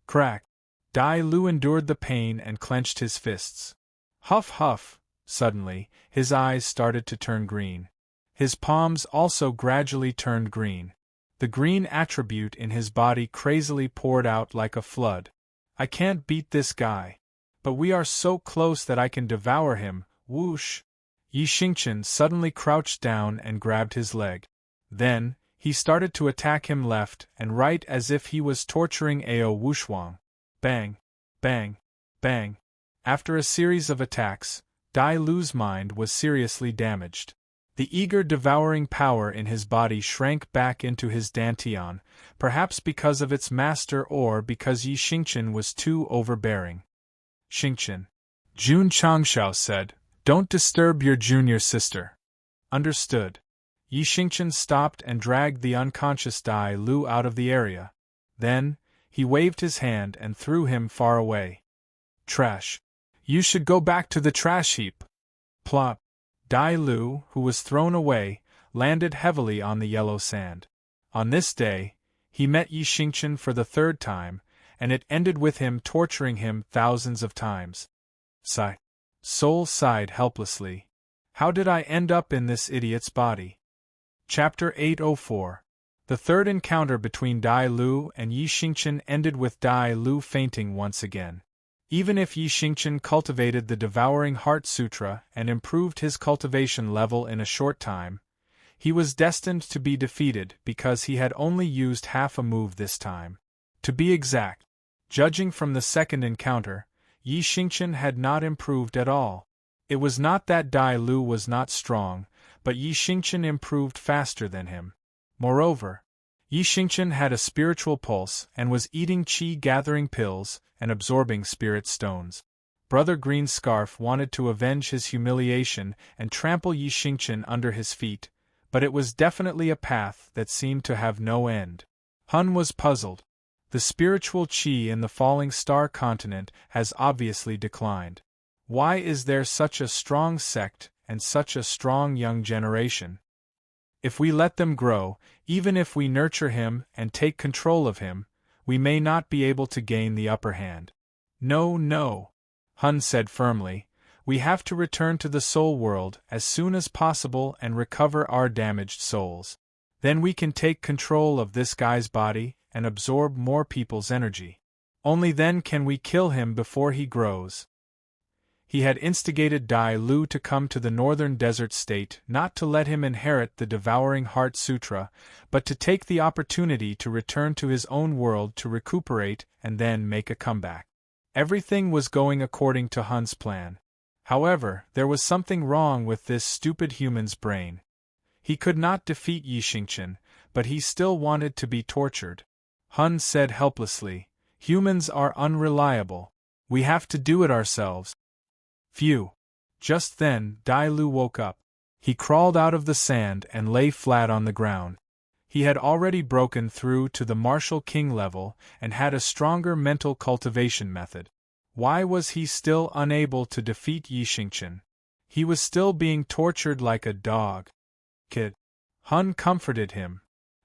Speaker 1: Crack! Dai Lu endured the pain and clenched his fists. Huff huff! Suddenly, his eyes started to turn green. His palms also gradually turned green. The green attribute in his body crazily poured out like a flood. "I can't beat this guy. But we are so close that I can devour him." Whoosh! Yi Xingchen suddenly crouched down and grabbed his leg. Then, he started to attack him left and right as if he was torturing Ao Wushuang. Bang! Bang! Bang! After a series of attacks, Dai Lu's mind was seriously damaged. The eager devouring power in his body shrank back into his dantian, perhaps because of its master or because Yi Xingchen was too overbearing. "Xingchen," Jun Changshao said, "don't disturb your junior sister." "Understood." Yi Xingchen stopped and dragged the unconscious Dai Lu out of the area. Then, he waved his hand and threw him far away. "Trash. You should go back to the trash heap." Plop! Dai Lu, who was thrown away, landed heavily on the yellow sand. On this day, he met Yi Xingchen for the third time, and it ended with him torturing him thousands of times. Sigh. Soul sighed helplessly. "How did I end up in this idiot's body?" Chapter 804. The third encounter between Dai Lu and Yi Xingchen ended with Dai Lu fainting once again. Even if Yi Xingchen cultivated the Devouring Heart Sutra and improved his cultivation level in a short time, he was destined to be defeated because he had only used half a move this time. To be exact, judging from the second encounter, Yi Xingchen had not improved at all. It was not that Dai Lu was not strong, but Yi Xingchen improved faster than him. Moreover, Yi Xingqian had a spiritual pulse and was eating qi-gathering pills and absorbing spirit stones. Brother Green Scarf wanted to avenge his humiliation and trample Yi Xingqian under his feet, but it was definitely a path that seemed to have no end. Hun was puzzled. The spiritual qi in the falling star continent has obviously declined. Why is there such a strong sect and such a strong young generation? If we let them grow, even if we nurture him and take control of him, we may not be able to gain the upper hand. No, no, Hun said firmly, we have to return to the soul world as soon as possible and recover our damaged souls. Then we can take control of this guy's body and absorb more people's energy. Only then can we kill him before he grows. He had instigated Dai Lu to come to the northern desert state not to let him inherit the devouring Heart Sutra, but to take the opportunity to return to his own world to recuperate and then make a comeback. Everything was going according to Hun's plan. However, there was something wrong with this stupid human's brain. He could not defeat Yi Xingqian, but he still wanted to be tortured. Hun said helplessly, "Humans are unreliable. We have to do it ourselves." Phew! Just then, Dai Lu woke up. He crawled out of the sand and lay flat on the ground. He had already broken through to the martial king level and had a stronger mental cultivation method. Why was he still unable to defeat Yi Xingqian? He was still being tortured like a dog. Kid. Hun comforted him.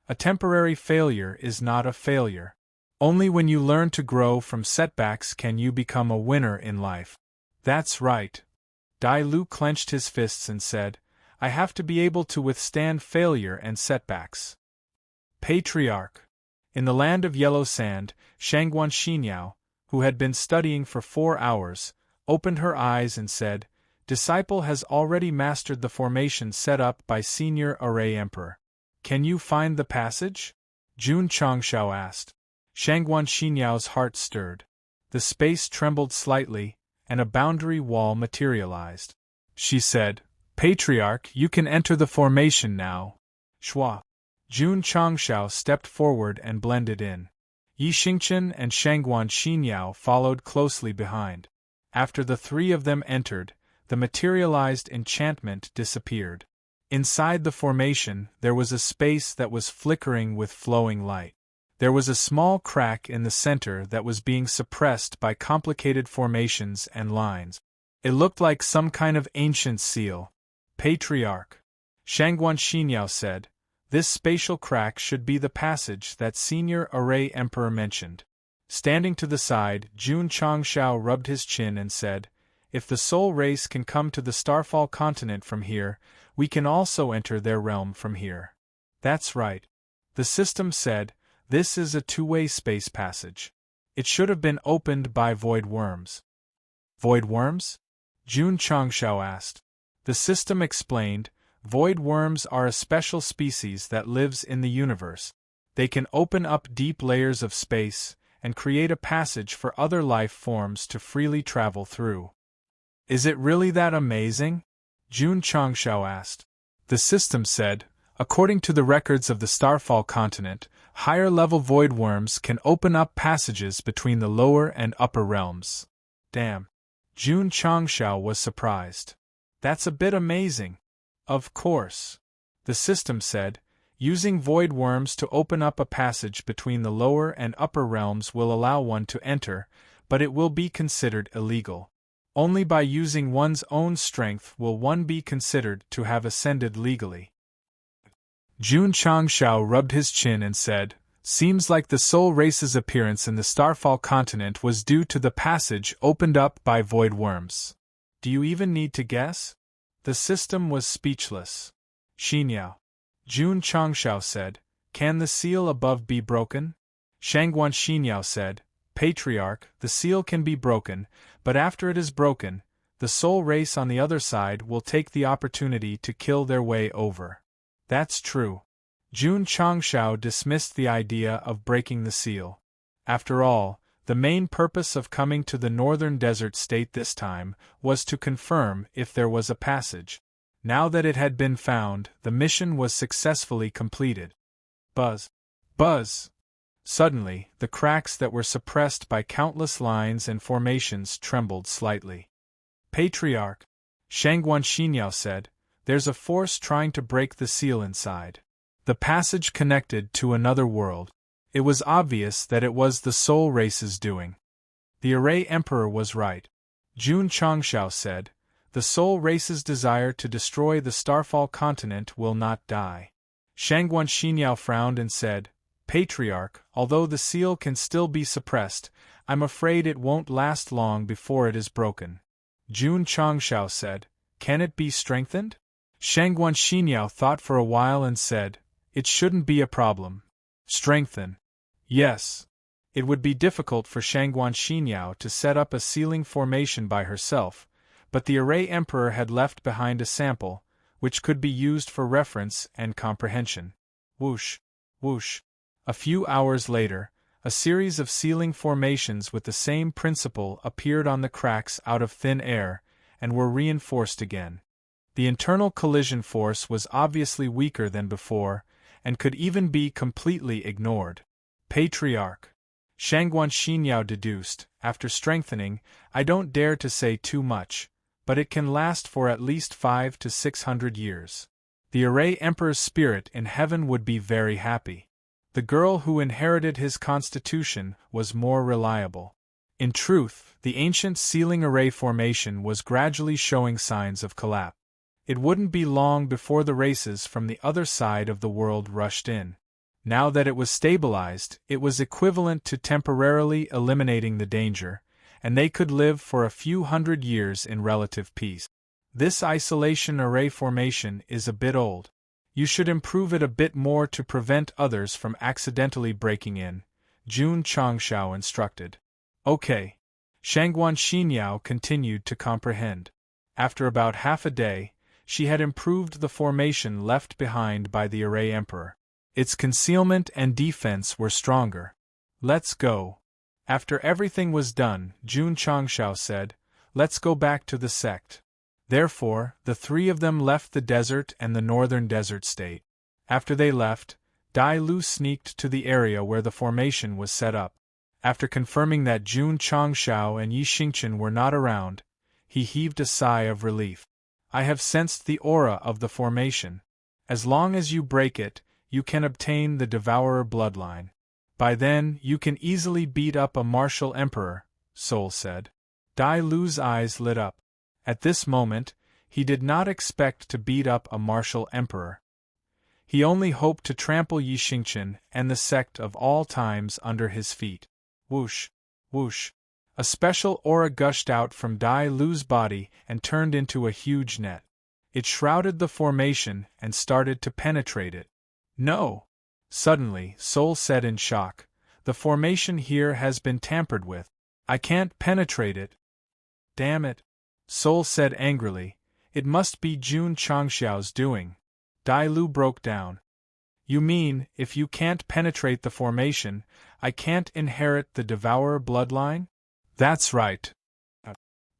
Speaker 1: A temporary failure is not a failure. Only when you learn to grow from setbacks can you become a winner in life. That's right. Dai Lu clenched his fists and said, I have to be able to withstand failure and setbacks. Patriarch. In the land of yellow sand, Shangguan Xinyao, who had been studying for 4 hours, opened her eyes and said, Disciple has already mastered the formation set up by Senior Array Emperor. Can you find the passage? Jun Changshao asked. Shangguan Xinyao's heart stirred. The space trembled slightly, and a boundary wall materialized. She said, Patriarch, you can enter the formation now. Shua. Jun Changshao stepped forward and blended in. Yi Xingqian and Shangguan Xinyao followed closely behind. After the 3 of them entered, the materialized enchantment disappeared. Inside the formation, there was a space that was flickering with flowing light. There was a small crack in the center that was being suppressed by complicated formations and lines. It looked like some kind of ancient seal. Patriarch. Shangguan Xinyao said, This spatial crack should be the passage that Senior Array Emperor mentioned. Standing to the side, Jun Changshao rubbed his chin and said, If the soul race can come to the Starfall continent from here, we can also enter their realm from here. That's right. The system said, This is a 2-way space passage. It should have been opened by void worms. Void worms? Jun Changshao asked. The system explained, Void worms are a special species that lives in the universe. They can open up deep layers of space and create a passage for other life forms to freely travel through. Is it really that amazing? Jun Changshao asked. The system said, According to the records of the Starfall continent, higher-level void worms can open up passages between the lower and upper realms. Damn. Jun Changshao was surprised. That's a bit amazing. Of course. The system said, using void worms to open up a passage between the lower and upper realms will allow one to enter, but it will be considered illegal. Only by using one's own strength will one be considered to have ascended legally. Jun Changshao rubbed his chin and said, Seems like the soul race's appearance in the Starfall continent was due to the passage opened up by void worms. Do you even need to guess? The system was speechless. Xinyao. Jun Changshao said, Can the seal above be broken? Shangguan Xinyao said, Patriarch, the seal can be broken, but after it is broken, the soul race on the other side will take the opportunity to kill their way over. That's true. Jun Changshao dismissed the idea of breaking the seal. After all, the main purpose of coming to the northern desert state this time was to confirm if there was a passage. Now that it had been found, the mission was successfully completed. Buzz. Buzz! Suddenly, the cracks that were suppressed by countless lines and formations trembled slightly. Patriarch, Shangguan Xinyao said, there's a force trying to break the seal inside. The passage connected to another world. It was obvious that it was the Soul Race's doing. The Array Emperor was right. Jun Changshao said, the Soul Race's desire to destroy the Starfall continent will not die. Shangguan Xinyao frowned and said, Patriarch, although the seal can still be suppressed, I'm afraid it won't last long before it is broken. Jun Changshao said, can it be strengthened? Shangguan Xinyao thought for a while and said, it shouldn't be a problem. Strengthen. Yes. It would be difficult for Shangguan Xinyao to set up a sealing formation by herself, but the Array Emperor had left behind a sample, which could be used for reference and comprehension. Whoosh, whoosh. A few hours later, a series of sealing formations with the same principle appeared on the cracks out of thin air, and were reinforced again. The internal collision force was obviously weaker than before, and could even be completely ignored. Patriarch, Shangguan Xinyao deduced, after strengthening, I don't dare to say too much, but it can last for at least 500 to 600 years. The Array Emperor's spirit in heaven would be very happy. The girl who inherited his constitution was more reliable. In truth, the ancient sealing array formation was gradually showing signs of collapse. It wouldn't be long before the races from the other side of the world rushed in. Now that it was stabilized, it was equivalent to temporarily eliminating the danger, and they could live for a few hundred years in relative peace. This isolation array formation is a bit old. You should improve it a bit more to prevent others from accidentally breaking in, Jun Changshao instructed. Okay. Shangguan Xinyao continued to comprehend. After about half a day, she had improved the formation left behind by the Array Emperor. Its concealment and defense were stronger. Let's go. After everything was done, Jun Changshao said, let's go back to the sect. Therefore, the three of them left the desert and the northern desert state. After they left, Dai Lu sneaked to the area where the formation was set up. After confirming that Jun Changshao and Yi Xingchen were not around, he heaved a sigh of relief. I have sensed the aura of the formation. As long as you break it, you can obtain the Devourer bloodline. By then, you can easily beat up a martial emperor, Soul said. Dai Lu's eyes lit up. At this moment, he did not expect to beat up a martial emperor. He only hoped to trample Yi Xingchen and the sect of all times under his feet. Whoosh, whoosh. A special aura gushed out from Dai Lu's body and turned into a huge net. It shrouded the formation and started to penetrate it. No! Suddenly, Soul said in shock, the formation here has been tampered with. I can't penetrate it. Damn it! Soul said angrily, it must be Jun Changshao's doing. Dai Lu broke down. You mean, if you can't penetrate the formation, I can't inherit the Devourer bloodline? That's right.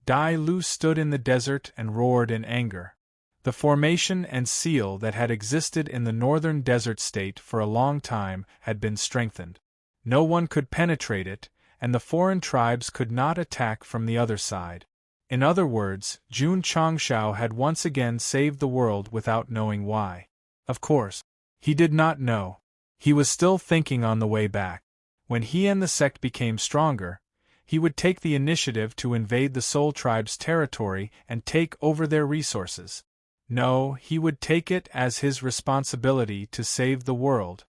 Speaker 1: Dai Lu stood in the desert and roared in anger. The formation and seal that had existed in the northern desert state for a long time had been strengthened. No one could penetrate it, and the foreign tribes could not attack from the other side. In other words, Jun Changshao had once again saved the world without knowing why. Of course, he did not know. He was still thinking on the way back. When he and the sect became stronger, he would take the initiative to invade the Soul Tribe's territory and take over their resources. No, he would take it as his responsibility to save the world.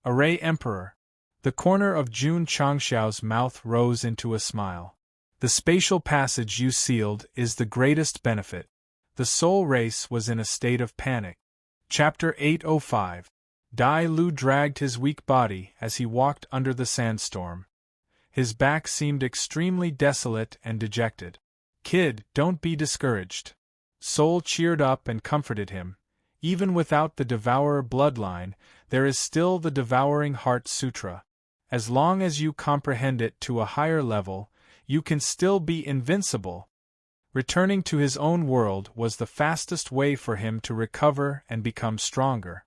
Speaker 1: Array Emperor. The corner of Jun Changshao's mouth rose into a smile. The spatial passage you sealed is the greatest benefit. The Soul Race was in a state of panic. Chapter 805. Dai Lu dragged his weak body as he walked under the sandstorm. His back seemed extremely desolate and dejected. Kid, don't be discouraged. Soul cheered up and comforted him. Even without the Devourer bloodline, there is still the Devouring Heart Sutra. As long as you comprehend it to a higher level, you can still be invincible. Returning to his own world was the fastest way for him to recover and become stronger.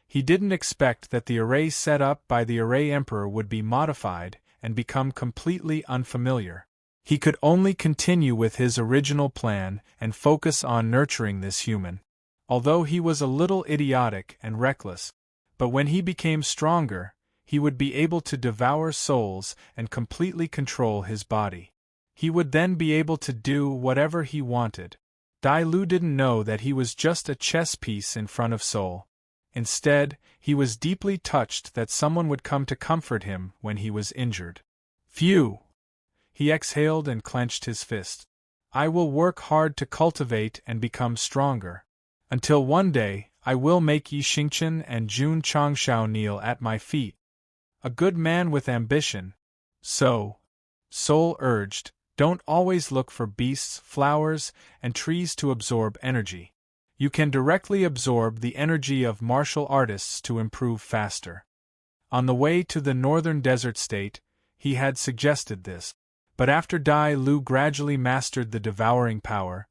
Speaker 1: He didn't expect that the array set up by the Array Emperor would be modified and become completely unfamiliar. He could only continue with his original plan and focus on nurturing this human. Although he was a little idiotic and reckless, but when he became stronger, he would be able to devour souls and completely control his body. He would then be able to do whatever he wanted. Dai Lu didn't know that he was just a chess piece in front of Soul. Instead, he was deeply touched that someone would come to comfort him when he was injured. Phew! He exhaled and clenched his fist. I will work hard to cultivate and become stronger. Until one day, I will make Yi Xingqian and Jun Changshao kneel at my feet. A good man with ambition. So, Soul urged, don't always look for beasts, flowers, and trees to absorb energy. You can directly absorb the energy of martial artists to improve faster. On the way to the northern desert state, he had suggested this. But after Dai Lu gradually mastered the devouring power,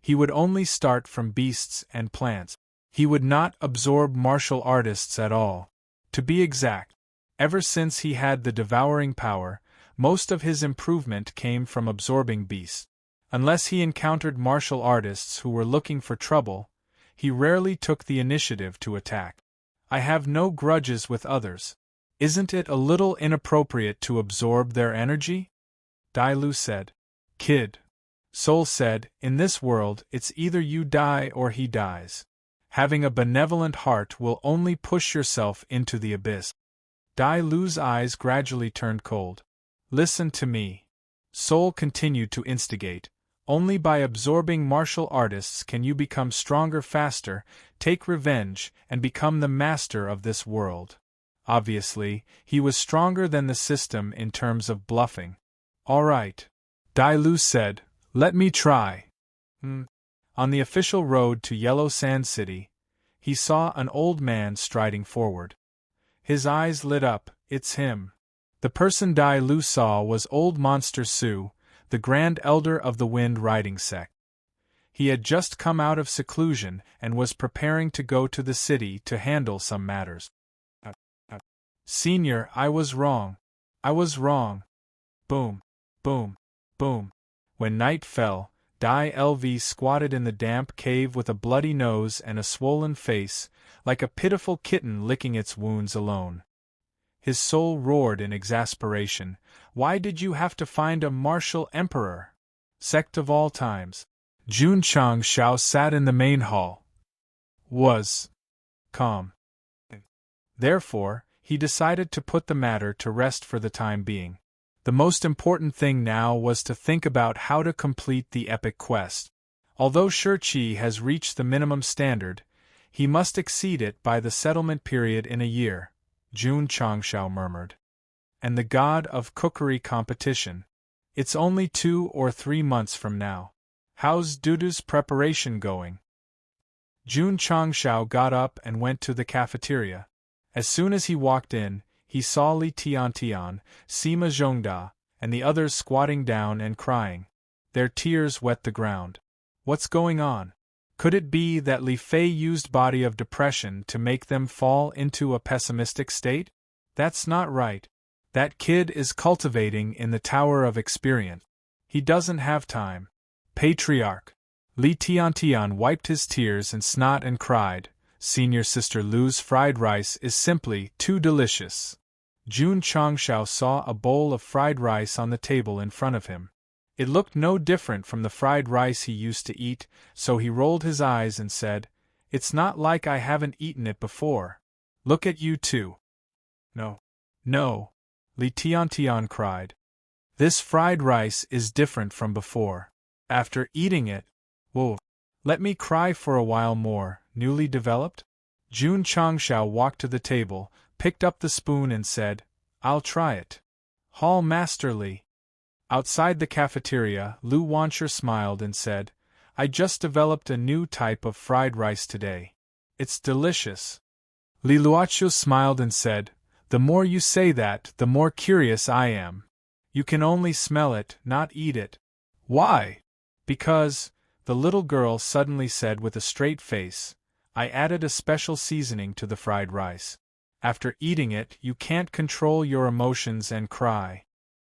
Speaker 1: he would only start from beasts and plants. He would not absorb martial artists at all. To be exact, ever since he had the devouring power, most of his improvement came from absorbing beasts. Unless he encountered martial artists who were looking for trouble, he rarely took the initiative to attack. I have no grudges with others. Isn't it a little inappropriate to absorb their energy? Dai Lu said. Kid. Soul said, in this world it's either you die or he dies. Having a benevolent heart will only push yourself into the abyss. Dai Lu's eyes gradually turned cold. Listen to me. Soul continued to instigate. Only by absorbing martial artists can you become stronger faster, take revenge, and become the master of this world. Obviously, he was stronger than the system in terms of bluffing. All right. Dai Lu said, let me try. On the official road to Yellow Sand City, he saw an old man striding forward. His eyes lit up. It's him. The person Dai Lu saw was Old Monster Su, the Grand Elder of the Wind Riding Sect. He had just come out of seclusion and was preparing to go to the city to handle some matters. Senior, I was wrong. I was wrong. Boom, boom, boom. When night fell, Dai Lv squatted in the damp cave with a bloody nose and a swollen face, like a pitiful kitten licking its wounds alone. His soul roared in exasperation. Why did you have to find a martial emperor? Sect of all times. Jun Changshao sat in the main hall. Was calm. Therefore, he decided to put the matter to rest for the time being. The most important thing now was to think about how to complete the epic quest. Although Shurqi has reached the minimum standard, he must exceed it by the settlement period in a year, Jun Changshao murmured. And the god of cookery competition. It's only 2 or 3 months from now. How's Dudu's preparation going? Jun Changshao got up and went to the cafeteria. As soon as he walked in, he saw Li Tiantian, Sima Zhongda, and the others squatting down and crying. Their tears wet the ground. What's going on? Could it be that Li Fei used body of depression to make them fall into a pessimistic state? That's not right. That kid is cultivating in the Tower of Experience. He doesn't have time. Patriarch. Li Tiantian wiped his tears and snot and cried, Senior Sister Lu's fried rice is simply too delicious. Jun Changshao saw a bowl of fried rice on the table in front of him. It looked no different from the fried rice he used to eat, so he rolled his eyes and said, It's not like I haven't eaten it before. Look at you two. No. No. Li Tiantian cried. This fried rice is different from before. After eating it, whoa. Let me cry for a while more, newly developed? Jun Changshao walked to the table, picked up the spoon and said, I'll try it. Hall Master Li. Outside the cafeteria, Lu Wancher smiled and said, I just developed a new type of fried rice today. It's delicious. Li Luoqiu smiled and said, The more you say that, the more curious I am. You can only smell it, not eat it. Why? Because, the little girl suddenly said with a straight face, I added a special seasoning to the fried rice. After eating it, you can't control your emotions and cry."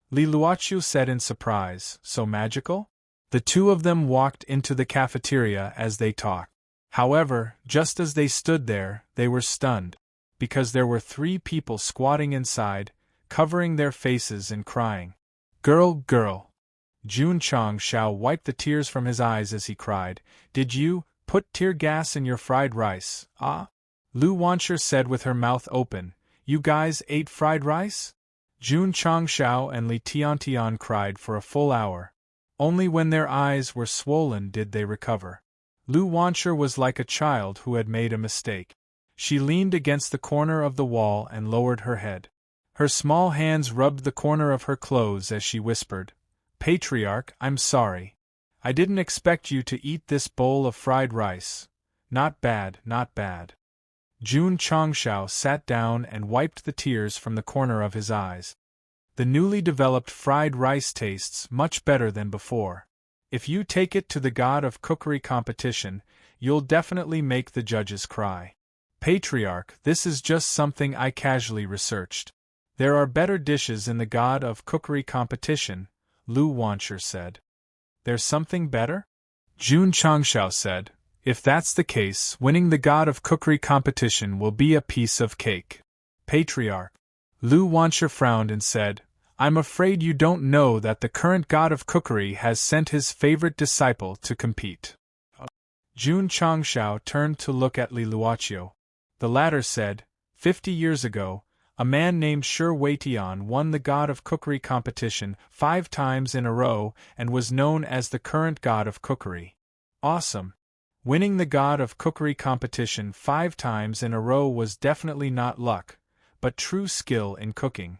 Speaker 1: Li Luoqiu said in surprise, "So magical?" The two of them walked into the cafeteria as they talked. However, just as they stood there, they were stunned, because there were 3 people squatting inside, covering their faces and crying. "Girl, girl!" Jun Changshao wiped the tears from his eyes as he cried, "Did you put tear gas in your fried rice, ah?" Lu Wanshur said with her mouth open, "You guys ate fried rice?" Jun Changshao and Li Tiantian cried for a full hour. Only when their eyes were swollen did they recover. Lu Wanshur was like a child who had made a mistake. She leaned against the corner of the wall and lowered her head. Her small hands rubbed the corner of her clothes as she whispered, "Patriarch, I'm sorry. I didn't expect you to eat this bowl of fried rice. Not bad, not bad." Jun Changshao sat down and wiped the tears from the corner of his eyes. The newly developed fried rice tastes much better than before. If you take it to the God of Cookery competition, you'll definitely make the judges cry. Patriarch, this is just something I casually researched. There are better dishes in the God of Cookery competition, Lu Wanshur said. There's something better? Jun Changshao said, if that's the case, winning the God of Cookery competition will be a piece of cake. Patriarch. Lu Wanshur frowned and said, I'm afraid you don't know that the current God of Cookery has sent his favorite disciple to compete. Jun Changshao turned to look at Li Luoqiu. The latter said, 50 years ago, a man named Shi Weitian won the God of Cookery competition 5 times in a row and was known as the current God of Cookery. Awesome! Winning the God of Cookery competition 5 times in a row was definitely not luck, but true skill in cooking.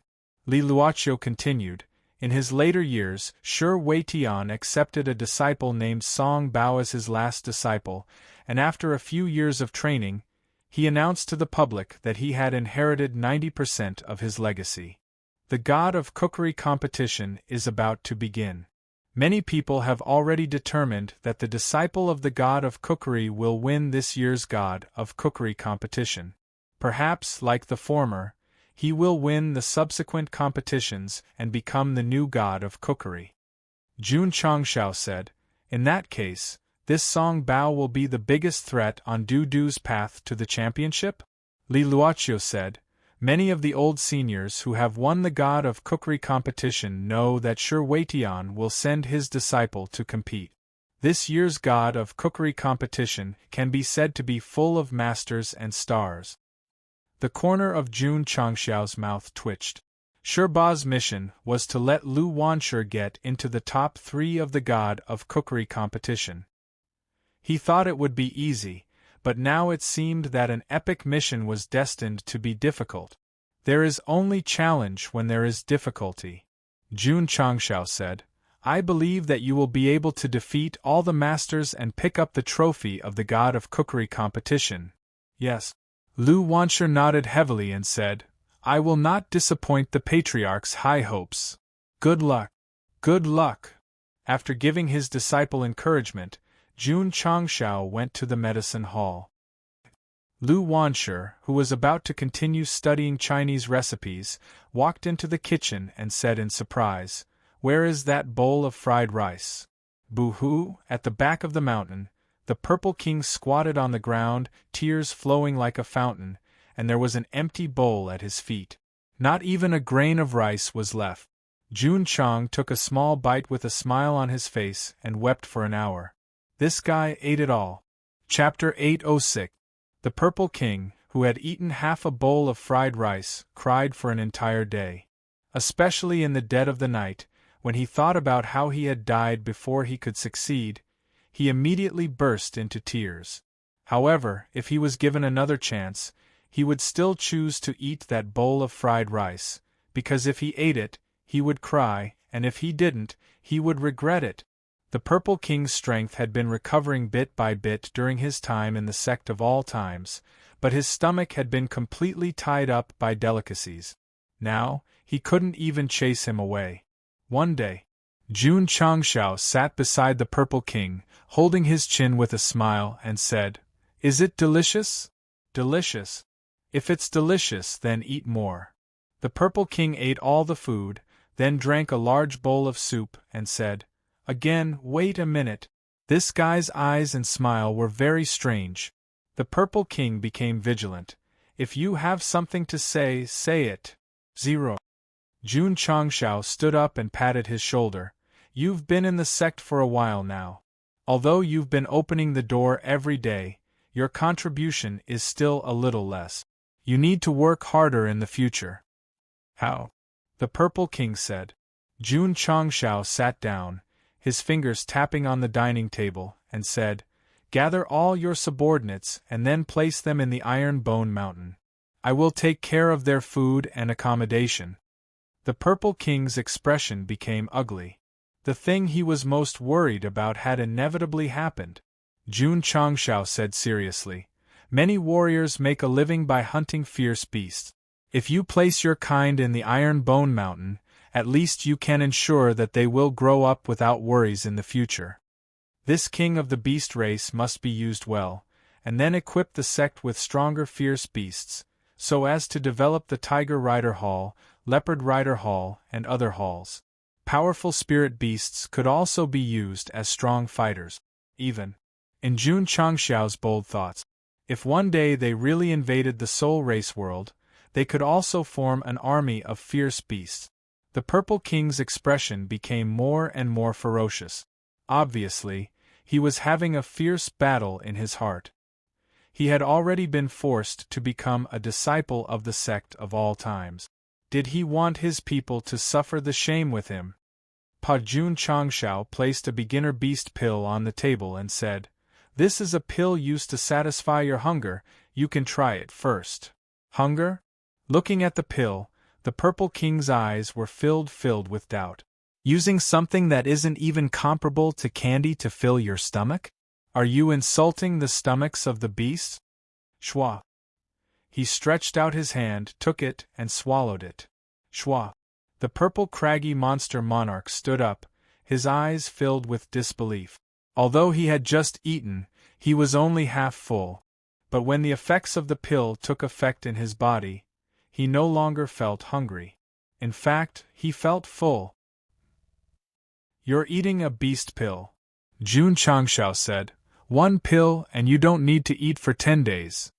Speaker 1: Li Luoqiu continued, in his later years, Shi Weitian accepted a disciple named Song Bao as his last disciple, and after a few years of training, he announced to the public that he had inherited 90% of his legacy. The God of Cookery competition is about to begin. Many people have already determined that the disciple of the God of Cookery will win this year's God of Cookery competition. Perhaps, like the former, he will win the subsequent competitions and become the new God of Cookery. Jun Changshao said, in that case, this Song Bao will be the biggest threat on Dudu's path to the championship? Li Luoqiu said, many of the old seniors who have won the God of Cookery competition know that Shi Weitian will send his disciple to compete. This year's God of Cookery competition can be said to be full of masters and stars. The corner of Jun Changshao's mouth twitched. Shi Ba's mission was to let Lu Wanshur get into the top 3 of the God of Cookery competition. He thought it would be easy, but now it seemed that an epic mission was destined to be difficult. There is only challenge when there is difficulty. Jun Changshao said, I believe that you will be able to defeat all the masters and pick up the trophy of the God of Cookery competition. Yes. Lu Wanshur nodded heavily and said, I will not disappoint the Patriarch's high hopes. Good luck. Good luck. After giving his disciple encouragement, Jun Changshao went to the medicine hall. Lu Wanshur, who was about to continue studying Chinese recipes, walked into the kitchen and said in surprise, Where is that bowl of fried rice? Boo-hoo! At the back of the mountain, the Purple King squatted on the ground, tears flowing like a fountain, and there was an empty bowl at his feet. Not even a grain of rice was left. Jun Chang took a small bite with a smile on his face and wept for an hour. This guy ate it all. Chapter 806. The Purple King, who had eaten half a bowl of fried rice, cried for an entire day. Especially in the dead of the night, when he thought about how he had died before he could succeed, he immediately burst into tears. However, if he was given another chance, he would still choose to eat that bowl of fried rice, because if he ate it, he would cry, and if he didn't, he would regret it. The Purple King's strength had been recovering bit by bit during his time in the Sect of all times, but his stomach had been completely tied up by delicacies. Now, he couldn't even chase him away. One day, Jun Changshao sat beside the Purple King, holding his chin with a smile, and said, Is it delicious? Delicious. If it's delicious, then eat more. The Purple King ate all the food, then drank a large bowl of soup, and said, "Again, wait a minute." This guy's eyes and smile were very strange. The Purple King became vigilant. "If you have something to say, say it." 0. Jun Changshao stood up and patted his shoulder. "You've been in the sect for a while now. Although you've been opening the door every day, your contribution is still a little less. You need to work harder in the future." "How?" the Purple King said. Jun Changshao sat down, his fingers tapping on the dining table, and said, "Gather all your subordinates and then place them in the Iron Bone Mountain. I will take care of their food and accommodation." The Purple King's expression became ugly. The thing he was most worried about had inevitably happened. Jun Changshao said seriously, "Many warriors make a living by hunting fierce beasts. If you place your kind in the Iron Bone Mountain, at least you can ensure that they will grow up without worries in the future. This king of the beast race must be used well, and then equip the sect with stronger fierce beasts, so as to develop the Tiger Rider Hall, Leopard Rider Hall, and other halls. Powerful spirit beasts could also be used as strong fighters." Even in Jun Changshao's bold thoughts, if one day they really invaded the soul race world, they could also form an army of fierce beasts. The Purple King's expression became more and more ferocious. Obviously, he was having a fierce battle in his heart. He had already been forced to become a disciple of the sect of all times. Did he want his people to suffer the shame with him? Pa Jun Changshao placed a beginner beast pill on the table and said, "This is a pill used to satisfy your hunger, you can try it first." Hunger? Looking at the pill, the Purple King's eyes were filled with doubt. "Using something that isn't even comparable to candy to fill your stomach? Are you insulting the stomachs of the beasts?" Shwa. He stretched out his hand, took it, and swallowed it. Shwa. The purple craggy monster monarch stood up, his eyes filled with disbelief. Although he had just eaten, he was only half full. But when the effects of the pill took effect in his body, he no longer felt hungry. In fact, he felt full. "You're eating a beast pill," Jun Changshao said. "One pill and you don't need to eat for 10 days.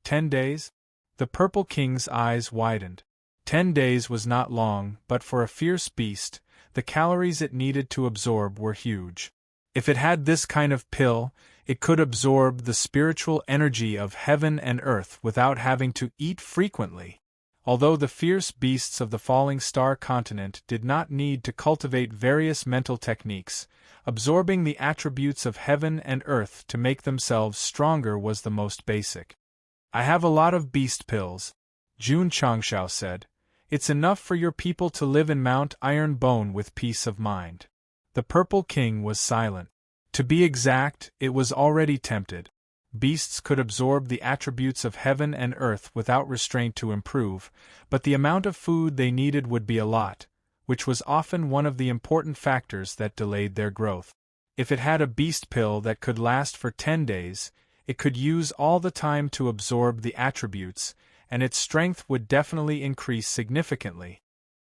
Speaker 1: 10 days? The Purple King's eyes widened. 10 days was not long, but for a fierce beast, the calories it needed to absorb were huge. If it had this kind of pill, it could absorb the spiritual energy of heaven and earth without having to eat frequently. Although the fierce beasts of the Falling Star continent did not need to cultivate various mental techniques, absorbing the attributes of heaven and earth to make themselves stronger was the most basic. "I have a lot of beast pills," Jun Changshao said. "It's enough for your people to live in Mount Iron Bone with peace of mind." The Purple King was silent. To be exact, it was already tempted. Beasts could absorb the attributes of heaven and earth without restraint to improve, but the amount of food they needed would be a lot, which was often one of the important factors that delayed their growth. If it had a beast pill that could last for 10 days, it could use all the time to absorb the attributes, and its strength would definitely increase significantly.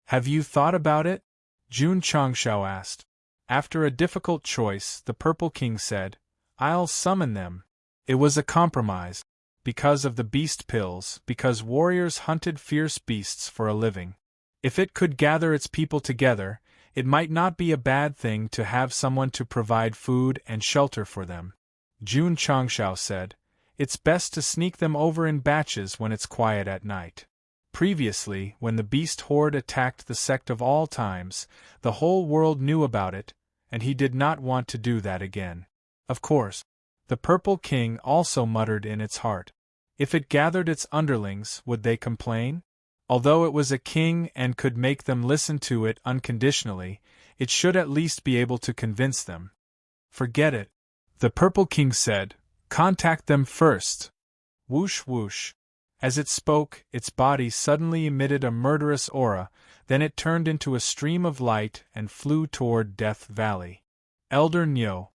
Speaker 1: "Have you thought about it?" Jun Changshao asked. After a difficult choice, the Purple King said, "I'll summon them." It was a compromise. Because of the beast pills, because warriors hunted fierce beasts for a living. If it could gather its people together, it might not be a bad thing to have someone to provide food and shelter for them. Jun Changshao said, "It's best to sneak them over in batches when it's quiet at night." Previously, when the beast horde attacked the sect of all times, the whole world knew about it, and he did not want to do that again. Of course, the Purple King also muttered in its heart. If it gathered its underlings, would they complain? Although it was a king and could make them listen to it unconditionally, it should at least be able to convince them. "Forget it," the Purple King said. "Contact them first." Whoosh whoosh. As it spoke, its body suddenly emitted a murderous aura, then it turned into a stream of light and flew toward Death Valley. Elder Nyo.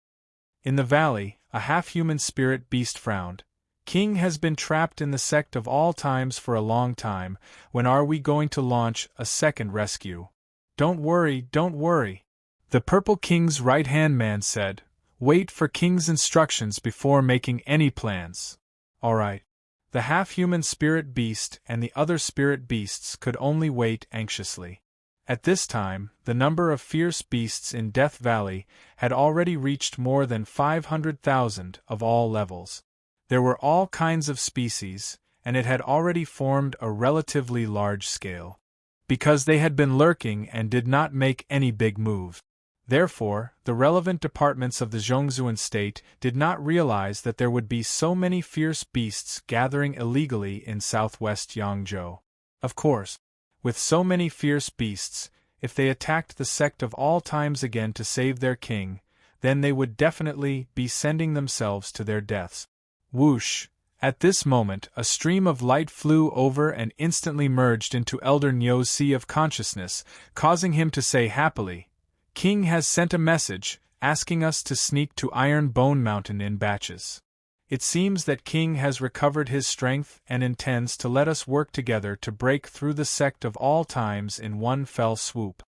Speaker 1: In the valley, a half-human spirit beast frowned. King has been trapped in the sect of all times for a long time. When are we going to launch a second rescue? Don't worry, don't worry. The Purple King's right-hand man said, wait for King's instructions before making any plans. Alright. The half-human spirit beast and the other spirit beasts could only wait anxiously. At this time, the number of fierce beasts in Death Valley had already reached more than 500,000 of all levels. There were all kinds of species, and it had already formed a relatively large scale. Because they had been lurking and did not make any big moves. Therefore, the relevant departments of the Zhongzuan state did not realize that there would be so many fierce beasts gathering illegally in southwest Yangzhou. Of course, with so many fierce beasts, if they attacked the sect of all times again to save their king, then they would definitely be sending themselves to their deaths. Whoosh! At this moment, a stream of light flew over and instantly merged into Elder Nyo's sea of consciousness, causing him to say happily, King has sent a message, asking us to sneak to Iron Bone Mountain in batches. It seems that King has recovered his strength and intends to let us work together to break through the sect of all times in one fell swoop.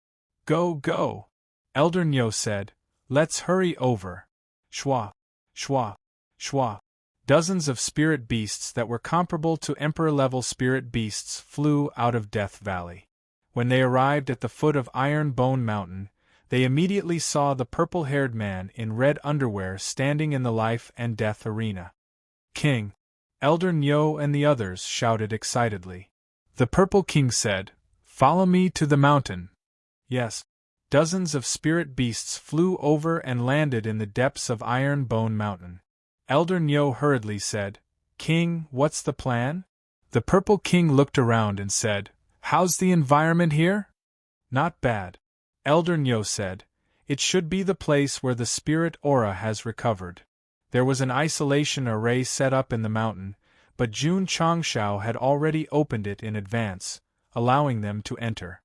Speaker 1: Go, go! Elder Nyo said, let's hurry over. Shwa, shwa, shwa. Dozens of spirit beasts that were comparable to Emperor-level spirit beasts flew out of Death Valley. When they arrived at the foot of Iron Bone Mountain, they immediately saw the purple-haired man in red underwear standing in the life and death arena. King! Elder Nyo and the others shouted excitedly. The Purple King said, follow me to the mountain. Yes. Dozens of spirit beasts flew over and landed in the depths of Iron Bone Mountain. Elder Nyo hurriedly said, King, what's the plan? The Purple King looked around and said, how's the environment here? Not bad. Elder Nyo said, it should be the place where the spirit aura has recovered. There was an isolation array set up in the mountain, but Jun Changshao had already opened it in advance, allowing them to enter.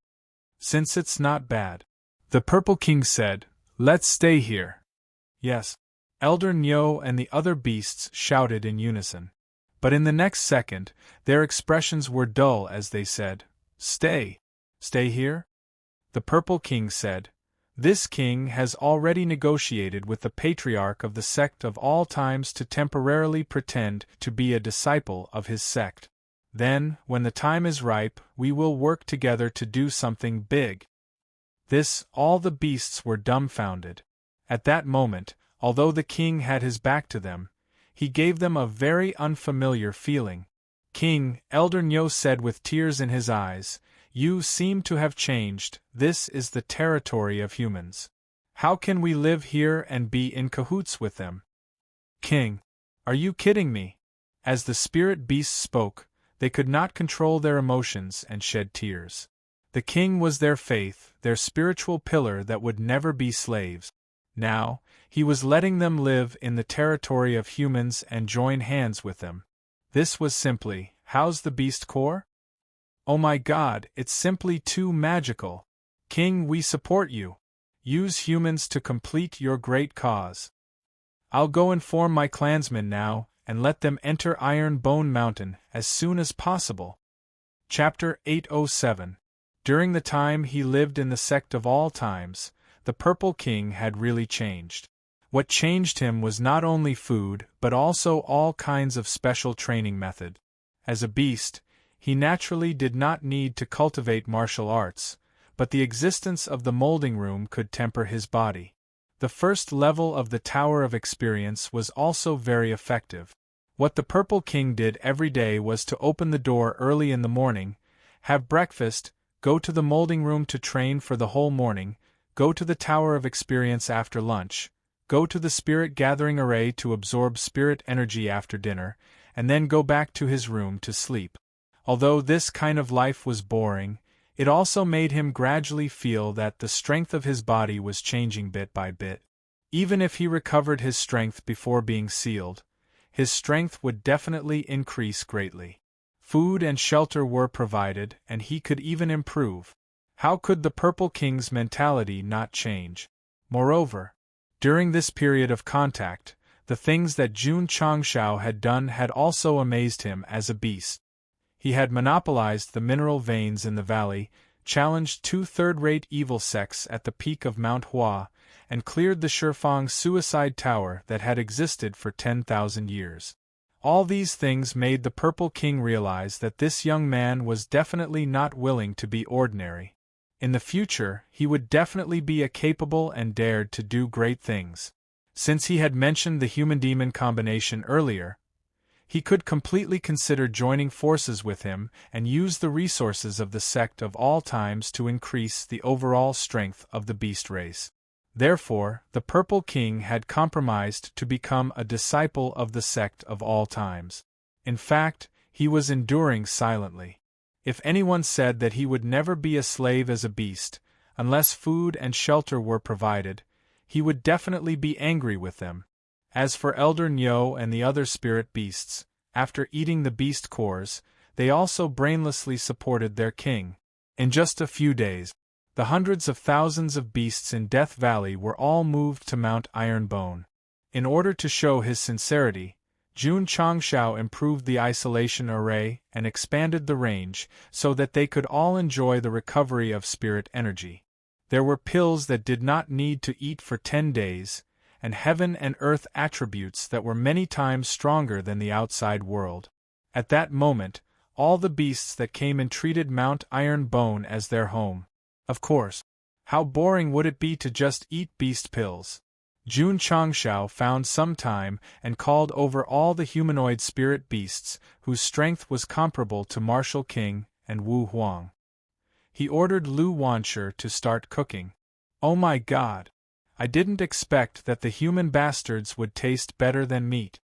Speaker 1: Since it's not bad. The Purple King said, let's stay here. Yes. Elder Nyo and the other beasts shouted in unison. But in the next second, their expressions were dull as they said, stay. Stay here? The Purple King said, this king has already negotiated with the patriarch of the sect of all times to temporarily pretend to be a disciple of his sect. Then, when the time is ripe, we will work together to do something big. All the beasts were dumbfounded. At that moment, although the king had his back to them, he gave them a very unfamiliar feeling. King, Elder Nyo said with tears in his eyes, you seem to have changed. This is the territory of humans. How can we live here and be in cahoots with them? King, are you kidding me? As the spirit beasts spoke, they could not control their emotions and shed tears. The king was their faith, their spiritual pillar that would never be slaves. Now, he was letting them live in the territory of humans and join hands with them. This was simply, how's the beast core? Oh my God, it's simply too magical. King, we support you. Use humans to complete your great cause. I'll go inform my clansmen now, and let them enter Iron Bone Mountain as soon as possible. Chapter 807. During the time he lived in the sect of all times, the Purple King had really changed. What changed him was not only food, but also all kinds of special training method. As a beast, he naturally did not need to cultivate martial arts, but the existence of the molding room could temper his body. The first level of the Tower of Experience was also very effective. What the Purple King did every day was to open the door early in the morning, have breakfast, go to the molding room to train for the whole morning, go to the Tower of Experience after lunch, go to the Spirit Gathering Array to absorb spirit energy after dinner, and then go back to his room to sleep. Although this kind of life was boring, it also made him gradually feel that the strength of his body was changing bit by bit. Even if he recovered his strength before being sealed, his strength would definitely increase greatly. Food and shelter were provided, and he could even improve. How could the Purple King's mentality not change? Moreover, during this period of contact, The things that Jun Changshao had done had also amazed him as a beast. He had monopolized the mineral veins in the valley, challenged two third-rate evil sects at the peak of Mount Hua, and cleared the Shifang suicide tower that had existed for 10,000 years. All these things made the Purple King realize that this young man was definitely not willing to be ordinary. In the future, he would definitely be a capable and dared to do great things. Since he had mentioned the human-demon combination earlier, he could completely consider joining forces with him and use the resources of the Sect of all times to increase the overall strength of the beast race. Therefore, the Purple King had compromised to become a disciple of the Sect of all times. In fact, he was enduring silently. If anyone said that he would never be a slave as a beast, unless food and shelter were provided, he would definitely be angry with them. As for Elder Nyo and the other spirit beasts, after eating the beast cores, they also brainlessly supported their king. In just a few days, the hundreds of thousands of beasts in Death Valley were all moved to Mount Ironbone. In order to show his sincerity, Jun Changshao improved the isolation array and expanded the range so that they could all enjoy the recovery of spirit energy. There were pills that did not need to eat for 10 days, and heaven and earth attributes that were many times stronger than the outside world. At that moment, all the beasts that came in treated Mount Ironbone as their home. Of course, how boring would it be to just eat beast pills? Jun Changshao found some time and called over all the humanoid spirit beasts whose strength was comparable to Martial King and Wu Huang. He ordered Lu Wanshi to start cooking. Oh my God! I didn't expect that the human bastards would taste better than meat.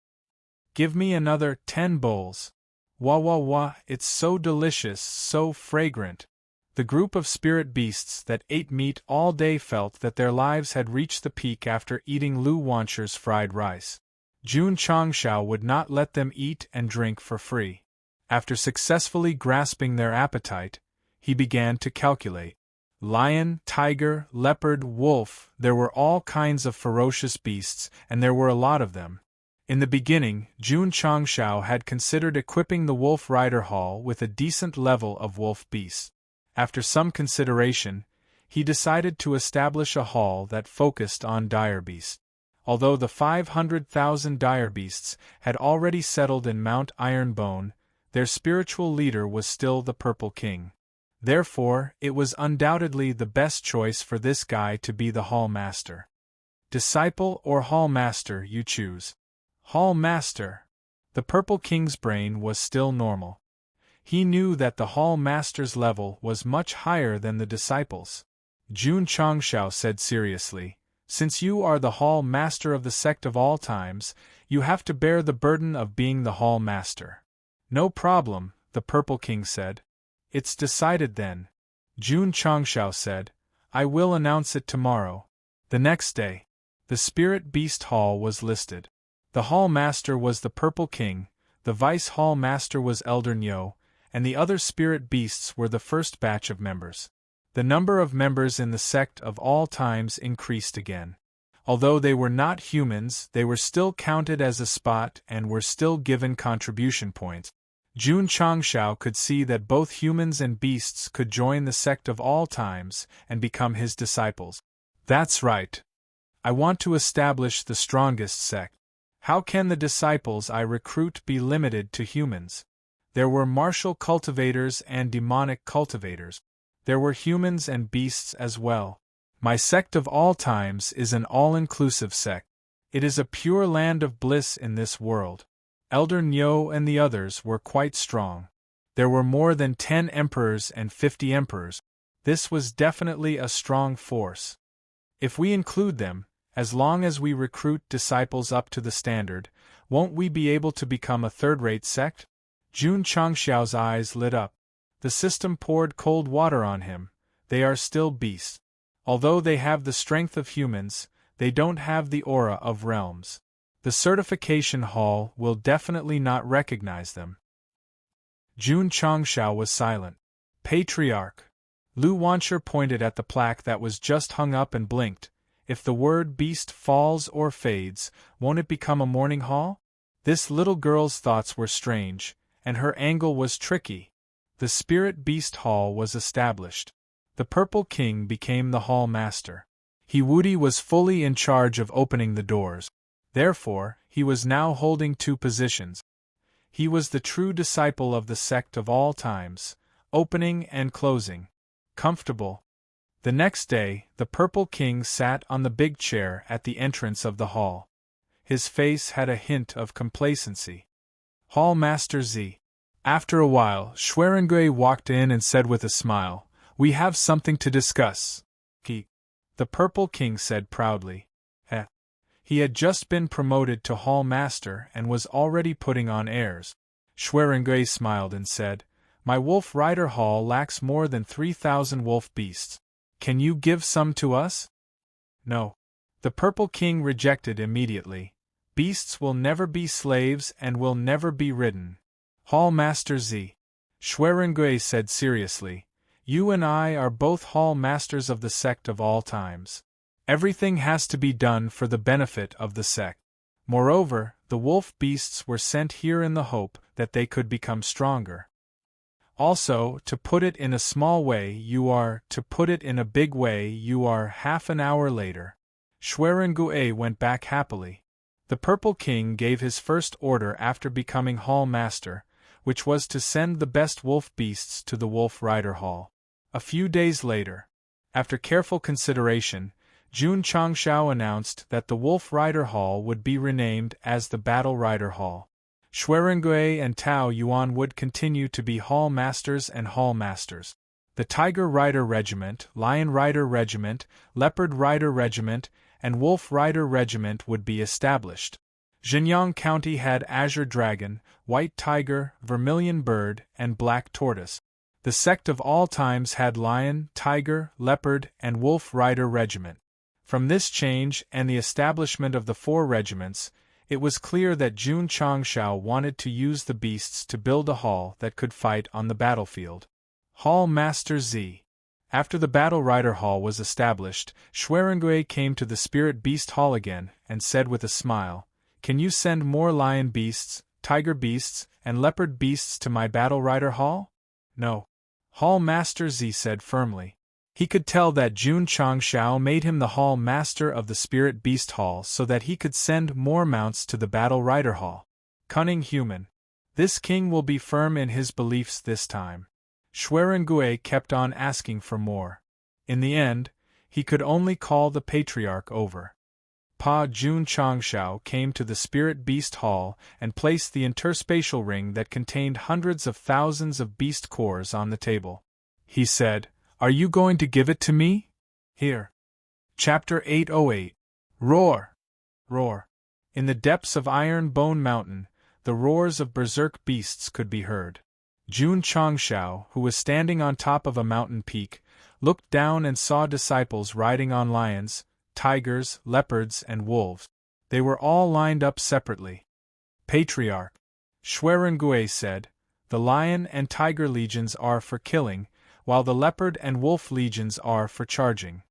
Speaker 1: Give me another 10 bowls. Wah wah wah, it's so delicious, so fragrant. The group of spirit beasts that ate meat all day felt that their lives had reached the peak after eating Lu Wanshi's fried rice. Jun Changshao would not let them eat and drink for free. After successfully grasping their appetite, he began to calculate. Lion, tiger, leopard, wolf, there were all kinds of ferocious beasts, and there were a lot of them. In the beginning, Jun Changshao had considered equipping the Wolf Rider Hall with a decent level of wolf beasts. After some consideration, he decided to establish a hall that focused on dire beasts. Although the 500,000 dire beasts had already settled in Mount Ironbone, their spiritual leader was still the Purple King. Therefore, it was undoubtedly the best choice for this guy to be the Hall Master. Disciple or Hall Master, you choose. Hall Master. The Purple King's brain was still normal. He knew that the Hall Master's level was much higher than the disciples. Jun Changshao said seriously, "Since you are the Hall Master of the Sect of all times, you have to bear the burden of being the Hall Master." "No problem," the Purple King said. "It's decided then." Jun Changshao said, "I will announce it tomorrow." The next day, the Spirit Beast Hall was listed. The Hall Master was the Purple King, the Vice Hall Master was Elder Nyo, and the other Spirit Beasts were the first batch of members. The number of members in the Sect of all times increased again. Although they were not humans, they were still counted as a spot and were still given contribution points. Jun Changshao could see that both humans and beasts could join the Sect of all times and become his disciples. That's right. I want to establish the strongest sect. How can the disciples I recruit be limited to humans? There were martial cultivators and demonic cultivators. There were humans and beasts as well. My sect of all times is an all-inclusive sect. It is a pure land of bliss in this world. Elder Nyo and the others were quite strong. There were more than 10 emperors and 50 emperors. This was definitely a strong force. If we include them, as long as we recruit disciples up to the standard, won't we be able to become a third-rate sect? Jun Changshao's eyes lit up. The system poured cold water on him. They are still beasts. Although they have the strength of humans, they don't have the aura of realms. The certification hall will definitely not recognize them. Jun Changshao was silent. Patriarch. Lu Wanshi pointed at the plaque that was just hung up and blinked. If the word beast falls or fades, won't it become a mourning hall? This little girl's thoughts were strange, and her angle was tricky. The Spirit Beast Hall was established. The Purple King became the hall master. Woody was fully in charge of opening the doors. Therefore, he was now holding two positions. He was the true disciple of the sect of all times, opening and closing. Comfortable. The next day, the Purple King sat on the big chair at the entrance of the hall. His face had a hint of complacency. Hall Master Z. After a while, Schwerengue walked in and said with a smile, "We have something to discuss." The Purple King said proudly. He had just been promoted to Hall Master and was already putting on airs. Schwerengue smiled and said, "My Wolf Rider Hall lacks more than 3,000 wolf beasts. Can you give some to us?" "No." The Purple King rejected immediately. "Beasts will never be slaves and will never be ridden." Hall Master Z. Schwerengue said seriously, "You and I are both Hall Masters of the sect of all times. Everything has to be done for the benefit of the sect. Moreover, the wolf beasts were sent here in the hope that they could become stronger. Also, to put it in a small way you are, to put it in a big way you are." Half an hour later, Schwerengue went back happily. The Purple King gave his first order after becoming Hall Master, which was to send the best wolf beasts to the Wolf Rider Hall. A few days later, after careful consideration, Jun Changshao announced that the Wolf Rider Hall would be renamed as the Battle Rider Hall. Schwerengue and Tao Yuan would continue to be Hall Masters and Hall Masters. The Tiger Rider Regiment, Lion Rider Regiment, Leopard Rider Regiment, and Wolf Rider Regiment would be established. Xinjiang County had Azure Dragon, White Tiger, Vermilion Bird, and Black Tortoise. The sect of all times had Lion, Tiger, Leopard, and Wolf Rider Regiment. From this change and the establishment of the 4 regiments, it was clear that Jun Changshao wanted to use the beasts to build a hall that could fight on the battlefield. Hall Master Z. After the Battle Rider Hall was established, Schwerengue came to the Spirit Beast Hall again and said with a smile, "Can you send more lion beasts, tiger beasts, and leopard beasts to my Battle Rider Hall?" "No." Hall Master Z said firmly. He could tell that Jun Changshao made him the Hall Master of the Spirit Beast Hall so that he could send more mounts to the Battle Rider Hall. Cunning human. This king will be firm in his beliefs this time. Schwerengue kept on asking for more. In the end, he could only call the Patriarch over. Jun Changshao came to the Spirit Beast Hall and placed the interspatial ring that contained hundreds of thousands of beast cores on the table. He said, "Are you going to give it to me?" "Here." Chapter 808. Roar! Roar! In the depths of Iron Bone Mountain, the roars of berserk beasts could be heard. Jun Changshao, who was standing on top of a mountain peak, looked down and saw disciples riding on lions, tigers, leopards, and wolves. They were all lined up separately. "Patriarch," Schwerengue said, "the lion and tiger legions are for killing, while the leopard and wolf legions are for charging."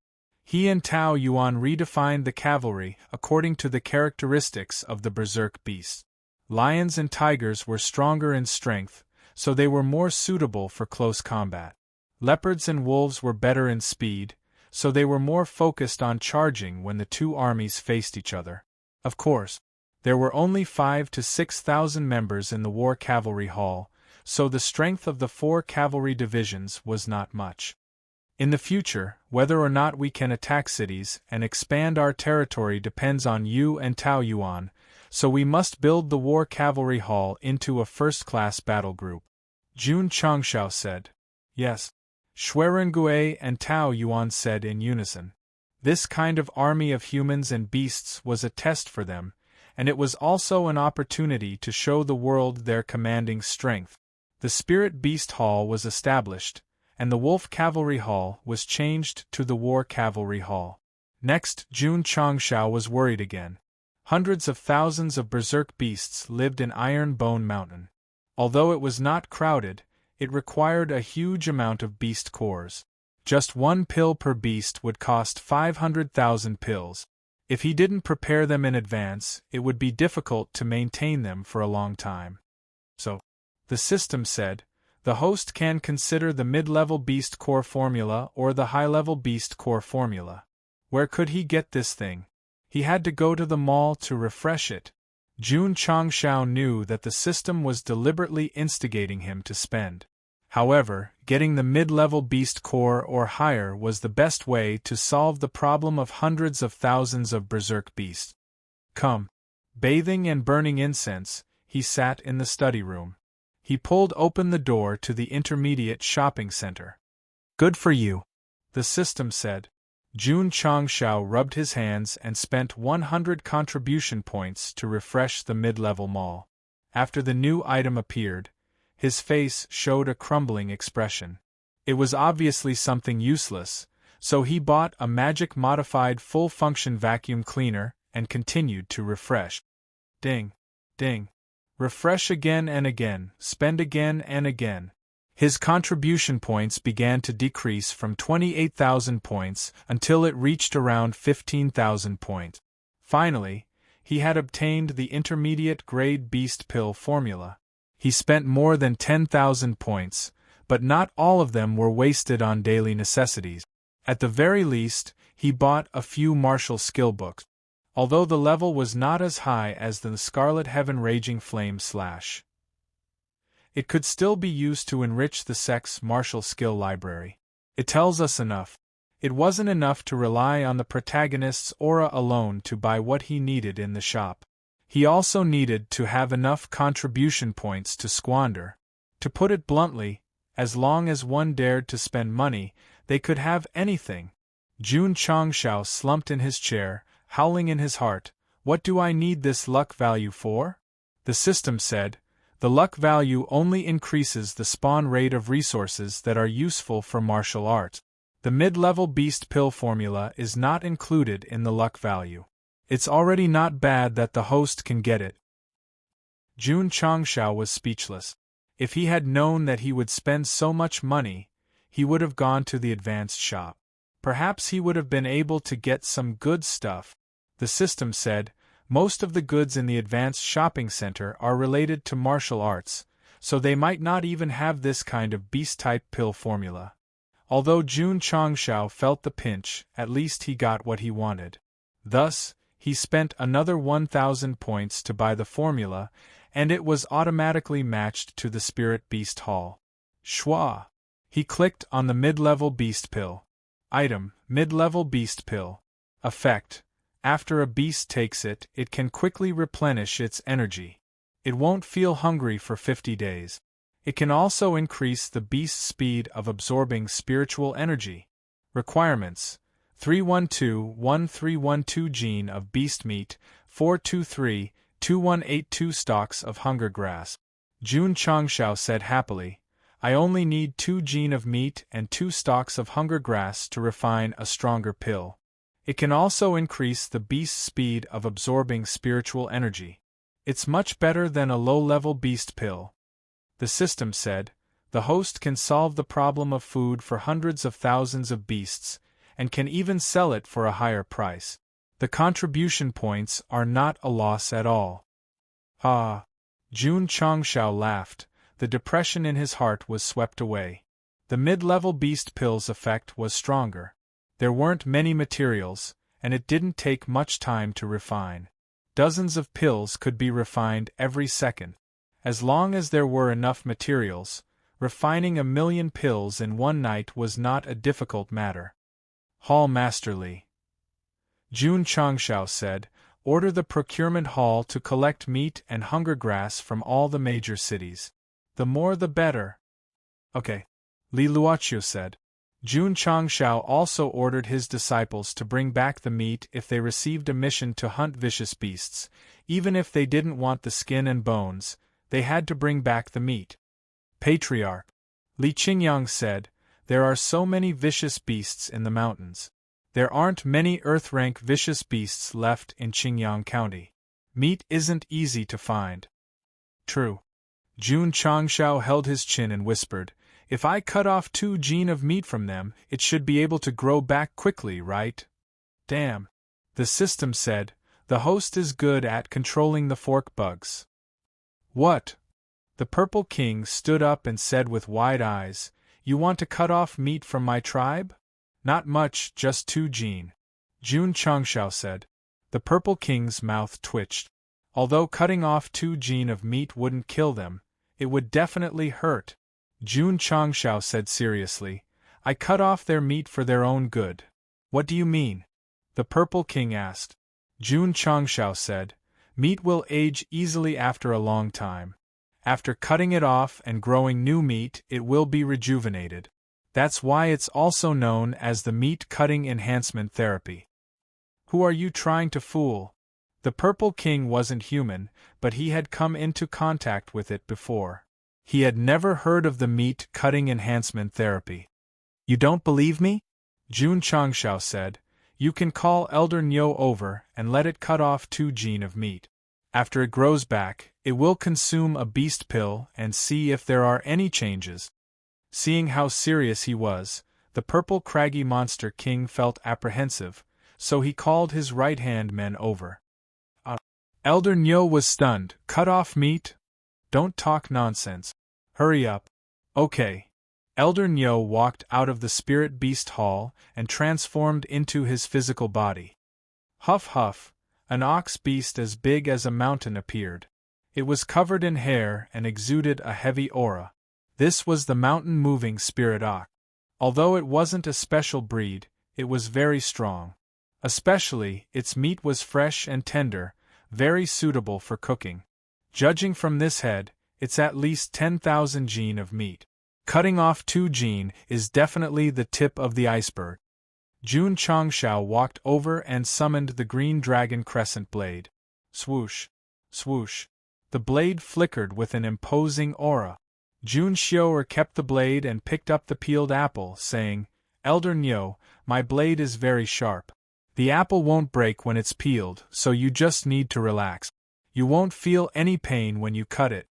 Speaker 1: He and Tao Yuan redefined the cavalry according to the characteristics of the berserk beasts. Lions and tigers were stronger in strength, so they were more suitable for close combat. Leopards and wolves were better in speed, so they were more focused on charging when the two armies faced each other. Of course, there were only 5,000 to 6,000 members in the War Cavalry Hall, so the strength of the 4 cavalry divisions was not much. In the future, whether or not we can attack cities and expand our territory depends on you and Tao Yuan, so we must build the War Cavalry Hall into a first-class battle group. Jun Changshao said. Yes. Schwerengue and Tao Yuan said in unison. This kind of army of humans and beasts was a test for them, and it was also an opportunity to show the world their commanding strength. The Spirit Beast Hall was established, and the Wolf Cavalry Hall was changed to the War Cavalry Hall. Next, Jun Changshao was worried again. Hundreds of thousands of berserk beasts lived in Iron Bone Mountain. Although it was not crowded, it required a huge amount of beast cores. Just 1 pill per beast would cost 500,000 pills. If he didn't prepare them in advance, it would be difficult to maintain them for a long time. So, the system said, the host can consider the mid-level beast core formula or the high-level beast core formula. Where could he get this thing? He had to go to the mall to refresh it. Jun Changshao knew that the system was deliberately instigating him to spend. However, getting the mid-level beast core or higher was the best way to solve the problem of hundreds of thousands of berserk beasts. Come. Bathing and burning incense, he sat in the study room. He pulled open the door to the intermediate shopping center. Good for you, the system said. Jun Changshao rubbed his hands and spent 100 contribution points to refresh the mid-level mall. After the new item appeared, his face showed a crumbling expression. It was obviously something useless, so he bought a magic-modified full-function vacuum cleaner and continued to refresh. Ding, ding. Refresh again and again, spend again and again. His contribution points began to decrease from 28,000 points until it reached around 15,000 points. Finally, he had obtained the intermediate grade beast pill formula. He spent more than 10,000 points, but not all of them were wasted on daily necessities. At the very least, he bought a few martial skill books. Although the level was not as high as the Scarlet Heaven Raging Flame / it could still be used to enrich the Sect's martial skill library. It tells us enough. It wasn't enough to rely on the protagonist's aura alone to buy what he needed in the shop. He also needed to have enough contribution points to squander. To put it bluntly, as long as one dared to spend money, they could have anything. Jun Changshao slumped in his chair, howling in his heart, "What do I need this luck value for?" The system said, "The luck value only increases the spawn rate of resources that are useful for martial arts. The mid-level beast pill formula is not included in the luck value. It's already not bad that the host can get it." Jun Changshao was speechless. If he had known that he would spend so much money, he would have gone to the advanced shop. Perhaps he would have been able to get some good stuff. The system said, most of the goods in the advanced shopping center are related to martial arts, so they might not even have this kind of beast-type pill formula. Although Jun Changshao felt the pinch, at least he got what he wanted. Thus, he spent another 1,000 points to buy the formula, and it was automatically matched to the Spirit Beast Hall. Schwa! He clicked on the mid-level beast pill. Item, mid-level beast pill. Effect. After a beast takes it, it can quickly replenish its energy. It won't feel hungry for 50 days. It can also increase the beast's speed of absorbing spiritual energy. Requirements: 312-1312 gene of beast meat, 423-2182 stalks of hunger grass. Jun Changshao said happily, "I only need 2 gene of meat and 2 stalks of hunger grass to refine a stronger pill. It can also increase the beast's speed of absorbing spiritual energy. It's much better than a low-level beast pill." The system said, "The host can solve the problem of food for hundreds of thousands of beasts, and can even sell it for a higher price. The contribution points are not a loss at all." Ah! Jun Changshao laughed. The depression in his heart was swept away. The mid-level beast pill's effect was stronger. There weren't many materials, and it didn't take much time to refine. Dozens of pills could be refined every second. As long as there were enough materials, refining 1,000,000 pills in one night was not a difficult matter. Hall Masterly. Jun Changshao said, "Order the procurement hall to collect meat and hunger grass from all the major cities. The more the better." "Okay," Li Luoqiu said. Jun Changshao also ordered his disciples to bring back the meat if they received a mission to hunt vicious beasts. Even if they didn't want the skin and bones, they had to bring back the meat. Patriarch Li Qingyang said, "There are so many vicious beasts in the mountains. There aren't many Earth-rank vicious beasts left in Qingyang County. Meat isn't easy to find." True. Jun Changshao held his chin and whispered, If I cut off 2 gene of meat from them, it should be able to grow back quickly, right? Damn. The system said, the host is good at controlling the fork bugs. What? The Purple King stood up and said with wide eyes, you want to cut off meat from my tribe? Not much, just 2 gene. Jun Changshao said. The Purple King's mouth twitched. Although cutting off 2 gene of meat wouldn't kill them, it would definitely hurt. Jun Changshao said seriously, I cut off their meat for their own good. What do you mean? The Purple King asked. Jun Changshao said, meat will age easily after a long time. After cutting it off and growing new meat, it will be rejuvenated. That's why it's also known as the meat cutting enhancement therapy. Who are you trying to fool? The Purple King wasn't human, but he had come into contact with it before. He had never heard of the meat cutting enhancement therapy. You don't believe me? Jun Changshao said, you can call Elder Nyo over and let it cut off 2 gene of meat. After it grows back, it will consume a beast pill and see if there are any changes. Seeing how serious he was, the Purple Craggy Monster King felt apprehensive, so he called his right-hand men over. Elder Nyo was stunned. Cut off meat? Don't talk nonsense. Hurry up. Okay. Elder Nyo walked out of the Spirit Beast Hall and transformed into his physical body. Huff huff, an ox beast as big as a mountain appeared. It was covered in hair and exuded a heavy aura. This was the mountain-moving spirit ox. Although it wasn't a special breed, it was very strong. Especially, its meat was fresh and tender, very suitable for cooking. Judging from this head, it's at least 10,000 gene of meat. Cutting off 2 gene is definitely the tip of the iceberg. Jun Changshao walked over and summoned the green dragon crescent blade. Swoosh, swoosh. The blade flickered with an imposing aura. Jun Xiaoer kept the blade and picked up the peeled apple, saying, Elder Nyo, my blade is very sharp. The apple won't break when it's peeled, so you just need to relax. You won't feel any pain when you cut it.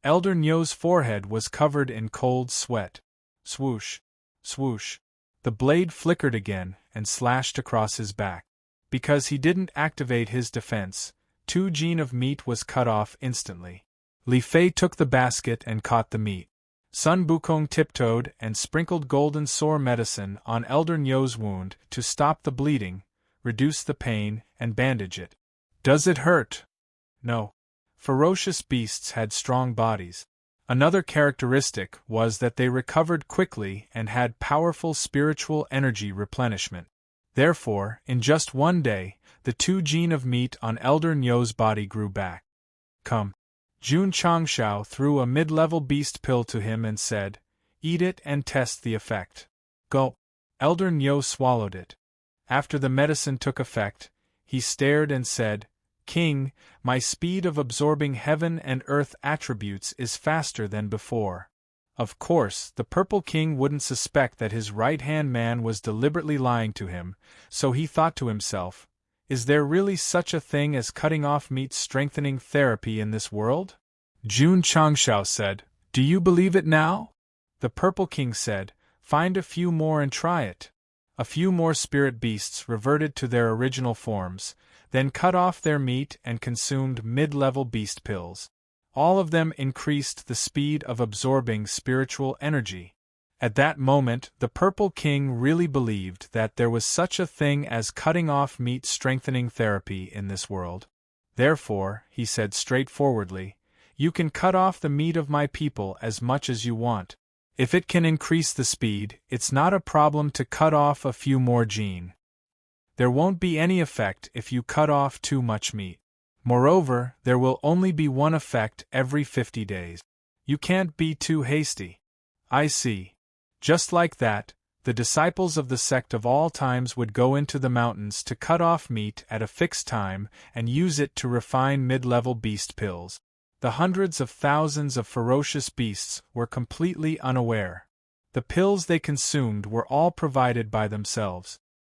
Speaker 1: Elder Nyo's forehead was covered in cold sweat. Swoosh, swoosh. The blade flickered again and slashed across his back. Because he didn't activate his defense, 2 gene of meat was cut off instantly. Li Fei took the basket and caught the meat. Sun Bukong tiptoed and sprinkled golden sore medicine on Elder Nyo's wound to stop the bleeding, reduce the pain, and bandage it. Does it hurt? No. Ferocious beasts had strong bodies. Another characteristic was that they recovered quickly and had powerful spiritual energy replenishment. Therefore, in just 1 day, the 2 gene of meat on Elder Nyo's body grew back. Come. Jun Changshao threw a mid-level beast pill to him and said, eat it and test the effect. Gulp. Elder Nyo swallowed it. After the medicine took effect, he stared and said, King, my speed of absorbing heaven and earth attributes is faster than before. Of course, the Purple King wouldn't suspect that his right-hand man was deliberately lying to him, so he thought to himself, is there really such a thing as cutting off meat strengthening therapy in this world? Jun Changshao said, do you believe it now? The Purple King said, find a few more and try it. A few more spirit beasts reverted to their original forms, then cut off their meat and consumed mid-level beast pills. All of them increased the speed of absorbing spiritual energy. At that moment, the Purple King really believed that there was such a thing as cutting off meat strengthening therapy in this world. Therefore, he said straightforwardly, you can cut off the meat of my people as much as you want. If it can increase the speed, it's not a problem to cut off a few more gene. There won't be any effect if you cut off too much meat. Moreover, there will only be one effect every 50 days. You can't be too hasty. I see. Just like that, the disciples of the sect of all times would go into the mountains to cut off meat at a fixed time and use it to refine mid-level beast pills. The hundreds of thousands of ferocious beasts were completely unaware. The pills they consumed were all provided by themselves.